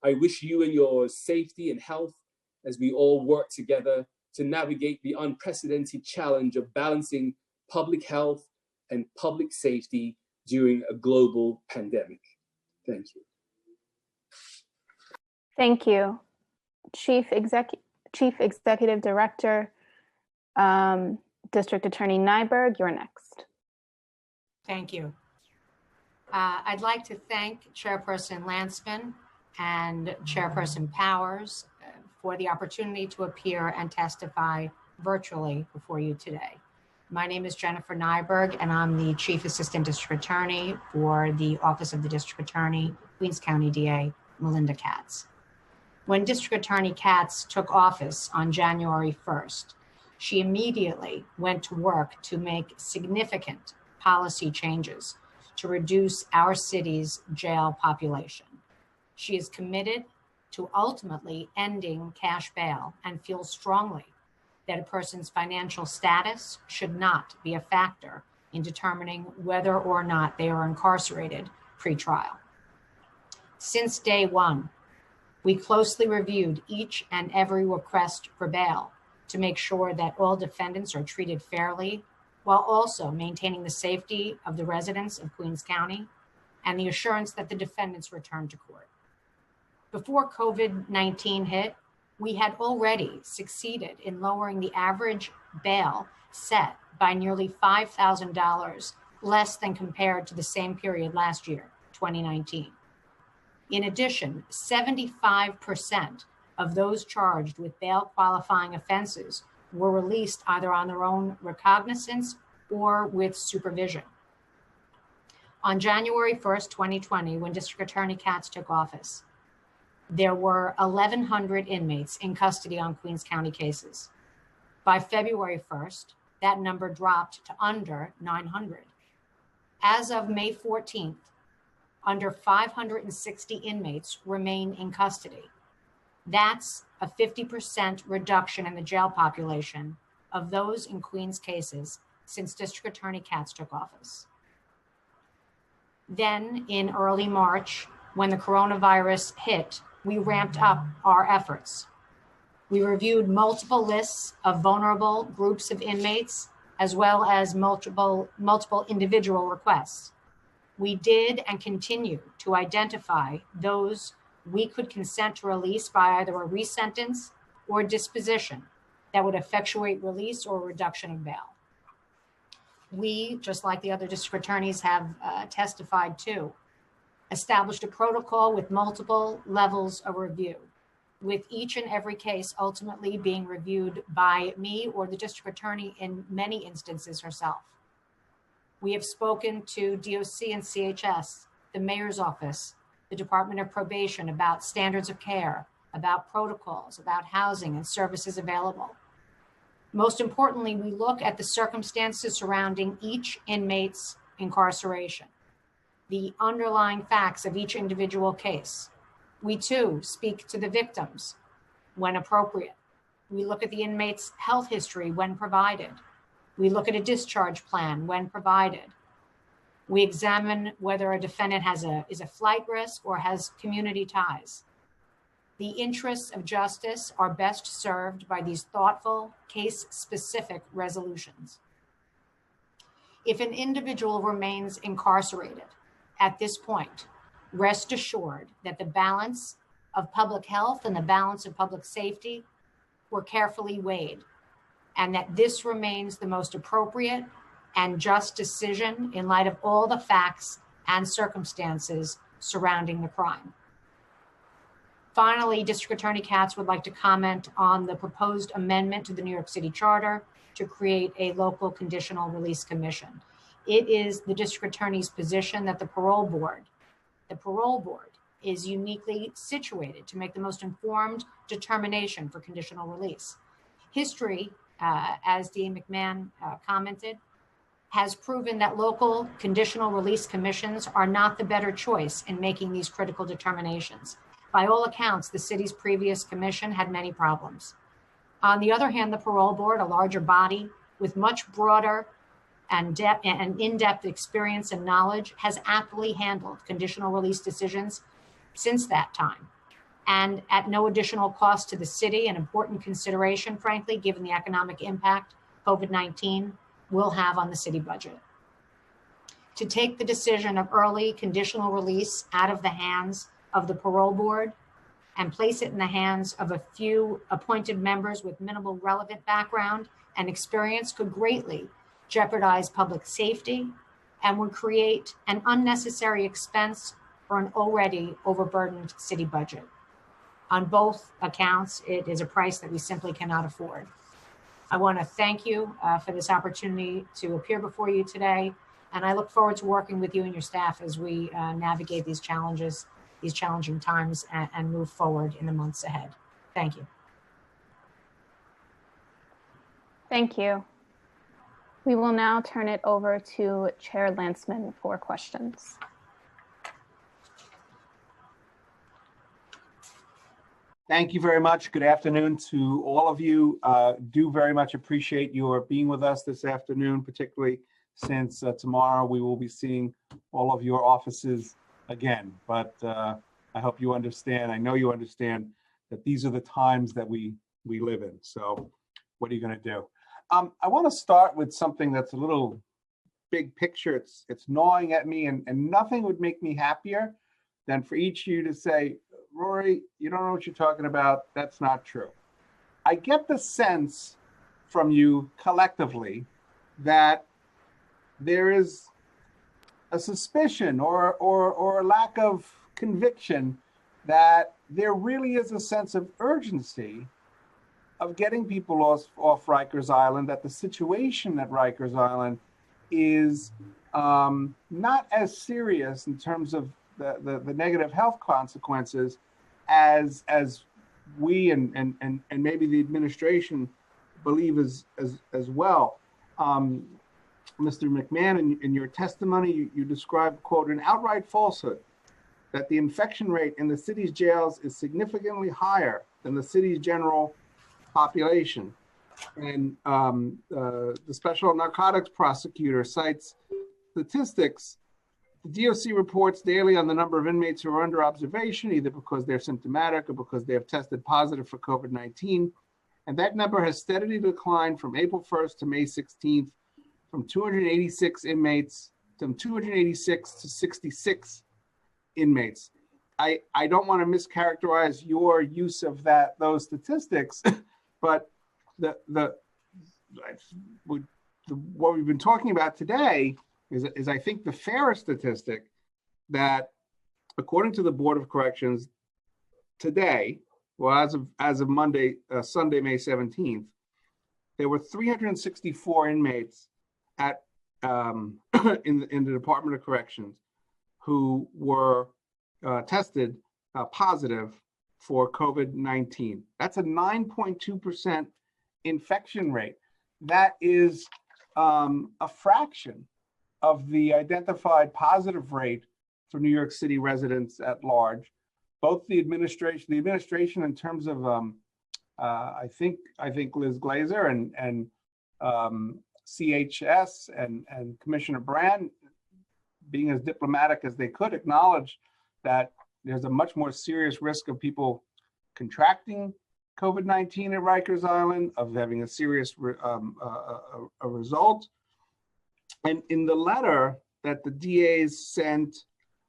I wish you and yours safety and health as we all work together to navigate the unprecedented challenge of balancing public health and public safety during a global pandemic. Thank you. Thank you. Chief Executive Director, District Attorney Nyberg, you're next. Thank you. I'd like to thank Chairperson Landsman and Chairperson Powers for the opportunity to appear and testify virtually before you today. My name is Jennifer Nyberg, and I'm the Chief Assistant District Attorney for the Office of the District Attorney, Queens County DA, Melinda Katz. When District Attorney Katz took office on January 1st, she immediately went to work to make significant policy changes to reduce our city's jail population. She is committed to ultimately ending cash bail and feels strongly that a person's financial status should not be a factor in determining whether or not they are incarcerated pre-trial. Since day one, we closely reviewed each and every request for bail to make sure that all defendants are treated fairly, while also maintaining the safety of the residents of Queens County and the assurance that the defendants return to court. Before COVID-19 hit, we had already succeeded in lowering the average bail set by nearly $5,000 less than compared to the same period last year, 2019. In addition, 75% of those charged with bail qualifying offenses were released either on their own recognizance or with supervision. On January 1st, 2020, when District Attorney Katz took office, there were 1,100 inmates in custody on Queens County cases. By February 1st, that number dropped to under 900. As of May 14th, under 560 inmates remain in custody. That's a 50% reduction in the jail population of those in Queens cases since District Attorney Katz took office. Then in early March, when the coronavirus hit, we ramped up our efforts. We reviewed multiple lists of vulnerable groups of inmates, as well as multiple individual requests. We did and continue to identify those we could consent to release by either a resentence or disposition that would effectuate release or reduction of bail. We, just like the other district attorneys have testified to, established a protocol with multiple levels of review, with each and every case ultimately being reviewed by me or the district attorney in many instances herself. We have spoken to DOC and CHS, the mayor's office, the Department of Probation about standards of care, about protocols, about housing and services available. Most importantly, we look at the circumstances surrounding each inmate's incarceration, the underlying facts of each individual case. We too speak to the victims when appropriate. We look at the inmate's health history when provided. We look at a discharge plan when provided. We examine whether a defendant is a flight risk or has community ties. The interests of justice are best served by these thoughtful, case-specific resolutions. If an individual remains incarcerated at this point, rest assured that the balance of public health and the balance of public safety were carefully weighed, and that this remains the most appropriate and just decision in light of all the facts and circumstances surrounding the crime. Finally, District Attorney Katz would like to comment on the proposed amendment to the New York City Charter to create a local conditional release commission. It is the District Attorney's position that the parole board is uniquely situated to make the most informed determination for conditional release. History, as D.A. McMahon commented, has proven that local conditional release commissions are not the better choice in making these critical determinations. By all accounts, the city's previous commission had many problems. On the other hand, the parole board, a larger body with much broader and in-depth experience and knowledge, has aptly handled conditional release decisions since that time, and at no additional cost to the city, an important consideration, frankly, given the economic impact COVID-19 will have on the city budget. To take the decision of early conditional release out of the hands of the parole board and place it in the hands of a few appointed members with minimal relevant background and experience could greatly jeopardize public safety and would create an unnecessary expense for an already overburdened city budget. On both accounts, it is a price that we simply cannot afford. I want to thank you for this opportunity to appear before you today, and I look forward to working with you and your staff as we navigate these challenges, these challenging times, and move forward in the months ahead. Thank you. Thank you. We will now turn it over to Chair Landsman for questions. Thank you very much. Good afternoon to all of you. Do very much appreciate your being with us this afternoon, particularly since tomorrow we will be seeing all of your offices again. But I hope you understand, I know you understand that these are the times that we live in. So what are you going to do? I want to start with something that's a little big picture. It's gnawing at me, and nothing would make me happier than for each of you to say, Rory, you don't know what you're talking about. That's not true. I get the sense from you collectively that there is a suspicion or a lack of conviction that there really is a sense of urgency of getting people off Rikers Island, that the situation at Rikers Island is not as serious in terms of the negative health consequences as we and maybe the administration believe as well. Mr. McMahon, in your testimony, you described, quote, an outright falsehood that the infection rate in the city's jails is significantly higher than the city's general population. And the special narcotics prosecutor cites statistics. The DOC reports daily on the number of inmates who are under observation, either because they're symptomatic or because they have tested positive for COVID-19. And that number has steadily declined from April 1st to May 16th, from 286 inmates to 286 to 66 inmates. I don't want to mischaracterize your use of those statistics, but what we've been talking about today is I think the fairest statistic that, according to the Board of Corrections today, well, as of Monday, Sunday, May 17th, there were 364 inmates at in the Department of Corrections who were tested positive for COVID-19. That's a 9.2% infection rate. That is a fraction of the identified positive rate for New York City residents at large. Both the administration in terms of I think Liz Glazer and CHS and Commissioner Brand, being as diplomatic as they could, acknowledge that there's a much more serious risk of people contracting COVID-19 at Rikers Island, of having a serious a result. And in the letter that the DAs sent,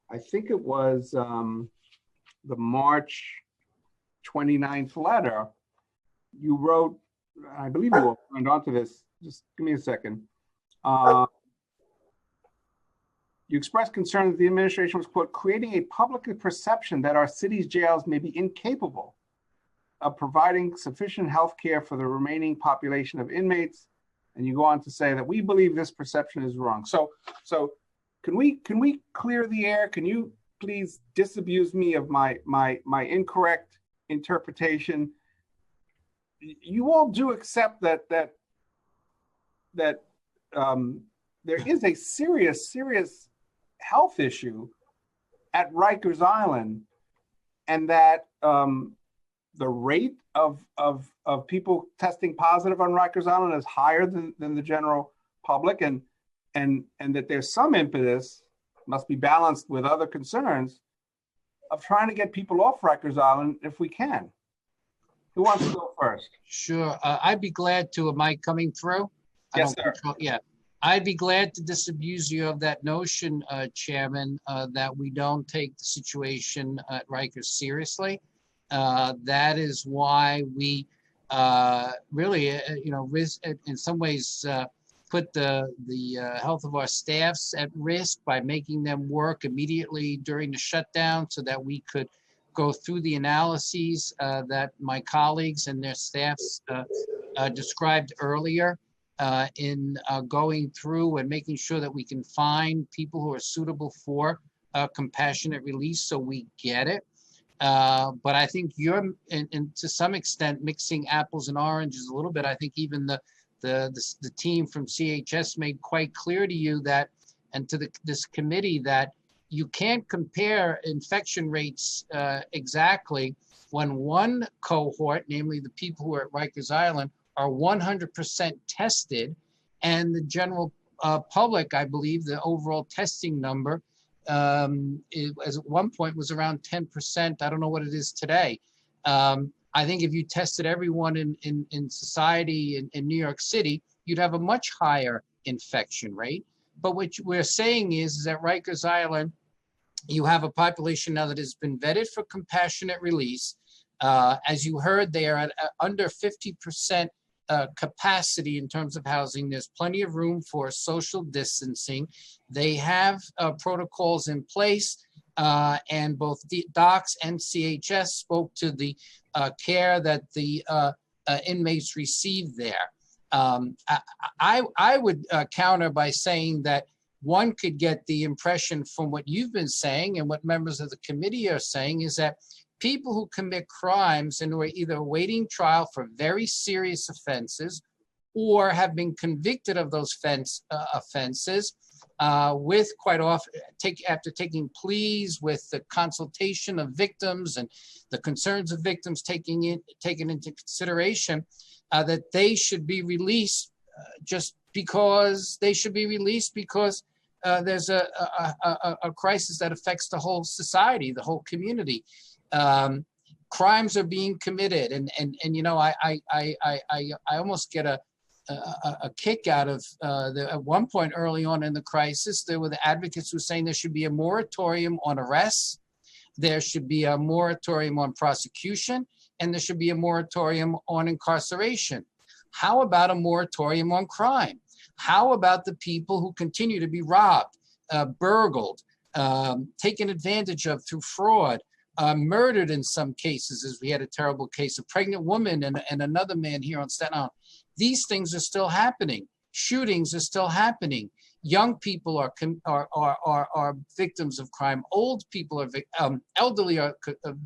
I think it was the March 29th letter, you wrote, I believe you will find onto this, just give me a second. You expressed concern that the administration was, quote, creating a public perception that our city's jails may be incapable of providing sufficient health care for the remaining population of inmates. And you go on to say that we believe this perception is wrong. So can we clear the air? Can you please disabuse me of my incorrect interpretation? You all do accept that there is a serious health issue at Rikers Island, and that the rate of people testing positive on Rikers Island is higher than the general public, and that there's some impetus, must be balanced with other concerns, of trying to get people off Rikers Island if we can. Who wants to go first? Sure. I'd be glad to. Am I coming through? Yes, sir. Yeah. I'd be glad to disabuse you of that notion, Chairman, that we don't take the situation at Rikers seriously. That is why we really, risk, in some ways, put the health of our staffs at risk by making them work immediately during the shutdown so that we could go through the analyses that my colleagues and their staffs described earlier in going through and making sure that we can find people who are suitable for compassionate release so we get it. But I think you're, and to some extent, mixing apples and oranges a little bit. I think even the team from CHS made quite clear to you that, and to this committee, that you can't compare infection rates exactly when one cohort, namely the people who are at Rikers Island, are 100% tested, and the general public, I believe the overall testing number as at one point was around 10%. I don't know what it is today. I think if you tested everyone in society in New York City, you'd have a much higher infection rate. But what we're saying is at Rikers Island, you have a population now that has been vetted for compassionate release. As you heard, they are at under 50% capacity in terms of housing. There's plenty of room for social distancing. They have protocols in place, and both docs and CHS spoke to the care that the inmates receive there. I would counter by saying that one could get the impression from what you've been saying and what members of the committee are saying is that people who commit crimes and who are either awaiting trial for very serious offenses or have been convicted of those offenses with quite often, after taking pleas with the consultation of victims and the concerns of victims taken into consideration, that they should be released just because they should be released because there's a crisis that affects the whole society, the whole community. Crimes are being committed, and you know, I almost get a kick out of at one point early on in the crisis, there were the advocates who were saying there should be a moratorium on arrests, there should be a moratorium on prosecution, and there should be a moratorium on incarceration. How about a moratorium on crime? How about the people who continue to be robbed, burgled, taken advantage of through fraud, murdered in some cases, as we had a terrible case, a pregnant woman and another man here on Staten Island. These things are still happening. Shootings are still happening. Young people are victims of crime. Old people are elderly are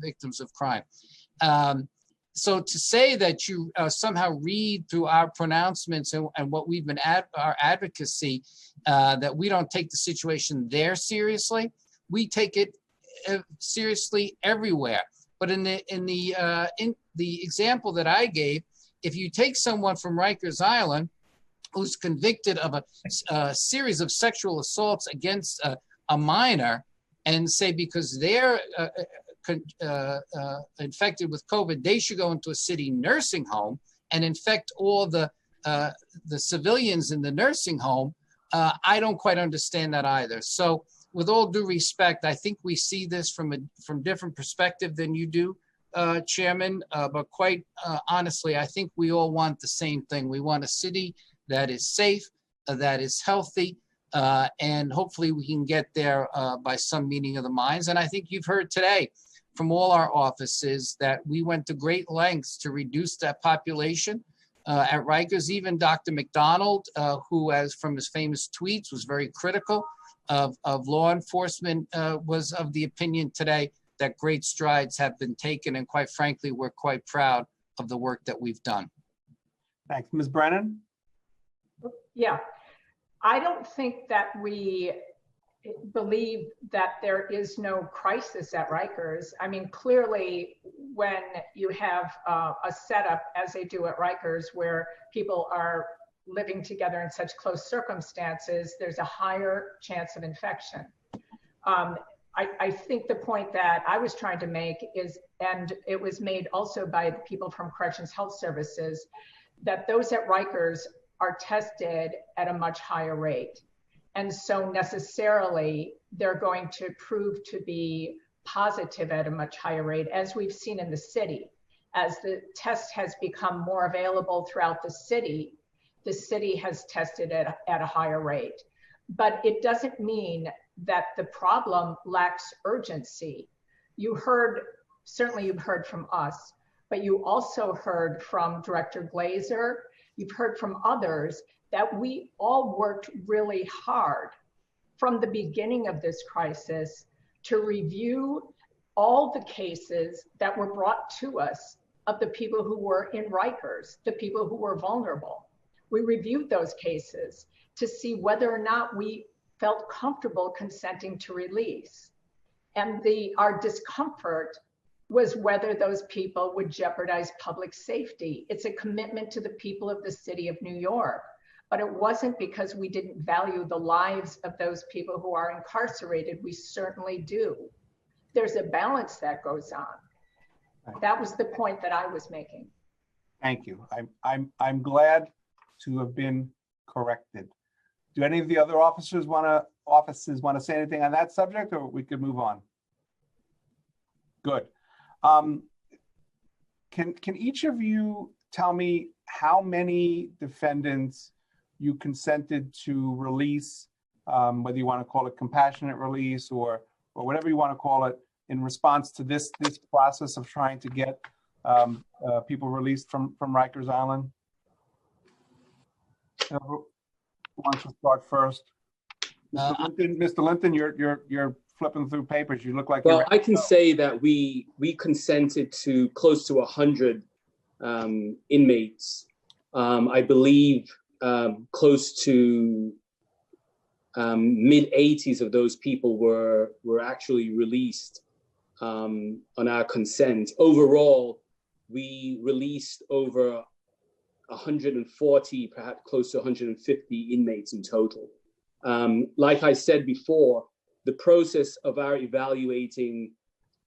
victims of crime. So to say that you somehow read through our pronouncements and what we've been our advocacy that we don't take the situation there seriously, we take it seriously everywhere. But in the example that I gave, if you take someone from Rikers Island who's convicted of a series of sexual assaults against a minor, and say because they're infected with COVID, they should go into a city nursing home and infect all the civilians in the nursing home, I don't quite understand that either. So with all due respect, I think we see this from different perspective than you do, Chairman, but quite honestly, I think we all want the same thing. We want a city that is safe, that is healthy, And hopefully we can get there by some meeting of the minds. And I think you've heard today from all our offices that we went to great lengths to reduce that population at Rikers. Even Dr. McDonald, who, as from his famous tweets, was very critical of law enforcement, was of the opinion today that great strides have been taken. And quite frankly, we're quite proud of the work that we've done. Thanks. Ms. Brennan? Yeah, I don't think that we believe that there is no crisis at Rikers. I mean, clearly, when you have a setup as they do at Rikers, where people are living together in such close circumstances, there's a higher chance of infection. I think the point that I was trying to make is, and it was made also by the people from Corrections Health Services, that those at Rikers are tested at a much higher rate. And so necessarily they're going to prove to be positive at a much higher rate, as we've seen in the city. As the test has become more available throughout the city has tested at a higher rate. But it doesn't mean that the problem lacks urgency. You heard, certainly you've heard from us, but you also heard from Director Glazer, you've heard from others that we all worked really hard from the beginning of this crisis to review all the cases that were brought to us of the people who were in Rikers, the people who were vulnerable. We reviewed those cases to see whether or not we felt comfortable consenting to release. And our discomfort was whether those people would jeopardize public safety. It's a commitment to the people of the city of New York, but it wasn't because we didn't value the lives of those people who are incarcerated. We certainly do. There's a balance that goes on. That was the point that I was making. Thank you. I'm glad to have been corrected. Do any of the other officers want to say anything on that subject, or we could move on? Good. Can each of you tell me how many defendants you consented to release, whether you want to call it compassionate release or whatever you want to call it, in response to this process of trying to get people released from Rikers Island? Who wants to start first? Mr. Linton, you're flipping through papers. You look like well. I can say that we consented to close to 100 inmates. I believe close to mid-80s of those people were actually released on our consent. Overall, we released over 140, perhaps close to 150 inmates in total. Like I said before, the process of our evaluating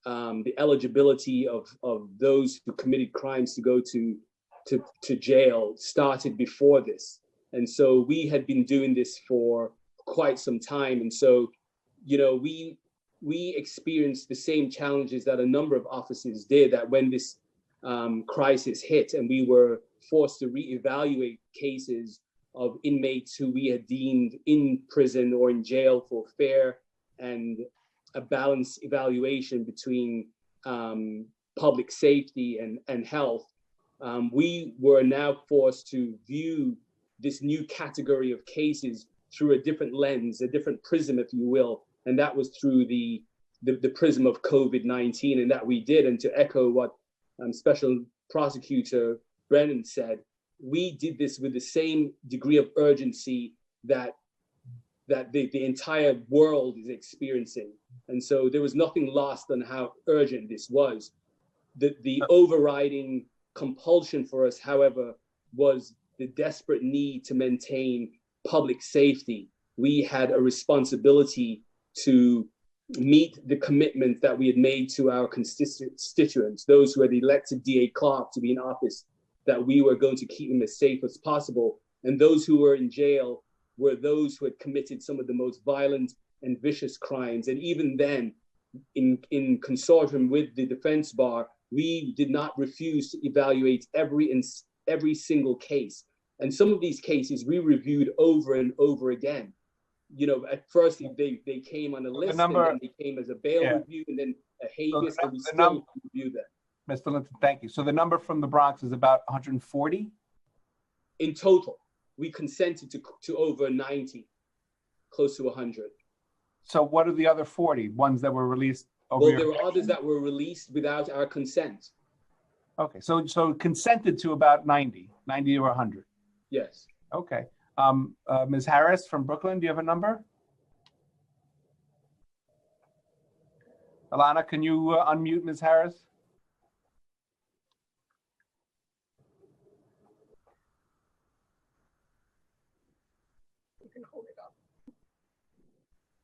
the eligibility of those who committed crimes to go to jail started before this. And so we had been doing this for quite some time. And so, you know, we experienced the same challenges that a number of officers did, that when this crisis hit and we were forced to reevaluate cases of inmates who we had deemed in prison or in jail for fair and a balanced evaluation between public safety and health, we were now forced to view this new category of cases through a different lens, a different prism, if you will, and that was through the prism of COVID-19, and that we did. And to echo what Special Prosecutor Brennan said, we did this with the same degree of urgency that the entire world is experiencing. And so there was nothing lost on how urgent this was. The overriding compulsion for us, however, was the desperate need to maintain public safety. We had a responsibility to meet the commitment that we had made to our constituents, those who had elected D.A. Clarke to be in office, that we were going to keep them as safe as possible. And those who were in jail were those who had committed some of the most violent and vicious crimes. And even then, in consortium with the defense bar, we did not refuse to evaluate every single case. And some of these cases we reviewed over and over again. at first they came on a list, and then they came as a bail review, and then a habeas, and we still review them. Mr. Linton, thank you. So the number from the Bronx is about 140? In total, we consented to over 90, close to 100. So what are the other 40 ones that were released? There were others that were released without our consent. Okay, so consented to about 90 or 100. Yes. Okay. Ms. Harris from Brooklyn, do you have a number? Alana, can you unmute Ms. Harris? You can hold it up.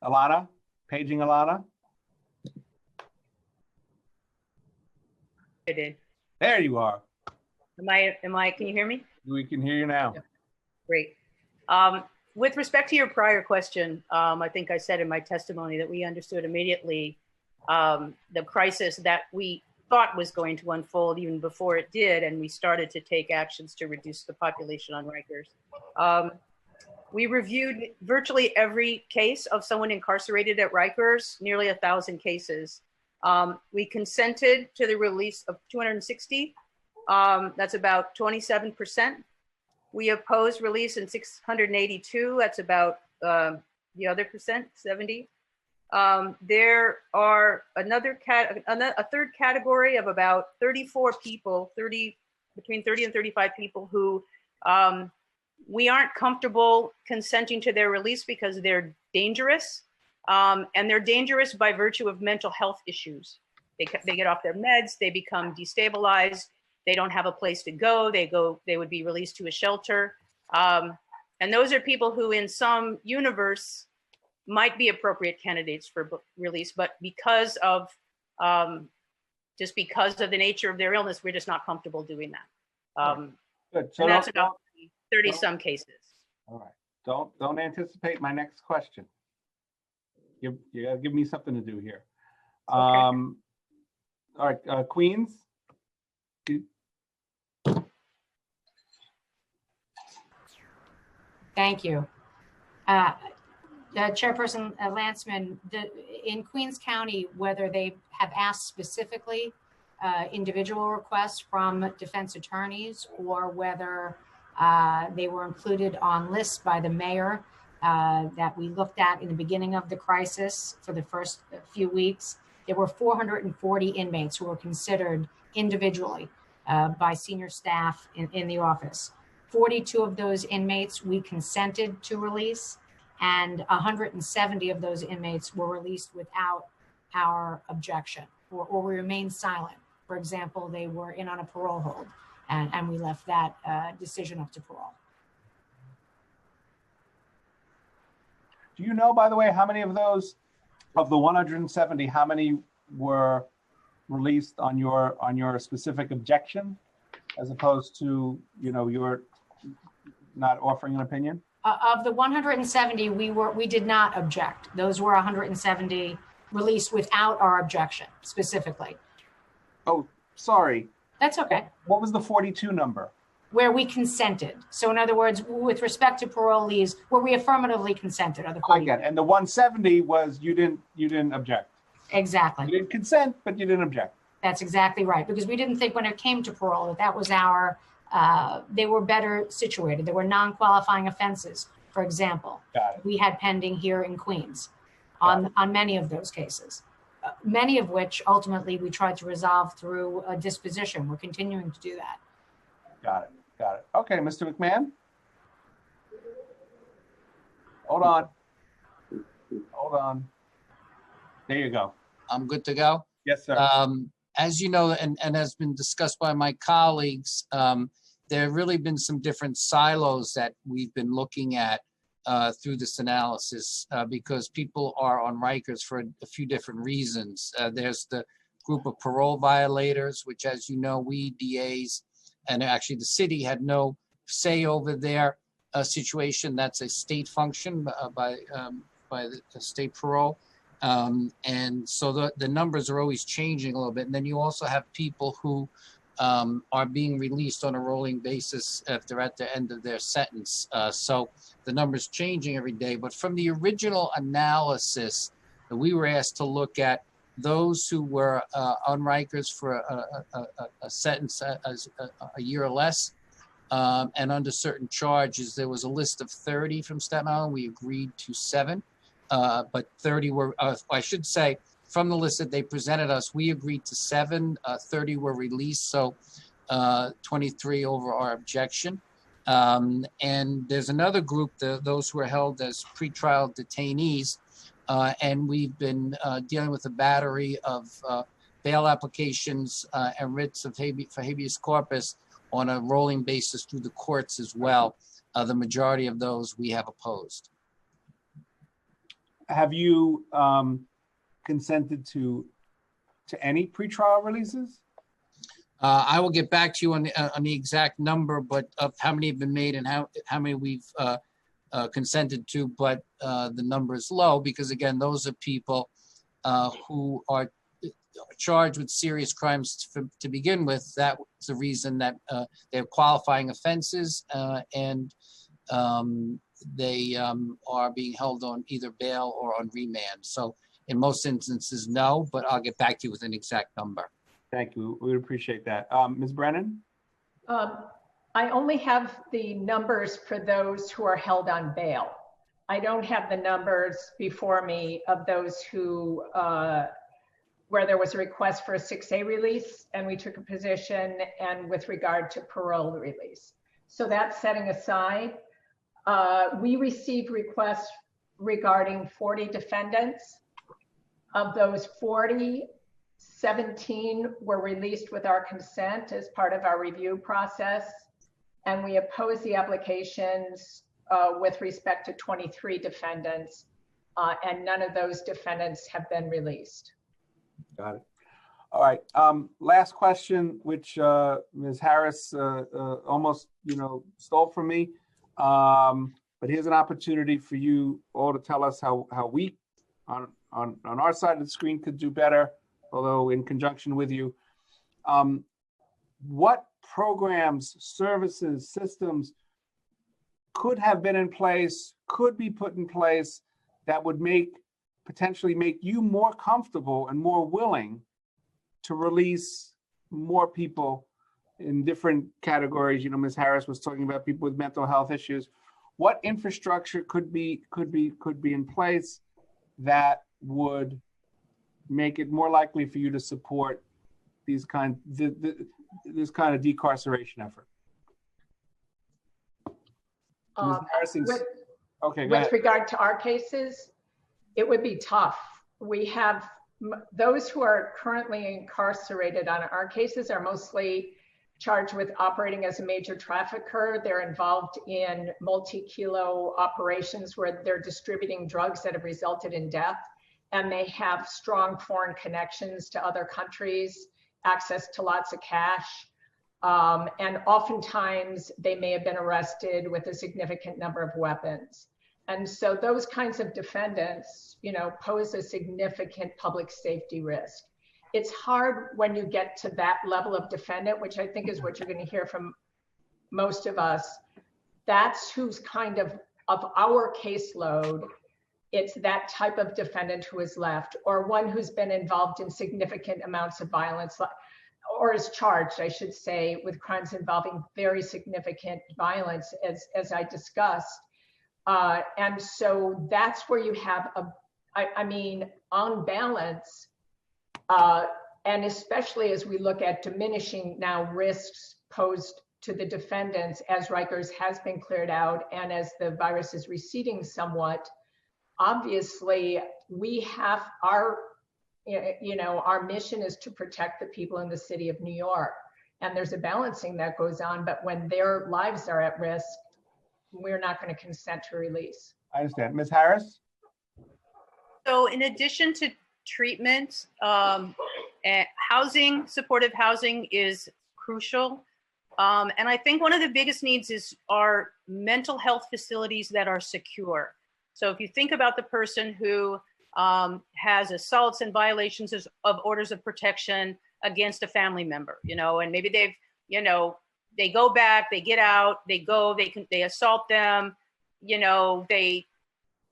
Alana, paging Alana. I did. There you are. Can you hear me? We can hear you now. Great. With respect to your prior question, I think I said in my testimony that we understood immediately the crisis that we thought was going to unfold even before it did, and we started to take actions to reduce the population on Rikers. We reviewed virtually every case of someone incarcerated at Rikers, nearly 1,000 cases. We consented to the release of 260. That's about 27%. We opposed release in 682. That's about the other percent, 70. There are a third category of about 34 people, between 30 and 35 people who we aren't comfortable consenting to their release because they're dangerous. And they're dangerous by virtue of mental health issues. They get off their meds, they become destabilized, they don't have a place to go, they would be released to a shelter. And those are people who in some universe might be appropriate candidates for release, but because of the nature of their illness, we're just not comfortable doing that. Good. So and that's about 30 some cases. All right, don't anticipate my next question. You gotta give me something to do here. Okay. All right, Queens. Thank you. Chairperson Landsman, in Queens County, whether they have asked specifically individual requests from defense attorneys or whether they were included on lists by the mayor that we looked at in the beginning of the crisis for the first few weeks, there were 440 inmates who were considered individually by senior staff in the office. 42 of those inmates we consented to release, and 170 of those inmates were released without our objection, or we remained silent. For example, they were in on a parole hold, and we left that decision up to parole. Do you know, by the way, how many of those, of the 170, how many were released on your specific objection, as opposed to, you're not offering an opinion? Of the 170, we did not object. Those were 170 released without our objection specifically. Oh, sorry. That's okay. What was the 42 number? Where we consented. So in other words, with respect to parolees, where we affirmatively consented. I get it. And the 170 was you didn't object. Exactly. You didn't consent, but you didn't object. That's exactly right. Because we didn't think when it came to parole that was our, they were better situated. There were non-qualifying offenses, for example. Got it. We had pending here in Queens on many of those cases. Many of which ultimately we tried to resolve through a disposition. We're continuing to do that. Got it. Okay, Mr. McMahon. Hold on. There you go. I'm good to go? Yes, sir. As you know, and has been discussed by my colleagues, there have really been some different silos that we've been looking at through this analysis because people are on Rikers for a few different reasons. There's the group of parole violators, which, as you know, we DAs and actually the city had no say over their situation. That's a state function by the state parole. And so the numbers are always changing a little bit. And then you also have people who are being released on a rolling basis if they're at the end of their sentence. So the number's changing every day. But from the original analysis that we were asked to look at, those who were on Rikers for a sentence a year or less, and under certain charges, there was a list of 30 from Staten Island. We agreed to 7, but 30 were, I should say, from the list that they presented us, we agreed to 7, 30 were released, so 23 over our objection. And there's another group, those who are held as pretrial detainees, and we've been dealing with a battery of bail applications and writs of for habeas corpus on a rolling basis through the courts as well. The majority of those we have opposed. Have you consented to any pretrial releases? I will get back to you on the exact number, but of how many have been made and how many we've consented to, but the number is low because, again, those are people who are charged with serious crimes to begin with. That's the reason that they have qualifying offenses and they are being held on either bail or on remand. So in most instances, no, but I'll get back to you with an exact number. Thank you. We appreciate that. Ms. Brennan? I only have the numbers for those who are held on bail. I don't have the numbers before me of those who, where there was a request for a 6A release and we took a position, and with regard to parole release. So that's setting aside. We received requests regarding 40 defendants. Of those 40, 17 were released with our consent as part of our review process. And we opposed the applications with respect to 23 defendants, and none of those defendants have been released. Got it. All right. Last question, which Ms. Harris almost, stole from me. But here's an opportunity for you all to tell us how we on our side of the screen could do better, although in conjunction with you. What programs, services, systems could have been in place, could be put in place that would potentially make you more comfortable and more willing to release more people in different categories? Ms. Harris was talking about people with mental health issues. What infrastructure could be in place that would make it more likely for you to support this kind of decarceration effort? With regard to our cases, it would be tough. We have those who are currently incarcerated on our cases are mostly charged with operating as a major trafficker. They're involved in multi-kilo operations where they're distributing drugs that have resulted in death, and they have strong foreign connections to other countries, access to lots of cash. And oftentimes they may have been arrested with a significant number of weapons. And so those kinds of defendants, pose a significant public safety risk. It's hard when you get to that level of defendant, which I think is what you're going to hear from most of us. That's who's kind of our caseload. It's that type of defendant who is left, or one who's been involved in significant amounts of violence, or is charged, I should say, with crimes involving very significant violence, as I discussed. And so that's where you have on balance, and especially as we look at diminishing now risks posed to the defendants as Rikers has been cleared out and as the virus is receding somewhat, obviously we have our mission is to protect the people in the city of New York. And there's a balancing that goes on, but when their lives are at risk, we're not going to consent to release. I understand. Ms. Harris? So in addition to treatment, housing, supportive housing is crucial. And I think one of the biggest needs are mental health facilities that are secure. So if you think about the person who has assaults and violations of orders of protection against a family member, and maybe they've, they go back, they get out, they assault them, they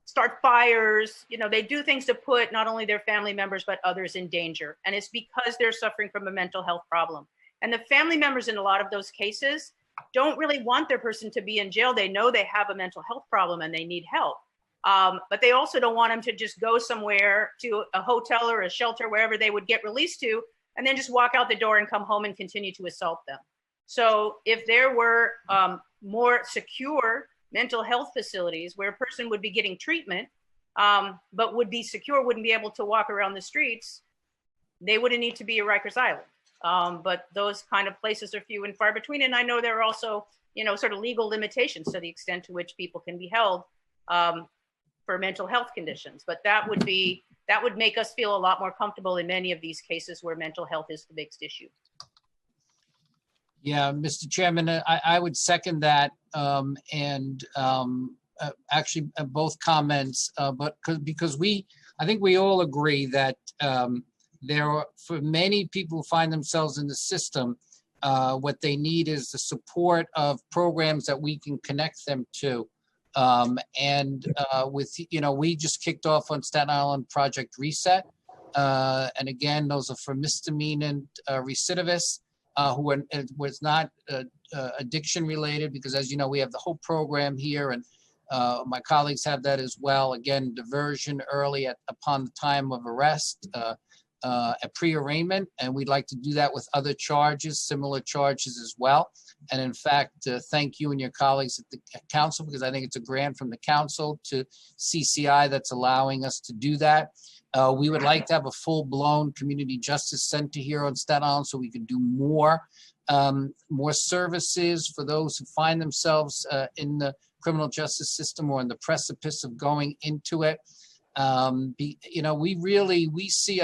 start fires, they do things to put not only their family members, but others in danger. And it's because they're suffering from a mental health problem. And the family members in a lot of those cases don't really want their person to be in jail. They know they have a mental health problem and they need help. But they also don't want them to just go somewhere to a hotel or a shelter, wherever they would get released to, and then just walk out the door and come home and continue to assault them. So if there were more secure mental health facilities where a person would be getting treatment, but would be secure, wouldn't be able to walk around the streets, they wouldn't need to be at Rikers Island. But those kind of places are few and far between. And I know there are also, sort of legal limitations to the extent to which people can be held for mental health conditions. But that would make us feel a lot more comfortable in many of these cases where mental health is the biggest issue. Yeah, Mr. Chairman, I would second that, actually both comments, but because I think we all agree that there are, for many people who find themselves in the system, what they need is the support of programs that we can connect them to. We just kicked off on Staten Island Project Reset. And again, those are for misdemeanor recidivists. Who was not addiction related, because as you know, we have the whole program here, and my colleagues have that as well. Again, diversion early upon the time of arrest, a pre-arraignment, and we'd like to do that with other charges, similar charges as well. And in fact, thank you and your colleagues at the council, because I think it's a grant from the council to CCI that's allowing us to do that. We would like to have a full-blown community justice center here on Staten Island so we could do more services for those who find themselves in the criminal justice system or on the precipice of going into it. We see,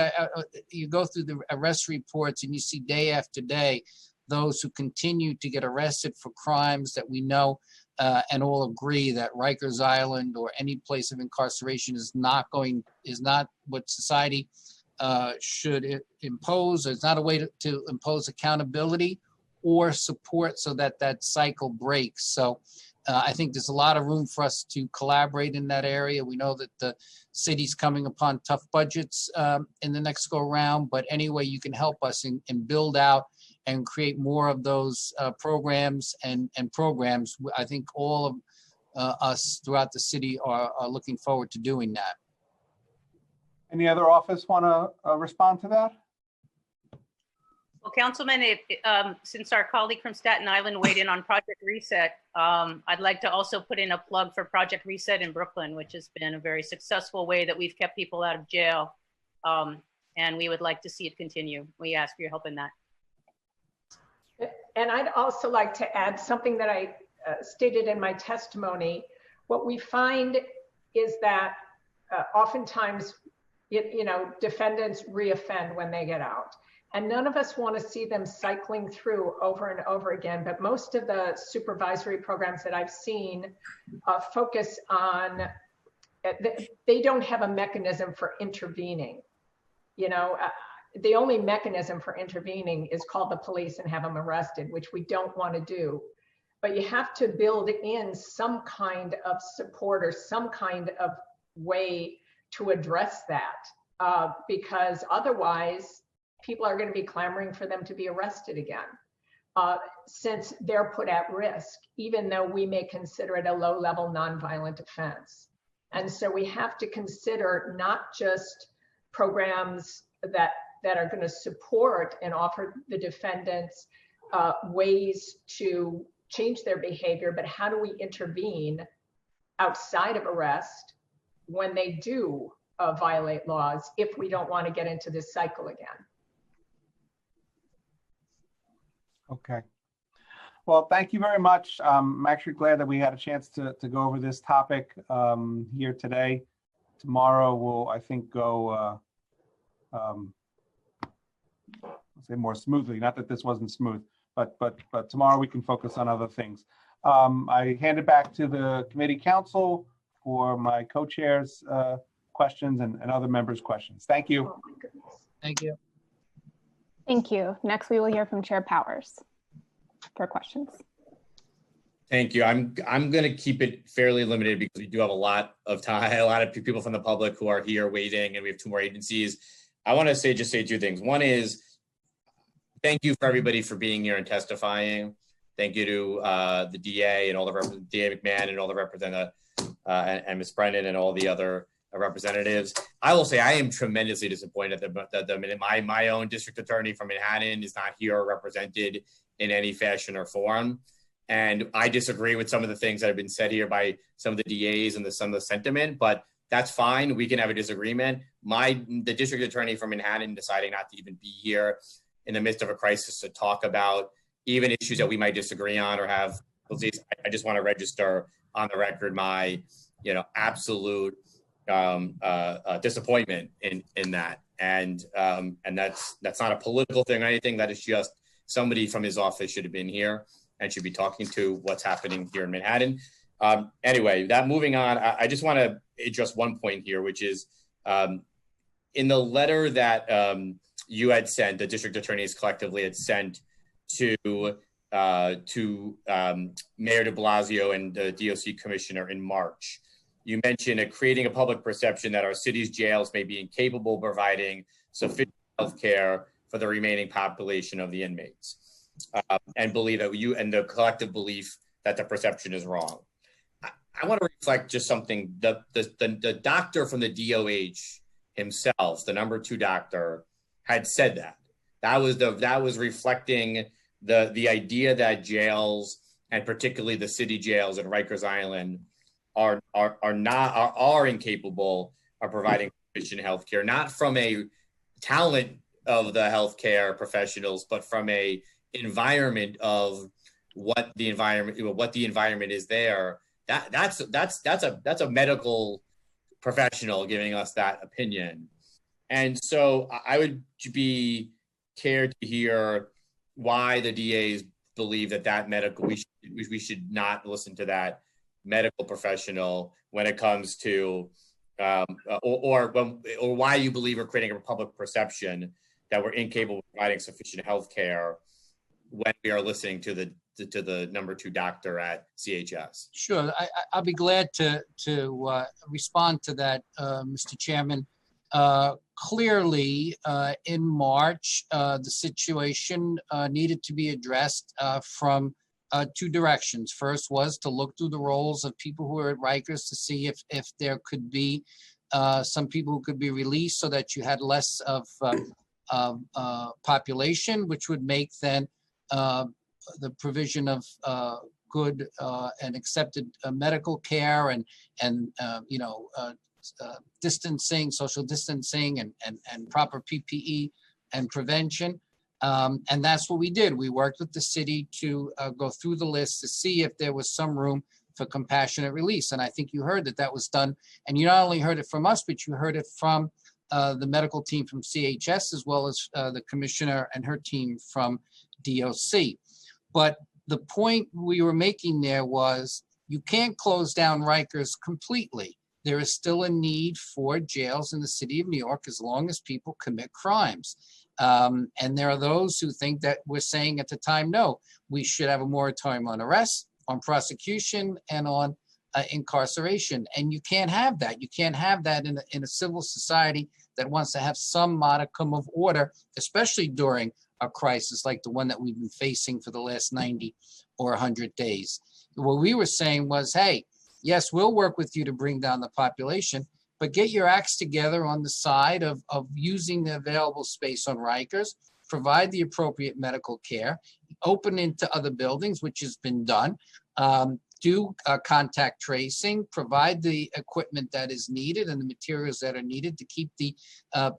you go through the arrest reports and you see day after day those who continue to get arrested for crimes that we know and all agree that Rikers Island or any place of incarceration is not what society should impose. It's not a way to impose accountability or support so that cycle breaks. So I think there's a lot of room for us to collaborate in that area. We know that the city's coming upon tough budgets in the next go round, but anyway, you can help us and build out and create more of those programs and programs. I think all of us throughout the city are looking forward to doing that. Any other office want to respond to that? Well, Councilman, since our colleague from Staten Island weighed in on Project Reset, I'd like to also put in a plug for Project Reset in Brooklyn, which has been a very successful way that we've kept people out of jail. And we would like to see it continue. We ask for your help in that. And I'd also like to add something that I stated in my testimony. What we find is that oftentimes, defendants reoffend when they get out. And none of us want to see them cycling through over and over again. But most of the supervisory programs that I've seen focus on, they don't have a mechanism for intervening. The only mechanism for intervening is call the police and have them arrested, which we don't want to do. But you have to build in some kind of support or some kind of way to address that, because otherwise people are going to be clamoring for them to be arrested again, since they're put at risk, even though we may consider it a low-level nonviolent offense. And so we have to consider not just programs that are going to support and offer the defendants ways to change their behavior, but how do we intervene outside of arrest when they do violate laws if we don't want to get into this cycle again? Okay. Well, thank you very much. I'm actually glad that we had a chance to go over this topic here today. Tomorrow we'll, I think, go say more smoothly. Not that this wasn't smooth, but tomorrow we can focus on other things. I hand it back to the committee council for my co-chairs questions and other members' questions. Thank you. Oh my goodness. Thank you. Thank you. Next, we will hear from Chair Powers for questions. Thank you. I'm going to keep it fairly limited because we do have a lot of time, a lot of people from the public who are here waiting, and we have 2 more agencies. I want to say 2 things. One is, thank you for everybody for being here and testifying. Thank you to the DA and all the DA McMahon and all the representatives, and Ms. Brennan and all the other representatives. I will say I am tremendously disappointed that my own district attorney from Manhattan is not here represented in any fashion or form. And I disagree with some of the things that have been said here by some of the DAs and some of the sentiment, but that's fine. We can have a disagreement. The district attorney from Manhattan deciding not to even be here in the midst of a crisis to talk about even issues that we might disagree on or have. I just want to register on the record my, absolute disappointment in that. And that's not a political thing or anything. That is just somebody from his office should have been here and should be talking to what's happening here in Manhattan. Anyway, moving on, I just want to address one point here, which is in the letter that you had sent, the district attorneys collectively had sent to Mayor de Blasio and the DOC commissioner in March. You mentioned creating a public perception that our city's jails may be incapable of providing sufficient health care for the remaining population of the inmates. And believe that and the collective belief that the perception is wrong. I want to reflect just something. The doctor from the DOH himself, the number 2 doctor, had said that. That was reflecting the idea that jails, and particularly the city jails at Rikers Island, are incapable of providing sufficient health care, not from a talent of the healthcare professionals, but from a environment of what the environment is there. That's a medical professional giving us that opinion. And so I would be cared to hear why the DAs believe that medical, we should not listen to that medical professional when it comes to or why you believe we're creating a public perception that we're incapable of providing sufficient health care when we are listening to the number 2 doctor at CHS. Sure, I'll be glad to respond to that, Mr. Chairman. Clearly, in March, the situation needed to be addressed from 2 directions. First was to look through the rolls of people who are at Rikers to see if there could be some people who could be released so that you had less of population, which would make then the provision of good and accepted medical care and distancing, social distancing, and proper PPE and prevention. And that's what we did. We worked with the city to go through the list to see if there was some room for compassionate release. And I think you heard that was done. And you not only heard it from us, but you heard it from the medical team from CHS, as well as the commissioner and her team from DOC. But the point we were making there was you can't close down Rikers completely. There is still a need for jails in the city of New York as long as people commit crimes. And there are those who think that we're saying at the time, no, we should have a moratorium on arrest, on prosecution, and on incarceration. And you can't have that. You can't have that in a civil society that wants to have some modicum of order, especially during a crisis like the one that we've been facing for the last 90 or 100 days. What we were saying was, hey, yes, we'll work with you to bring down the population, but get your acts together on the side of using the available space on Rikers, provide the appropriate medical care, open into other buildings, which has been done, do contact tracing, provide the equipment that is needed and the materials that are needed to keep the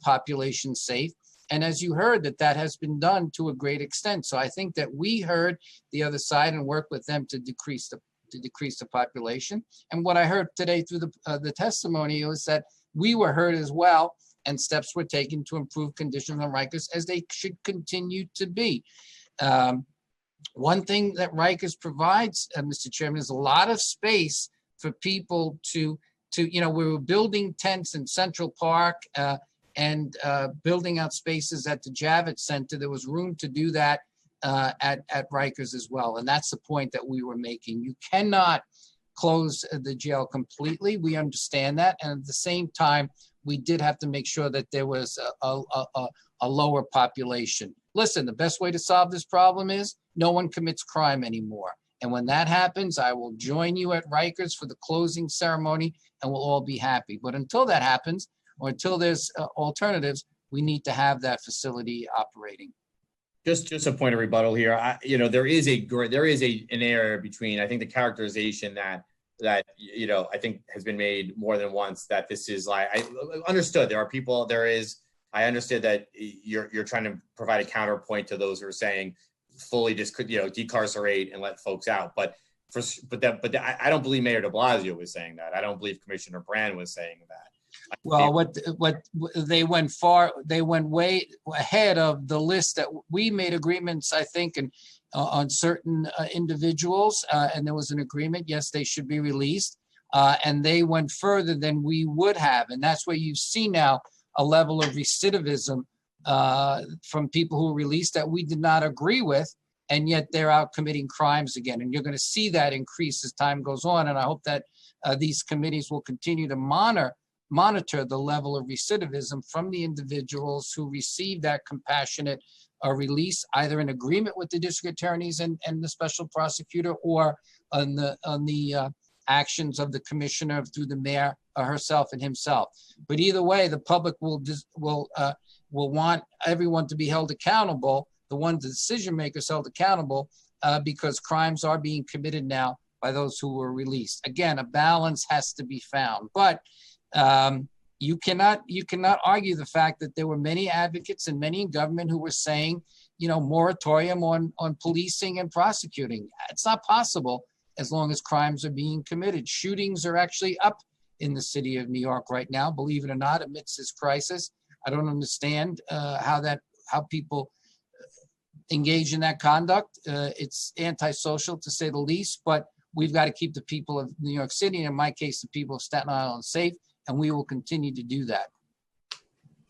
population safe. And as you heard, that has been done to a great extent. So I think that we heard the other side and worked with them to decrease the population. And what I heard today through the testimony was that we were heard as well, and steps were taken to improve conditions on Rikers as they should continue to be. One thing that Rikers provides, Mr. Chairman, is a lot of space for people to we were building tents in Central Park and building out spaces at the Javits Center. There was room to do that at Rikers as well. And that's the point that we were making. You cannot close the jail completely. We understand that. And at the same time, we did have to make sure that there was a lower population. Listen, the best way to solve this problem is no one commits crime anymore. And when that happens, I will join you at Rikers for the closing ceremony and we'll all be happy. But until that happens, or until there's alternatives, we need to have that facility operating. Just a point of rebuttal here. There is an error between, I think, the characterization that I think has been made more than once, that this is like, I understood there are people, I understood that you're trying to provide a counterpoint to those who are saying fully just decarcerate and let folks out. But I don't believe Mayor de Blasio was saying that. I don't believe Commissioner Brand was saying that. Well, what they went way ahead of the list that we made agreements, I think, and on certain individuals, and there was an agreement. Yes, they should be released, and they went further than we would have, and that's where you see now a level of recidivism from people who were released that we did not agree with, and yet they're out committing crimes again. And you're going to see that increase as time goes on. And I hope that these committees will continue to monitor the level of recidivism from the individuals who receive that compassionate release, either in agreement with the district attorneys and the special prosecutor, or on the actions of the commissioner through the mayor herself and himself. But either way, the public will want everyone to be held accountable, the decision makers held accountable, because crimes are being committed now by those who were released. Again, a balance has to be found, but you cannot argue the fact that there were many advocates and many in government who were saying, moratorium on policing and prosecuting. It's not possible as long as crimes are being committed. Shootings are actually up in the city of New York right now, believe it or not, amidst this crisis. I don't understand how people engage in that conduct. It's antisocial, to say the least, but we've got to keep the people of New York City, and in my case, the people of Staten Island, safe, and we will continue to do that.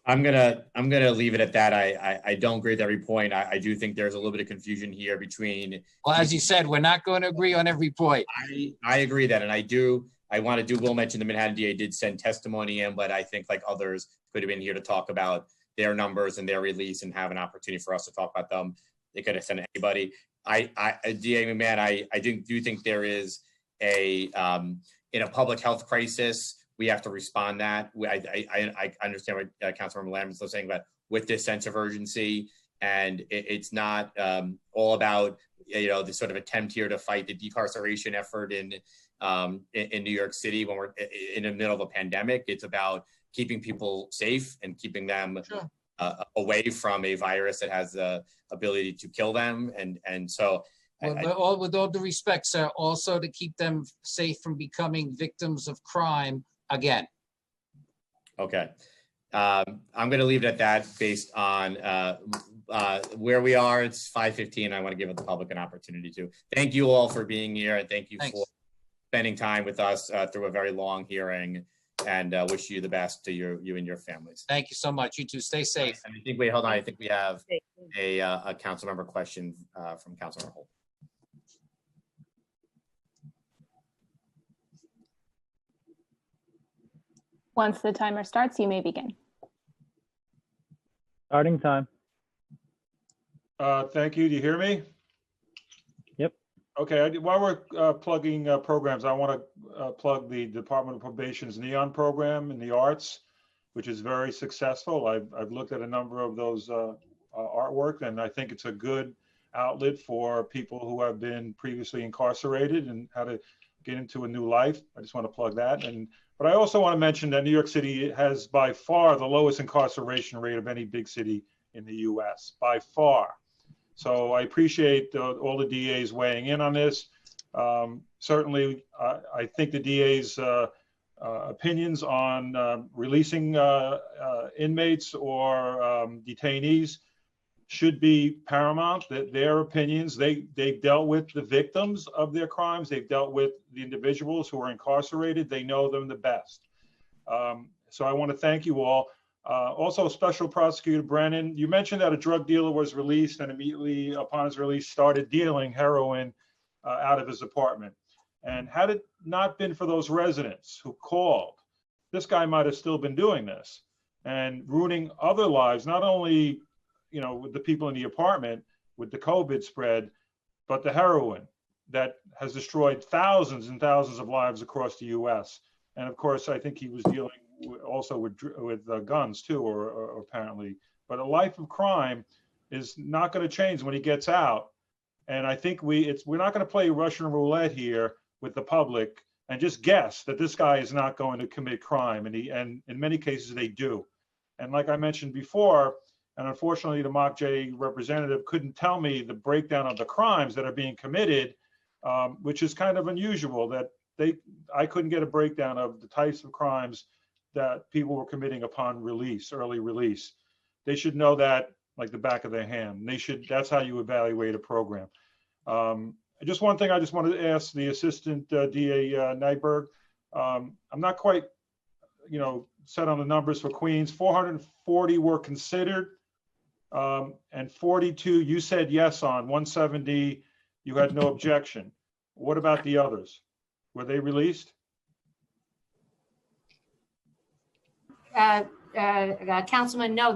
I'm gonna leave it at that. I don't agree with every point. I do think there's a little bit of confusion here between. Well, as you said, we're not going to agree on every point. I agree that, and I will mention the Manhattan DA did send testimony in, but I think, like others, could have been here to talk about their numbers and their release and have an opportunity for us to talk about them. They could have sent anybody. DA McMahon, I do think there is in a public health crisis, we have to respond that. I understand what Councilmember Lambert's saying about with this sense of urgency, and it's not all about the sort of attempt here to fight the decarceration effort in New York City when we're in the middle of a pandemic. It's about keeping people safe and keeping them away from a virus that has the ability to kill them, and so. With all due respect, sir, also to keep them safe from becoming victims of crime again. Okay. I'm going to leave it at that based on where we are. It's 5:15. I want to give the public an opportunity to. Thank you all for being here, and thank you for spending time with us through a very long hearing, and wish you the best to you and your families. Thank you so much. You too. Stay safe. And hold on. I think we have a council member question from Councilmember Holt. Once the timer starts, you may begin. Starting time. Thank you. Do you hear me? Yep. Okay. While we're plugging programs, I want to plug the Department of Probation's NEON program in the arts, which is very successful. I've looked at a number of those artwork, and I think it's a good outlet for people who have been previously incarcerated and how to get into a new life. I just want to plug that. But I also want to mention that New York City has by far the lowest incarceration rate of any big city in the US, by far. So I appreciate all the DAs weighing in on this. Certainly, I think the DA's opinions on releasing inmates or detainees should be paramount. That their opinions, they've dealt with the victims of their crimes. They've dealt with the individuals who are incarcerated. They know them the best. So I want to thank you all. Also, Special Prosecutor Brennan, you mentioned that a drug dealer was released and immediately upon his release started dealing heroin out of his apartment. And had it not been for those residents who called, this guy might have still been doing this and ruining other lives, not only, you know, with the people in the apartment with the COVID spread, but the heroin that has destroyed thousands and thousands of lives across the US. And of course, I think he was dealing also with guns too, or apparently. But a life of crime is not going to change when he gets out. And I think we're not going to play Russian roulette here with the public and just guess that this guy is not going to commit crime. And in many cases they do. And like I mentioned before, and unfortunately the MOCJ representative couldn't tell me the breakdown of the crimes that are being committed, which is kind of unusual that I couldn't get a breakdown of the types of crimes that people were committing upon release, early release. They should know that like the back of their hand. That's how you evaluate a program. Just one thing I just wanted to ask the Assistant DA Nyberg. I'm not quite, set on the numbers for Queens. 440 were considered, and 42 you said yes on. 170 you had no objection. What about the others? Were they released? Councilman, no.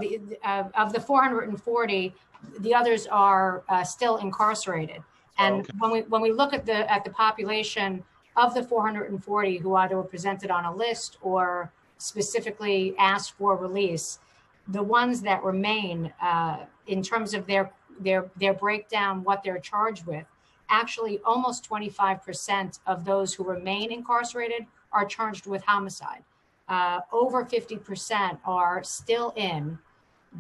Of the 440, the others are still incarcerated. And when we look at the population of the 440 who either were presented on a list or specifically asked for release, the ones that remain, in terms of their breakdown, what they're charged with, actually almost 25% of those who remain incarcerated are charged with homicide. Over 50% are still in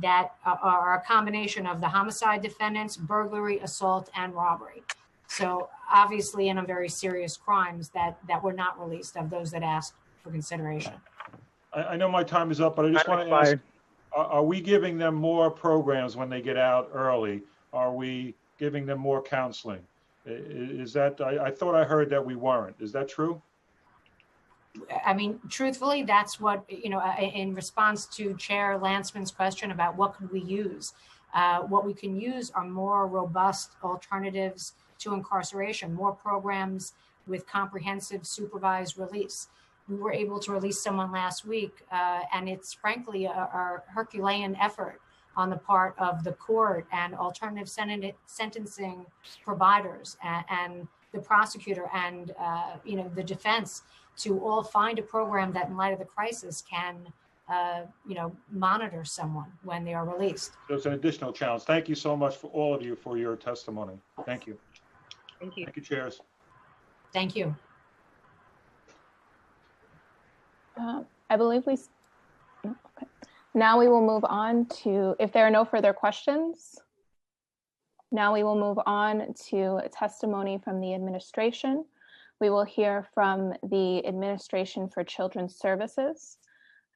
that are a combination of the homicide defendants, burglary, assault, and robbery. So obviously in a very serious crimes that were not released of those that asked for consideration. I know my time is up, but I just want to ask, are we giving them more programs when they get out early? Are we giving them more counseling? Is that, I thought I heard that we weren't. Is that true? I mean, truthfully, that's what, in response to Chair Landsman's question about what could we use, what we can use are more robust alternatives to incarceration, more programs with comprehensive supervised release. We were able to release someone last week, and it's frankly a Herculean effort on the part of the court and alternative sentencing providers and the prosecutor and the defense to all find a program that in light of the crisis can monitor someone when they are released. So it's an additional challenge. Thank you so much for all of you for your testimony. Thank you. Thank you. Thank you, chairs. Thank you. I believe okay. Now we will move on to, if there are no further questions, now we will move on to testimony from the administration. We will hear from the Administration for Children's Services.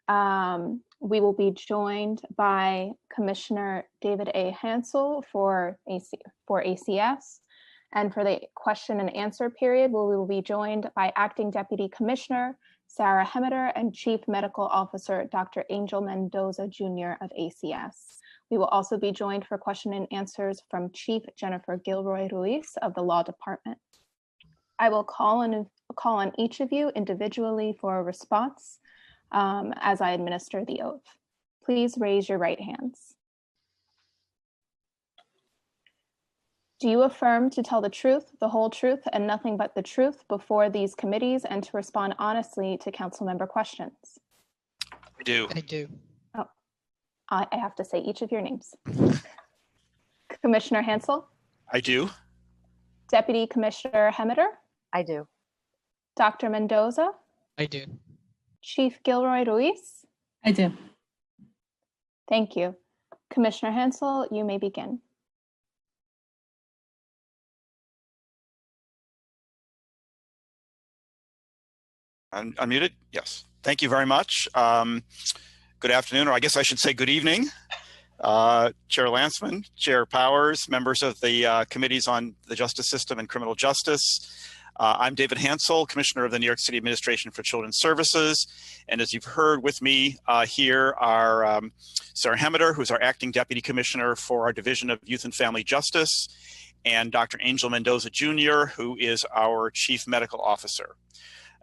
We will be joined by Commissioner David A. Hansel for ACS. And for the question and answer period, we will be joined by Acting Deputy Commissioner Sarah Hemmeter and Chief Medical Officer Dr. Angel Mendoza Jr. of ACS. We will also be joined for question and answers from Chief Jennifer Gilroy Ruiz of the Law Department. I will call on each of you individually for a response as I administer the oath. Please raise your right hands. Do you affirm to tell the truth, the whole truth, and nothing but the truth before these committees and to respond honestly to council member questions? I do. I do. Oh, I have to say each of your names. Commissioner Hansel? I do. Deputy Commissioner Hemmeter? I do. Dr. Mendoza? I do. Chief Gilroy Ruiz? I do. Thank you. Commissioner Hansel, you may begin. Unmuted? Yes. Thank you very much. Good afternoon, or I guess I should say good evening. Chair Landsman, Chair Powers, members of the committees on the justice system and criminal justice. I'm David Hansel, Commissioner of the New York City Administration for Children's Services. And as you've heard with me here are Sarah Hemmeter, who's our Acting Deputy Commissioner for our Division of Youth and Family Justice, and Dr. Angel Mendoza Jr., who is our Chief Medical Officer.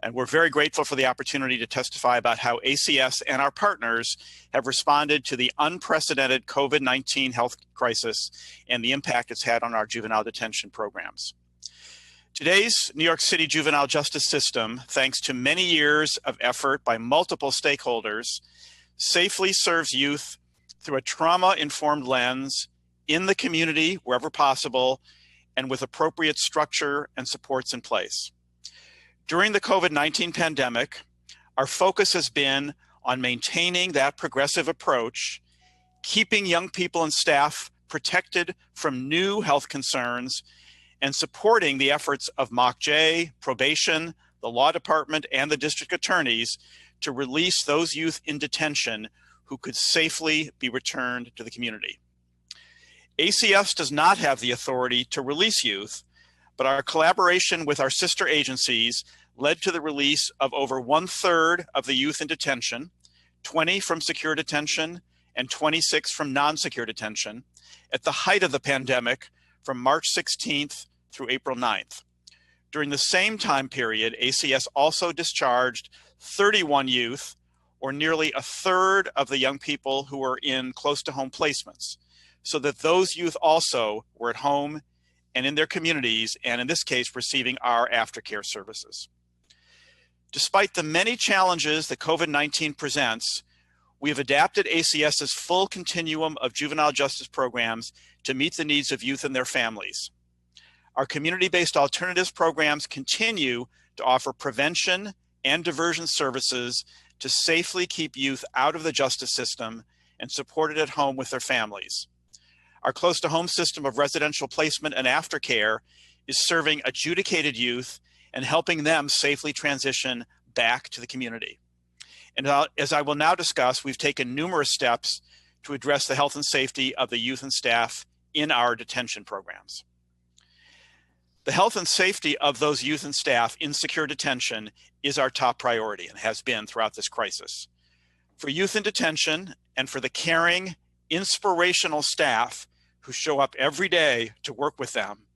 And we're very grateful for the opportunity to testify about how ACS and our partners have responded to the unprecedented COVID-19 health crisis and the impact it's had on our juvenile detention programs. Today's New York City juvenile justice system, thanks to many years of effort by multiple stakeholders, safely serves youth through a trauma-informed lens in the community wherever possible and with appropriate structure and supports in place. During the COVID-19 pandemic, our focus has been on maintaining that progressive approach, keeping young people and staff protected from new health concerns, and supporting the efforts of MOCJ, probation, the law department, and the district attorneys to release those youth in detention who could safely be returned to the community. ACS does not have the authority to release youth, but our collaboration with our sister agencies led to the release of over 1/3 of the youth in detention, 20 from secure detention and 26 from non-secure detention, at the height of the pandemic from March 16th through April 9th. During the same time period, ACS also discharged 31 youth, or nearly 1/3 of the young people who were in close-to-home placements, so that those youth also were at home and in their communities, and in this case, receiving our aftercare services. Despite the many challenges that COVID-19 presents, we have adapted ACS's full continuum of juvenile justice programs to meet the needs of youth and their families. Our community-based alternatives programs continue to offer prevention and diversion services to safely keep youth out of the justice system and supported at home with their families. Our close-to-home system of residential placement and aftercare is serving adjudicated youth and helping them safely transition back to the community. And as I will now discuss, we've taken numerous steps to address the health and safety of the youth and staff in our detention programs. The health and safety of those youth and staff in secure detention is our top priority and has been throughout this crisis. For youth in detention and for the caring, inspirational staff who show up every day to work with them,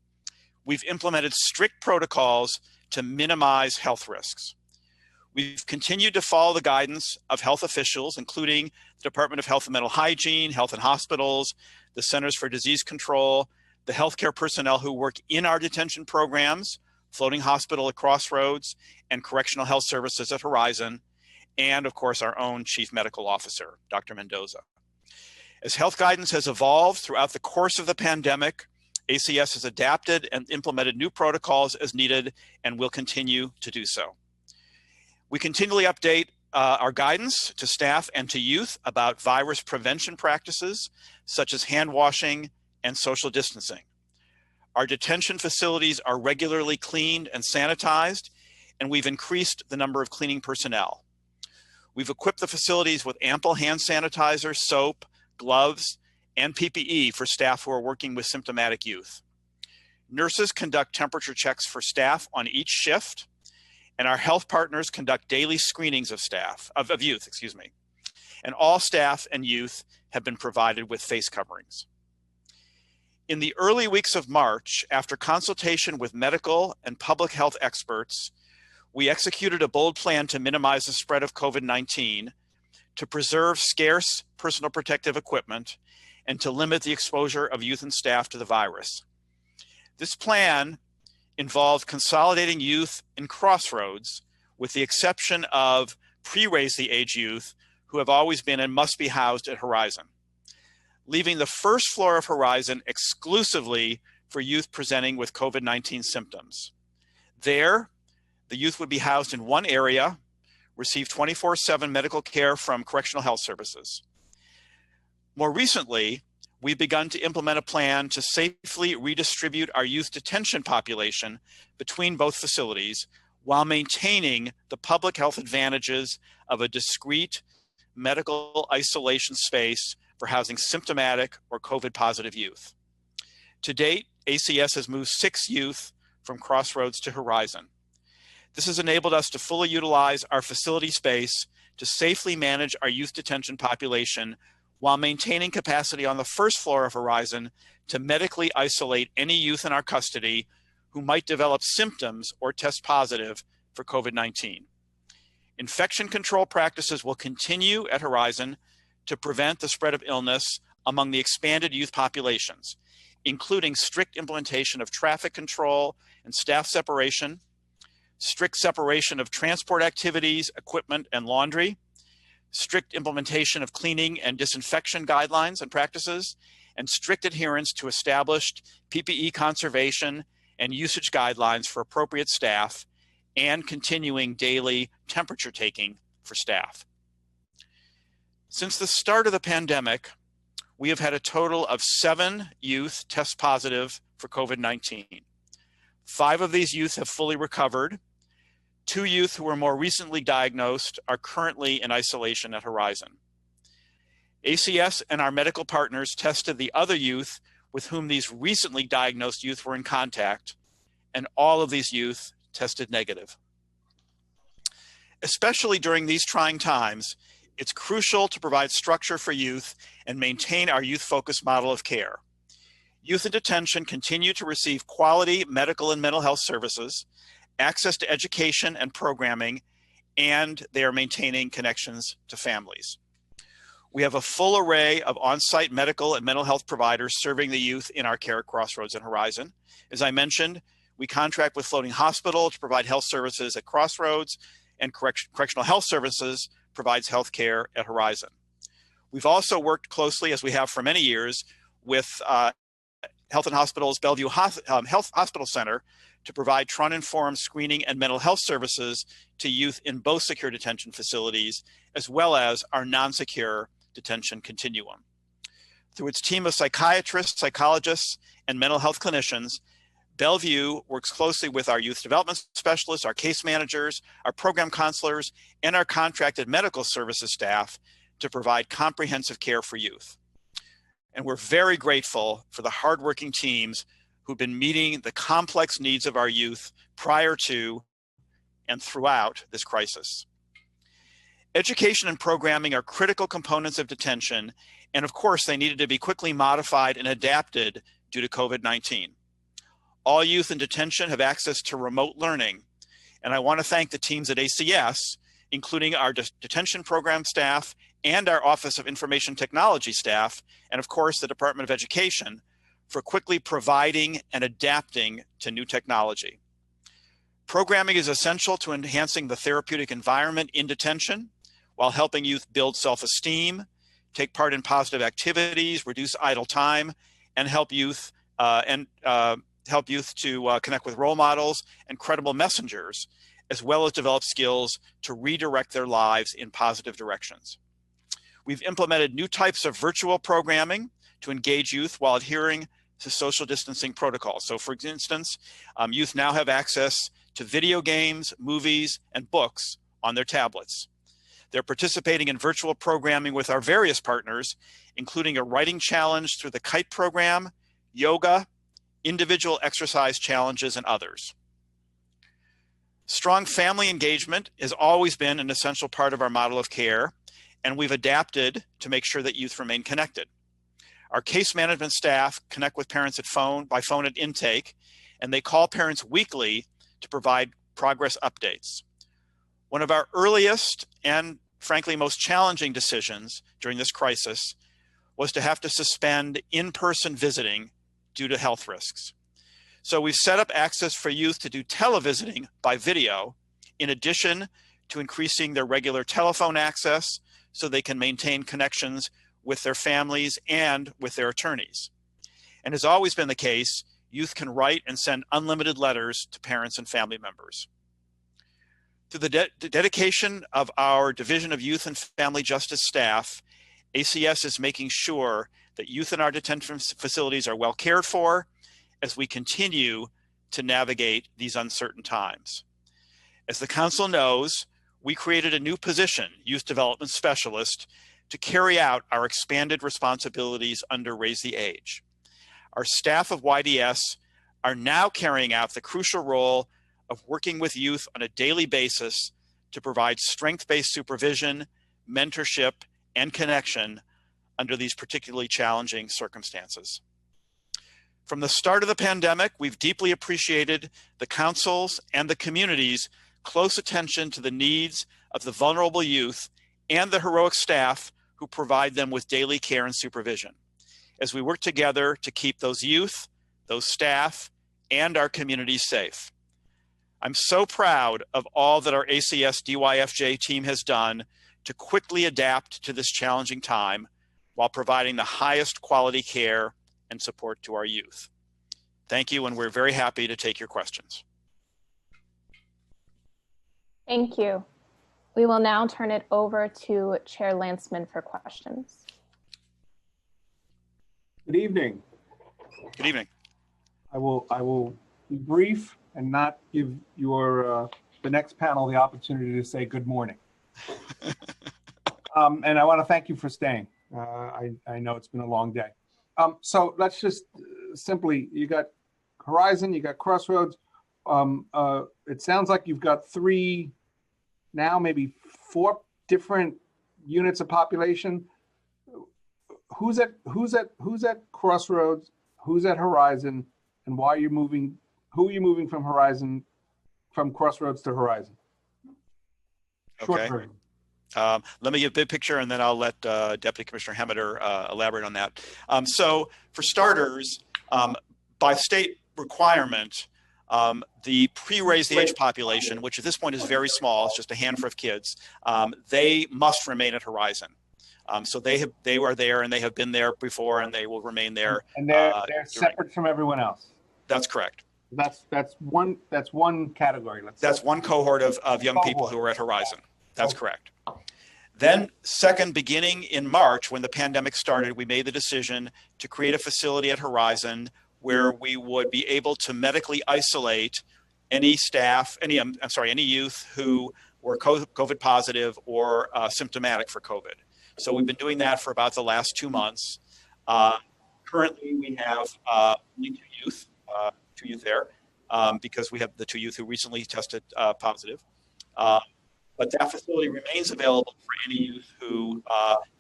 we've implemented strict protocols to minimize health risks. We've continued to follow the guidance of health officials, including the Department of Health and Mental Hygiene, Health and Hospitals, the Centers for Disease Control, the healthcare personnel who work in our detention programs, Floating Hospital at Crossroads, and Correctional Health Services at Horizon, and of course our own Chief Medical Officer, Dr. Mendoza. As health guidance has evolved throughout the course of the pandemic, ACS has adapted and implemented new protocols as needed and will continue to do so. We continually update our guidance to staff and to youth about virus prevention practices, such as hand washing and social distancing. Our detention facilities are regularly cleaned and sanitized, and we've increased the number of cleaning personnel. We've equipped the facilities with ample hand sanitizer, soap, gloves, and PPE for staff who are working with symptomatic youth. Nurses conduct temperature checks for staff on each shift, and our health partners conduct daily screenings of youth. And all staff and youth have been provided with face coverings. In the early weeks of March, after consultation with medical and public health experts, we executed a bold plan to minimize the spread of COVID-19, to preserve scarce personal protective equipment, and to limit the exposure of youth and staff to the virus. This plan involved consolidating youth in Crossroads, with the exception of pre-raise the age youth who have always been and must be housed at Horizon, leaving the first floor of Horizon exclusively for youth presenting with COVID-19 symptoms. There, the youth would be housed in one area, receive 24/7 medical care from Correctional Health Services. More recently, we've begun to implement a plan to safely redistribute our youth detention population between both facilities while maintaining the public health advantages of a discrete medical isolation space for housing symptomatic or COVID-positive youth. To date, ACS has moved 6 youth from Crossroads to Horizon. This has enabled us to fully utilize our facility space to safely manage our youth detention population while maintaining capacity on the first floor of Horizon to medically isolate any youth in our custody who might develop symptoms or test positive for COVID-19. Infection control practices will continue at Horizon to prevent the spread of illness among the expanded youth populations, including strict implementation of traffic control and staff separation, strict separation of transport activities, equipment, and laundry, strict implementation of cleaning and disinfection guidelines and practices, and strict adherence to established PPE conservation and usage guidelines for appropriate staff, and continuing daily temperature taking for staff. Since the start of the pandemic, we have had a total of 7 youth test positive for COVID-19. 5 of these youth have fully recovered. 2 youth who were more recently diagnosed are currently in isolation at Horizon. ACS and our medical partners tested the other youth with whom these recently diagnosed youth were in contact, and all of these youth tested negative. Especially during these trying times, it's crucial to provide structure for youth and maintain our youth-focused model of care. Youth in detention continue to receive quality medical and mental health services, access to education and programming, and they are maintaining connections to families. We have a full array of on-site medical and mental health providers serving the youth in our care at Crossroads and Horizon. As I mentioned, we contract with Floating Hospital to provide health services at Crossroads, and Correctional Health Services provides health care at Horizon. We've also worked closely, as we have for many years, with Health and Hospitals Bellevue Health Hospital Center to provide trauma-informed screening and mental health services to youth in both secure detention facilities, as well as our non-secure detention continuum. Through its team of psychiatrists, psychologists, and mental health clinicians, Bellevue works closely with our youth development specialists, our case managers, our program counselors, and our contracted medical services staff to provide comprehensive care for youth. And we're very grateful for the hardworking teams who've been meeting the complex needs of our youth prior to and throughout this crisis. Education and programming are critical components of detention, and of course, they needed to be quickly modified and adapted due to COVID-19. All youth in detention have access to remote learning, and I want to thank the teams at ACS, including our detention program staff and our Office of Information Technology staff, and of course, the Department of Education, for quickly providing and adapting to new technology. Programming is essential to enhancing the therapeutic environment in detention while helping youth build self-esteem, take part in positive activities, reduce idle time, and help youth to connect with role models and credible messengers, as well as develop skills to redirect their lives in positive directions. We've implemented new types of virtual programming to engage youth while adhering to social distancing protocols. So for instance, youth now have access to video games, movies, and books on their tablets. They're participating in virtual programming with our various partners, including a writing challenge through the KITE program, yoga, individual exercise challenges, and others. Strong family engagement has always been an essential part of our model of care, and we've adapted to make sure that youth remain connected. Our case management staff connect with parents by phone at intake, and they call parents weekly to provide progress updates. One of our earliest and frankly most challenging decisions during this crisis was to have to suspend in-person visiting due to health risks. So we've set up access for youth to do televisiting by video, in addition to increasing their regular telephone access so they can maintain connections with their families and with their attorneys. And as always been the case, youth can write and send unlimited letters to parents and family members. Through the dedication of our Division of Youth and Family Justice staff, ACS is making sure that youth in our detention facilities are well cared for as we continue to navigate these uncertain times. As the council knows, we created a new position, Youth Development Specialist, to carry out our expanded responsibilities under Raise the Age. Our staff of YDS are now carrying out the crucial role of working with youth on a daily basis to provide strength-based supervision, mentorship, and connection under these particularly challenging circumstances. From the start of the pandemic, we've deeply appreciated the council's and the community's close attention to the needs of the vulnerable youth and the heroic staff who provide them with daily care and supervision, as we work together to keep those youth, those staff, and our communities safe. I'm so proud of all that our ACS DYFJ team has done to quickly adapt to this challenging time while providing the highest quality care and support to our youth. Thank you, and we're very happy to take your questions. Thank you. We will now turn it over to Chair Landsman for questions. Good evening. Good evening. I will be brief and not give your the next panel the opportunity to say good morning. And I want to thank you for staying. I know it's been a long day. So let's just simply, you got Horizon, you got Crossroads. It sounds like you've got 3, now maybe 4 different units of population. Who's at Crossroads? Who's at Horizon? And why are you moving? Who are you moving from Horizon, from Crossroads to Horizon? Short Okay. version. Let me give a big picture, and then I'll let Deputy Commissioner Hemmeter elaborate on that. So for starters, by state requirement, the pre-raised the age population, which at this point is very small, it's just a handful of kids, they must remain at Horizon. So they were there, and they have been there before, and they will remain there. And they're separate from everyone else. That's correct. That's one category. That's one cohort of young people who are at Horizon. That's correct. Then second, beginning in March, when the pandemic started, we made the decision to create a facility at Horizon where we would be able to medically isolate any staff, any youth who were COVID positive or symptomatic for COVID. So we've been doing that for about the last 2 months. Currently, we have only 2 youth there, because we have the 2 youth who recently tested positive. But that facility remains available for any youth who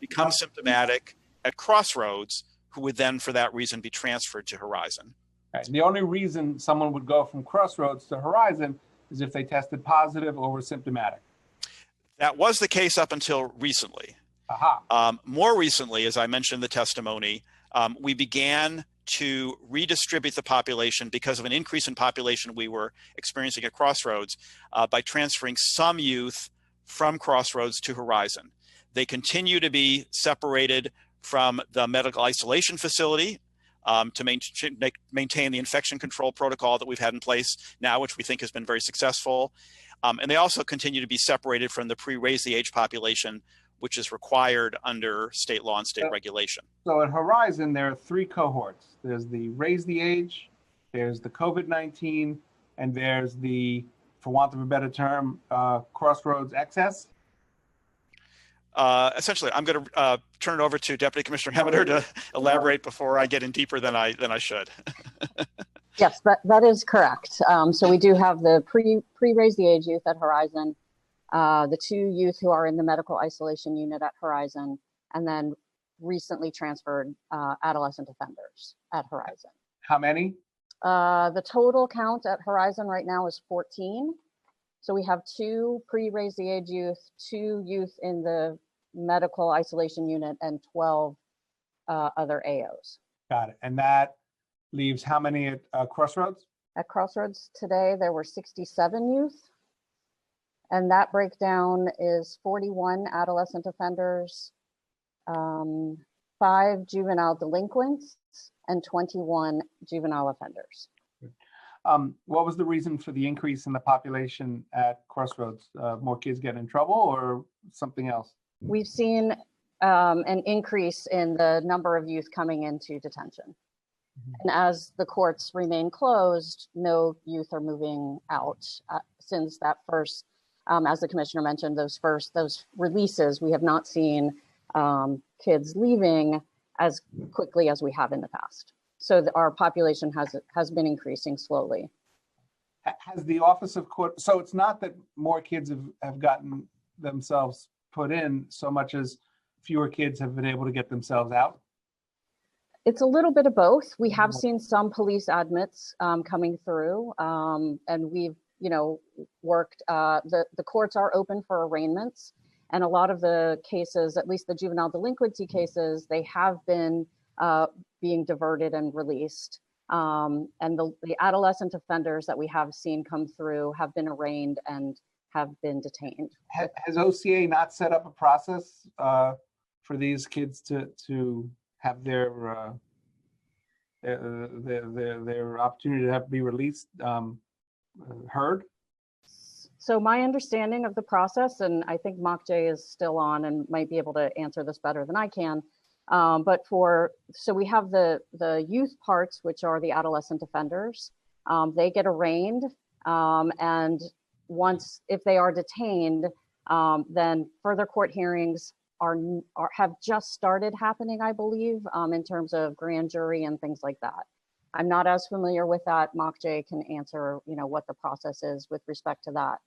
become symptomatic at Crossroads, who would then, for that reason, be transferred to Horizon. Right. And the only reason someone would go from Crossroads to Horizon is if they tested positive or were symptomatic. That was the case up until recently. More recently, as I mentioned in the testimony, we began to redistribute the population because of an increase in population we were experiencing at Crossroads by transferring some youth from Crossroads to Horizon. They continue to be separated from the medical isolation facility to maintain the infection control protocol that we've had in place now, which we think has been very successful. And they also continue to be separated from the pre-raise the age population, which is required under state law and state regulation. So at Horizon, there are 3 cohorts. There's the raise the age, there's the COVID-19, and there's the, for want of a better term, Crossroads excess. Essentially, I'm going to turn it over to Deputy Commissioner Hemmeter to elaborate before I get in deeper than I should. Yes, that is correct. So we do have the pre-raise the age youth at Horizon, the 2 youth who are in the medical isolation unit at Horizon, and then recently transferred adolescent offenders at Horizon. How many? The total count at Horizon right now is 14. So we have 2 pre-raise the age youth, 2 youth in the medical isolation unit, and 12 other AOs. Got it. And that leaves how many at Crossroads? At Crossroads today, there were 67 youth. And that breakdown is 41 adolescent offenders, 5 juvenile delinquents, and 21 juvenile offenders. What was the reason for the increase in the population at Crossroads? More kids get in trouble or something else? We've seen an increase in the number of youth coming into detention. And as the courts remain closed, no youth are moving out since that first. As the commissioner mentioned, those releases, we have not seen kids leaving as quickly as we have in the past. So our population has been increasing slowly. Has the Office of Court, so it's not that more kids have gotten themselves put in so much as fewer kids have been able to get themselves out? It's a little bit of both. We have seen some police admits coming through, and we've, worked. The courts are open for arraignments, and a lot of the cases, at least the juvenile delinquency cases, they have been being diverted and released. And the adolescent offenders that we have seen come through have been arraigned and have been detained. Has OCA not set up a process for these kids to have their opportunity to be released heard? So my understanding of the process, and I think Mokjay is still on and might be able to answer this better than I can. So we have the youth parts, which are the adolescent offenders. They get arraigned, and if they are detained, then further court hearings have just started happening, I believe, in terms of grand jury and things like that. I'm not as familiar with that. Mokjay can answer, what the process is with respect to that.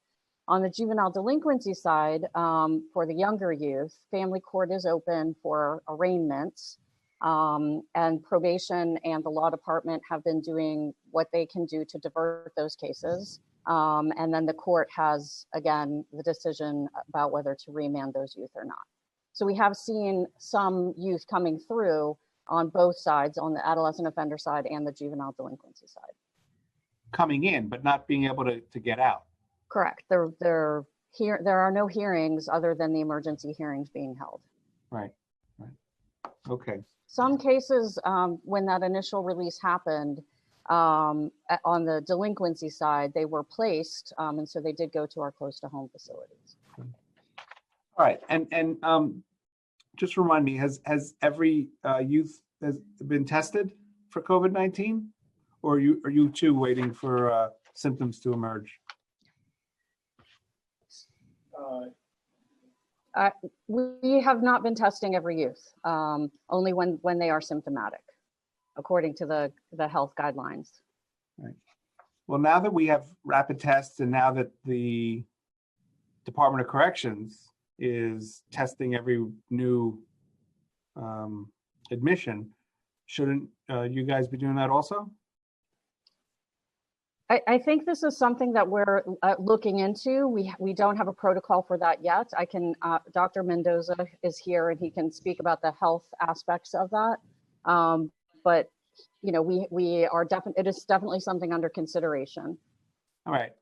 On the juvenile delinquency side, for the younger youth, family court is open for arraignments, and probation and the law department have been doing what they can do to divert those cases. And then the court has, again, the decision about whether to remand those youth or not. So we have seen some youth coming through on both sides, on the adolescent offender side and the juvenile delinquency side. Coming in, but not being able to get out. Correct. There are no hearings other than the emergency hearings being held. Right. Okay. Some cases, when that initial release happened, on the delinquency side, they were placed, and so they did go to our close to home facilities. All right, and just remind me, has every youth has been tested for COVID-19, or are you too waiting for symptoms to emerge? We have not been testing every youth, only when they are symptomatic, according to the health guidelines. Right. Well, now that we have rapid tests, and now that the Department of Corrections is testing every new admission, shouldn't you guys be doing that also? I think this is something that we're looking into. We don't have a protocol for that yet. Dr. Mendoza is here and he can speak about the health aspects of that. But we are it is definitely something under consideration. All right.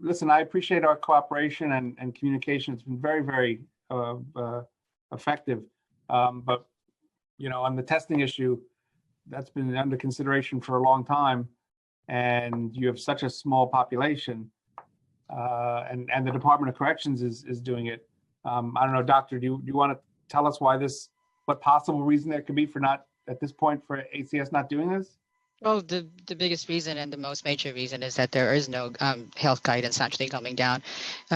Listen, I appreciate our cooperation and communication. It's been very, very effective. But on the testing issue, that's been under consideration for a long time. And you have such a small population, and the Department of Corrections is doing it. I don't know, Doctor, do you want to tell us what possible reason there could be for not, at this point, for ACS not doing this? Well, the biggest reason and the most major reason is that there is no health guidance actually coming down,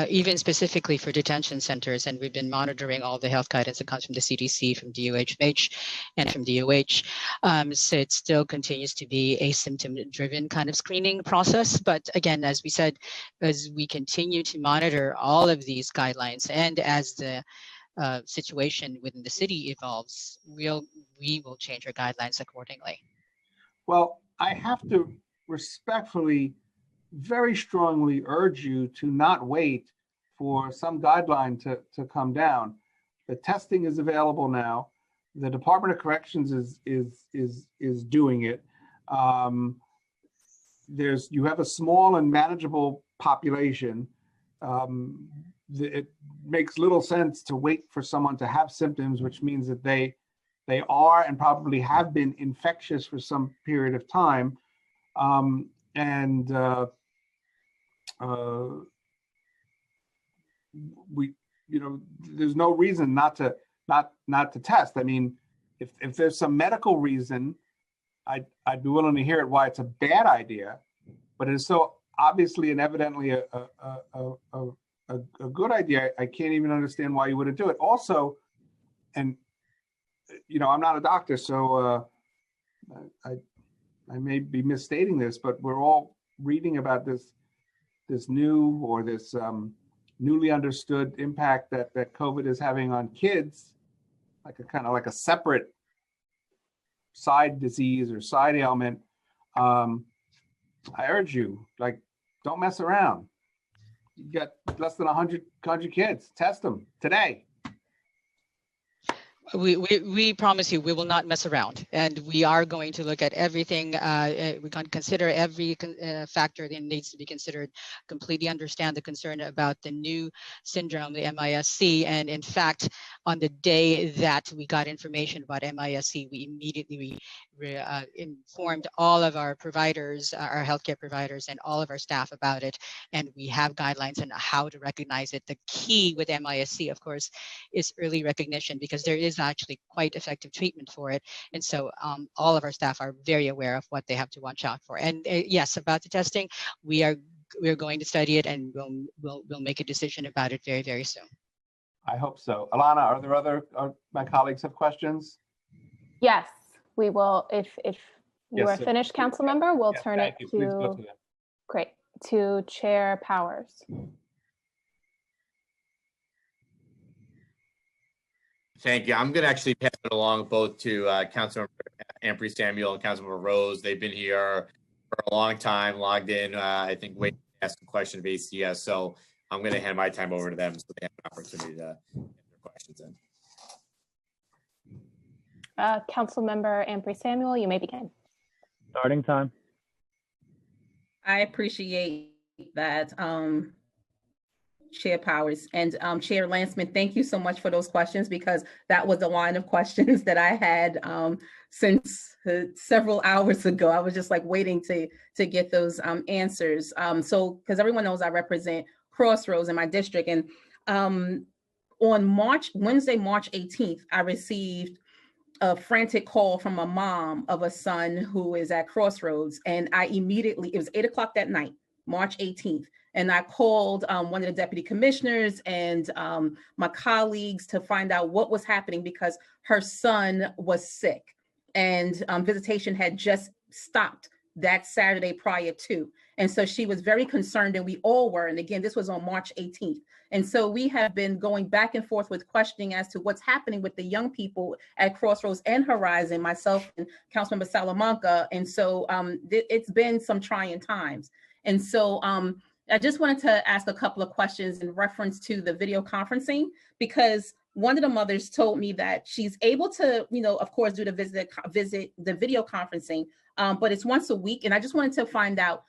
even specifically for detention centers. And we've been monitoring all the health guidance that comes from the CDC, from DOH, and from DOH. So it still continues to be a symptom-driven kind of screening process. But again, as we said, as we continue to monitor all of these guidelines, and as the situation within the city evolves, we will change our guidelines accordingly. Well, I have to respectfully, very strongly urge you to not wait for some guideline to come down. The testing is available now. The Department of Corrections is doing it. You have a small and manageable population. It makes little sense to wait for someone to have symptoms, which means that they are and probably have been infectious for some period of time. There's no reason not to test. I mean, if there's some medical reason, I'd be willing to hear it why it's a bad idea, but it's so obviously and evidently a good idea. I can't even understand why you wouldn't do it. Also, and I'm not a doctor, so I may be misstating this, but we're all reading about this new or this newly understood impact that COVID is having on kids, like a kind of like a separate side disease or side ailment. I urge you, like, don't mess around. You got less than 100 kids. Test them today. We promise you we will not mess around, and we are going to look at everything. We're going to consider every factor that needs to be considered, completely understand the concern about the new syndrome, the MIS-C. And in fact, on the day that we got information about MIS-C, we immediately informed all of our providers, our healthcare providers, and all of our staff about it. And we have guidelines on how to recognize it. The key with MIS-C, of course, is early recognition, because there is actually quite effective treatment for it. And so all of our staff are very aware of what they have to watch out for. And yes, about the testing, we are going to study it, and we'll make a decision about it very, very soon. I hope so. Alana, are there other, my colleagues have questions? Yes, we will. If you Yes, are sir. finished, council member, we'll Yes, turn thank it you. Please go to, to them. great, to Chair Powers. Thank you. I'm going to actually pass it along both to Councilmember Ampry Samuel and Councilmember Rose. They've been here for a long time, logged in, I think, waiting to ask a question of ACS. So I'm going to hand my time over to them so they have an opportunity to get their questions in. Council member Ampry Samuel, you may begin. Starting time. I appreciate that, Chair Powers and Chair Lanceman. Thank you so much for those questions, because that was the line of questions that I had since several hours ago. I was just like waiting to get those answers. So, because everyone knows I represent Crossroads in my district, and on Wednesday, March 18th, I received a frantic call from a mom of a son who is at Crossroads. And I immediately, it was 8 o'clock that night, March 18th. And I called one of the deputy commissioners and my colleagues to find out what was happening, because her son was sick and visitation had just stopped that Saturday prior to. And so she was very concerned, and we all were. And again, this was on March 18th. And so we have been going back and forth with questioning as to what's happening with the young people at Crossroads and Horizon, myself and Councilmember Salamanca. And so it's been some trying times. And so I just wanted to ask a couple of questions in reference to the video conferencing, because one of the mothers told me that she's able to, of course, do the the video conferencing, but it's once a week. And I just wanted to find out,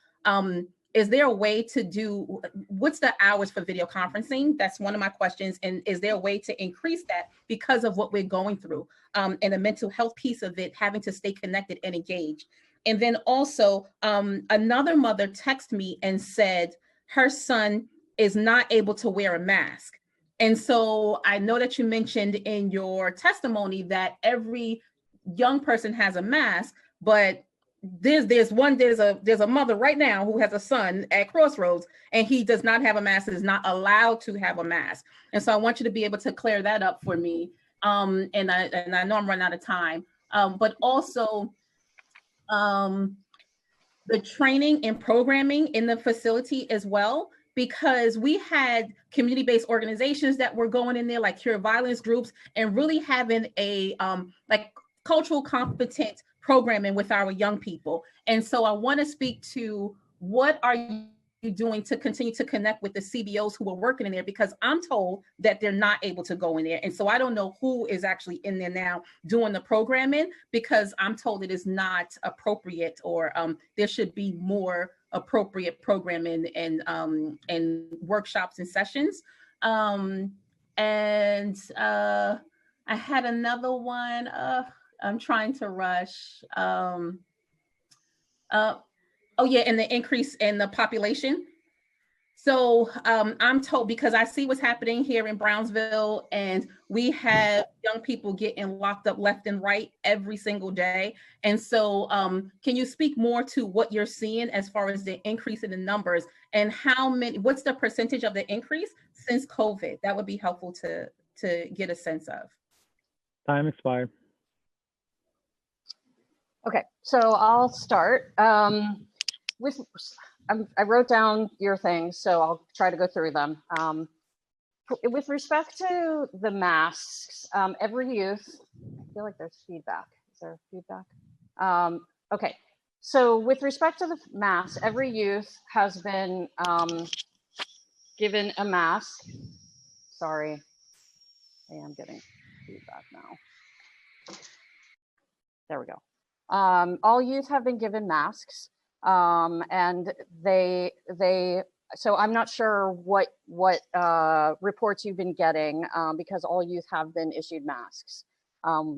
is there a way to do, what's the hours for video conferencing? That's one of my questions. And is there a way to increase that because of what we're going through and the mental health piece of it, having to stay connected and engaged? And then also another mother texted me and said her son is not able to wear a mask. And so I know that you mentioned in your testimony that every young person has a mask, but there's a mother right now who has a son at Crossroads, and he does not have a mask, is not allowed to have a mask. And so I want you to be able to clear that up for me. And I know I'm running out of time, but also the training and programming in the facility as well, because we had community-based organizations that were going in there, like Cure Violence groups, and really having a like cultural competent programming with our young people. And so I want to speak to, what are you doing to continue to connect with the CBOs who are working in there, because I'm told that they're not able to go in there. And so I don't know who is actually in there now doing the programming, because I'm told it is not appropriate, or there should be more appropriate programming and workshops and sessions. I had another one. I'm trying to rush. Oh yeah, and the increase in the population. So I'm told, because I see what's happening here in Brownsville, and we have young people getting locked up left and right every single day. And so can you speak more to what you're seeing as far as the increase in the numbers, and what's the percentage of the increase since COVID? That would be helpful to get a sense of. Time expired. Okay, so I'll start with, I wrote down your things, so I'll try to go through them. With respect to the masks, every youth, I feel like there's feedback. Is there feedback? Okay, so with respect to the masks, every youth has been given a mask. Sorry, I am getting feedback now. There we go. All youth have been given masks, and so I'm not sure what reports you've been getting, because all youth have been issued masks.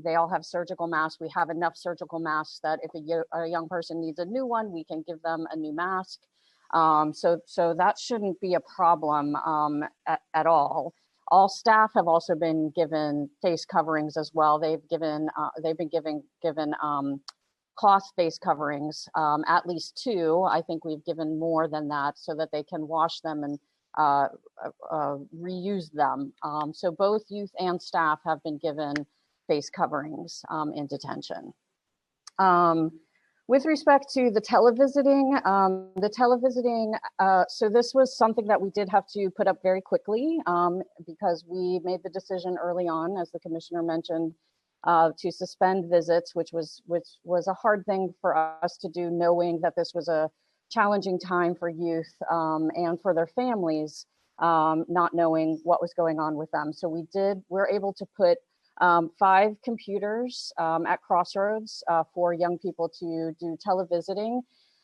They all have surgical masks. We have enough surgical masks that if a young person needs a new one, we can give them a new mask. So that shouldn't be a problem at all. All staff have also been given face coverings as well. They've been given cloth face coverings, at least 2. I think we've given more than that so that they can wash them and reuse them. So both youth and staff have been given face coverings in detention. With respect to the televisiting, so this was something that we did have to put up very quickly because we made the decision early on, as the commissioner mentioned, to suspend visits, which was a hard thing for us to do, knowing that this was a challenging time for youth and for their families, not knowing what was going on with them. So we're able to put 5 computers at Crossroads for young people to do televisiting.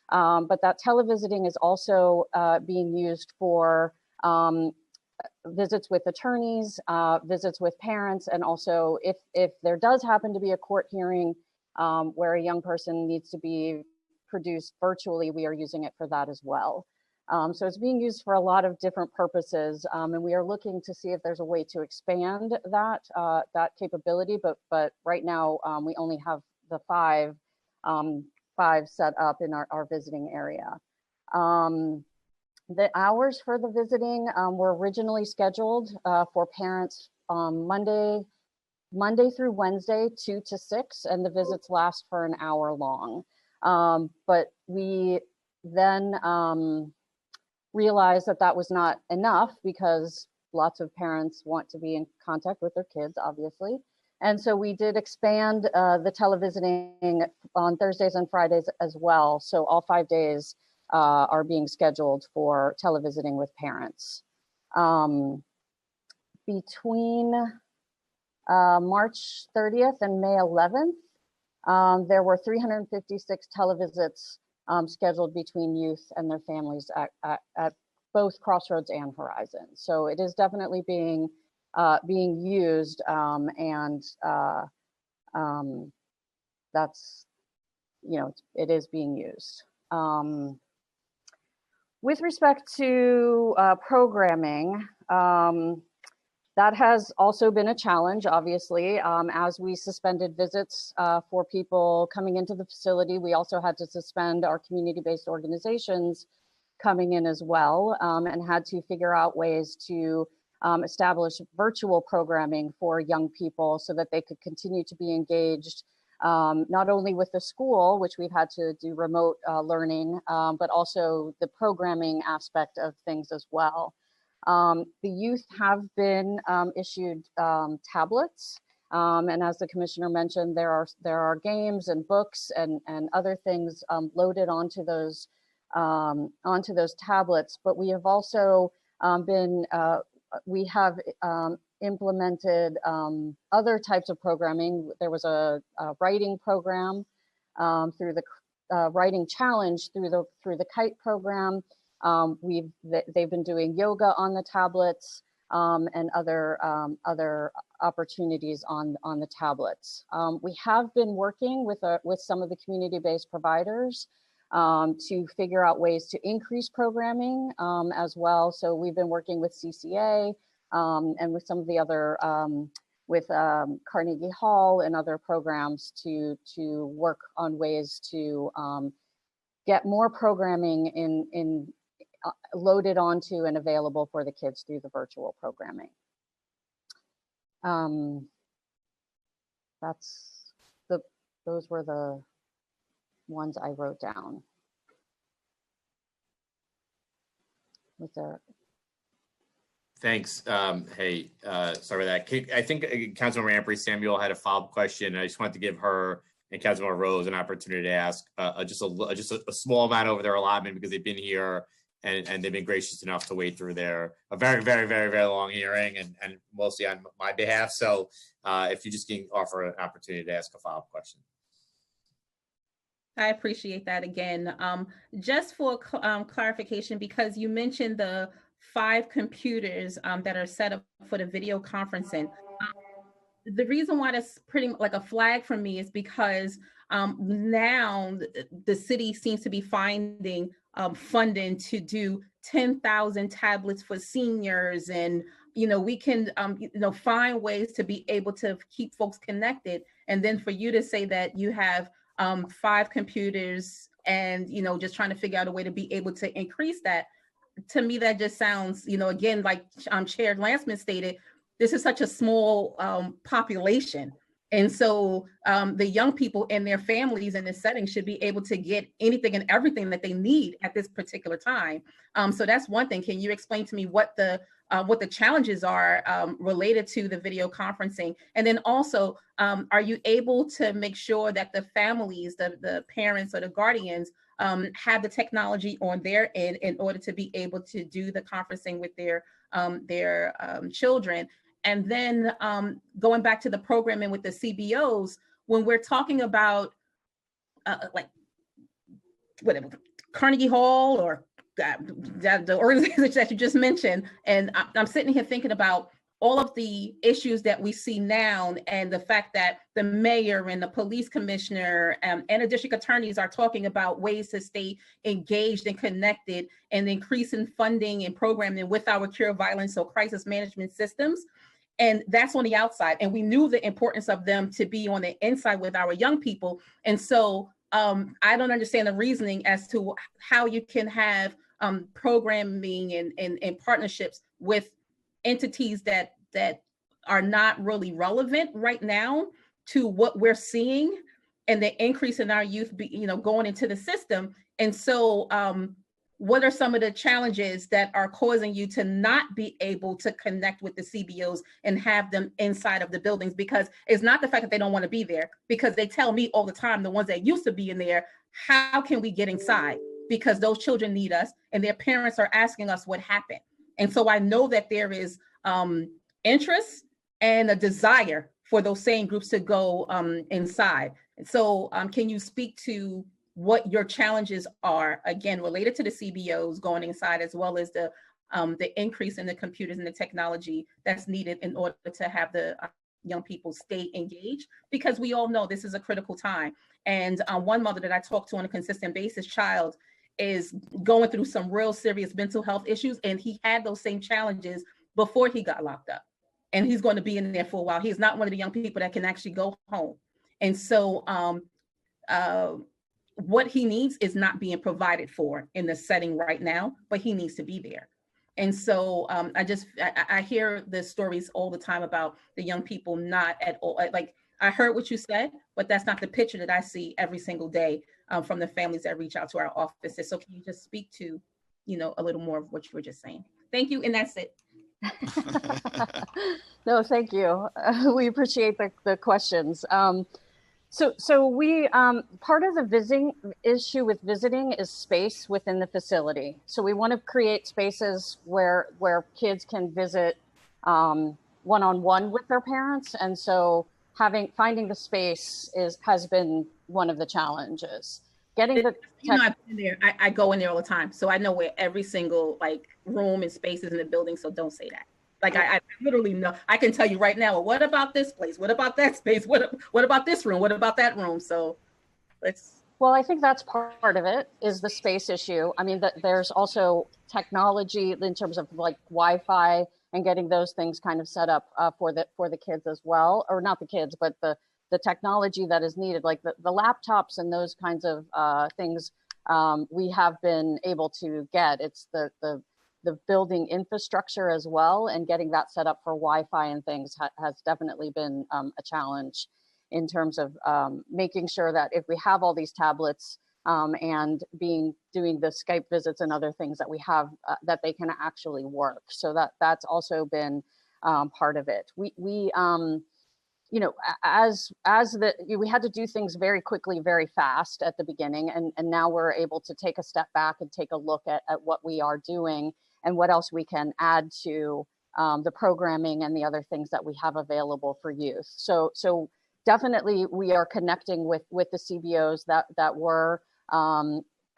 But that televisiting is also being used for visits with attorneys, visits with parents, and also if there does happen to be a court hearing where a young person needs to be produced virtually, we are using it for that as well. So it's being used for a lot of different purposes, and we are looking to see if there's a way to expand that capability. But right now we only have the 5 set up in our visiting area. The hours for the visiting were originally scheduled for parents Monday through Wednesday, 2 to 6, and the visits last for an hour long. But we then realized that was not enough because lots of parents want to be in contact with their kids, obviously. And so we did expand the televisiting on Thursdays and Fridays as well. So all 5 days are being scheduled for televisiting with parents. Between March 30th and May 11th, there were 356 televisits scheduled between youth and their families at both Crossroads and Horizon. So it is definitely being used, and that's, it is being used. With respect to programming, that has also been a challenge, obviously. As we suspended visits for people coming into the facility, we also had to suspend our community-based organizations coming in as well, and had to figure out ways to establish virtual programming for young people so that they could continue to be engaged, not only with the school, which we've had to do remote learning, but also the programming aspect of things as well. The youth have been issued tablets, and as the commissioner mentioned, there are games and books and other things loaded onto those tablets. But we have also we have implemented other types of programming. There was a writing program through the writing challenge through the KITE program. They've been doing yoga on the tablets and other opportunities on the tablets. We have been working with some of the community-based providers to figure out ways to increase programming as well. So we've been working with CCA and with some of the other, with Carnegie Hall and other programs to work on ways to get more programming loaded onto and available for the kids through the virtual programming. Those were the ones I wrote down. Was there? Thanks. Hey, sorry about that. I think Councilmember Ampry Samuel had a follow-up question. I just wanted to give her and Councilmember Rose an opportunity to ask just a small amount over their allotment, because they've been here and they've been gracious enough to wait through a very, very, very, very long hearing, and mostly on my behalf. So if you just can offer an opportunity to ask a follow-up question. I appreciate that again. Just for clarification, because you mentioned the 5 computers that are set up for the video conferencing. The reason why that's pretty like a flag for me is because now the city seems to be finding funding to do 10,000 tablets for seniors, and we can find ways to be able to keep folks connected. And then for you to say that you have 5 computers and just trying to figure out a way to be able to increase that, to me that just sounds again, like Chair Landsman stated, this is such a small population. And so the young people and their families in this setting should be able to get anything and everything that they need at this particular time. So that's one thing. Can you explain to me what the challenges are related to the video conferencing? And then also, are you able to make sure that the families, the parents or the guardians have the technology on their end in order to be able to do the conferencing with their children? And then going back to the programming with the CBOs, when we're talking about like whatever, Carnegie Hall or the organizations that you just mentioned, and I'm sitting here thinking about all of the issues that we see now, and the fact that the mayor and the police commissioner and the district attorneys are talking about ways to stay engaged and connected, and increasing funding and programming with our cure violence, so crisis management systems. And that's on the outside. And we knew the importance of them to be on the inside with our young people. And so I don't understand the reasoning as to how you can have programming and partnerships with entities that are not really relevant right now to what we're seeing and the increase in our youth going into the system. And so what are some of the challenges that are causing you to not be able to connect with the CBOs and have them inside of the buildings? Because it's not the fact that they don't want to be there, because they tell me all the time, the ones that used to be in there, how can we get inside? Because those children need us and their parents are asking us what happened. And so I know that there is interest and a desire for those same groups to go inside. And so can you speak to what your challenges are, again, related to the CBOs going inside, as well as the increase in the computers and the technology that's needed in order to have the young people stay engaged? Because we all know this is a critical time. And one mother that I talk to on a consistent basis, child is going through some real serious mental health issues, and he had those same challenges before he got locked up. And he's going to be in there for a while. He's not one of the young people that can actually go home. And so what he needs is not being provided for in the setting right now, but he needs to be there. And so I hear the stories all the time about the young people not at all, like I heard what you said, but that's not the picture that I see every single day from the families that reach out to our offices. So can you just speak to, a little more of what you were just saying? Thank you, and that's it. No, thank you. We appreciate the questions. So we, part of the visiting issue with visiting is space within the facility. So we want to create spaces where kids can visit one-on-one with their parents. And so finding the space has been one of the challenges. Getting the I've been there. I go in there all the time. So I know where every single room and space is in the building. So don't say that. I literally know. I can tell you right now, well, what about this place? What about that space? What about this room? What about that room? So Well, I think that's part of it, is the space issue. I mean, there's also technology in terms of Wi-Fi and getting those things kind of set up for the kids as well, or not the kids, but the technology that is needed, like the laptops and those kinds of things we have been able to get. It's the building infrastructure as well, and getting that set up for Wi-Fi and things has definitely been a challenge. in terms of making sure that if we have all these tablets and doing the Skype visits and other things that we have, that they can actually work. So that's also been part of it. We you know, we had to do things very quickly, very fast at the beginning, and now we're able to take a step back and take a look at what we are doing and what else we can add to the programming and the other things that we have available for youth. So definitely we are connecting with the CBOs that were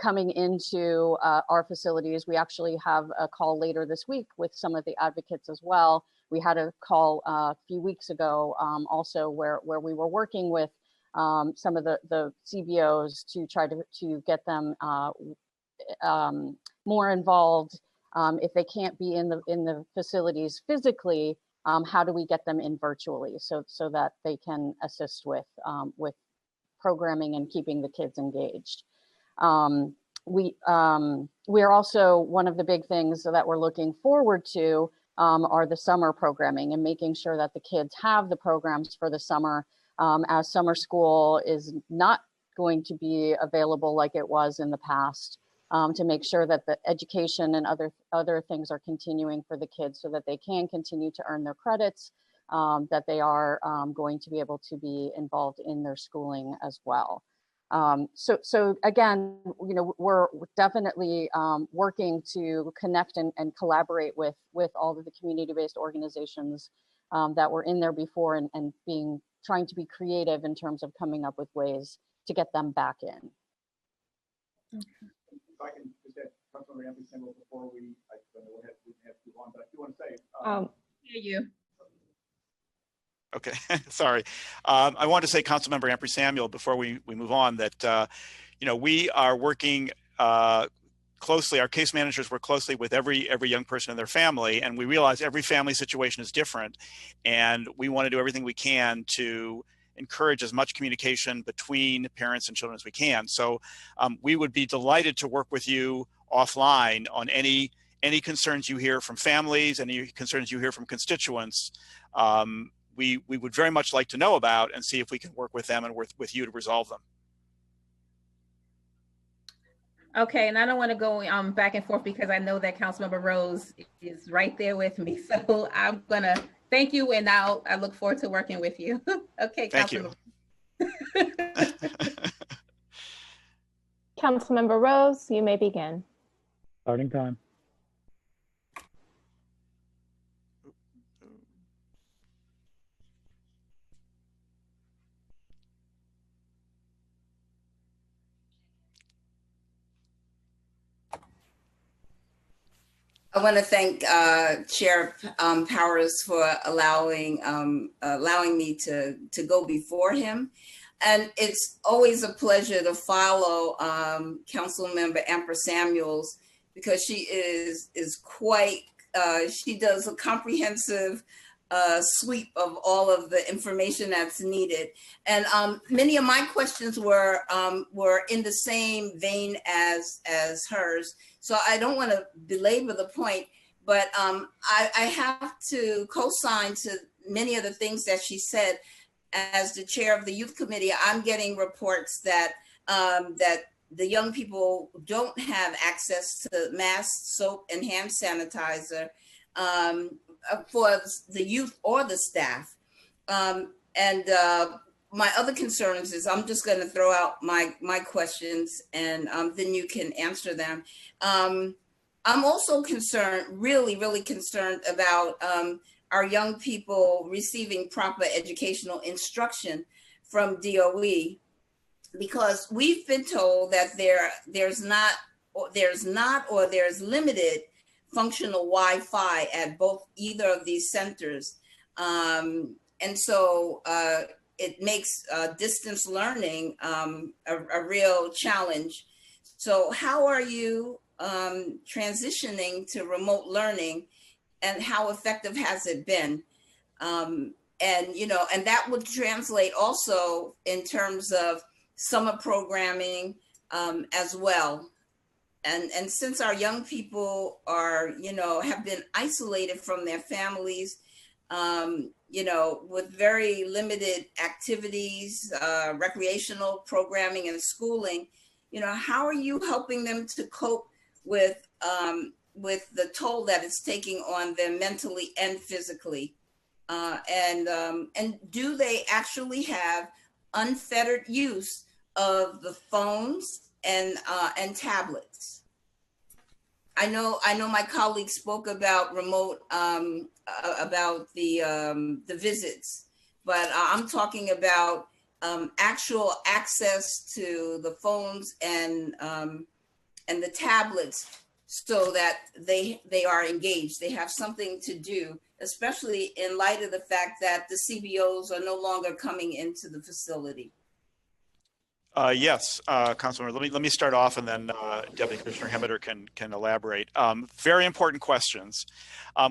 coming into our facilities. We actually have a call later this week with some of the advocates as well. We had a call a few weeks ago also where we were working with some of the CBOs to try to get them more involved. If they can't be in the facilities physically, how do we get them in virtually so that they can assist with programming and keeping the kids engaged. We are also, one of the big things that we're looking forward to are the summer programming and making sure that the kids have the programs for the summer, as summer school is not going to be available like it was in the past, to make sure that the education and other things are continuing for the kids so that they can continue to earn their credits, that they are going to be able to be involved in their schooling as well. So again, you know, we're definitely working to connect and collaborate with all of the community-based organizations that were in there before and trying to be creative in terms of coming up with ways to get them back in. If I can just add Councilmember Anthony Samuel before we have to move on, but I do want to say. Hear you. Okay, sorry. I want to say, Councilmember Ampry Samuel, before we move on, that you know, we are working closely. Our case managers work closely with every young person and their family, and we realize every family situation is different, and we want to do everything we can to encourage as much communication between parents and children as we can. So we would be delighted to work with you offline on any concerns you hear from families, any concerns you hear from constituents. We would very much like to know about and see if we can work with them and with you to resolve them. Okay, and I don't want to go back and forth because I know that Councilmember Rose is right there with me. So I'm gonna thank you, and I look forward to working with you. Okay, thank you. Councilmember Rose, you may begin. Starting time. I want to thank Chair Powers for allowing me to go before him. And it's always a pleasure to follow Councilmember Ampry Samuels because she is quite, she does a comprehensive sweep of all of the information that's needed. And many of my questions were in the same vein as hers. So I don't want to belabor the point, but I have to co-sign to many of the things that she said. As the chair of the youth committee, I'm getting reports that that the young people don't have access to masks, soap, and hand sanitizer for the youth or the staff. My other concerns is, I'm just going to throw out my questions and then you can answer them. I'm also concerned, really concerned about our young people receiving proper educational instruction from DOE, because we've been told that there's limited functional Wi-Fi at either of these centers. And so it makes distance learning a real challenge. So how are you transitioning to remote learning, and how effective has it been? And that would translate also in terms of summer programming as well. And since our young people are, have been isolated from their families, you know, with very limited activities, recreational programming and schooling, you know, how are you helping them to cope with the toll that it's taking on them mentally and physically? And do they actually have unfettered use of the phones and tablets? I know my colleague spoke about remote, about the visits, but I'm talking about actual access to the phones and the tablets, so that they are engaged. They have something to do, especially in light of the fact that the CBOs are no longer coming into the facility. Yes, Councilmember, let me start off, and then Deputy Commissioner Hemmeter can elaborate. Very important questions.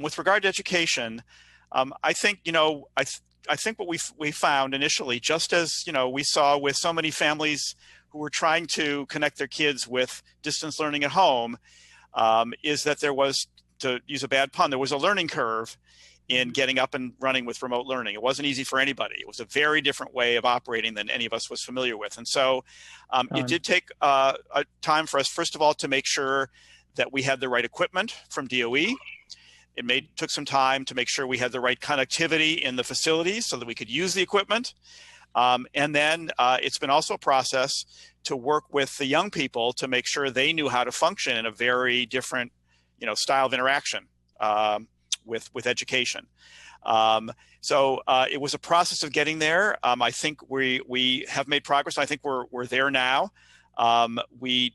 With regard to education, I think, you know, I think what we found initially, just as, you know, we saw with so many families who were trying to connect their kids with distance learning at home, is that there was, to use a bad pun, there was a learning curve in getting up and running with remote learning. It wasn't easy for anybody. It was a very different way of operating than any of us was familiar with. And so it did take a time for us, first of all, to make sure that we had the right equipment from DOE. It took some time to make sure we had the right connectivity in the facilities so that we could use the equipment. And then it's been also a process to work with the young people to make sure they knew how to function in a very different, you know, style of interaction with education. So it was a process of getting there. I think we have made progress. I think we're there now. We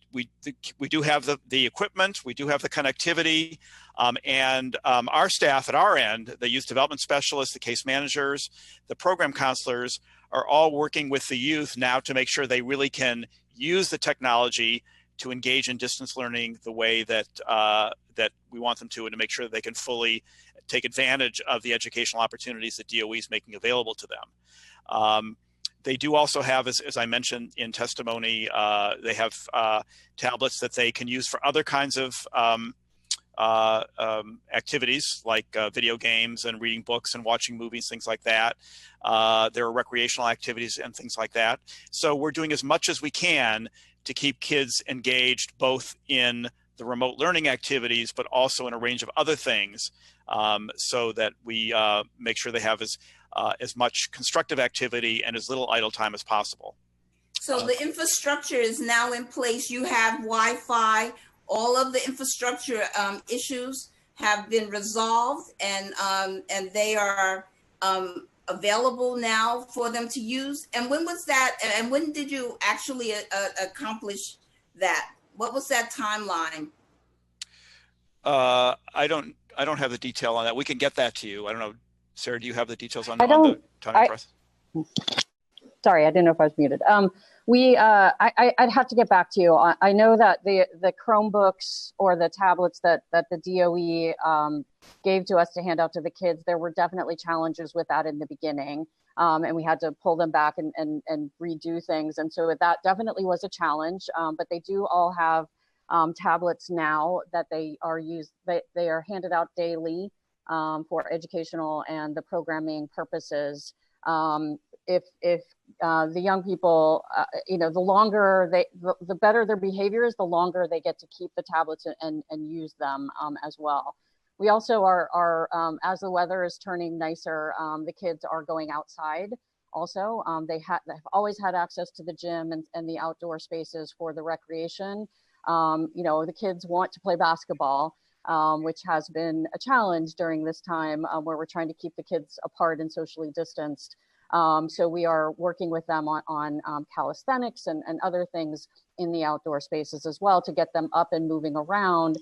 do have the equipment, we do have the connectivity, and our staff at our end, the youth development specialists, the case managers, the program counselors, are all working with the youth now to make sure they really can use the technology to engage in distance learning the way that that we want them to, and to make sure that they can fully take advantage of the educational opportunities that DOE is making available to them. They do also have, as I mentioned in testimony, they have tablets that they can use for other kinds of activities, like video games and reading books and watching movies, things like that. There are recreational activities and things like that. So we're doing as much as we can to keep kids engaged, both in the remote learning activities, but also in a range of other things, so that we make sure they have as much constructive activity and as little idle time as possible. So the infrastructure is now in place. You have Wi-Fi. All of the infrastructure issues have been resolved, and they are available now for them to use. And when was that? And when did you actually accomplish that? What was that timeline? I don't have the detail on that. We can get that to you. I don't know, Sarah, do you have the details on the timing process? Sorry, I didn't know if I was muted. I'd have to get back to you. I know that the Chromebooks or the tablets that the DOE gave to us to hand out to the kids, there were definitely challenges with that in the beginning. And we had to pull them back and redo things. And so that definitely was a challenge, but they do all have tablets now that they are handed out daily for educational and the programming purposes. If the young people, you know, the longer the better their behavior is, the longer they get to keep the tablets and use them as well. We also are as the weather is turning nicer, the kids are going outside also. They've always had access to the gym and the outdoor spaces for the recreation. You know, the kids want to play basketball, which has been a challenge during this time where we're trying to keep the kids apart and socially distanced. So we are working with them on calisthenics and other things in the outdoor spaces as well to get them up and moving around,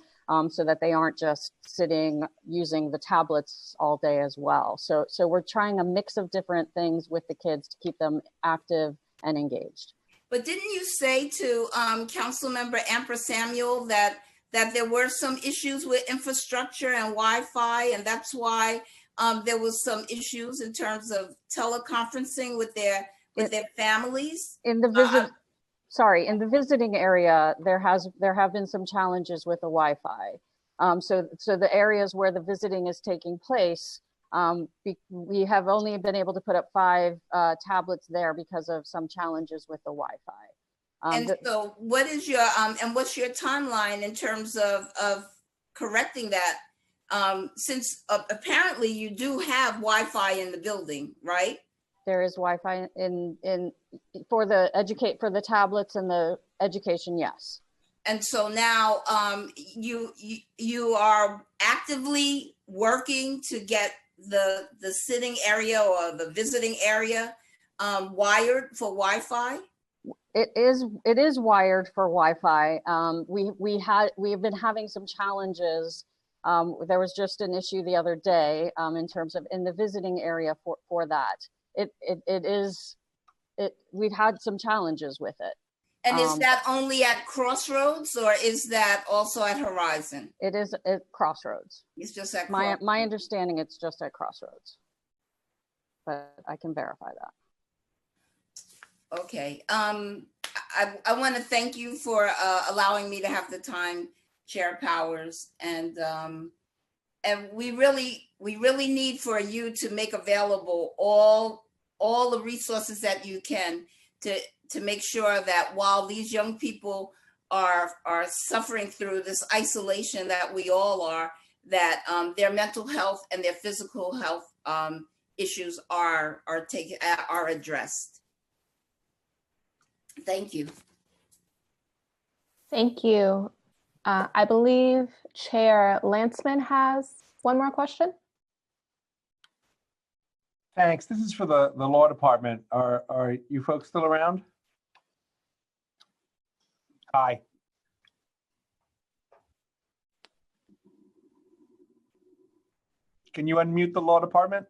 so that they aren't just sitting using the tablets all day as well. So we're trying a mix of different things with the kids to keep them active and engaged. But didn't you say to Councilmember Ampra Samuel that there were some issues with infrastructure and Wi-Fi, and that's why there was some issues in terms of teleconferencing with their families? In the visit, in the visiting area, there have been some challenges with the Wi-Fi. So the areas where the visiting is taking place, We have only been able to put up 5 tablets there because of some challenges with the Wi-Fi. And so what is your, and what's your timeline in terms of correcting that? Since apparently you do have Wi-Fi in the building, right? There is Wi-Fi for the tablets and the education, yes. And so now you are actively working to get the sitting area or the visiting area wired for Wi-Fi? It is wired for Wi-Fi. We have been having some challenges. There was just an issue the other day in terms of in the visiting area for that. We've had some challenges with it. And is that only at Crossroads or is that also at Horizon? It is at Crossroads. It's just at Crossroads. My understanding, it's just at Crossroads, but I can verify that. Okay. I want to thank you for allowing me to have the time, Chair Powers, and we really need for you to make available all the resources that you can to make sure that while these young people are suffering through this isolation that we all are, that their mental health and their physical health issues are addressed. Thank you. Thank you. I believe Chair Landsman has one more question. Thanks. This is for the law department. Are you folks still around? Hi. Can you unmute the law department?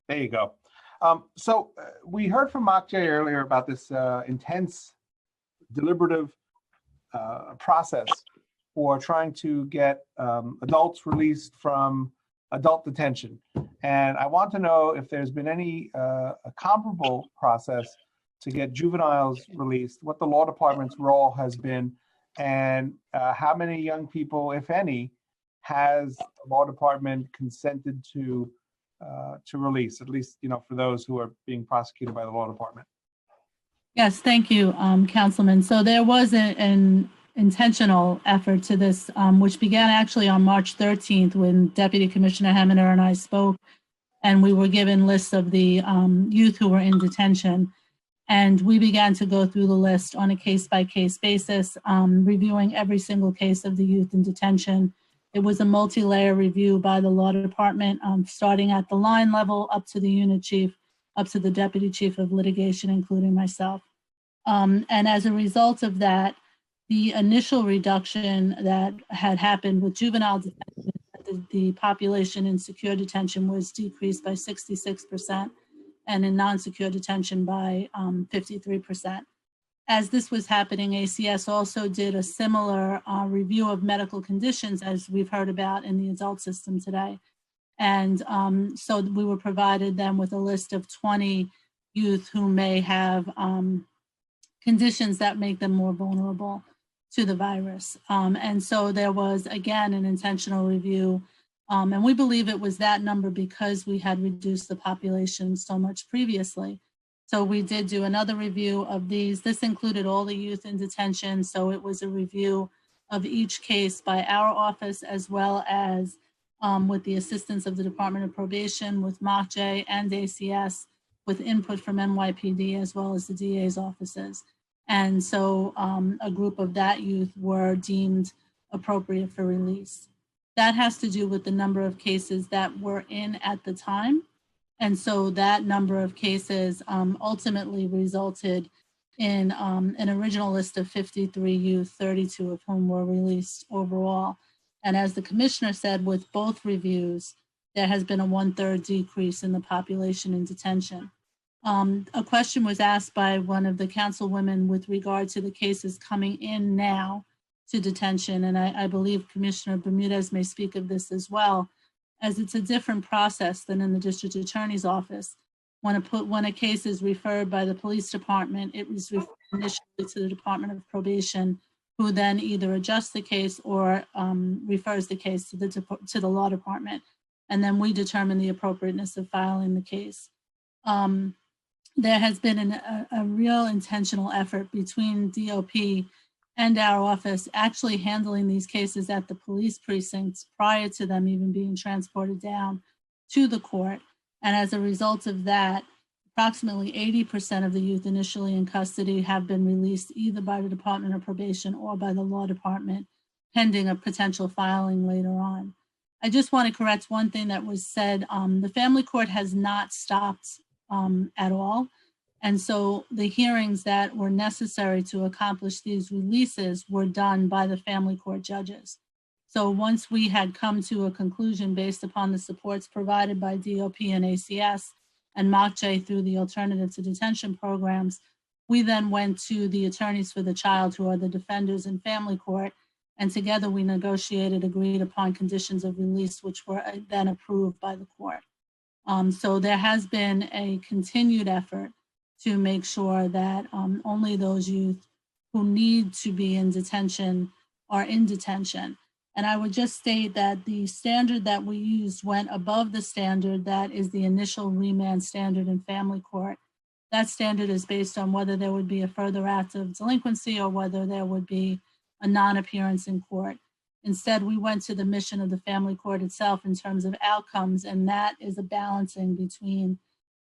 There you go. So we heard from Makjay earlier about this intense deliberative process for trying to get adults released from adult detention. And I want to know if there's been any a comparable process to get juveniles released, what the law department's role has been, and how many young people, if any, has the law department consented to release, at least, for those who are being prosecuted by the law department. Yes, thank you, Councilman. So there was an intentional effort to this, which began actually on March 13th when Deputy Commissioner Heminer and I spoke, and we were given lists of the youth who were in detention. And we began to go through the list on a case-by-case basis, reviewing every single case of the youth in detention. It was a multi-layer review by the law department, starting at the line level up to the unit chief, up to the deputy chief of litigation, including myself. And as a result of that, the initial reduction that had happened with juvenile detention, the population in secure detention was decreased by 66%, and in non-secure detention by 53%. As this was happening, ACS also did a similar review of medical conditions as we've heard about in the adult system today. And so we were provided them with a list of 20 youth who may have conditions that make them more vulnerable to the virus. And so there was, again, an intentional review. And we believe it was that number because we had reduced the population so much previously. So we did do another review of these. This included all the youth in detention. So it was a review of each case by our office, as well as with the assistance of the Department of Probation, with Makjay and ACS, with input from NYPD, as well as the DA's offices. And so a group of that youth were deemed appropriate for release. That has to do with the number of cases that were in at the time. And so that number of cases ultimately resulted in an original list of 53 youth, 32 of whom were released overall. And as the commissioner said, with both reviews, there has been a 1/3 decrease in the population in detention. A question was asked by one of the councilwomen with regard to the cases coming in now to detention. And I believe Commissioner Bermudez may speak of this as well, as it's a different process than in the district attorney's office. when a case is referred by the police department, it was referred initially to the Department of Probation, who then either adjusts the case or refers the case to the law department. And then we determine the appropriateness of filing the case. There has been a real intentional effort between DOP and our office actually handling these cases at the police precincts prior to them even being transported down to the court. And as a result of that, approximately 80% of the youth initially in custody have been released either by the Department of Probation or by the law department, pending a potential filing later on. I just want to correct one thing that was said. The family court has not stopped at all. And so the hearings that were necessary to accomplish these releases were done by the family court judges. So once we had come to a conclusion based upon the supports provided by DOP and ACS and MOCJ through the Alternative to Detention programs, we then went to the attorneys for the child, who are the defenders in family court, and together we negotiated agreed upon conditions of release, which were then approved by the court. So there has been a continued effort to make sure that only those youth who need to be in detention are in detention. And I would just state that the standard that we used went above the standard that is the initial remand standard in family court. That standard is based on whether there would be a further act of delinquency or whether there would be a non-appearance in court. Instead, we went to the mission of the family court itself in terms of outcomes, and that is a balancing between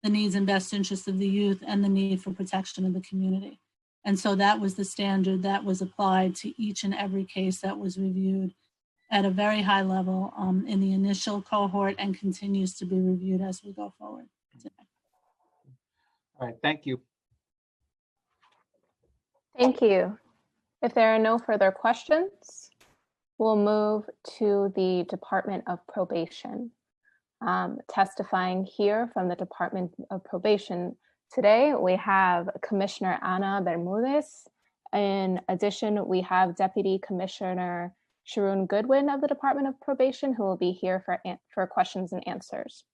the needs and best interests of the youth and the need for protection of the community. And so that was the standard that was applied to each and every case that was reviewed at a very high level in the initial cohort and continues to be reviewed as we go forward today. All right, thank you. Thank you. If there are no further questions, we'll move to the Department of Probation. Testifying here from the Department of Probation today, we have Commissioner Ana Bermudez. In addition, we have Deputy Commissioner Sharon Goodwin of the Department of Probation, who will be here for questions and answers.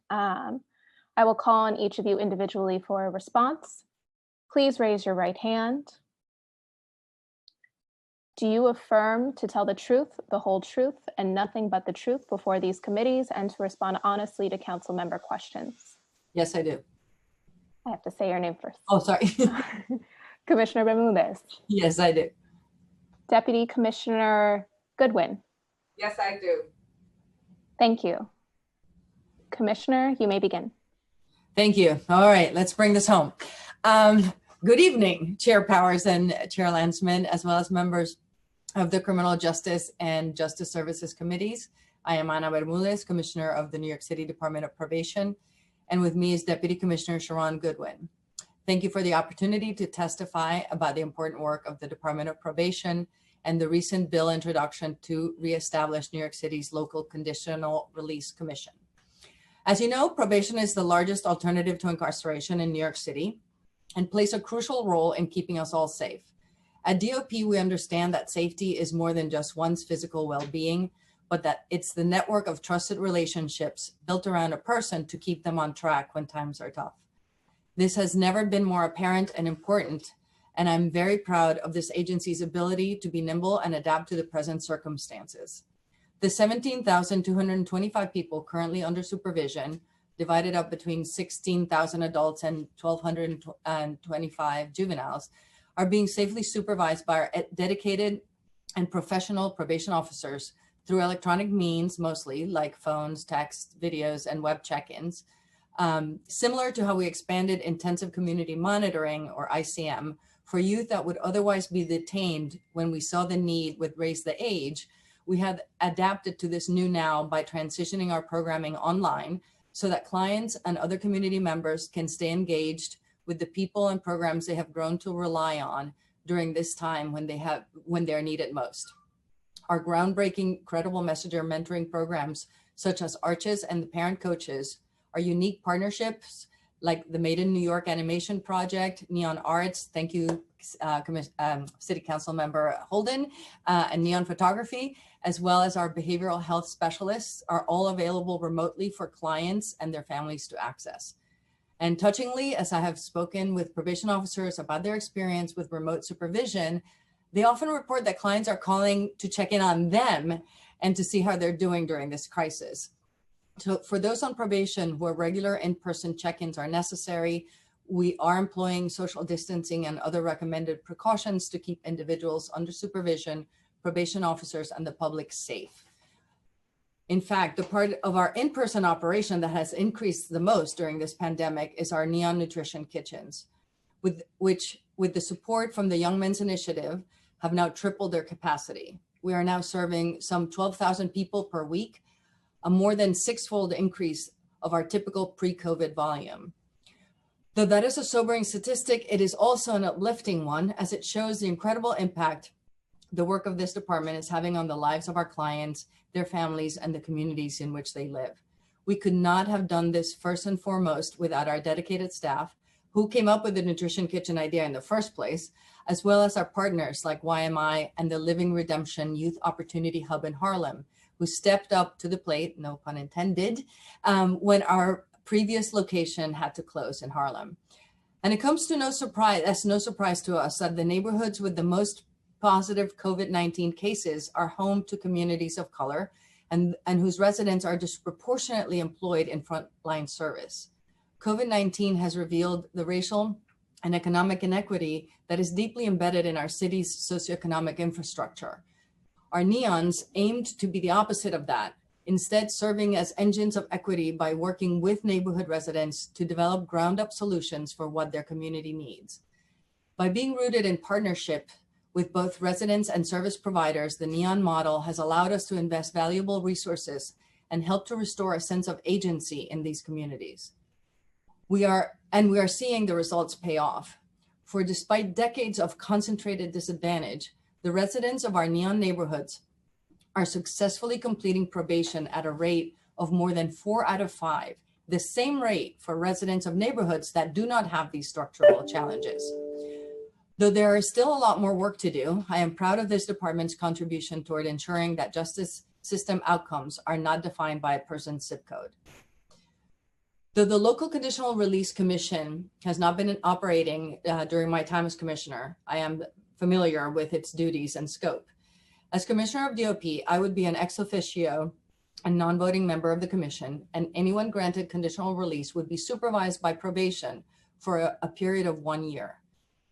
I will call on each of you individually for a response. Please raise your right hand. Do you affirm to tell the truth, the whole truth, and nothing but the truth before these committees, and to respond honestly to council member questions? Yes, I do. I have to say your name first. Oh, sorry. Commissioner Bermudez. Yes, I do. Deputy Commissioner Goodwin. Yes, I do. Thank you. Commissioner, you may begin. Thank you. All right, let's bring this home. Good evening, Chair Powers and Chair Landsman, as well as members of the Criminal Justice and Justice Services Committees. I am Ana Bermudez, Commissioner of the New York City Department of Probation, and with me is Deputy Commissioner Sharon Goodwin. Thank you for the opportunity to testify about the important work of the Department of Probation and the recent bill introduction to reestablish New York City's local Conditional Release Commission. As you know, probation is the largest alternative to incarceration in New York City and plays a crucial role in keeping us all safe. At DOP, we understand that safety is more than just one's physical well-being, but that it's the network of trusted relationships built around a person to keep them on track when times are tough. This has never been more apparent and important, and I'm very proud of this agency's ability to be nimble and adapt to the present circumstances. The 17,225 people currently under supervision, divided up between 16,000 adults and 1,225 juveniles, are being safely supervised by our dedicated and professional probation officers through electronic means, mostly like phones, text, videos, and web check-ins. Similar to how we expanded intensive community monitoring, or ICM, for youth that would otherwise be detained when we saw the need with Raise the Age, we have adapted to this new now by transitioning our programming online so that clients and other community members can stay engaged with the people and programs they have grown to rely on during this time when they're needed most. Our groundbreaking Credible Messenger mentoring programs, such as Arches and the Parent Coaches, our unique partnerships like the Made in New York Animation Project, Neon Arts, thank you, City Council Member Holden, and Neon Photography, as well as our behavioral health specialists, are all available remotely for clients and their families to access. And touchingly, as I have spoken with probation officers about their experience with remote supervision, they often report that clients are calling to check in on them and to see how they're doing during this crisis. So for those on probation where regular in-person check-ins are necessary, we are employing social distancing and other recommended precautions to keep individuals under supervision, probation officers, and the public safe. In fact, the part of our in-person operation that has increased the most during this pandemic is our Neon Nutrition Kitchens, which, with the support from the Young Men's Initiative, have now tripled their capacity. We are now serving some 12,000 people per week, a more than six-fold increase of our typical pre-COVID volume. Though that is a sobering statistic, it is also an uplifting one, as it shows the incredible impact the work of this department is having on the lives of our clients, their families, and the communities in which they live. We could not have done this first and foremost without our dedicated staff, who came up with the Nutrition Kitchen idea in the first place, as well as our partners like YMI and the Living Redemption Youth Opportunity Hub in Harlem, who stepped up to the plate, no pun intended, when our previous location had to close in Harlem. And it comes to no surprise to us that the neighborhoods with the most positive COVID-19 cases are home to communities of color and whose residents are disproportionately employed in frontline service. COVID-19 has revealed the racial and economic inequity that is deeply embedded in our city's socioeconomic infrastructure. Our neons aimed to be the opposite of that, instead serving as engines of equity by working with neighborhood residents to develop ground-up solutions for what their community needs. By being rooted in partnership with both residents and service providers, the Neon model has allowed us to invest valuable resources and help to restore a sense of agency in these communities. We are seeing the results pay off. For despite decades of concentrated disadvantage, the residents of our Neon neighborhoods are successfully completing probation at a rate of more than 4 out of 5, the same rate for residents of neighborhoods that do not have these structural challenges. Though there is still a lot more work to do, I am proud of this department's contribution toward ensuring that justice system outcomes are not defined by a person's zip code. Though the Local Conditional Release Commission has not been operating during my time as commissioner, I am familiar with its duties and scope. As commissioner of DOP, I would be an ex officio and non-voting member of the commission, and anyone granted conditional release would be supervised by probation for a period of 1 year.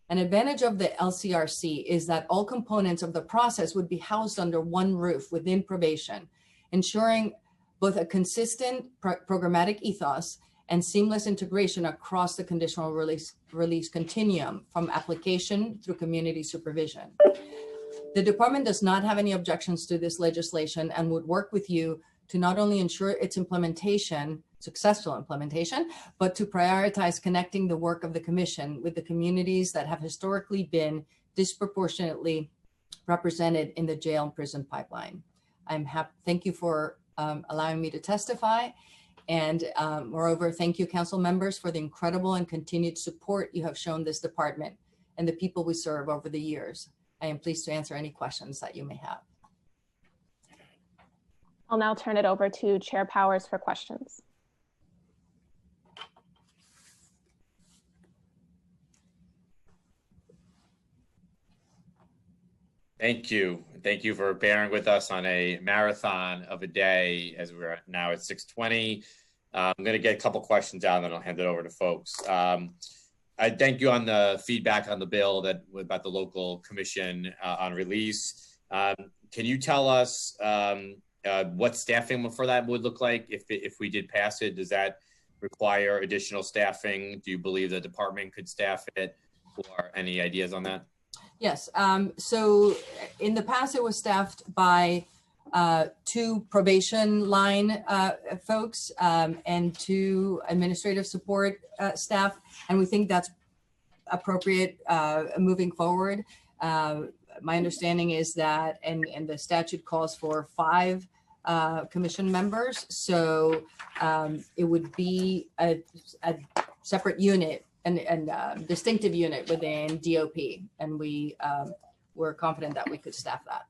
An advantage of the LCRC is that all components of the process would be housed under one roof within probation, ensuring both a consistent programmatic ethos and seamless integration across the conditional release continuum from application through community supervision. The department does not have any objections to this legislation and would work with you to not only ensure its implementation, successful implementation, but to prioritize connecting the work of the commission with the communities that have historically been disproportionately represented in the jail and prison pipeline. Thank you for allowing me to testify. And moreover, thank you, council members, for the incredible and continued support you have shown this department and the people we serve over the years. I am pleased to answer any questions that you may have. I'll now turn it over to Chair Powers for questions. Thank you. Thank you for bearing with us on a marathon of a day as we're now at 6:20. I'm going to get a couple questions out and then I'll hand it over to folks. I thank you on the feedback on the bill about the local commission on release. Can you tell us what staffing for that would look like if we did pass it? Does that require additional staffing? Do you believe the department could staff it, or any ideas on that? Yes. So in the past, it was staffed by 2 probation line folks and 2 administrative support staff. And we think that's appropriate moving forward. My understanding is that, and the statute calls for 5 commission members. So it would be a separate unit and distinctive unit within DOP. And we're confident that we could staff that.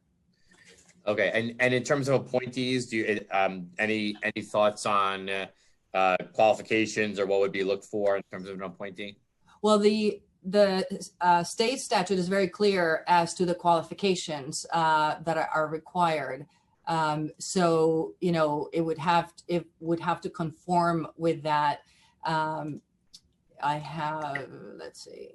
Okay, and in terms of appointees, do you any thoughts on qualifications or what would be looked for in terms of an appointee? Well, the state statute is very clear as to the qualifications that are required. So, you know, it would have to conform with that. I have, let's see,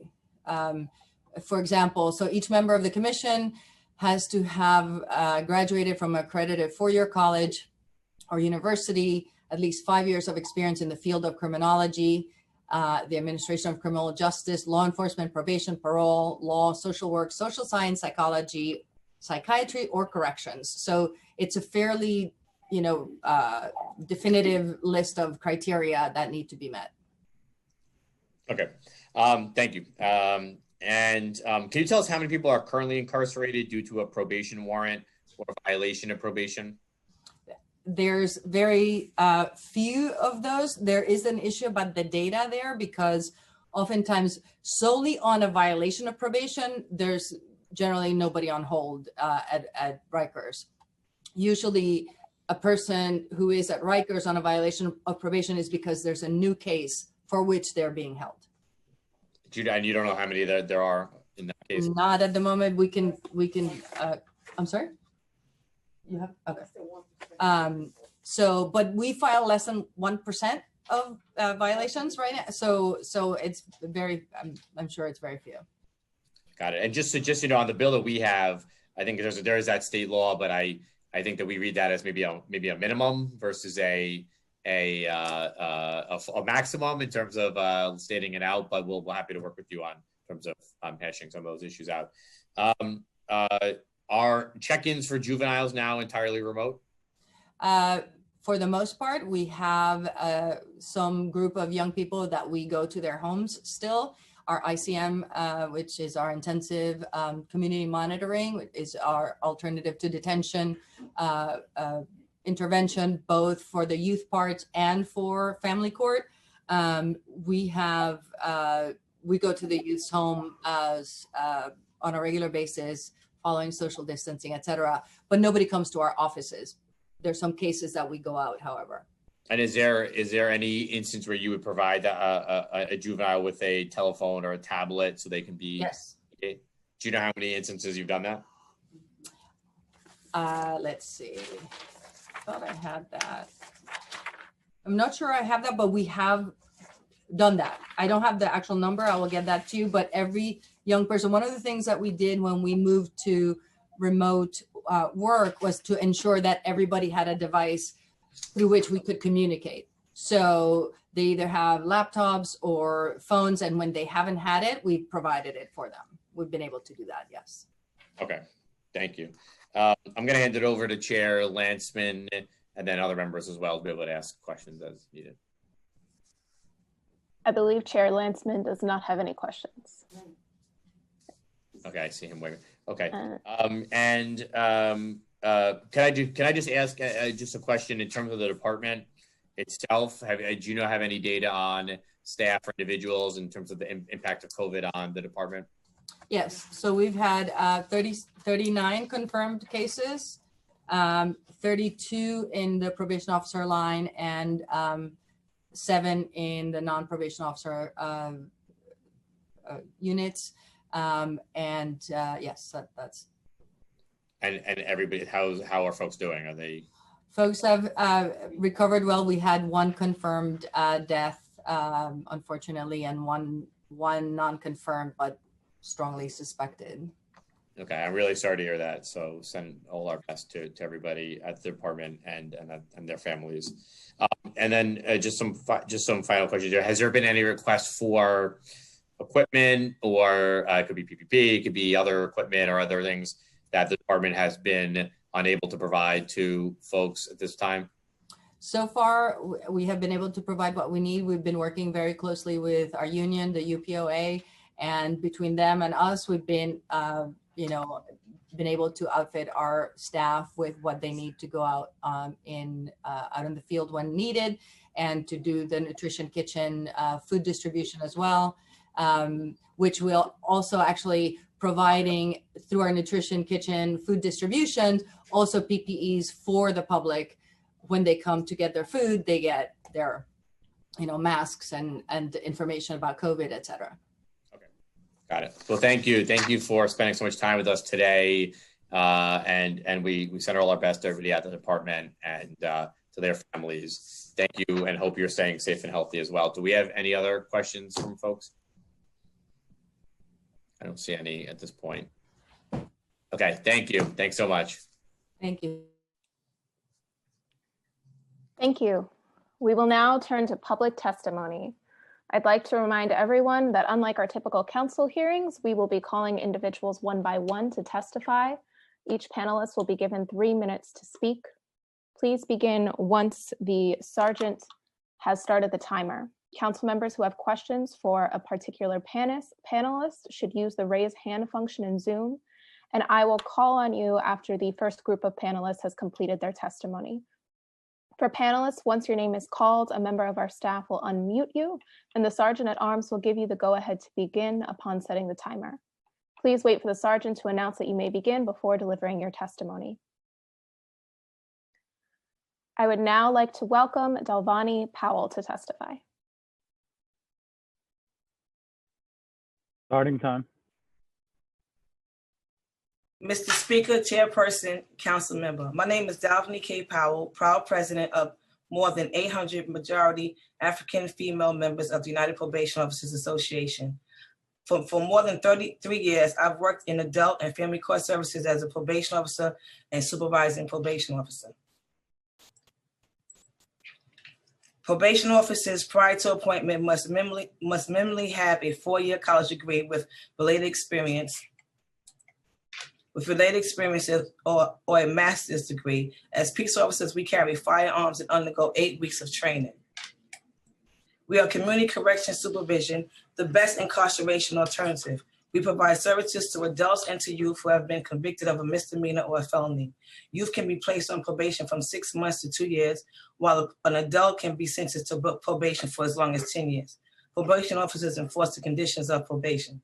for example, so each member of the commission has to have graduated from an accredited four-year college or university, at least 5 years of experience in the field of criminology, the administration of criminal justice, law enforcement, probation, parole, law, social work, social science, psychology, psychiatry, or corrections. So it's a fairly, you know, definitive list of criteria that need to be met. Okay, thank you. Can you tell us how many people are currently incarcerated due to a probation warrant or violation of probation? There's very few of those. There is an issue about the data there because oftentimes solely on a violation of probation, there's generally nobody on hold at Rikers. Usually a person who is at Rikers on a violation of probation is because there's a new case for which they're being held. And you don't know how many there are in that case? Not at the moment. We can, I'm sorry? You have, okay. So, but we file less than 1% of violations right now. So it's very, I'm sure it's very few. Got it. And just you know, on the bill that we have, I think there is that state law, but I think that we read that as maybe a minimum versus a maximum in terms of stating it out. But we're happy to work with you on terms of hashing some of those issues out. Are check-ins for juveniles now entirely remote? For the most part, we have some group of young people that we go to their homes still. Our ICM, which is our intensive community monitoring, is our alternative to detention intervention, both for the youth part and for family court. We go to the youth's home as on a regular basis, following social distancing, et cetera, but nobody comes to our offices. There's some cases that we go out, however. And is there any instance where you would provide a juvenile with a telephone or a tablet so they can be? Yes. Do you know how many instances you've done that? Let's see. I thought I had that. I'm not sure I have that, but we have done that. I don't have the actual number. I will get that to you. But every young person, one of the things that we did when we moved to remote work was to ensure that everybody had a device through which we could communicate. So they either have laptops or phones, and when they haven't had it, we've provided it for them. We've been able to do that, yes. Okay, thank you. I'm going to hand it over to Chair Landsman and then other members as well to be able to ask questions as needed. I believe Chair Landsman does not have any questions. Okay, I see him waving. Okay, can I just ask just a question in terms of the department itself? Do you have any data on staff or individuals in terms of the impact of COVID on the department? Yes, so we've had 39 confirmed cases, 32 in the probation officer line, and 7 in the non-probation officer units. Yes, that's. And everybody, how are folks doing? Are they? Folks have recovered well. We had one confirmed death, unfortunately, and one non-confirmed but strongly suspected. Okay, I'm really sorry to hear that. So send all our best to everybody at the department and their families. And then just some final questions here. Has there been any request for equipment, or it could be PPP, it could be other equipment or other things that the department has been unable to provide to folks at this time? So far, we have been able to provide what we need. We've been working very closely with our union, the UPOA, and between them and us, we've been, been able to outfit our staff with what they need to go out out in the field when needed, and to do the nutrition kitchen food distribution as well, which will also actually providing through our nutrition kitchen food distribution, also PPEs for the public. When they come to get their food, they get their masks and information about COVID, et cetera. Got it. Well, thank you. Thank you for spending so much time with us today. And we send all our best to everybody at the department and to their families. Thank you, and hope you're staying safe and healthy as well. Do we have any other questions from folks? I don't see any at this point. Okay, thank you. Thanks so much. Thank you. Thank you. We will now turn to public testimony. I'd like to remind everyone that unlike our typical council hearings, we will be calling individuals one by one to testify. Each panelist will be given 3 minutes to speak. Please begin once the sergeant has started the timer. Council members who have questions for a particular panelist should use the raise hand function in Zoom, and I will call on you after the first group of panelists has completed their testimony. For panelists, once your name is called, a member of our staff will unmute you, and the sergeant at arms will give you the go-ahead to begin upon setting the timer. Please wait for the sergeant to announce that you may begin before delivering your testimony. I would now like to welcome Dalvani Powell to testify. Starting time. Mr. Speaker, Chairperson, Council Member. My name is Dalvani K. Powell, proud president of more than 800 majority African female members of the United Probation Officers Association. For more than 33 years, I've worked in adult and family court services as a probation officer and supervising probation officer. Probation officers prior to appointment must minimally have a 4-year college degree with related experiences or a master's degree. As peace officers, we carry firearms and undergo 8 weeks of training. We are community correction supervision, the best incarceration alternative. We provide services to adults and to youth who have been convicted of a misdemeanor or a felony. Youth can be placed on probation from 6 months to 2 years, while an adult can be sentenced to probation for as long as 10 years. Probation officers enforce the conditions of probation.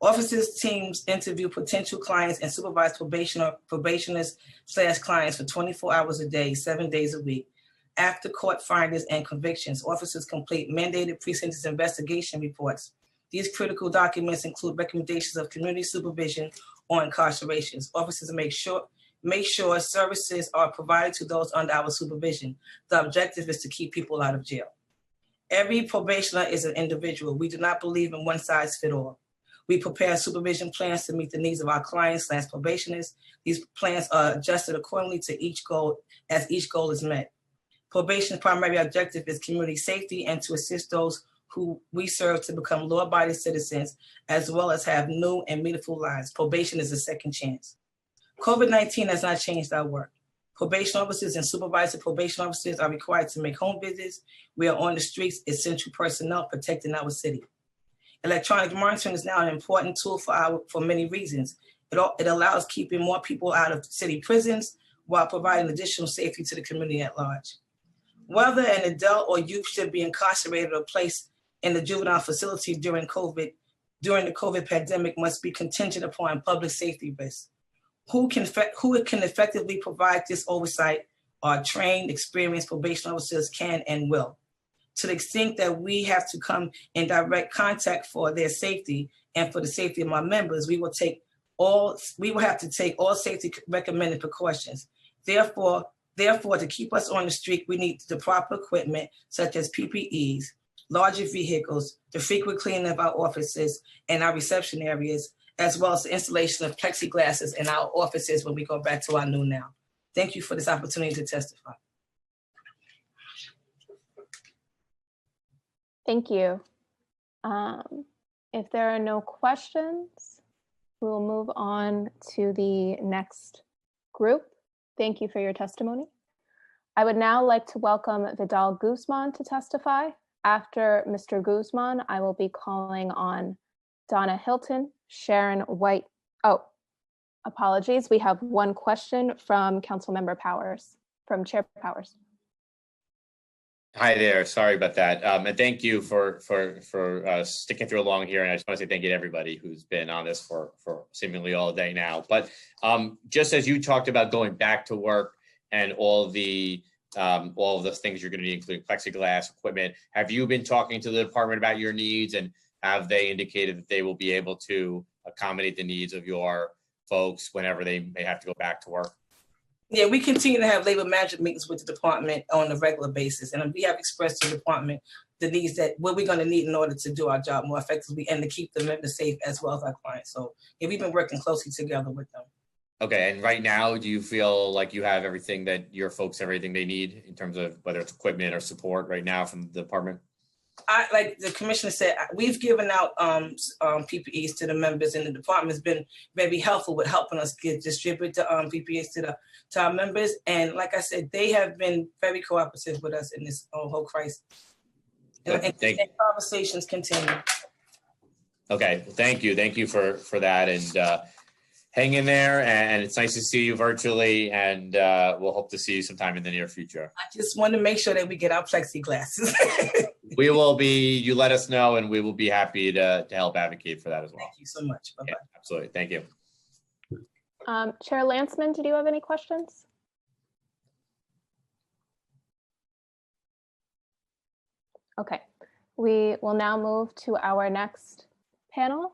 Officers' teams interview potential clients and supervise probationers/clients for 24 hours a day, 7 days a week. After court findings and convictions, officers complete mandated pre-sentence investigation reports. These critical documents include recommendations of community supervision or incarcerations. Officers make sure services are provided to those under our supervision. The objective is to keep people out of jail. Every probationer is an individual. We do not believe in one size fits all. We prepare supervision plans to meet the needs of our clients/probationers. These plans are adjusted accordingly to each goal as each goal is met. Probation's primary objective is community safety and to assist those who we serve to become law-abiding citizens, as well as have new and meaningful lives. Probation is a second chance. COVID-19 has not changed our work. Probation officers and supervisor probation officers are required to make home visits. We are on the streets, essential personnel protecting our city. Electronic monitoring is now an important tool for many reasons. It allows keeping more people out of city prisons while providing additional safety to the community at large. Whether an adult or youth should be incarcerated or placed in the juvenile facility during the COVID pandemic must be contingent upon public safety risks. Who can effectively provide this oversight are trained, experienced probation officers can and will. To the extent that we have to come in direct contact for their safety and for the safety of my members, we will have to take all safety recommended precautions. Therefore, to keep us on the street, we need the proper equipment such as PPEs, larger vehicles, the frequent cleaning of our offices and our reception areas, as well as the installation of plexiglasses in our offices when we go back to our new now. Thank you for this opportunity to testify. Thank you. If there are no questions, we will move on to the next group. Thank you for your testimony. I would now like to welcome Vidal Guzman to testify. After Mr. Guzman, I will be calling on Donna Hilton, Sharon White. Oh, apologies. We have one question from Councilmember Powers, from Chair Powers. Hi there. Sorry about that. And thank you for sticking through a long hearing. I just want to say thank you to everybody who's been on this for seemingly all day now. But just as you talked about going back to work and all the all of those things you're going to need, including plexiglass equipment. Have you been talking to the department about your needs, and have they indicated that they will be able to accommodate the needs of your folks whenever they may have to go back to work? Yeah, we continue to have labor management meetings with the department on a regular basis. And we have expressed to the department the needs that what we're going to need in order to do our job more effectively and to keep the members safe as well as our clients. So yeah, we've been working closely together with them. Okay, and right now, do you feel like you have everything that your folks have everything they need in terms of whether it's equipment or support right now from the department? Like the commissioner said, we've given out PPEs to the members, and the department's been very helpful with helping us distribute the PPEs to our members. And like I said, they have been very cooperative with us in this whole crisis. And conversations continue. Okay, well, thank you for that, and hang in there. And it's nice to see you virtually, and we'll hope to see you sometime in the near future. I just want to make sure that we get our plexiglasses. We will be, you let us know, and we will be happy to help advocate for that as well. Thank you so much. Bye-bye. Yeah, absolutely. Thank you. Chair Landsman, did you have any questions? Okay, we will now move to our next panel.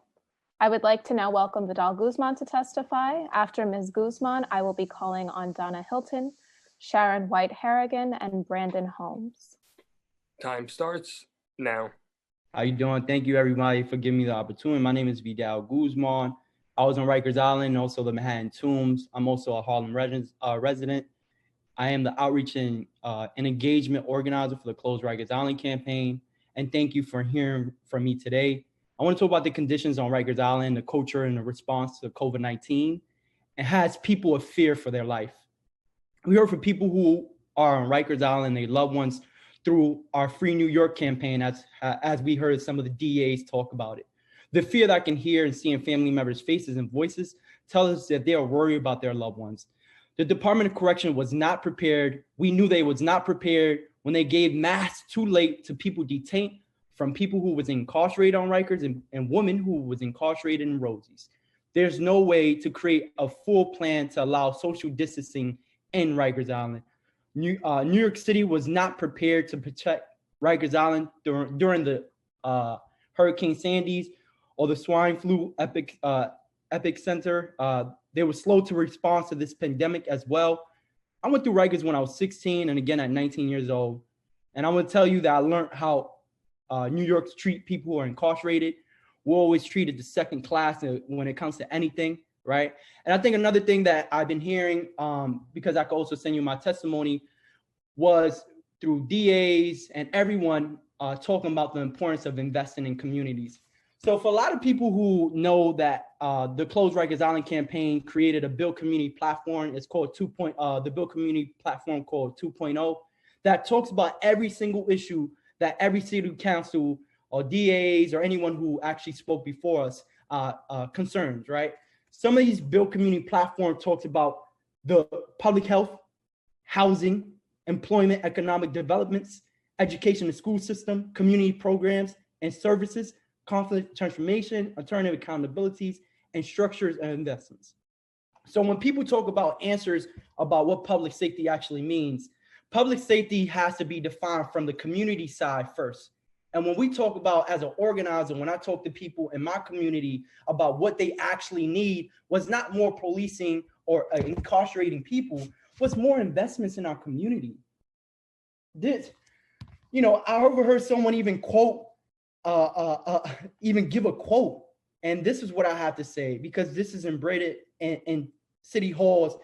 I would like to now welcome Vidal Guzman to testify. After Ms. Guzman, I will be calling on Donna Hilton, Sharon White Harrigan, and Brandon Holmes. Time starts now. How you doing? Thank you everybody for giving me the opportunity. My name is Vidal Guzman. I was on Rikers Island, also the Manhattan Tombs. I'm also a Harlem resident. I am the outreach and engagement organizer for the Close Rikers Island campaign. And thank you for hearing from me today. I want to talk about the conditions on Rikers Island, the culture and the response to COVID-19. It has people of fear for their life. We heard from people who are on Rikers Island, their loved ones, through our Free New York campaign, as we heard some of the DAs talk about it. The fear that I can hear and see in family members' faces and voices tell us that they are worried about their loved ones. The Department of Correction was not prepared. We knew they was not prepared when they gave masks too late to people detained, from people who was incarcerated on Rikers and women who was incarcerated in Rosie's. There's no way to create a full plan to allow social distancing in Rikers Island. New York City was not prepared to protect Rikers Island during the Hurricane Sandy's or the swine flu epicenter. They were slow to respond to this pandemic as well. I went through Rikers when I was 16 and again at 19 years old. And I want to tell you that I learned how New York treat people who are incarcerated. We're always treated the second class when it comes to anything. Right. And I think another thing that I've been hearing, because I could also send you my testimony, was through DAs and everyone talking about the importance of investing in communities. So for a lot of people who know that the Close Rikers Island campaign created a Build Community platform, it's called the Build Community platform called 2.0, that talks about every single issue that every city council or DAs or anyone who actually spoke before us concerns, right? Some of these Build Community platform talks about the public health, housing, employment, economic developments, education and school system, community programs and services, conflict transformation, alternative accountabilities, and structures and investments. So when people talk about answers about what public safety actually means, public safety has to be defined from the community side first. And when we talk about, as an organizer, when I talk to people in my community about what they actually need, was not more policing or incarcerating people, was more investments in our community. This, I overheard someone even quote, even give a quote. And this is what I have to say, because this is embedded in City Hall's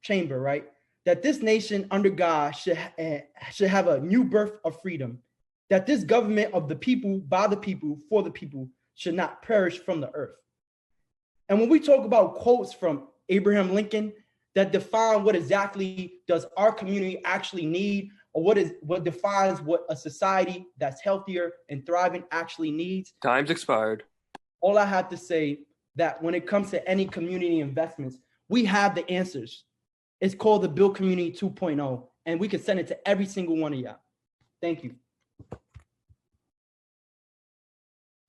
chamber, right? That this nation under God should have a new birth of freedom. That this government of the people, by the people, for the people, should not perish from the earth. And when we talk about quotes from Abraham Lincoln that define what exactly does our community actually need, or what defines what a society that's healthier and thriving actually needs. Time's expired. All I have to say that when it comes to any community investments, we have the answers. It's called the Build Community 2.0, and we can send it to every single one of y'all. Thank you.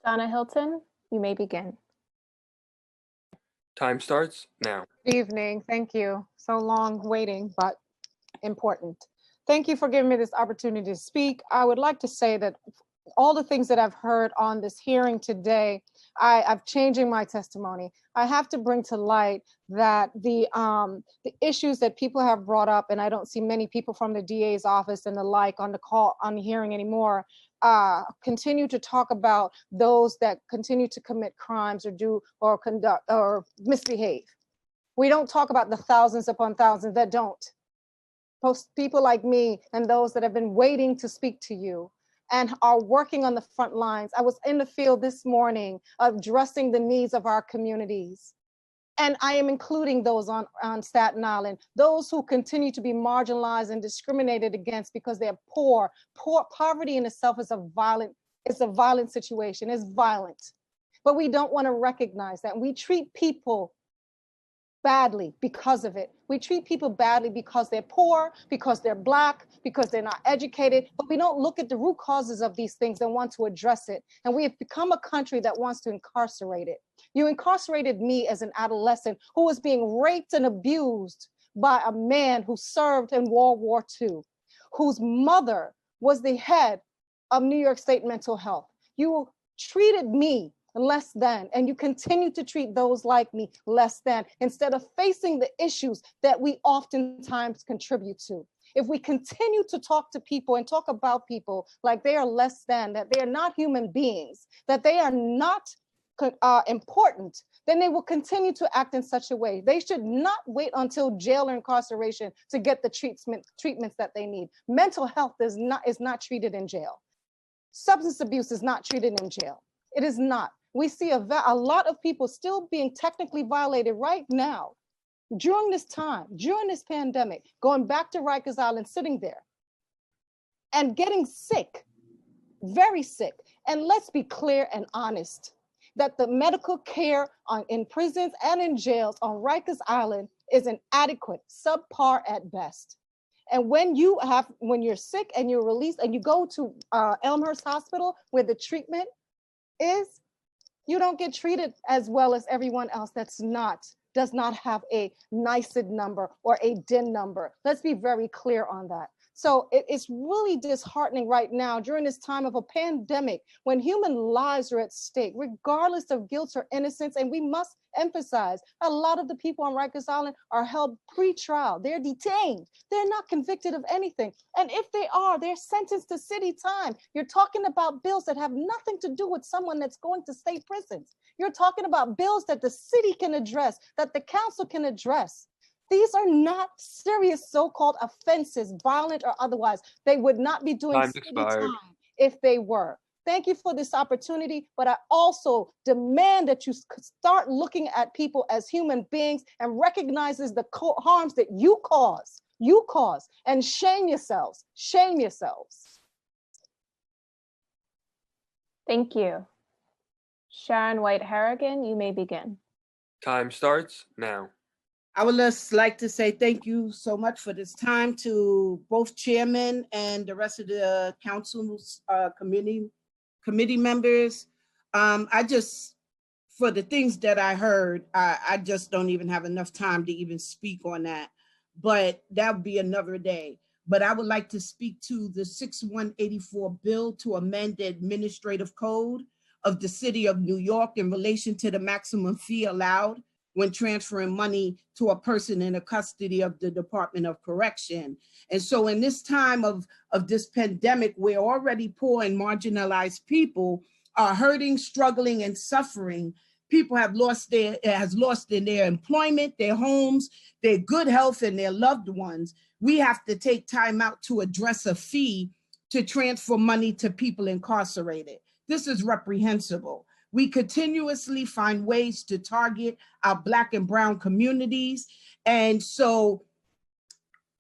Donna Hilton, you may begin. Time starts now. Good evening. Thank you. So long waiting, but important. Thank you for giving me this opportunity to speak. I would like to say that all the things that I've heard on this hearing today, I'm changing my testimony. I have to bring to light that the issues that people have brought up, and I don't see many people from the DA's office and the like on the call, on the hearing anymore, continue to talk about those that continue to commit crimes or do or conduct or misbehave. We don't talk about the thousands upon thousands that don't. People like me and those that have been waiting to speak to you and are working on the front lines. I was in the field this morning addressing the needs of our communities. And I am including those on Staten Island, those who continue to be marginalized and discriminated against because they're poor. Poverty in itself is a violent situation, it's violent. But we don't want to recognize that. We treat people badly because of it. We treat people badly because they're poor, because they're Black, because they're not educated, but we don't look at the root causes of these things and want to address it. And we have become a country that wants to incarcerate it. You incarcerated me as an adolescent who was being raped and abused by a man who served in World War II, whose mother was the head of New York State Mental Health. You treated me less than, and you continue to treat those like me less than, instead of facing the issues that we oftentimes contribute to. If we continue to talk to people and talk about people like they are less than, that they are not human beings, that they are not important, then they will continue to act in such a way. They should not wait until jail or incarceration to get the treatments that they need. Mental health is not treated in jail. Substance abuse is not treated in jail. It is not. We see a lot of people still being technically violated right now during this time, during this pandemic, going back to Rikers Island, sitting there and getting sick, very sick. And let's be clear and honest that the medical care in prisons and in jails on Rikers Island is inadequate, subpar at best. And when you're sick and you're released and you go to Elmhurst Hospital where the treatment is, you don't get treated as well as everyone else does not have a NYSID number or a DIN number. Let's be very clear on that. So it's really disheartening right now during this time of a pandemic when human lives are at stake, regardless of guilt or innocence. And we must emphasize a lot of the people on Rikers Island are held pre-trial. They're detained. They're not convicted of anything. And if they are, they're sentenced to city time. You're talking about bills that have nothing to do with someone that's going to state prisons. You're talking about bills that the city can address, that the council can address. These are not serious so-called offenses, violent or otherwise. They would not be doing city time if they were. Thank you for this opportunity, but I also demand that you start looking at people as human beings and recognizes the harms that you cause, and shame yourselves, shame yourselves. Thank you. Sharon White Harrigan, you may begin. Time starts now. I would just like to say thank you so much for this time to both chairmen and the rest of the council's committee members. For the things that I heard, I just don't even have enough time to even speak on that, but that would be another day. But I would like to speak to the 6184 bill to amend the administrative code of the city of New York in relation to the maximum fee allowed when transferring money to a person in the custody of the Department of Correction. And so in this time of this pandemic, where already poor and marginalized people are hurting, struggling, and suffering, people have lost their employment, their homes, their good health, and their loved ones. We have to take time out to address a fee to transfer money to people incarcerated. This is reprehensible. We continuously find ways to target our Black and brown communities. And so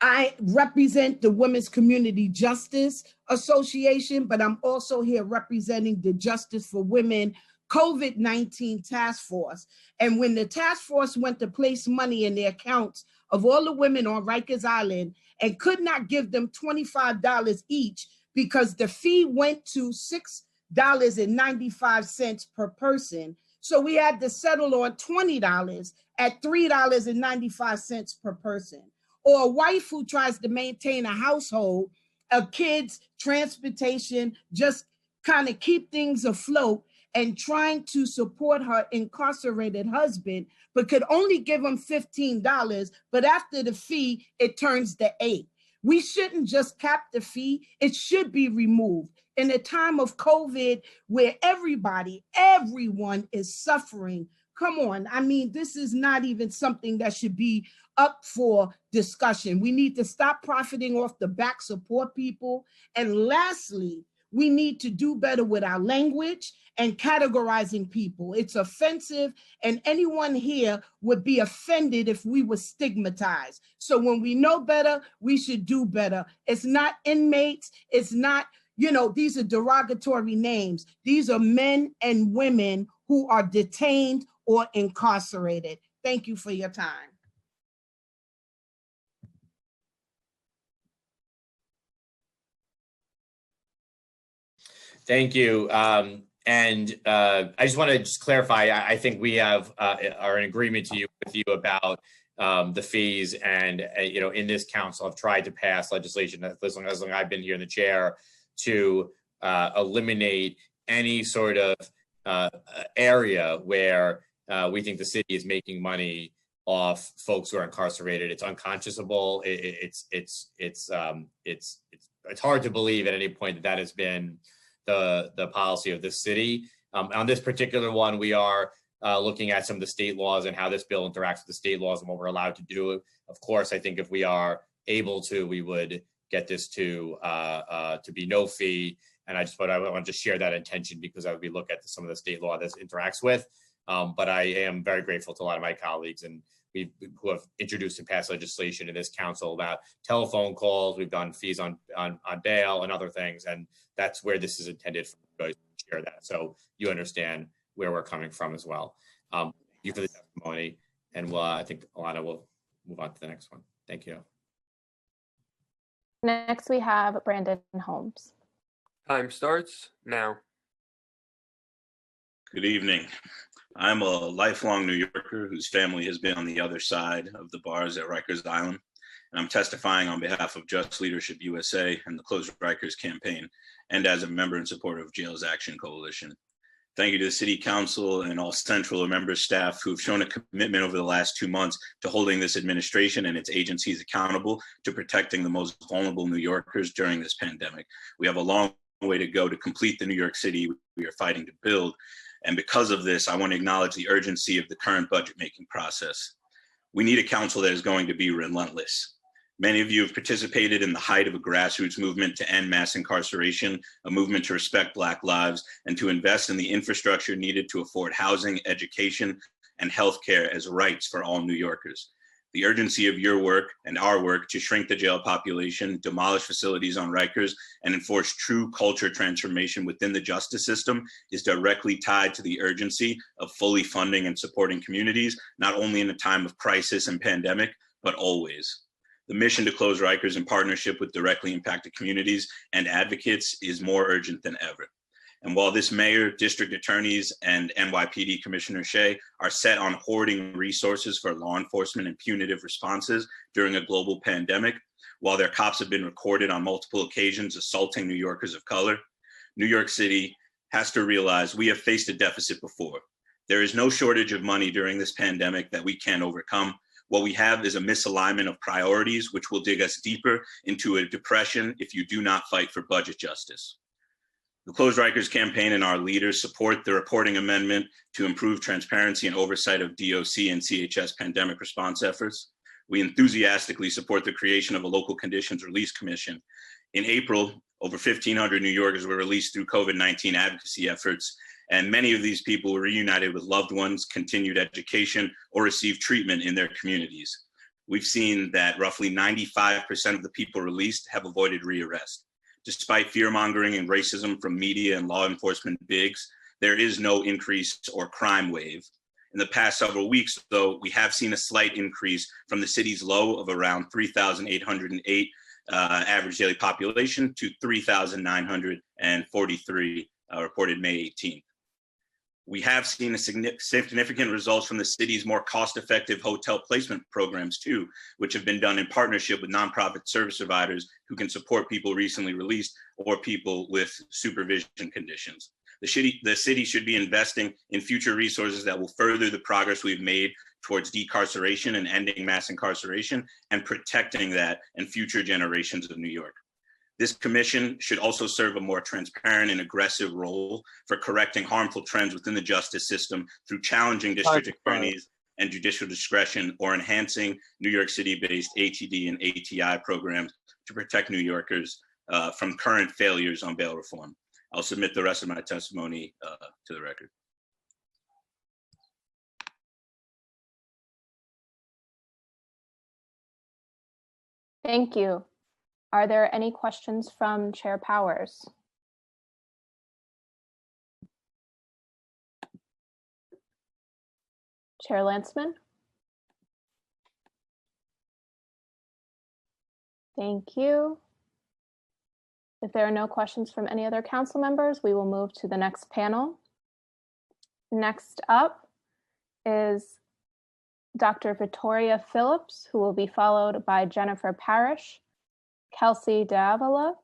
I represent the Women's Community Justice Association, but I'm also here representing the Justice for Women COVID-19 Task Force. And when the task force went to place money in the accounts of all the women on Rikers Island and could not give them $25 each because the fee went to $6.95 per person. So we had to settle on $20 at $3.95 per person. or a wife who tries to maintain a household, a kid's transportation, just kind of keep things afloat, and trying to support her incarcerated husband, but could only give him $15, but after the fee, it turns to $8. We shouldn't just cap the fee, it should be removed. In a time of COVID where everyone is suffering, come on, I mean, this is not even something that should be up for discussion. We need to stop profiting off the backs of poor people. And lastly, we need to do better with our language and categorizing people. It's offensive, and anyone here would be offended if we were stigmatized. So when we know better, we should do better. It's not inmates, it's not, these are derogatory names. These are men and women who are detained or incarcerated. Thank you for your time. Thank you. And I just want to clarify, I think we are in agreement with you about the fees, and in this council have tried to pass legislation as long as I've been here in the chair to eliminate any sort of area where we think the city is making money off folks who are incarcerated. It's unconscionable. It's hard to believe at any point that has been the policy of this city. On this particular one, we are looking at some of the state laws and how this bill interacts with the state laws and what we're allowed to do. Of course, I think if we are able to, we would get this to be no fee. And I want to share that intention because I would be look at some of the state law this interacts with. But I am very grateful to a lot of my colleagues who have introduced and passed legislation in this council about telephone calls. We've done fees on bail and other things, and that's where this is intended for you guys to share that, so you understand where we're coming from as well. Thank you for the testimony, and I think Alana will move on to the next one. Thank you. Next, we have Brandon Holmes. Time starts now. Good evening. I'm a lifelong New Yorker whose family has been on the other side of the bars at Rikers Island, and I'm testifying on behalf of Just Leadership USA and the Close Rikers campaign, and as a member and supporter of Jails Action Coalition. Thank you to the City Council and all Central member staff who have shown a commitment over the last 2 months to holding this administration and its agencies accountable to protecting the most vulnerable New Yorkers during this pandemic. We have a long way to go to complete the New York City we are fighting to build. And because of this, I want to acknowledge the urgency of the current budget-making process. We need a council that is going to be relentless. Many of you have participated in the height of a grassroots movement to end mass incarceration, a movement to respect Black lives, and to invest in the infrastructure needed to afford housing, education, and healthcare as rights for all New Yorkers. The urgency of your work and our work to shrink the jail population, demolish facilities on Rikers, and enforce true culture transformation within the justice system is directly tied to the urgency of fully funding and supporting communities, not only in a time of crisis and pandemic, but always. The mission to close Rikers in partnership with directly impacted communities and advocates is more urgent than ever. And while this mayor, district attorneys, and NYPD Commissioner Shea are set on hoarding resources for law enforcement and punitive responses during a global pandemic, while their cops have been recorded on multiple occasions assaulting New Yorkers of color, New York City has to realize we have faced a deficit before. There is no shortage of money during this pandemic that we can't overcome. What we have is a misalignment of priorities, which will dig us deeper into a depression if you do not fight for budget justice. The Close Rikers campaign and our leaders support the reporting amendment to improve transparency and oversight of DOC and CHS pandemic response efforts. We enthusiastically support the creation of a local conditions release commission. In April, over 1,500 New Yorkers were released through COVID-19 advocacy efforts, and many of these people were reunited with loved ones, continued education, or received treatment in their communities. We've seen that roughly 95% of the people released have avoided rearrest. Despite fear-mongering and racism from media and law enforcement bigs, there is no increase or crime wave. In the past several weeks, though, we have seen a slight increase from the city's low of around 3,808 average daily population to 3,943 reported May 18th. We have seen significant results from the city's more cost-effective hotel placement programs too, which have been done in partnership with nonprofit service providers who can support people recently released or people with supervision conditions. The city should be investing in future resources that will further the progress we've made towards decarceration and ending mass incarceration and protecting that and future generations of New York. This commission should also serve a more transparent and aggressive role for correcting harmful trends within the justice system through challenging district attorneys and judicial discretion or enhancing New York City-based HED and ATI programs to protect New Yorkers from current failures on bail reform. I'll submit the rest of my testimony to the record. Thank you. Are there any questions from Chair Powers? Chair Landsman? Thank you. If there are no questions from any other council members, we will move to the next panel. Next up is Dr. Victoria Phillips, who will be followed by Jennifer Parrish, Kelsey D'Avila,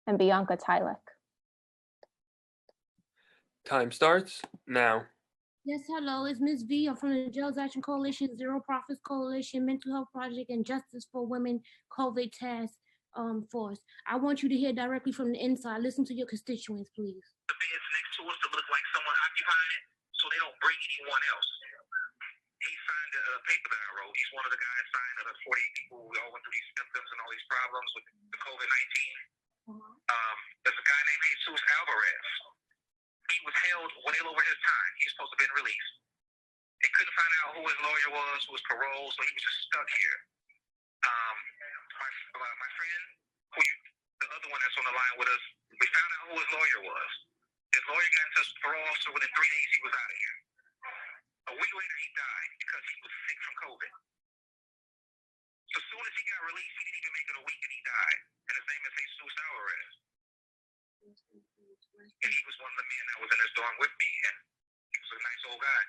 and Bianca Tyler. Time starts now. Yes, hello, it's Ms. V. I'm from the Jails Action Coalition, Zero Profits Coalition, Mental Health Project, and Justice for Women COVID Task Force. I want you to hear directly from the inside. Listen to your constituents, please. The beds next to us to look like someone occupying it so they don't bring anyone else. He signed a paper that I wrote. He's one of the guys signed of the 48 people who all went through these symptoms and all these problems with the COVID-19. There's a guy named Jesus Alvarez. He was held well over his time. He's supposed to have been released. They couldn't find out who his lawyer was, who was paroled, so he was just stuck here. My friend, the other one that's on the line with us, we found out who his lawyer was. His lawyer got in touch with the parole officer. Within 3 days, he was out of here. A week later, he died because he was sick from COVID. So as soon as he got released, he didn't even make it a week and he died. And his name is Jesus Alvarez. And he was one of the men that was in his dorm with me, and he was a nice old guy.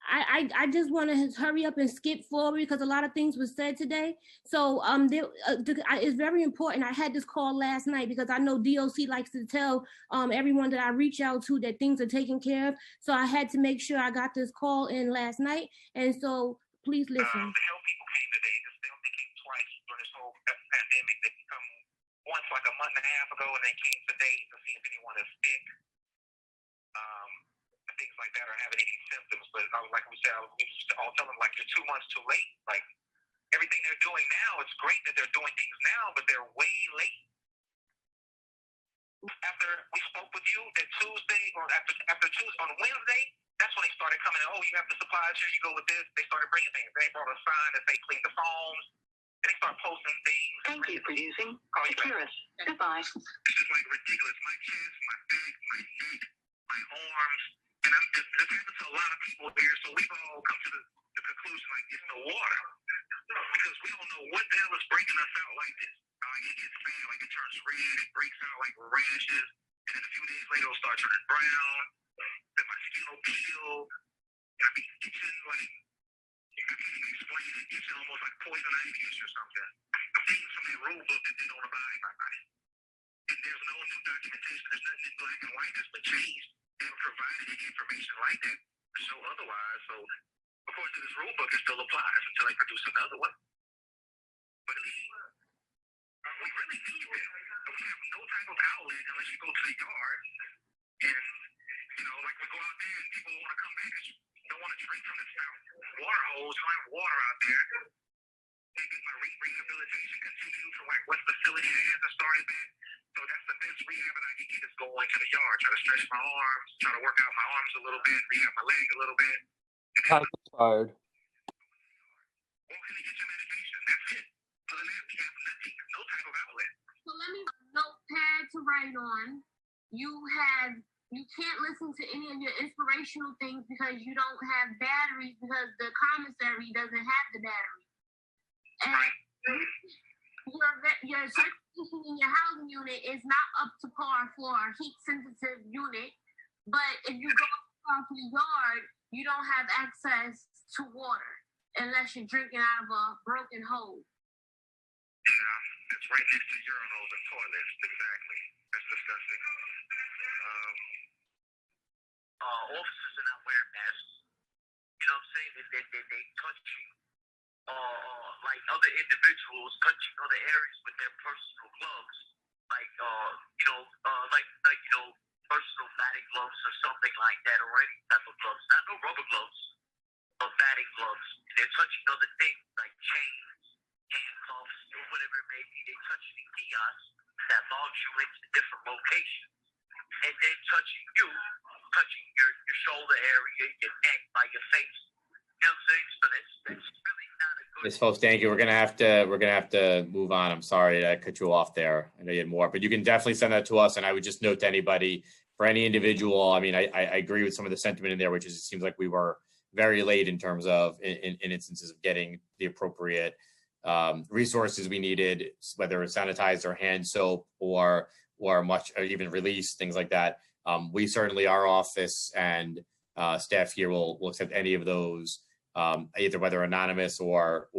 I just want to hurry up and skip forward because a lot of things were said today. So it's very important. I had this call last night because I know DOC likes to tell everyone that I reach out to that things are taken care of. So I had to make sure I got this call in last night. And so please listen. The health people came today. They came twice during this whole pandemic. They come once like a month and a half ago, and they came today to see if anyone is sick. Things like that are having any symptoms, but like we said, we all tell them like you're 2 months too late. Like everything they're doing now, it's great that they're doing things now, but they're way late. After we spoke with you that Tuesday or after Tuesday on Wednesday, that's when they started coming in. Oh, you have the supplies here. You go with this. They started bringing things. They brought a sign that they clean the phones. And they start posting things. Thank you for using Securus. Goodbye. This is like ridiculous. My chest, my back, my neck, my arms. And this happens to a lot of people here, so we've all come to the conclusion like it's the water. Because we don't know what the hell is breaking us out like this. It gets bad, like it turns red, it breaks out like rashes, and then a few days later it'll start turning brown, then my skin will peel, and I'll be itching like, I can't even explain it, itching almost like poison ivy or something. Things from that rule book that they don't abide by. And there's no new documentation, there's nothing in black and white that's been changed. They haven't provided any information like that to show otherwise. So, according to this rule book, it still applies until they produce another one. But we really need them. We have no type of outlet unless you go to the yard. And, like we go out there and people want to come back and don't want to drink from this water hose. You have water out there. And get my rehabilitation continued from like what facility it has that started back. So that's the best rehab I can get is go into the yard, try to stretch my arms, try to work out my arms a little bit, rehab my leg a little bit. Time expired. Walk in and get your medication. That's it. Other than that, we have nothing, no type of outlet. So let me notepad to write on. You can't listen to any of your inspirational things because you don't have batteries because the commissary doesn't have the battery. And your certification in your housing unit is not up to par for a heat sensitive unit. But if you go out to the yard, you don't have access to water unless you're drinking out of a broken hose. Yeah, it's right next to urinals and toilets. Exactly. That's disgusting. Officers are not wearing masks. You know what I'm saying? They touch you. Like other individuals touching other areas with their personal gloves. Like, personal batting gloves or something like that, or any type of gloves. Not no rubber gloves, but batting gloves. They're touching other things like chains, handcuffs, or whatever it may be. They're touching the kiosks that logs you into different locations. And then touching you, touching your shoulder area, your neck, by your face. You know what I'm saying? So that's really not a good. Ms. Phillips, thank you. We're gonna have to move on. I'm sorry I cut you off there. I know you had more, but you can definitely send that to us. And I would just note to anybody, for any individual, I mean, I agree with some of the sentiment in there, which is it seems like we were very late in terms of in instances of getting the appropriate resources we needed, whether it's sanitizer, hand soap, or even release, things like that. We certainly, our office and staff here will accept any of those, either whether anonymous or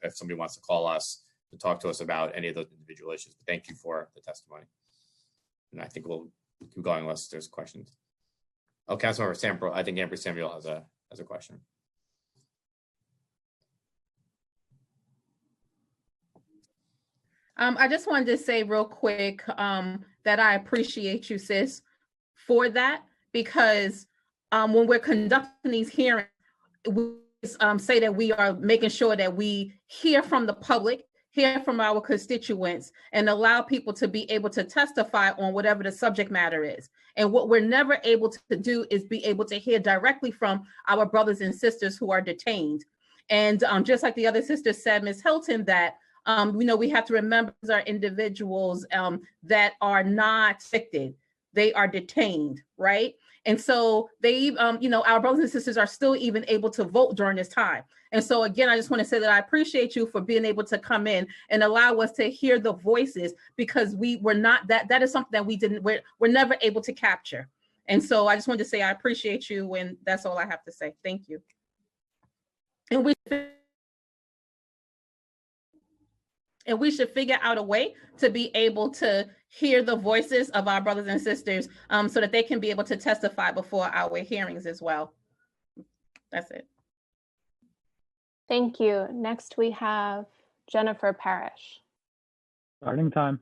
if somebody wants to call us to talk to us about any of those individual issues. But thank you for the testimony. And I think we'll keep going unless there's questions. Oh, Councilmember Samuel, I think Amber Samuel has a question. I just wanted to say real quick that I appreciate you, sis, for that, because when we're conducting these hearings, we say that we are making sure that we hear from the public, hear from our constituents, and allow people to be able to testify on whatever the subject matter is. And what we're never able to do is be able to hear directly from our brothers and sisters who are detained. And just like the other sister said, Ms. Hilton, that we have to remember these are individuals that are not convicted. They are detained, right? And so they, our brothers and sisters are still even able to vote during this time. And so again, I just want to say that I appreciate you for being able to come in and allow us to hear the voices, because we were not, that is something that we're never able to capture. And so I just wanted to say I appreciate you, and that's all I have to say. Thank you. And we should figure out a way to be able to hear the voices of our brothers and sisters so that they can be able to testify before our hearings as well. That's it. Thank you. Next, we have Jennifer Parrish. Starting time.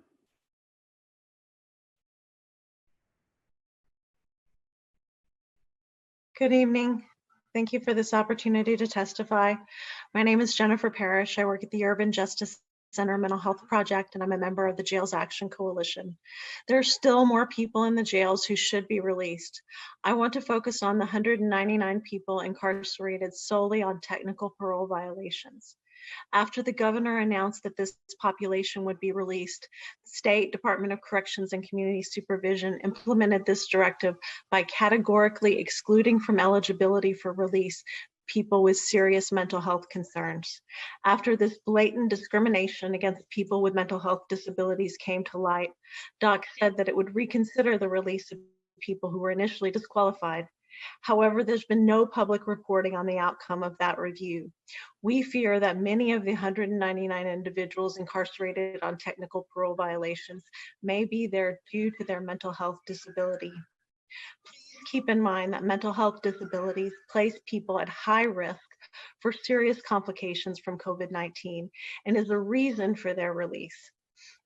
Good evening. Thank you for this opportunity to testify. My name is Jennifer Parrish. I work at the Urban Justice Center Mental Health Project, and I'm a member of the Jails Action Coalition. There are still more people in the jails who should be released. I want to focus on the 199 people incarcerated solely on technical parole violations. After the governor announced that this population would be released, the State Department of Corrections and Community Supervision implemented this directive by categorically excluding from eligibility for release people with serious mental health concerns. After this blatant discrimination against people with mental health disabilities came to light, DOC said that it would reconsider the release of people who were initially disqualified. However, there's been no public reporting on the outcome of that review. We fear that many of the 199 individuals incarcerated on technical parole violations may be there due to their mental health disability. Please keep in mind that mental health disabilities place people at high risk for serious complications from COVID-19 and is a reason for their release.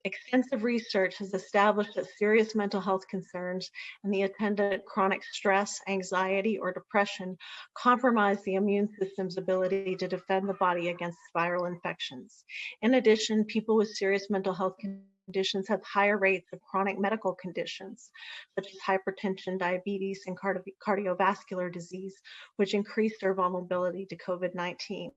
Extensive research has established that serious mental health concerns and the attendant chronic stress, anxiety, or depression compromise the immune system's ability to defend the body against viral infections. In addition, people with serious mental health conditions have higher rates of chronic medical conditions, such as hypertension, diabetes, and cardiovascular disease, which increase their vulnerability to COVID-19.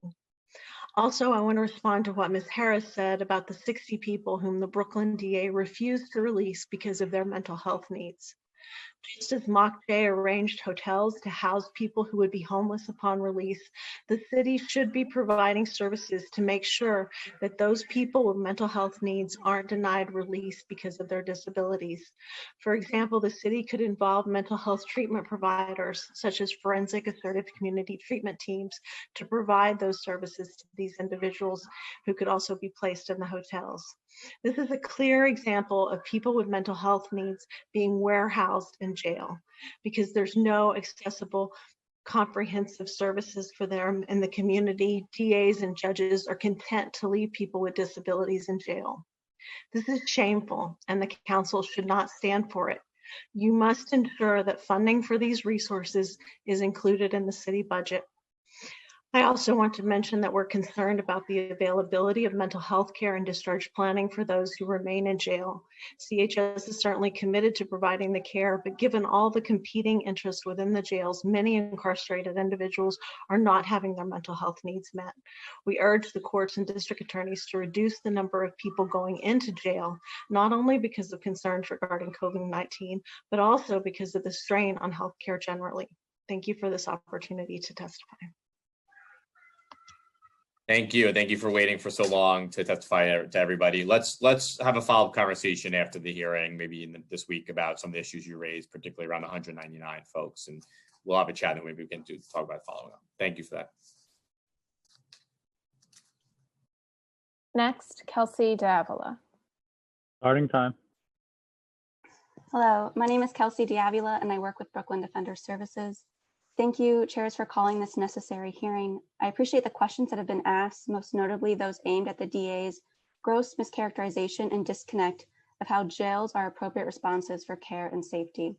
Also, I want to respond to what Ms. Harris said about the 60 people whom the Brooklyn DA refused to release because of their mental health needs. Just as Mock Day arranged hotels to house people who would be homeless upon release, the city should be providing services to make sure that those people with mental health needs aren't denied release because of their disabilities. For example, the city could involve mental health treatment providers, such as forensic assertive community treatment teams, to provide those services to these individuals who could also be placed in the hotels. This is a clear example of people with mental health needs being warehoused in jail because there's no accessible comprehensive services for them in the community. DAs and judges are content to leave people with disabilities in jail. This is shameful, and the council should not stand for it. You must ensure that funding for these resources is included in the city budget. I also want to mention that we're concerned about the availability of mental health care and discharge planning for those who remain in jail. CHS is certainly committed to providing the care, but given all the competing interests within the jails, many incarcerated individuals are not having their mental health needs met. We urge the courts and district attorneys to reduce the number of people going into jail, not only because of concerns regarding COVID-19, but also because of the strain on healthcare generally. Thank you for this opportunity to testify. Thank you. Thank you for waiting for so long to testify to everybody. Let's have a follow-up conversation after the hearing, maybe this week, about some of the issues you raised, particularly around the 199 folks. And we'll have a chat and maybe we can talk about following up. Thank you for that. Next, Kelsey D'Avila. Starting time. Hello, my name is Kelsey D'Avila and I work with Brooklyn Defender Services. Thank you, chairs, for calling this necessary hearing. I appreciate the questions that have been asked, most notably those aimed at the DA's gross mischaracterization and disconnect of how jails are appropriate responses for care and safety.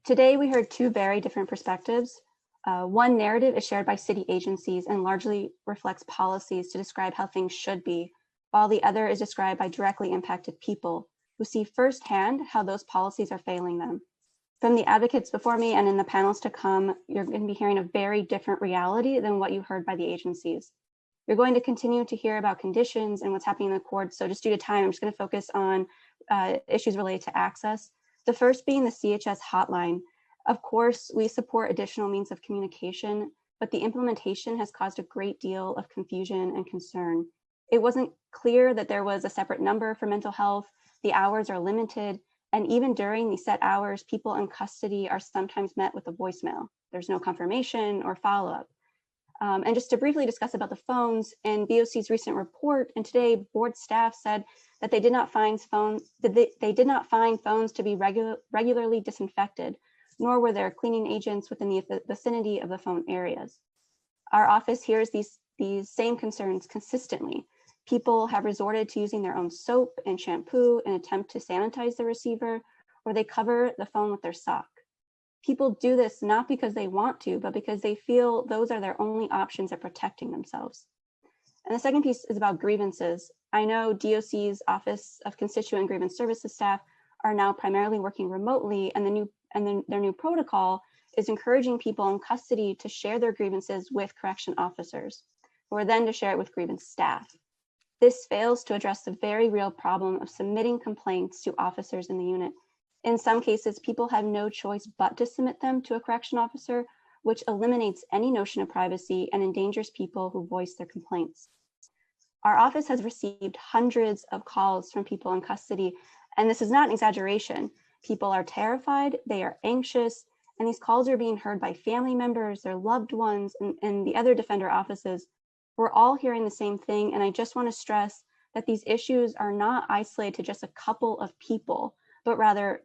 Today we heard two very different perspectives. One narrative is shared by city agencies and largely reflects policies to describe how things should be, while the other is described by directly impacted people who see firsthand how those policies are failing them. From the advocates before me and in the panels to come, you're going to be hearing a very different reality than what you heard by the agencies. You're going to continue to hear about conditions and what's happening in the courts. So just due to time, I'm just going to focus on issues related to access. The first being the CHS hotline. Of course, we support additional means of communication, but the implementation has caused a great deal of confusion and concern. It wasn't clear that there was a separate number for mental health. The hours are limited. And even during the set hours, people in custody are sometimes met with a voicemail. There's no confirmation or follow-up. And just to briefly discuss about the phones, in BOC's recent report, and today board staff said that they did not find phones to be regularly disinfected, nor were there cleaning agents within the vicinity of the phone areas. Our office hears these same concerns consistently. People have resorted to using their own soap and shampoo in an attempt to sanitize the receiver, or they cover the phone with their sock. People do this not because they want to, but because they feel those are their only options at protecting themselves. And the second piece is about grievances. I know DOC's Office of Constituent and Grievance Services staff are now primarily working remotely, and their new protocol is encouraging people in custody to share their grievances with correction officers, who are then to share it with grievance staff. This fails to address the very real problem of submitting complaints to officers in the unit. In some cases, people have no choice but to submit them to a correction officer, which eliminates any notion of privacy and endangers people who voice their complaints. Our office has received hundreds of calls from people in custody, and this is not an exaggeration. People are terrified, they are anxious, and these calls are being heard by family members, their loved ones, and the other defender offices. We're all hearing the same thing, and I just want to stress that these issues are not isolated to just a couple of people, but rather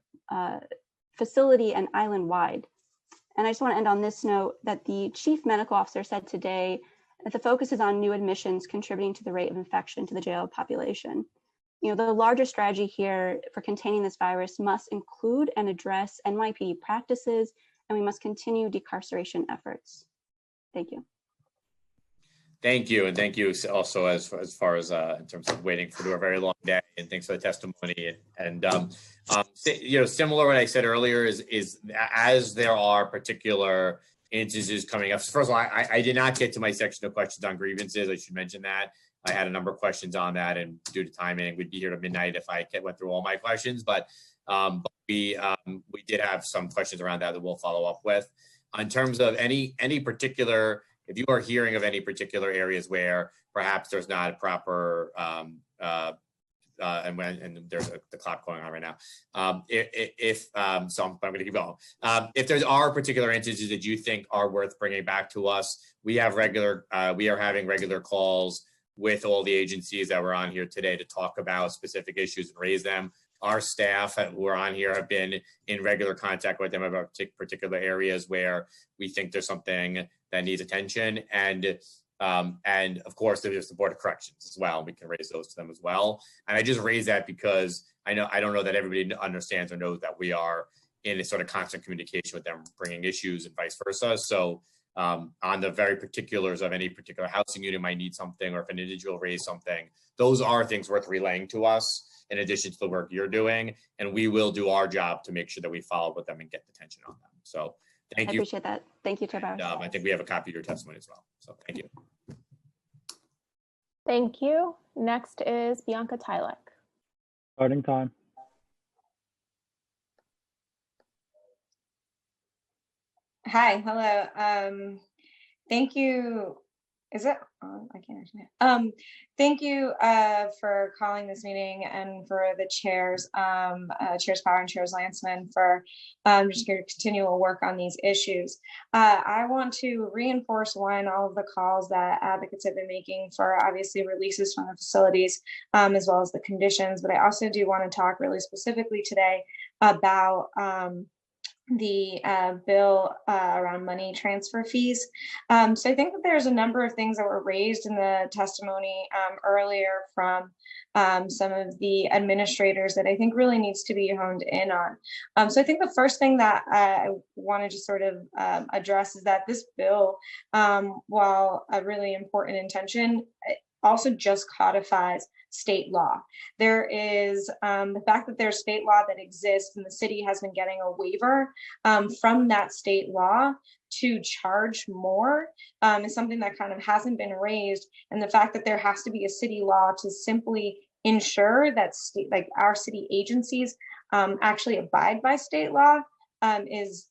facility and island-wide. And I just want to end on this note that the chief medical officer said today that the focus is on new admissions contributing to the rate of infection to the jail population. The larger strategy here for containing this virus must include and address NYPD practices, and we must continue decarceration efforts. Thank you. Thank you, and thank you also as far as in terms of waiting for a very long day, and thanks for the testimony. And similar what I said earlier is as there are particular instances coming up. So first of all, I did not get to my section of questions on grievances. I should mention that. I had a number of questions on that, and due to timing, we'd be here to midnight if I went through all my questions. But we did have some questions around that we'll follow up with. In terms of any particular, if you are hearing of any particular areas where perhaps there's not a proper and there's the clock going on right now. So I'm going to keep going. If there are particular entities that you think are worth bringing back to us, we are having regular calls with all the agencies that were on here today to talk about specific issues and raise them. Our staff who are on here have been in regular contact with them about particular areas where we think there's something that needs attention. And of course, there's the Board of Corrections as well. We can raise those to them as well. And I just raise that because I don't know that everybody understands or knows that we are in a sort of constant communication with them, bringing issues and vice versa. So on the very particulars of any particular housing unit might need something, or if an individual raised something, those are things worth relaying to us in addition to the work you're doing. And we will do our job to make sure that we follow up with them and get attention on them. So thank you. I appreciate that. Thank you, Chair Powers. I think we have a copy of your testimony as well. So thank you. Thank you. Next is Bianca Tylek. Starting time. Hi, hello. Thank you. Is it on? I can't actually. Thank you for calling this meeting, and for the chairs, Chairs Power and Chairs Landsman, for just your continual work on these issues. I want to reinforce all of the calls that advocates have been making for obviously releases from the facilities, as well as the conditions. But I also do want to talk really specifically today about the bill around money transfer fees. So I think that there's a number of things that were raised in the testimony earlier from some of the administrators that I think really needs to be honed in on. So I think the first thing that I wanted to sort of address is that this bill, while a really important intention, also just codifies state law. There is the fact that there's state law that exists, and the city has been getting a waiver from that state law to charge more is something that kind of hasn't been raised. And the fact that there has to be a city law to simply ensure that our city agencies actually abide by state law is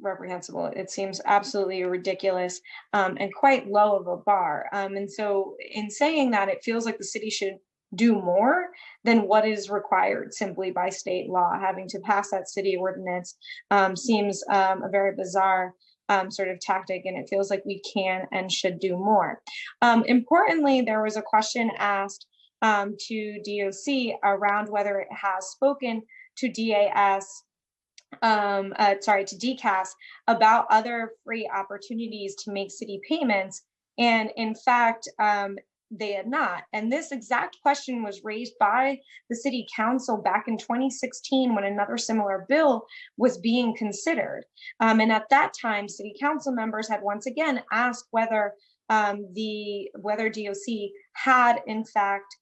reprehensible. It seems absolutely ridiculous and quite low of a bar. And so in saying that, it feels like the city should do more than what is required simply by state law. Having to pass that city ordinance seems a very bizarre sort of tactic, and it feels like we can and should do more. Importantly, there was a question asked to DOC around whether it has spoken to to DCAS about other free opportunities to make city payments. And in fact, they had not. And this exact question was raised by the city council back in 2016 when another similar bill was being considered. And at that time, city council members had once again asked whether DOC had in fact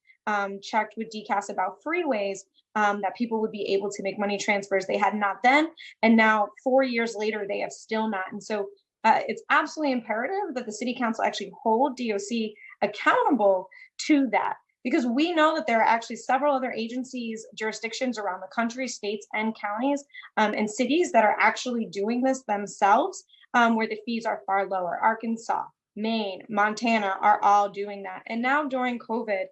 checked with DCAS about freeways that people would be able to make money transfers. They had not then, and now 4 years later, they have still not. And so it's absolutely imperative that the city council actually hold DOC accountable to that, because we know that there are actually several other agencies, jurisdictions around the country, states and counties and cities that are actually doing this themselves, where the fees are far lower. Arkansas, Maine, Montana are all doing that. And now during COVID,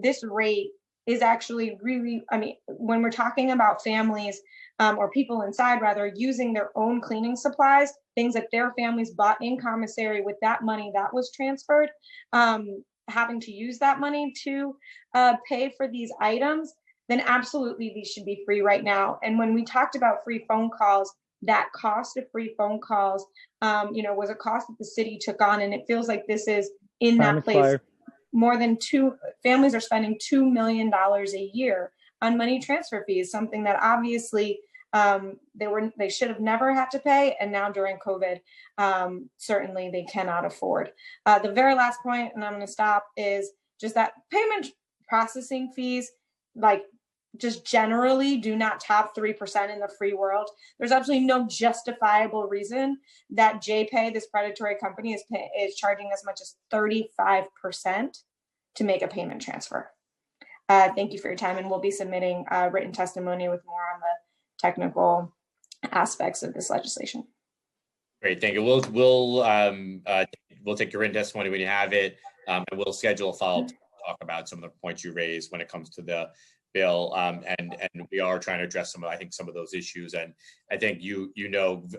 this rate is actually really, I mean, when we're talking about families or people inside rather using their own cleaning supplies, things that their families bought in commissary with that money that was transferred, having to use that money to pay for these items, then absolutely these should be free right now. And when we talked about free phone calls, that cost of free phone calls, was a cost that the city took on, and it feels like this is in that place. More than families are spending $2 million a year on money transfer fees, something that obviously they should have never had to pay, and now during COVID, certainly they cannot afford. The very last point, and I'm going to stop, is just that payment processing fees, like just generally do not top 3% in the free world. There's absolutely no justifiable reason that JPay, this predatory company, is charging as much as 35% to make a payment transfer. Thank you for your time, and we'll be submitting written testimony with more on the technical aspects of this legislation. Great, thank you. We'll take your written testimony when you have it, and we'll schedule a follow-up to talk about some of the points you raised when it comes to the bill. And we are trying to address some of those issues. And I think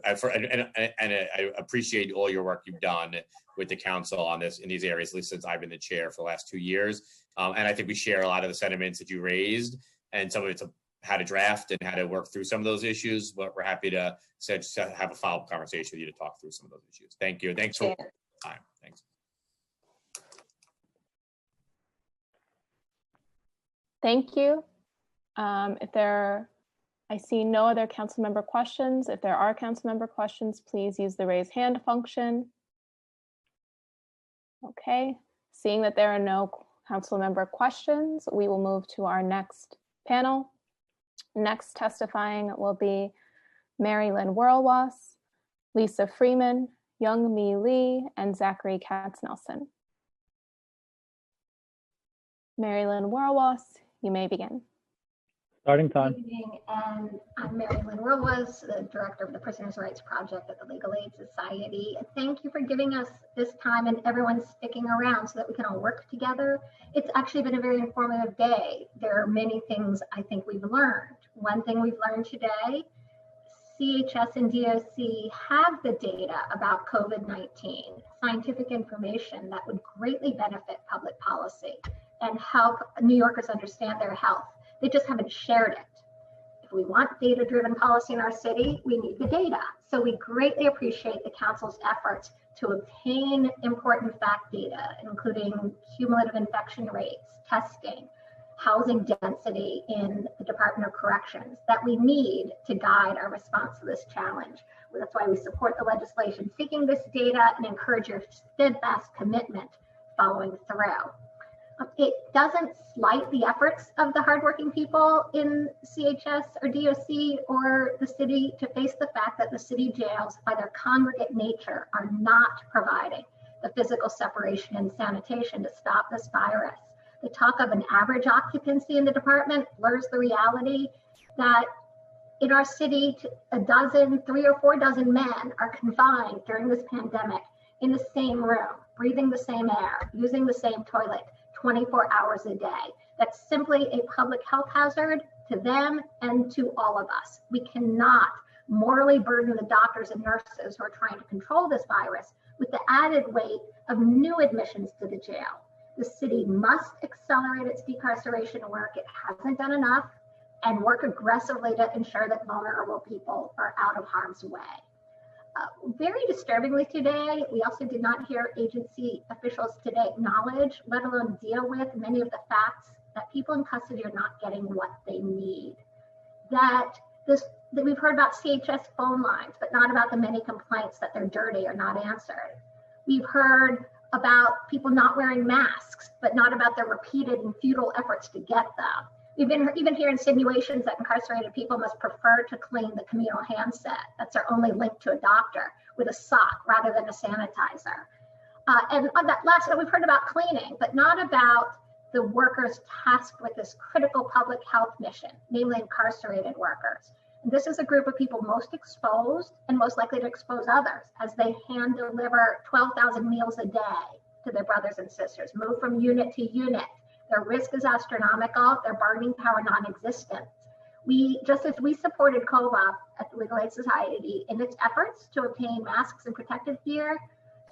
I appreciate all your work you've done with the council on this in these areas, at least since I've been the chair for the last 2 years. And I think we share a lot of the sentiments that you raised, and some of it's how to draft and how to work through some of those issues. But we're happy to have a follow-up conversation with you to talk through some of those issues. Thank you. Thanks for your time. Thanks. Thank you. I see no other council member questions. If there are council member questions, please use the raise hand function. Okay, seeing that there are no council member questions, we will move to our next panel. Next testifying will be Mary Lynn Werlwas, Lisa Freeman, Young Mi Lee, and Zachary Katz-Nelson. Mary Lynn Werlwas, you may begin. Starting time. Good evening, and I'm Mary Lynn Werlwas, the director of the Prisoners' Rights Project at the Legal Aid Society. Thank you for giving us this time and everyone sticking around so that we can all work together. It's actually been a very informative day. There are many things I think we've learned. One thing we've learned today, CHS and DOC have the data about COVID-19, scientific information that would greatly benefit public policy and help New Yorkers understand their health. They just haven't shared it. If we want data-driven policy in our city, we need the data. So we greatly appreciate the council's efforts to obtain important fact data, including cumulative infection rates, testing, housing density in the Department of Corrections that we need to guide our response to this challenge. That's why we support the legislation seeking this data and encourage your steadfast commitment following through. It doesn't slight the efforts of the hardworking people in CHS or DOC or the city to face the fact that the city jails, by their congregate nature, are not providing the physical separation and sanitation to stop this virus. The talk of an average occupancy in the department blurs the reality that in our city, 3 or 4 dozen men are confined during this pandemic in the same room, breathing the same air, using the same toilet 24 hours a day. That's simply a public health hazard to them and to all of us. We cannot morally burden the doctors and nurses who are trying to control this virus with the added weight of new admissions to the jail. The city must accelerate its decarceration work. It hasn't done enough, and work aggressively to ensure that vulnerable people are out of harm's way. Very disturbingly today, we also did not hear agency officials today acknowledge, let alone deal with, many of the facts that people in custody are not getting what they need. That we've heard about CHS phone lines, but not about the many complaints that they're dirty or not answered. We've heard about people not wearing masks, but not about their repeated and futile efforts to get them. We've been even hear insinuations that incarcerated people must prefer to clean the communal handset. That's their only link to a doctor, with a sock rather than a sanitizer. And on that last note, we've heard about cleaning, but not about the workers tasked with this critical public health mission, namely incarcerated workers. And this is a group of people most exposed and most likely to expose others as they hand deliver 12,000 meals a day to their brothers and sisters, move from unit to unit. Their risk is astronomical, their bargaining power non-existent. Just as we supported COVA at the Legal Aid Society in its efforts to obtain masks and protective gear,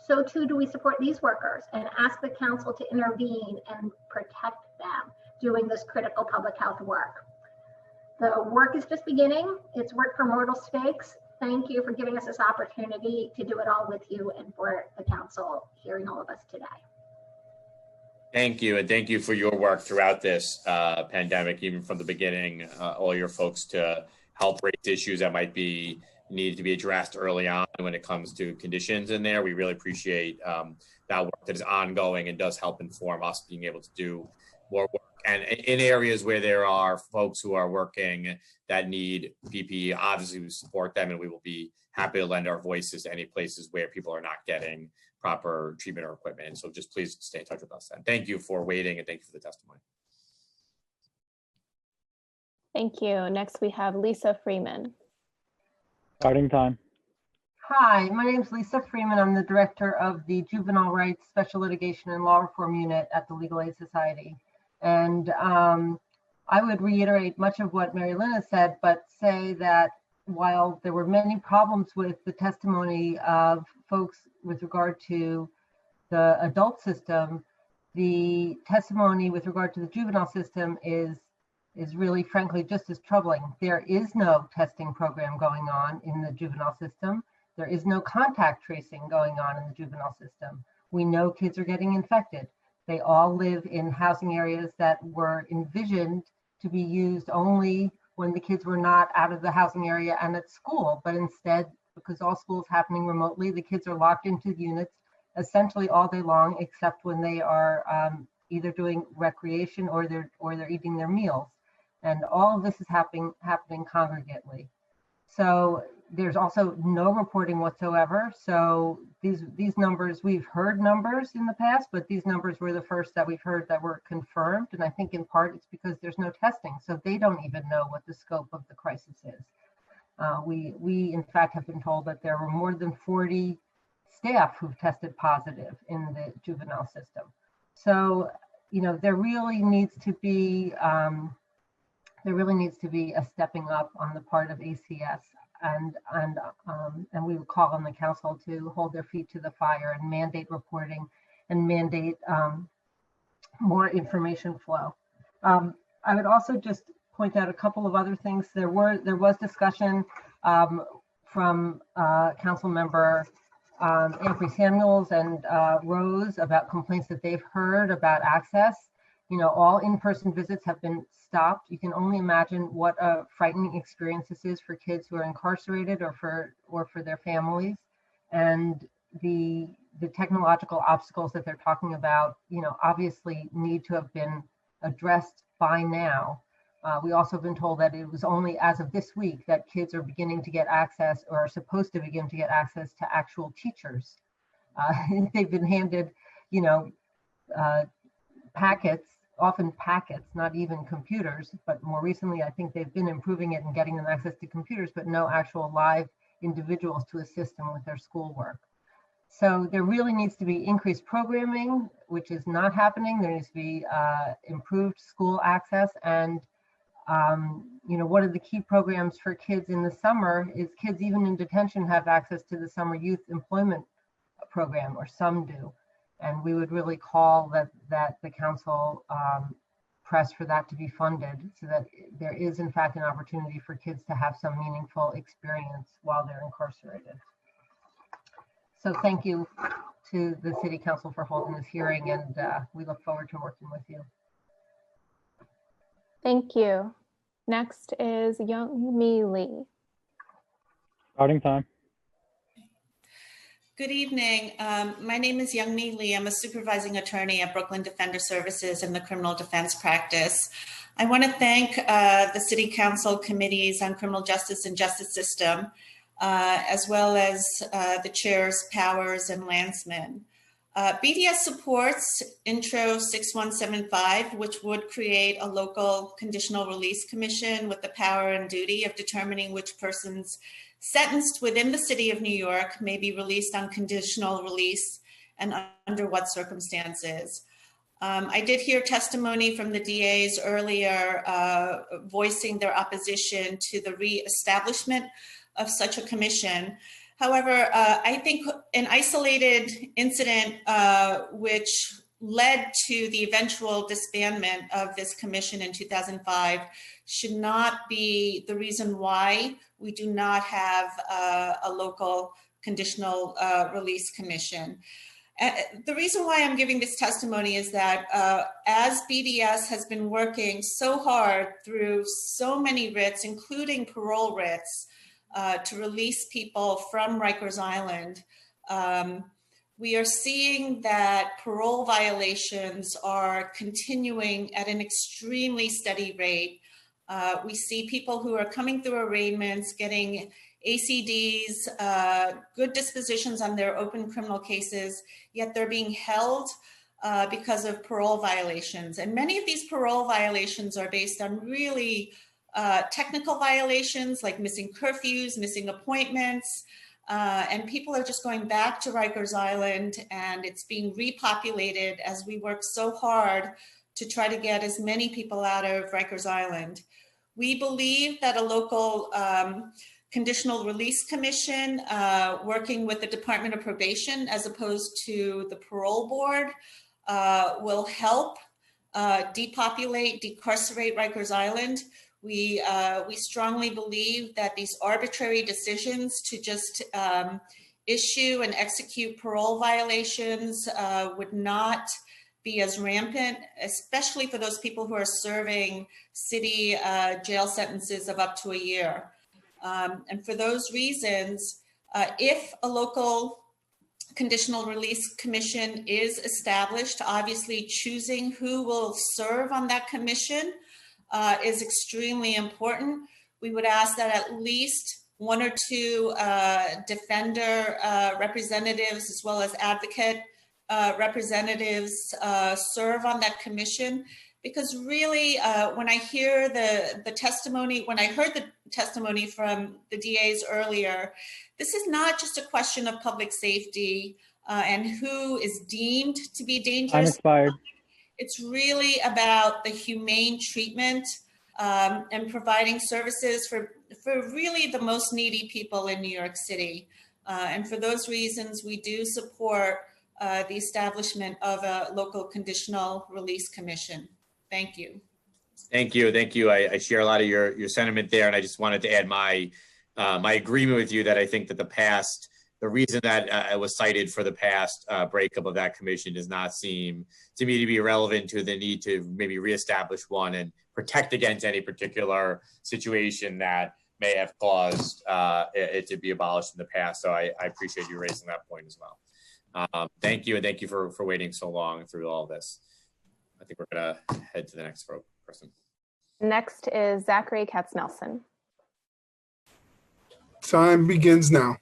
so too do we support these workers and ask the council to intervene and protect them doing this critical public health work. The work is just beginning. It's work for mortal stakes. Thank you for giving us this opportunity to do it all with you and for the council hearing all of us today. Thank you, and thank you for your work throughout this pandemic, even from the beginning, all your folks to help raise issues that might be needed to be addressed early on when it comes to conditions in there. We really appreciate that work that is ongoing and does help inform us being able to do more work. And in areas where there are folks who are working that need PPE, obviously we support them, and we will be happy to lend our voices to any places where people are not getting proper treatment or equipment. And so just please stay in touch with us. And thank you for waiting, and thank you for the testimony. Thank you. Next, we have Lisa Freeman. Starting time. Hi, my name is Lisa Freeman. I'm the director of the Juvenile Rights Special Litigation and Law Reform Unit at the Legal Aid Society. And I would reiterate much of what Mary Lynn has said, but say that while there were many problems with the testimony of folks with regard to the adult system, the testimony with regard to the juvenile system is really, frankly, just as troubling. There is no testing program going on in the juvenile system. There is no contact tracing going on in the juvenile system. We know kids are getting infected. They all live in housing areas that were envisioned to be used only when the kids were not out of the housing area and at school, but instead, because all school is happening remotely, the kids are locked into units essentially all day long, except when they are either doing recreation or they're eating their meals. And all of this is happening congregately. So there's also no reporting whatsoever. So these numbers, we've heard numbers in the past, but these numbers were the first that we've heard that were confirmed. And I think in part it's because there's no testing. So they don't even know what the scope of the crisis is. We in fact have been told that there were more than 40 staff who've tested positive in the juvenile system. So, you know, there really needs to be a stepping up on the part of ACS, and we would call on the council to hold their feet to the fire and mandate reporting and mandate more information flow. I would also just point out a couple of other things. There was discussion from Council Member Ampry Samuels and Rose about complaints that they've heard about access. You know, all in-person visits have been stopped. You can only imagine what a frightening experience this is for kids who are incarcerated or for their families. And the technological obstacles that they're talking about, you know, obviously need to have been addressed by now. We also have been told that it was only as of this week that kids are beginning to get access, or are supposed to begin to get access to actual teachers. They've been handed, you know, packets, often packets, not even computers, but more recently, I think they've been improving it and getting them access to computers, but no actual live individuals to assist them with their schoolwork. So there really needs to be increased programming, which is not happening. There needs to be improved school access. And, you know, one of the key programs for kids in the summer is kids even in detention have access to the summer youth employment program, or some do. And we would really call that the council press for that to be funded, so that there is in fact an opportunity for kids to have some meaningful experience while they're incarcerated. So thank you to the City Council for holding this hearing, and we look forward to working with you. Thank you. Next is Youngmi Lee. Starting time. Good evening. My name is Youngmi Lee. I'm a supervising attorney at Brooklyn Defender Services in the criminal defense practice. I want to thank the City Council committees on criminal justice and justice system, as well as the chairs Powers and Landsman. BDS supports Intro 6175, which would create a local conditional release commission with the power and duty of determining which persons sentenced within the city of New York may be released on conditional release and under what circumstances. I did hear testimony from the DAs earlier voicing their opposition to the reestablishment of such a commission. However, I think an isolated incident which led to the eventual disbandment of this commission in 2005 should not be the reason why we do not have a local conditional release commission. The reason why I'm giving this testimony is that as BDS has been working so hard through so many writs, including parole writs, to release people from Rikers Island, we are seeing that parole violations are continuing at an extremely steady rate. We see people who are coming through arraignments, getting ACDs, good dispositions on their open criminal cases, yet they're being held because of parole violations. And many of these parole violations are based on really technical violations like missing curfews, missing appointments, and people are just going back to Rikers Island, and it's being repopulated as we work so hard to try to get as many people out of Rikers Island. We believe that a local conditional release commission working with the Department of Probation as opposed to the parole board will help depopulate, decarcerate Rikers Island. We strongly believe that these arbitrary decisions to just issue and execute parole violations would not be as rampant, especially for those people who are serving city jail sentences of up to a year. And for those reasons, if a local conditional release commission is established, obviously choosing who will serve on that commission is extremely important. We would ask that at least 1 or 2 defender representatives as well as advocate representatives serve on that commission, because really when I hear the testimony, when I heard the testimony from the DAs earlier, this is not just a question of public safety and who is deemed to be dangerous. Time expired. It's really about the humane treatment and providing services for really the most needy people in New York City. And for those reasons, we do support the establishment of a local conditional release commission. Thank you. Thank you. Thank you. I share a lot of your sentiment there. And I just wanted to add my agreement with you that I think that the reason that it was cited for the past breakup of that commission does not seem to me to be relevant to the need to maybe reestablish one and protect against any particular situation that may have caused it to be abolished in the past. So I appreciate you raising that point as well. Thank you. And thank you for waiting so long through all this. I think we're going to head to the next person. Next is Zachary Katz-Nelson. Time begins now.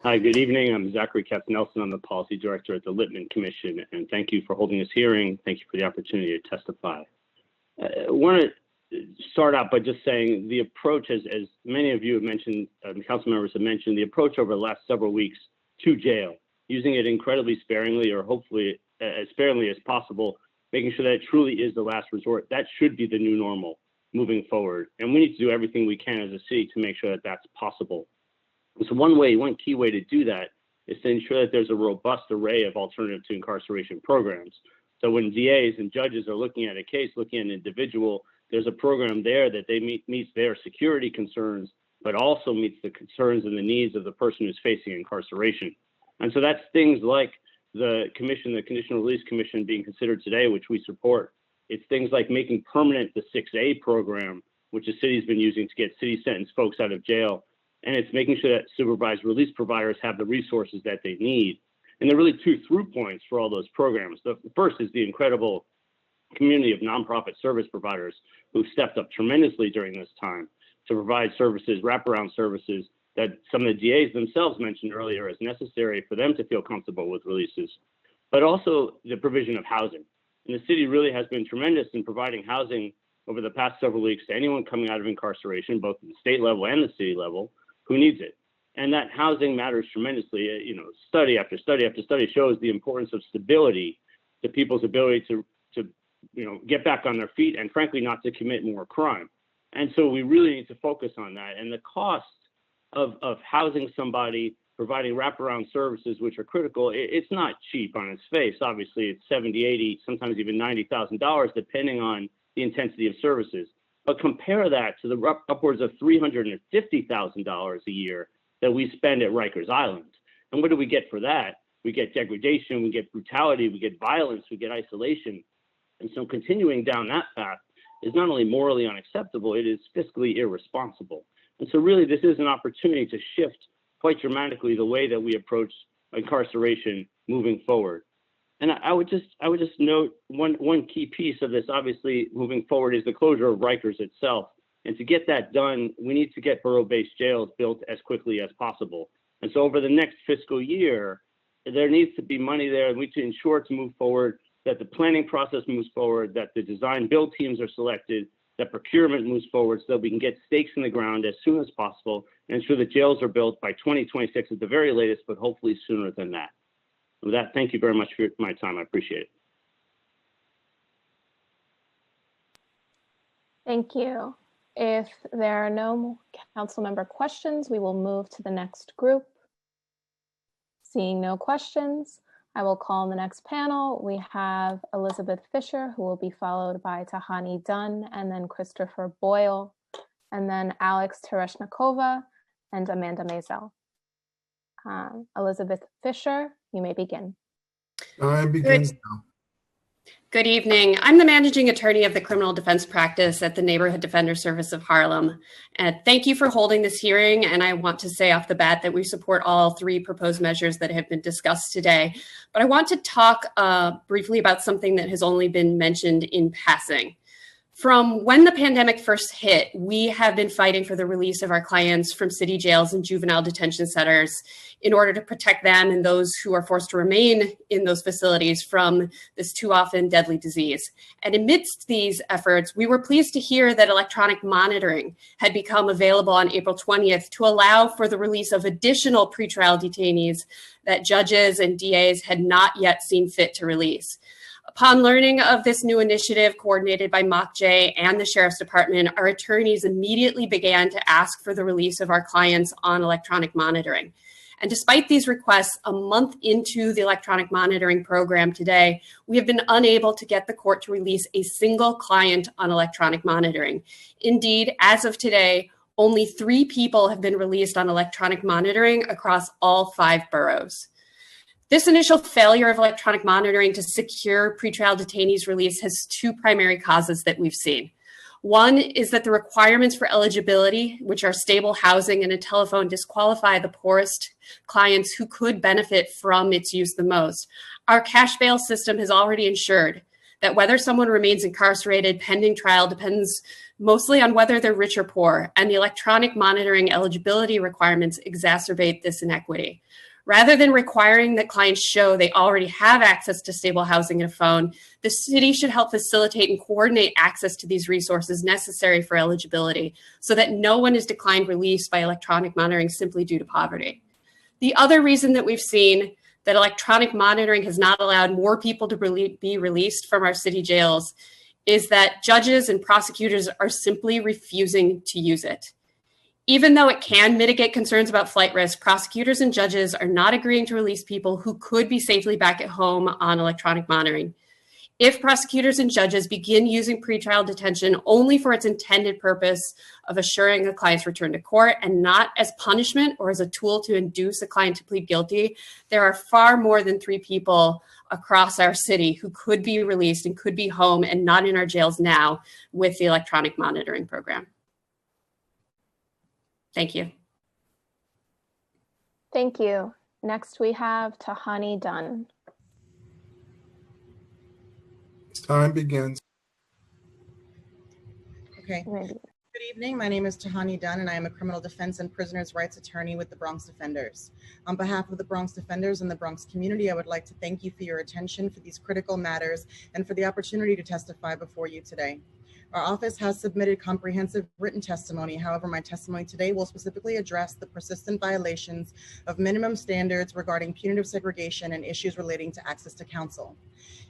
Hi, good evening. I'm Zachary Katz-Nelson. I'm the Policy Director at the Littman Commission, and thank you for holding this hearing. Thank you for the opportunity to testify. I want to start out by just saying the approach, as many of you have mentioned, council members have mentioned, the approach over the last several weeks to jail, using it incredibly sparingly or hopefully as sparingly as possible, making sure that it truly is the last resort. That should be the new normal moving forward. And we need to do everything we can as a city to make sure that that's possible. So one key way to do that is to ensure that there's a robust array of alternative to incarceration programs. So when DAs and judges are looking at a case, looking at an individual, there's a program there that they meets their security concerns, but also meets the concerns and the needs of the person who's facing incarceration. And so that's things like the Conditional Release Commission being considered today, which we support. It's things like making permanent the 6A program, which the city's been using to get city sentenced folks out of jail. And it's making sure that supervised release providers have the resources that they need. And there are really 2 through points for all those programs. The first is the incredible community of nonprofit service providers who've stepped up tremendously during this time to provide services, wraparound services that some of the DAs themselves mentioned earlier as necessary for them to feel comfortable with releases, but also the provision of housing. And the city really has been tremendous in providing housing over the past several weeks to anyone coming out of incarceration, both at the state level and the city level, who needs it. And that housing matters tremendously. Study after study after study shows the importance of stability to people's ability to get back on their feet and frankly not to commit more crime. And so we really need to focus on that. And the cost of housing somebody, providing wraparound services, which are critical, it's not cheap on its face. Obviously, it's $70,000, $80,000, sometimes even $90,000, depending on the intensity of services. But compare that to the upwards of $350,000 a year that we spend at Rikers Island. And what do we get for that? We get degradation, we get brutality, we get violence, we get isolation. And so continuing down that path is not only morally unacceptable, it is fiscally irresponsible. And so really this is an opportunity to shift quite dramatically the way that we approach incarceration moving forward. And I would just note one key piece of this, obviously moving forward, is the closure of Rikers itself. And to get that done, we need to get borough-based jails built as quickly as possible. And so over the next fiscal year, there needs to be money there, and we need to ensure to move forward, that the planning process moves forward, that the design build teams are selected, that procurement moves forward so that we can get stakes in the ground as soon as possible and ensure the jails are built by 2026 at the very latest, but hopefully sooner than that. With that, thank you very much for my time. I appreciate it. Thank you. If there are no council member questions, we will move to the next group. Seeing no questions, I will call the next panel. We have Elizabeth Fisher, who will be followed by Tahani Dunn, and then Christopher Boyle, and then Alex Tereshnikova and Amanda Maisel. Elizabeth Fisher, you may begin. I begin now. Good evening. I'm the managing attorney of the criminal defense practice at the Neighborhood Defender Service of Harlem. And thank you for holding this hearing. And I want to say off the bat that we support all three proposed measures that have been discussed today. But I want to talk briefly about something that has only been mentioned in passing. From when the pandemic first hit, we have been fighting for the release of our clients from city jails and juvenile detention centers in order to protect them and those who are forced to remain in those facilities from this too often deadly disease. And amidst these efforts, we were pleased to hear that electronic monitoring had become available on April 20th to allow for the release of additional pretrial detainees that judges and DAs had not yet seen fit to release. Upon learning of this new initiative coordinated by MOCJ and the Sheriff's Department, our attorneys immediately began to ask for the release of our clients on electronic monitoring. And despite these requests, a month into the electronic monitoring program today, we have been unable to get the court to release a single client on electronic monitoring. Indeed, as of today, only 3 people have been released on electronic monitoring across all 5 boroughs. This initial failure of electronic monitoring to secure pretrial detainees' release has 2 primary causes that we've seen. One is that the requirements for eligibility, which are stable housing and a telephone, disqualify the poorest clients who could benefit from its use the most. Our cash bail system has already ensured that whether someone remains incarcerated pending trial depends mostly on whether they're rich or poor, and the electronic monitoring eligibility requirements exacerbate this inequity. Rather than requiring that clients show they already have access to stable housing and a phone, the city should help facilitate and coordinate access to these resources necessary for eligibility so that no one is declined release by electronic monitoring simply due to poverty. The other reason that we've seen that electronic monitoring has not allowed more people to be released from our city jails is that judges and prosecutors are simply refusing to use it. Even though it can mitigate concerns about flight risk, prosecutors and judges are not agreeing to release people who could be safely back at home on electronic monitoring. If prosecutors and judges begin using pretrial detention only for its intended purpose of assuring a client's return to court and not as punishment or as a tool to induce a client to plead guilty, there are far more than 3 people across our city who could be released and could be home and not in our jails now with the electronic monitoring program. Thank you. Thank you. Next, we have Tahani Dunn. Time begins. Okay. Good evening. My name is Tahani Dunn, and I am a criminal defense and prisoners' rights attorney with the Bronx Defenders. On behalf of the Bronx Defenders and the Bronx community, I would like to thank you for your attention for these critical matters and for the opportunity to testify before you today. Our office has submitted comprehensive written testimony. However, my testimony today will specifically address the persistent violations of minimum standards regarding punitive segregation and issues relating to access to counsel.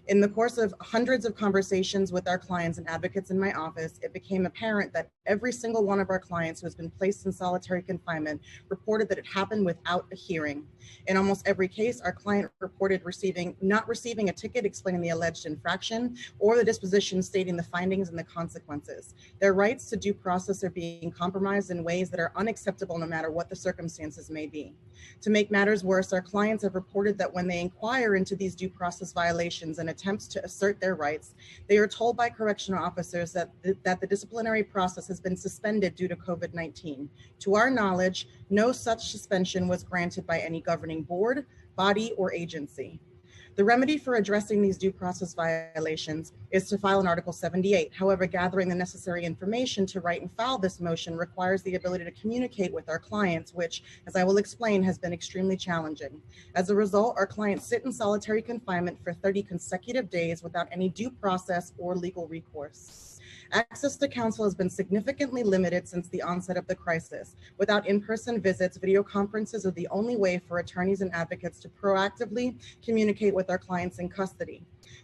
In the course of hundreds of conversations with our clients and advocates in my office, it became apparent that every single one of our clients who has been placed in solitary confinement reported that it happened without a hearing. In almost every case, our client reported not receiving a ticket explaining the alleged infraction or the disposition stating the findings and the consequences. Their rights to due process are being compromised in ways that are unacceptable no matter what the circumstances may be. To make matters worse, our clients have reported that when they inquire into these due process violations and attempts to assert their rights, they are told by correctional officers that the disciplinary process has been suspended due to COVID-19. To our knowledge, no such suspension was granted by any governing board, body, or agency. The remedy for addressing these due process violations is to file an Article 78. However, gathering the necessary information to write and file this motion requires the ability to communicate with our clients, which, as I will explain, has been extremely challenging. As a result, our clients sit in solitary confinement for 30 consecutive days without any due process or legal recourse. Access to counsel has been significantly limited since the onset of the crisis. Without in-person visits, video conferences are the only way for attorneys and advocates to proactively communicate with our clients in custody.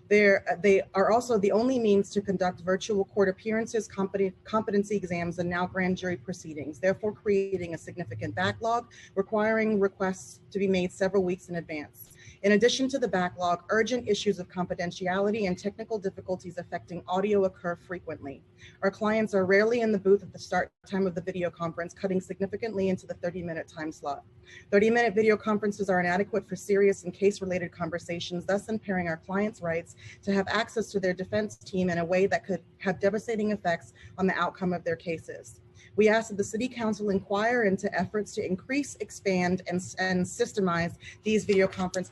They are also the only means to conduct virtual court appearances, competency exams, and now grand jury proceedings, therefore creating a significant backlog, requiring requests to be made several weeks in advance. In addition to the backlog, urgent issues of confidentiality and technical difficulties affecting audio occur frequently. Our clients are rarely in the booth at the start time of the video conference, cutting significantly into the 30-minute time slot. 30-minute video conferences are inadequate for serious and case-related conversations, thus impairing our clients' rights to have access to their defense team in a way that could have devastating effects on the outcome of their cases. We ask that the City Council inquire into efforts to increase, expand, and systemize these video conference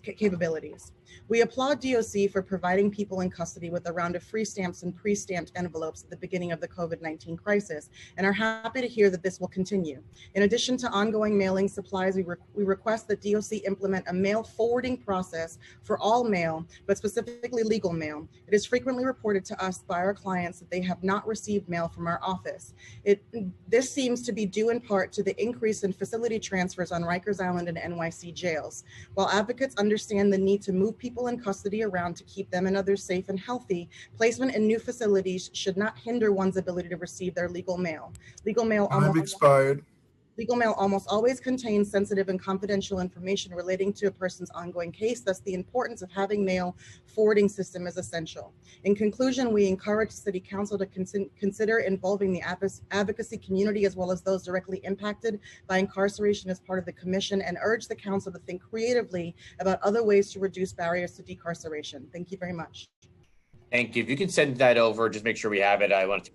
capabilities. We applaud DOC for providing people in custody with a round of free stamps and pre-stamped envelopes at the beginning of the COVID-19 crisis, and are happy to hear that this will continue. In addition to ongoing mailing supplies, we request that DOC implement a mail forwarding process for all mail, but specifically legal mail. It is frequently reported to us by our clients that they have not received mail from our office. This seems to be due in part to the increase in facility transfers on Rikers Island and NYC jails. While advocates understand the need to move people in custody around to keep them and others safe and healthy, placement in new facilities should not hinder one's ability to receive their legal mail. Legal mail almost always contains sensitive and confidential information relating to a person's ongoing case, thus the importance of having mail forwarding system is essential. In conclusion, we encourage City Council to consider involving the advocacy community as well as those directly impacted by incarceration as part of the commission, and urge the council to think creatively about other ways to reduce barriers to decarceration. Thank you very much. Thank you. If you can send that over, just make sure we have it. I had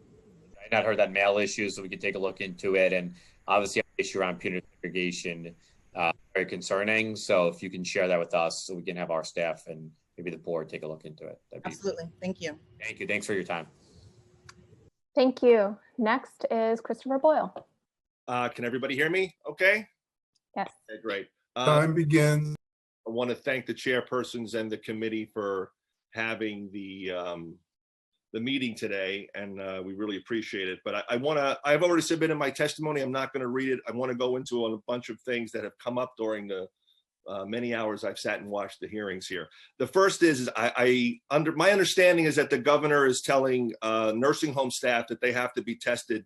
not heard that mail issue, so we can take a look into it. And obviously, the issue around punitive segregation, very concerning. So if you can share that with us, so we can have our staff and maybe the board take a look into it. Absolutely. Thank you. Thank you. Thanks for your time. Thank you. Next is Christopher Boyle. Can everybody hear me? Okay. Yes. Okay, great. Time begins. I want to thank the chairpersons and the committee for having the meeting today, and we really appreciate it. But I've already submitted my testimony. I'm not going to read it. I want to go into a bunch of things that have come up during the many hours I've sat and watched the hearings here. The first is under my understanding is that the governor is telling nursing home staff that they have to be tested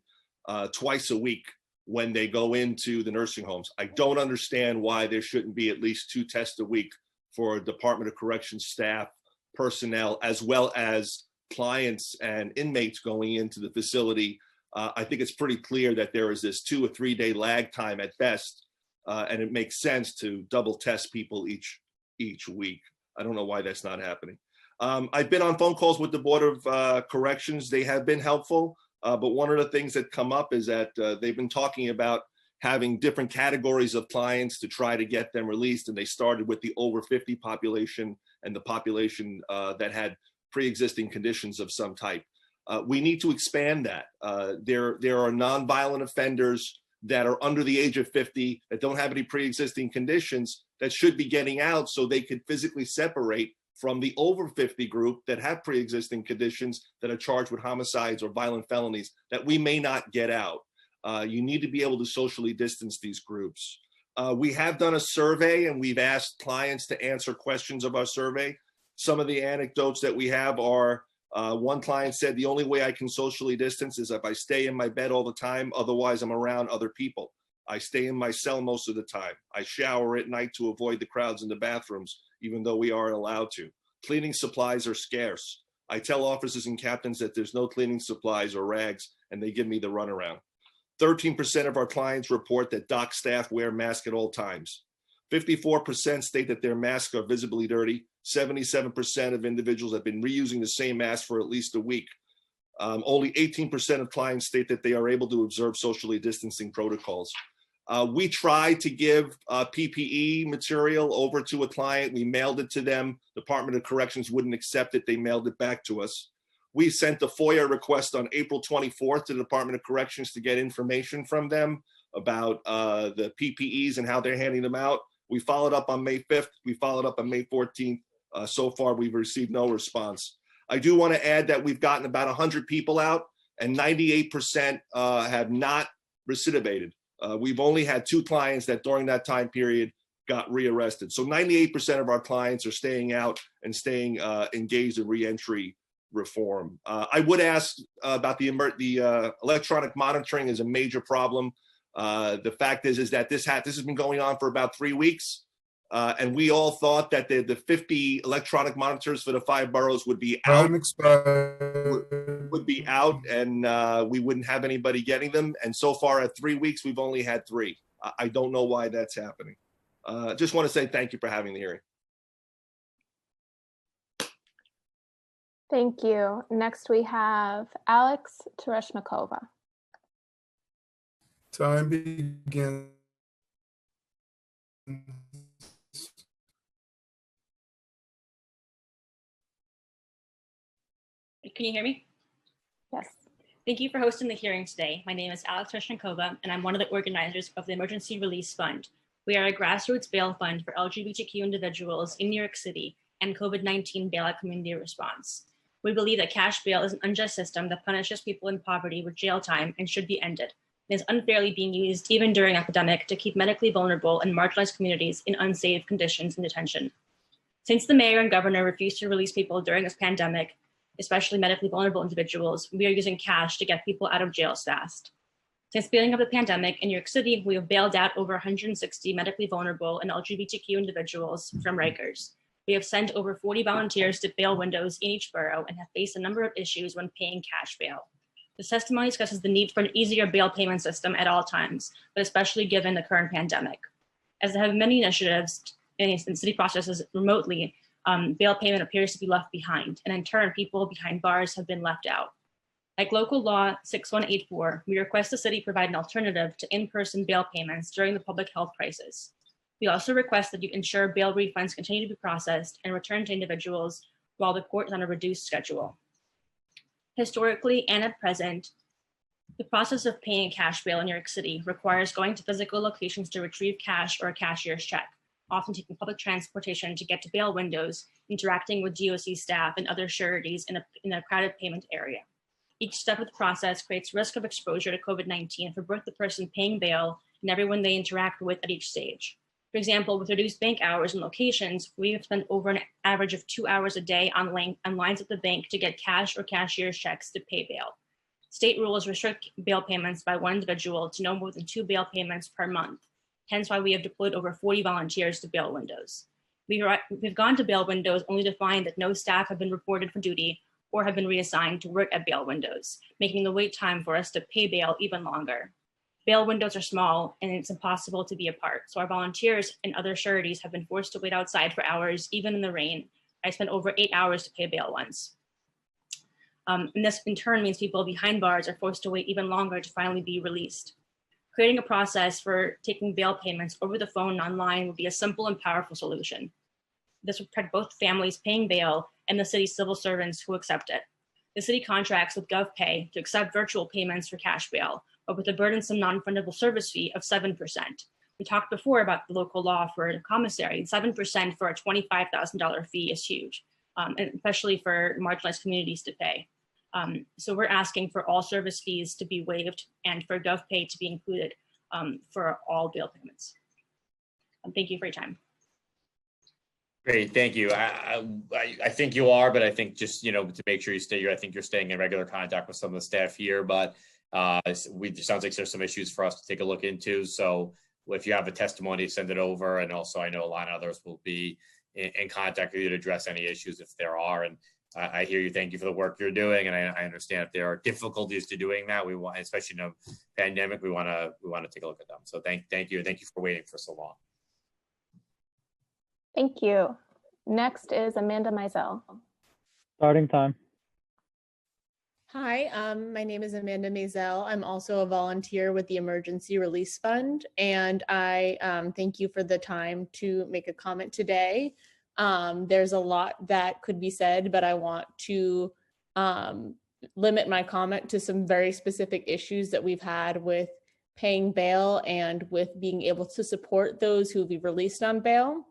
twice a week when they go into the nursing homes. I don't understand why there shouldn't be at least 2 tests a week for Department of Corrections staff, personnel, as well as clients and inmates going into the facility. I think it's pretty clear that there is this 2 or 3 day lag time at best, and it makes sense to double test people each week. I don't know why that's not happening. I've been on phone calls with the Board of Corrections. They have been helpful, but one of the things that come up is that they've been talking about having different categories of clients to try to get them released, and they started with the over 50 population and the population that had pre-existing conditions of some type. We need to expand that. There are nonviolent offenders that are under the age of 50 that don't have any pre-existing conditions that should be getting out so they could physically separate from the over 50 group that have pre-existing conditions that are charged with homicides or violent felonies that we may not get out. You need to be able to socially distance these groups. We have done a survey and we've asked clients to answer questions of our survey. Some of the anecdotes that we have are, one client said, the only way I can socially distance is if I stay in my bed all the time, otherwise I'm around other people. I stay in my cell most of the time. I shower at night to avoid the crowds in the bathrooms, even though we aren't allowed to. Cleaning supplies are scarce. I tell officers and captains that there's no cleaning supplies or rags, and they give me the runaround. 13% of our clients report that dock staff wear masks at all times. 54% state that their masks are visibly dirty. 77% of individuals have been reusing the same mask for at least a week. Only 18% of clients state that they are able to observe socially distancing protocols. We tried to give PPE material over to a client. We mailed it to them. Department of Corrections wouldn't accept it. They mailed it back to us. We sent a FOIA request on April 24th to the Department of Corrections to get information from them about the PPEs and how they're handing them out. We followed up on May 5th. We followed up on May 14th. So far, we've received no response. I do want to add that we've gotten about 100 people out, and 98% have not recidivated. We've only had 2 clients that during that time period got rearrested. So 98% of our clients are staying out and staying engaged in reentry reform. I would ask about the electronic monitoring is a major problem. The fact is that this has been going on for about 3 weeks. And we all thought that the 50 electronic monitors for the 5 boroughs would be out, and we wouldn't have anybody getting them. And so far at 3 weeks, we've only had 3. I don't know why that's happening. Just want to say thank you for having the hearing. Thank you. Next, we have Alex Tereshmakova. Time begins. Can you hear me? Yes. Thank you for hosting the hearing today. My name is Alex Tereshmakova, and I'm one of the organizers of the Emergency Release Fund. We are a grassroots bail fund for LGBTQ individuals in New York City and COVID-19 bailout community response. We believe that cash bail is an unjust system that punishes people in poverty with jail time and should be ended. It is unfairly being used even during an epidemic to keep medically vulnerable and marginalized communities in unsafe conditions in detention. Since the mayor and governor refused to release people during this pandemic, especially medically vulnerable individuals, we are using cash to get people out of jails fast. Since the beginning of the pandemic in New York City, we have bailed out over 160 medically vulnerable and LGBTQ individuals from Rikers. We have sent over 40 volunteers to bail windows in each borough and have faced a number of issues when paying cash bail. This testimony discusses the need for an easier bail payment system at all times, but especially given the current pandemic. As there have been many initiatives in city processes remotely, bail payment appears to be left behind, and in turn, people behind bars have been left out. Like Local Law 6184, we request the city provide an alternative to in-person bail payments during the public health crisis. We also request that you ensure bail refunds continue to be processed and returned to individuals while the court is on a reduced schedule. Historically and at present, the process of paying cash bail in New York City requires going to physical locations to retrieve cash or a cashier's check, often taking public transportation to get to bail windows, interacting with DOC staff and other sureties in a crowded payment area. Each step of the process creates risk of exposure to COVID-19 for both the person paying bail and everyone they interact with at each stage. For example, with reduced bank hours and locations, we have spent over an average of 2 hours a day on lines at the bank to get cash or cashier's checks to pay bail. State rules restrict bail payments by one individual to no more than 2 bail payments per month. Hence why we have deployed over 40 volunteers to bail windows. We've gone to bail windows only to find that no staff have been reported for duty or have been reassigned to work at bail windows, making the wait time for us to pay bail even longer. Bail windows are small and it's impossible to be apart. So our volunteers and other sureties have been forced to wait outside for hours, even in the rain. I spent over 8 hours to pay bail once. And this in turn means people behind bars are forced to wait even longer to finally be released. Creating a process for taking bail payments over the phone and online would be a simple and powerful solution. This would protect both families paying bail and the city's civil servants who accept it. The city contracts with GovPay to accept virtual payments for cash bail, but with a burdensome non-refundable service fee of 7%. We talked before about the local law for a commissary. 7% for a $25,000 fee is huge, and especially for marginalized communities to pay. So we're asking for all service fees to be waived and for GovPay to be included for all bail payments. Thank you for your time. Great, thank you. I think you are, but I think just, to make sure you stay here, I think you're staying in regular contact with some of the staff here, but it sounds like there's some issues for us to take a look into. So if you have a testimony, send it over. And also I know a lot of others will be in contact with you to address any issues if there are. And I hear you. Thank you for the work you're doing. And I understand if there are difficulties to doing that, we want, especially in a pandemic, we want to take a look at them. So thank you. Thank you for waiting for so long. Thank you. Next is Amanda Mizell. Starting time. Hi, my name is Amanda Mazel. I'm also a volunteer with the Emergency Release Fund, and I thank you for the time to make a comment today. There's a lot that could be said, but I want to limit my comment to some very specific issues that we've had with paying bail and with being able to support those who will be released on bail.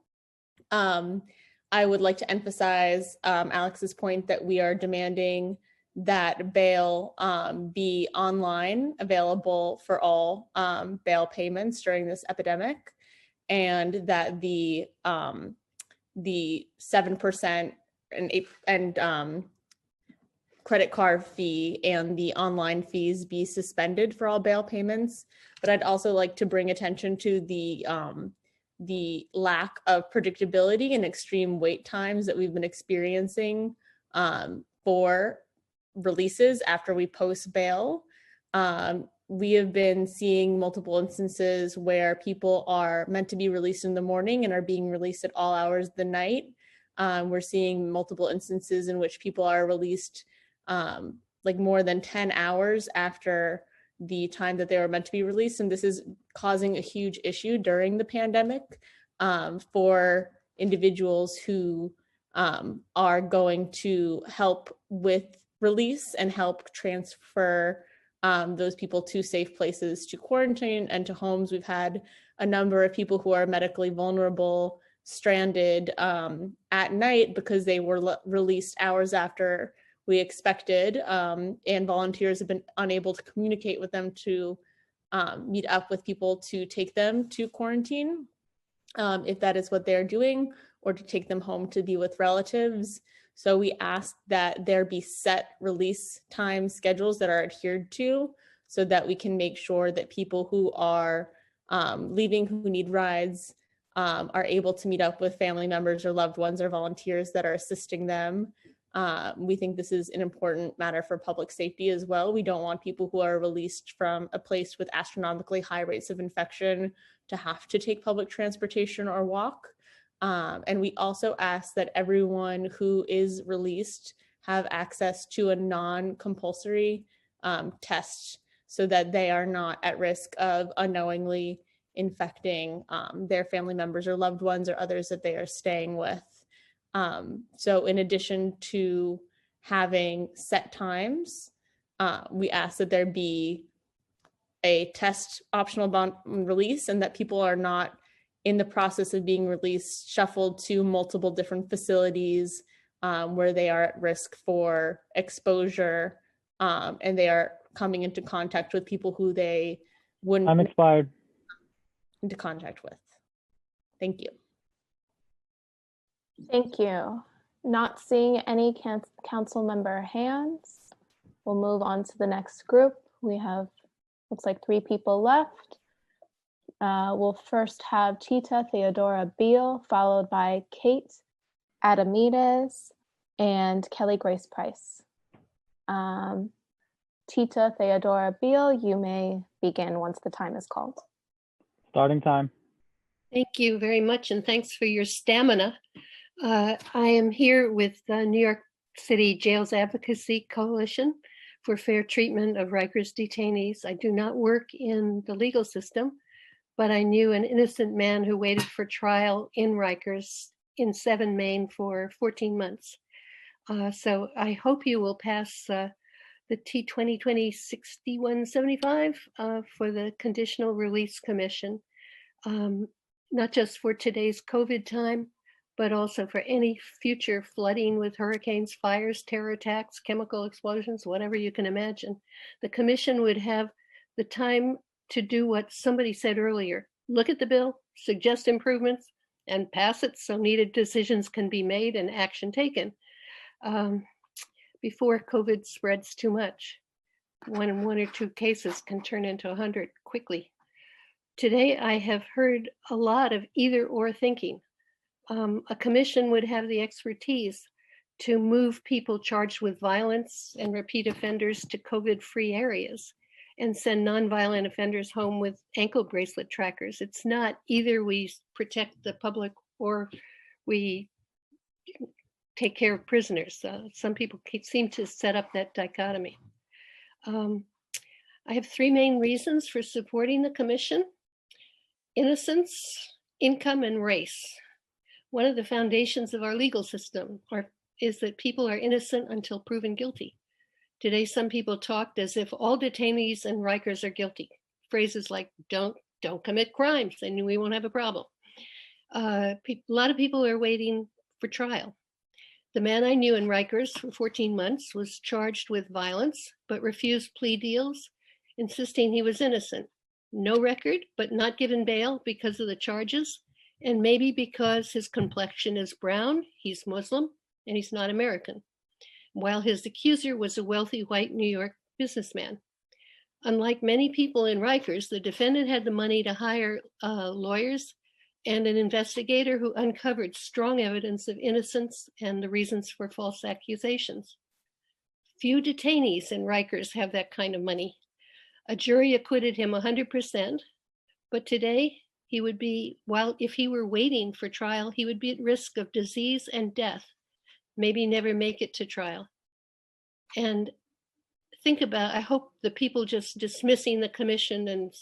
I would like to emphasize Alex's point that we are demanding that bail be online, available for all bail payments during this epidemic, and that the 7% and credit card fee and the online fees be suspended for all bail payments. But I'd also like to bring attention to the lack of predictability and extreme wait times that we've been experiencing for releases after we post bail. We have been seeing multiple instances where people are meant to be released in the morning and are being released at all hours of the night. We're seeing multiple instances in which people are released like more than 10 hours after the time that they were meant to be released. And this is causing a huge issue during the pandemic for individuals who are going to help with release and help transfer those people to safe places to quarantine and to homes. We've had a number of people who are medically vulnerable stranded at night because they were released hours after we expected, and volunteers have been unable to communicate with them to meet up with people to take them to quarantine, if that is what they're doing, or to take them home to be with relatives. So we ask that there be set release time schedules that are adhered to so that we can make sure that people who are leaving, who need rides, are able to meet up with family members or loved ones or volunteers that are assisting them. We think this is an important matter for public safety as well. We don't want people who are released from a place with astronomically high rates of infection to have to take public transportation or walk. And we also ask that everyone who is released have access to a non-compulsory test so that they are not at risk of unknowingly infecting their family members or loved ones or others that they are staying with. So in addition to having set times, we ask that there be a test optional bond release and that people are not in the process of being released, shuffled to multiple different facilities where they are at risk for exposure and they are coming into contact with people who they wouldn't I'm expired. into contact with. Thank you. Thank you. Not seeing any council member hands. We'll move on to the next group. We have, looks like 3 people left. We'll first have Tita Theodora Beal, followed by Kate Adamides and Kelly Grace Price. Tita Theodora Beal, you may begin once the time is called. Starting time. Thank you very much, and thanks for your stamina. I am here with the New York City Jails Advocacy Coalition for Fair Treatment of Rikers Detainees. I do not work in the legal system, but I knew an innocent man who waited for trial in Rikers in 7 Maine for 14 months. So I hope you will pass the T2020-6175 for the Conditional Release Commission, not just for today's COVID time, but also for any future flooding with hurricanes, fires, terror attacks, chemical explosions, whatever you can imagine. The commission would have the time to do what somebody said earlier: look at the bill, suggest improvements, and pass it so needed decisions can be made and action taken before COVID spreads too much. One or two cases can turn into 100 quickly. Today, I have heard a lot of either or thinking. A commission would have the expertise to move people charged with violence and repeat offenders to COVID-free areas and send nonviolent offenders home with ankle bracelet trackers. It's not either we protect the public or we take care of prisoners. Some people seem to set up that dichotomy. I have three main reasons for supporting the commission: innocence, income, and race. One of the foundations of our legal system is that people are innocent until proven guilty. Today, some people talked as if all detainees and Rikers are guilty. Phrases like don't commit crimes, then we won't have a problem. A lot of people are waiting for trial. The man I knew in Rikers for 14 months was charged with violence, but refused plea deals, insisting he was innocent. No record, but not given bail because of the charges, and maybe because his complexion is brown, he's Muslim, and he's not American, while his accuser was a wealthy white New York businessman. Unlike many people in Rikers, the defendant had the money to hire lawyers and an investigator who uncovered strong evidence of innocence and the reasons for false accusations. Few detainees in Rikers have that kind of money. A jury acquitted him 100%, but today he would be, if he were waiting for trial, he would be at risk of disease and death, maybe never make it to trial. And think about, I hope the people just dismissing the commission and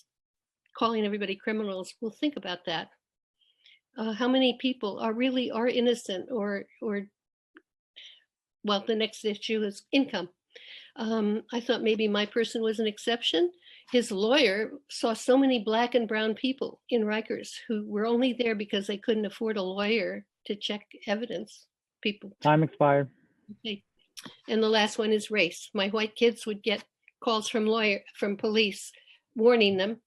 calling everybody criminals will think about that. How many people are innocent or well, the next issue is income. I thought maybe my person was an exception. His lawyer saw so many Black and brown people in Rikers who were only there because they couldn't afford a lawyer to check evidence. Time expired. Okay. And the last one is race. My white kids would get calls from police warning them,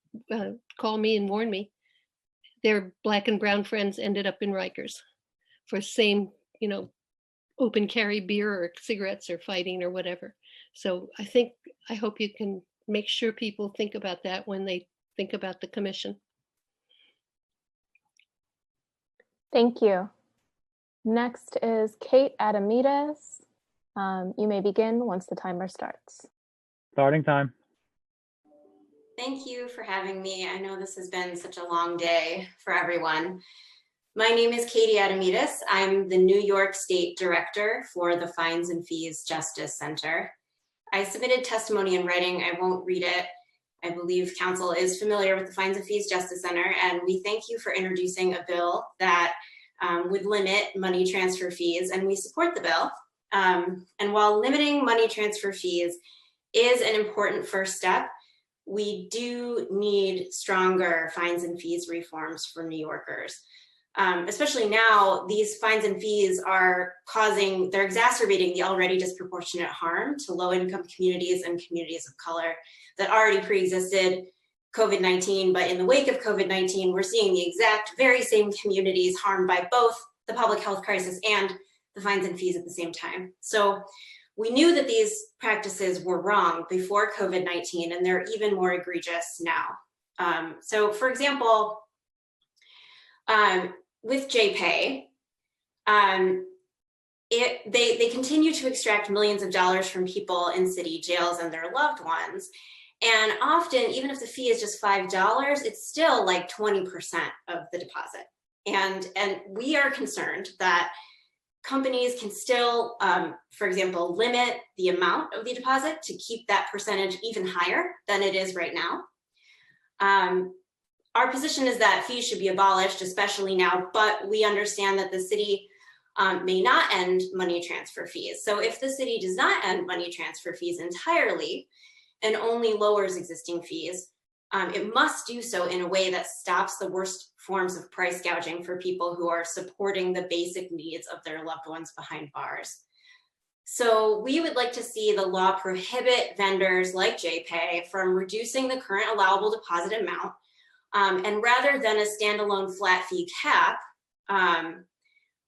call me and warn me. Their Black and brown friends ended up in Rikers for same, open carry beer or cigarettes or fighting or whatever. So I hope you can make sure people think about that when they think about the commission. Thank you. Next is Kate Adamides. You may begin once the timer starts. Starting time. Thank you for having me. I know this has been such a long day for everyone. My name is Katie Adamides. I'm the New York State Director for the Fines and Fees Justice Center. I submitted testimony in writing. I won't read it. I believe council is familiar with the Fines and Fees Justice Center, and we thank you for introducing a bill that would limit money transfer fees, and we support the bill. And while limiting money transfer fees is an important first step, we do need stronger fines and fees reforms for New Yorkers. Especially now, these fines and fees are they're exacerbating the already disproportionate harm to low-income communities and communities of color that already pre-existed COVID-19, but in the wake of COVID-19, we're seeing the very same communities harmed by both the public health crisis and the fines and fees at the same time. So we knew that these practices were wrong before COVID-19, and they're even more egregious now. So for example, with JPay, they continue to extract millions of dollars from people in city jails and their loved ones. And often, even if the fee is just $5, it's still like 20% of the deposit. And we are concerned that companies can still, for example, limit the amount of the deposit to keep that percentage even higher than it is right now. Our position is that fees should be abolished, especially now, but we understand that the city may not end money transfer fees. So if the city does not end money transfer fees entirely and only lowers existing fees, it must do so in a way that stops the worst forms of price gouging for people who are supporting the basic needs of their loved ones behind bars. So we would like to see the law prohibit vendors like JPay from reducing the current allowable deposit amount. And rather than a standalone flat fee cap,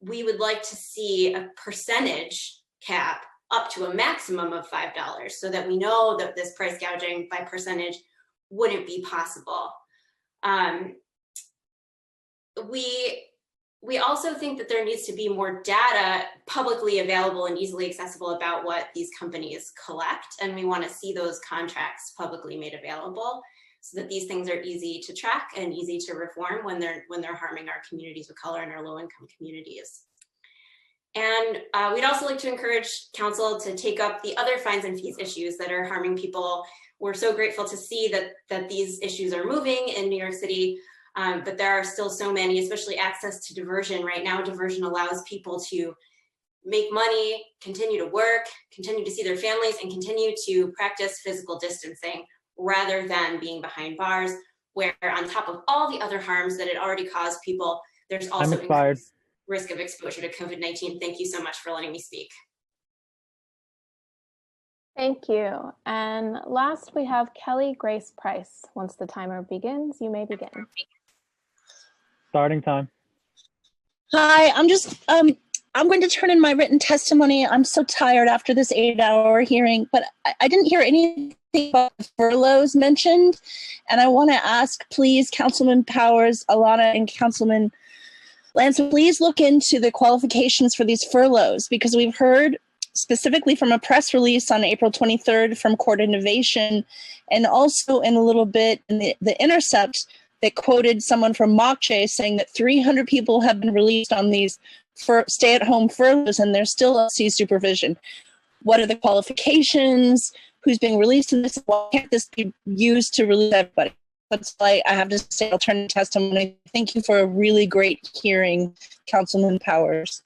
we would like to see a percentage cap up to a maximum of $5 so that we know that this price gouging by percentage wouldn't be possible. We also think that there needs to be more data publicly available and easily accessible about what these companies collect, and we want to see those contracts publicly made available so that these things are easy to track and easy to reform when they're harming our communities of color and our low-income communities. And we'd also like to encourage council to take up the other fines and fees issues that are harming people. We're so grateful to see that these issues are moving in New York City, but there are still so many, especially access to diversion. Right now, diversion allows people to make money, continue to work, continue to see their families, and continue to practice physical distancing rather than being behind bars, where on top of all the other harms that it already caused people, there's also increased risk of exposure to COVID-19. Thank you so much for letting me speak. Thank you. And last, we have Kelly Grace Price. Once the timer begins, you may begin. Starting time. Hi, I'm going to turn in my written testimony. I'm so tired after this 8-hour hearing, but I didn't hear anything about the furloughs mentioned. And I want to ask, please, Councilman Powers, Alana, and Councilman Lance, please look into the qualifications for these furloughs, because we've heard specifically from a press release on April 23rd from Court Innovation, and also in a little bit in the Intercept that quoted someone from MOCJ saying that 300 people have been released on these stay-at-home furloughs, and there's still LC supervision. What are the qualifications? Who's being released in this? Why can't this be used to release everybody? That's why I have to say alternative testimony. Thank you for a really great hearing, Councilman Powers.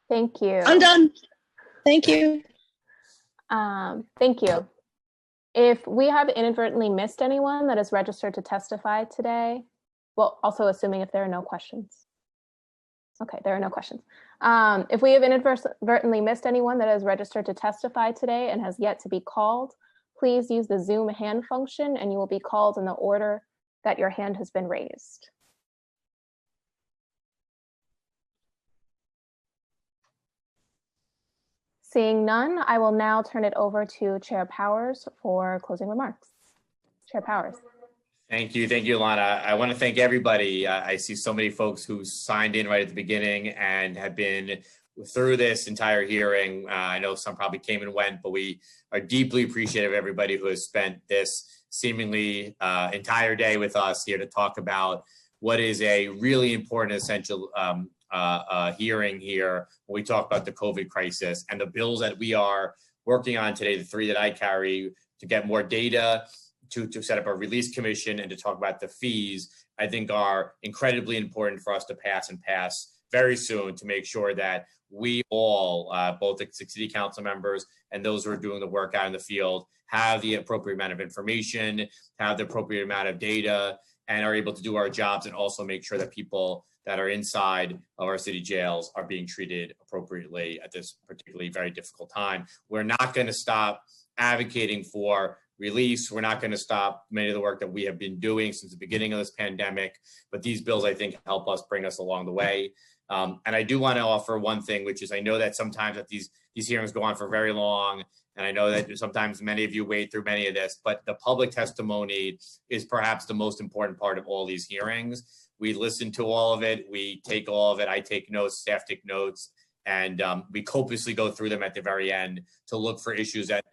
Thank you. I'm done. Thank you. Thank you. If we have inadvertently missed anyone that is registered to testify today, well, also assuming if there are no questions. Okay, there are no questions. If we have inadvertently missed anyone that is registered to testify today and has yet to be called, please use the Zoom hand function and you will be called in the order that your hand has been raised. Seeing none, I will now turn it over to Chair Powers for closing remarks. Chair Powers. Thank you, Alana. I want to thank everybody. I see so many folks who signed in right at the beginning and have been through this entire hearing. I know some probably came and went, but we are deeply appreciative of everybody who has spent this seemingly entire day with us here to talk about what is a really important, essential hearing here when we talk about the COVID crisis and the bills that we are working on today, the three that I carry, to get more data, to set up a release commission, and to talk about the fees, I think are incredibly important for us to pass very soon, to make sure that we all, both the city council members and those who are doing the work out in the field, have the appropriate amount of information, have the appropriate amount of data, and are able to do our jobs, and also make sure that people that are inside of our city jails are being treated appropriately at this particularly very difficult time. We're not going to stop advocating for release. We're not going to stop many of the work that we have been doing since the beginning of this pandemic, but these bills, I think, help us bring us along the way. And I do want to offer one thing, which is I know that sometimes that these hearings go on for very long, and I know that sometimes many of you wade through many of this, but the public testimony is perhaps the most important part of all these hearings. We listen to all of it. We take all of it. I take notes, staff take notes, and we copiously go through them at the very end to look for issues that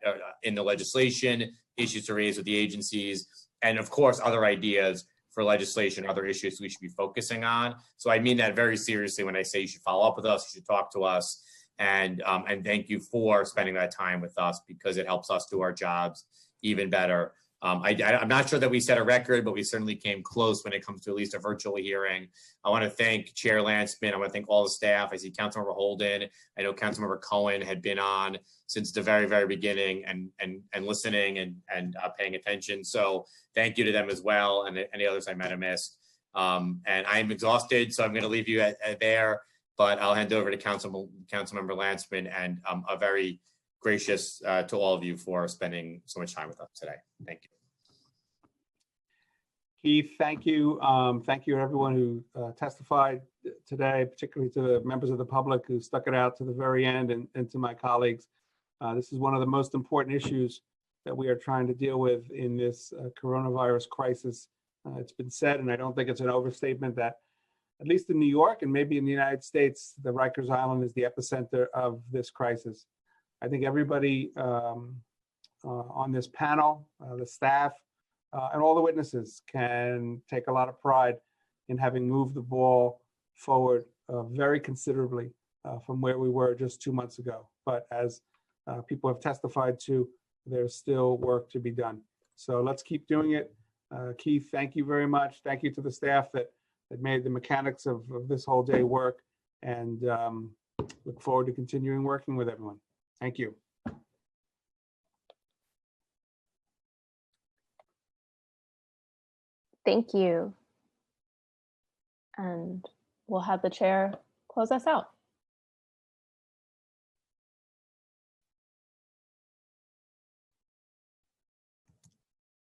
in the legislation, issues to raise with the agencies, and of course, other ideas for legislation, other issues we should be focusing on. So I mean that very seriously when I say you should follow up with us, you should talk to us, and thank you for spending that time with us, because it helps us do our jobs even better. I'm not sure that we set a record, but we certainly came close when it comes to at least a virtual hearing. I want to thank Chair Landsman. I want to thank all the staff. I see Councilmember Holden. I know Councilmember Cohen had been on since the very, very beginning and listening and paying attention. So thank you to them as well, and any others I might have missed. And I'm exhausted, so I'm going to leave you at there, but I'll hand it over to Councilmember Landsman, and a very gracious to all of you for spending so much time with us today. Thank you. Keith, thank you. Thank you to everyone who testified today, particularly to the members of the public who stuck it out to the very end, and to my colleagues. This is one of the most important issues that we are trying to deal with in this coronavirus crisis. It's been said, and I don't think it's an overstatement, that at least in New York and maybe in the United States, the Rikers Island is the epicenter of this crisis. I think everybody on this panel, the staff, and all the witnesses can take a lot of pride in having moved the ball forward very considerably from where we were just 2 months ago. But as people have testified to, there's still work to be done. So let's keep doing it. Keith, thank you very much. Thank you to the staff that made the mechanics of this whole day work, and look forward to continuing working with everyone. Thank you. Thank you. And we'll have the chair close us out.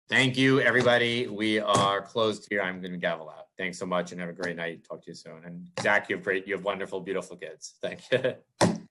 Thank you, everybody. We are closed here. I'm going to gavel out. Thanks so much and have a great night. Talk to you soon. And Zach, you have wonderful, beautiful kids. Thank you.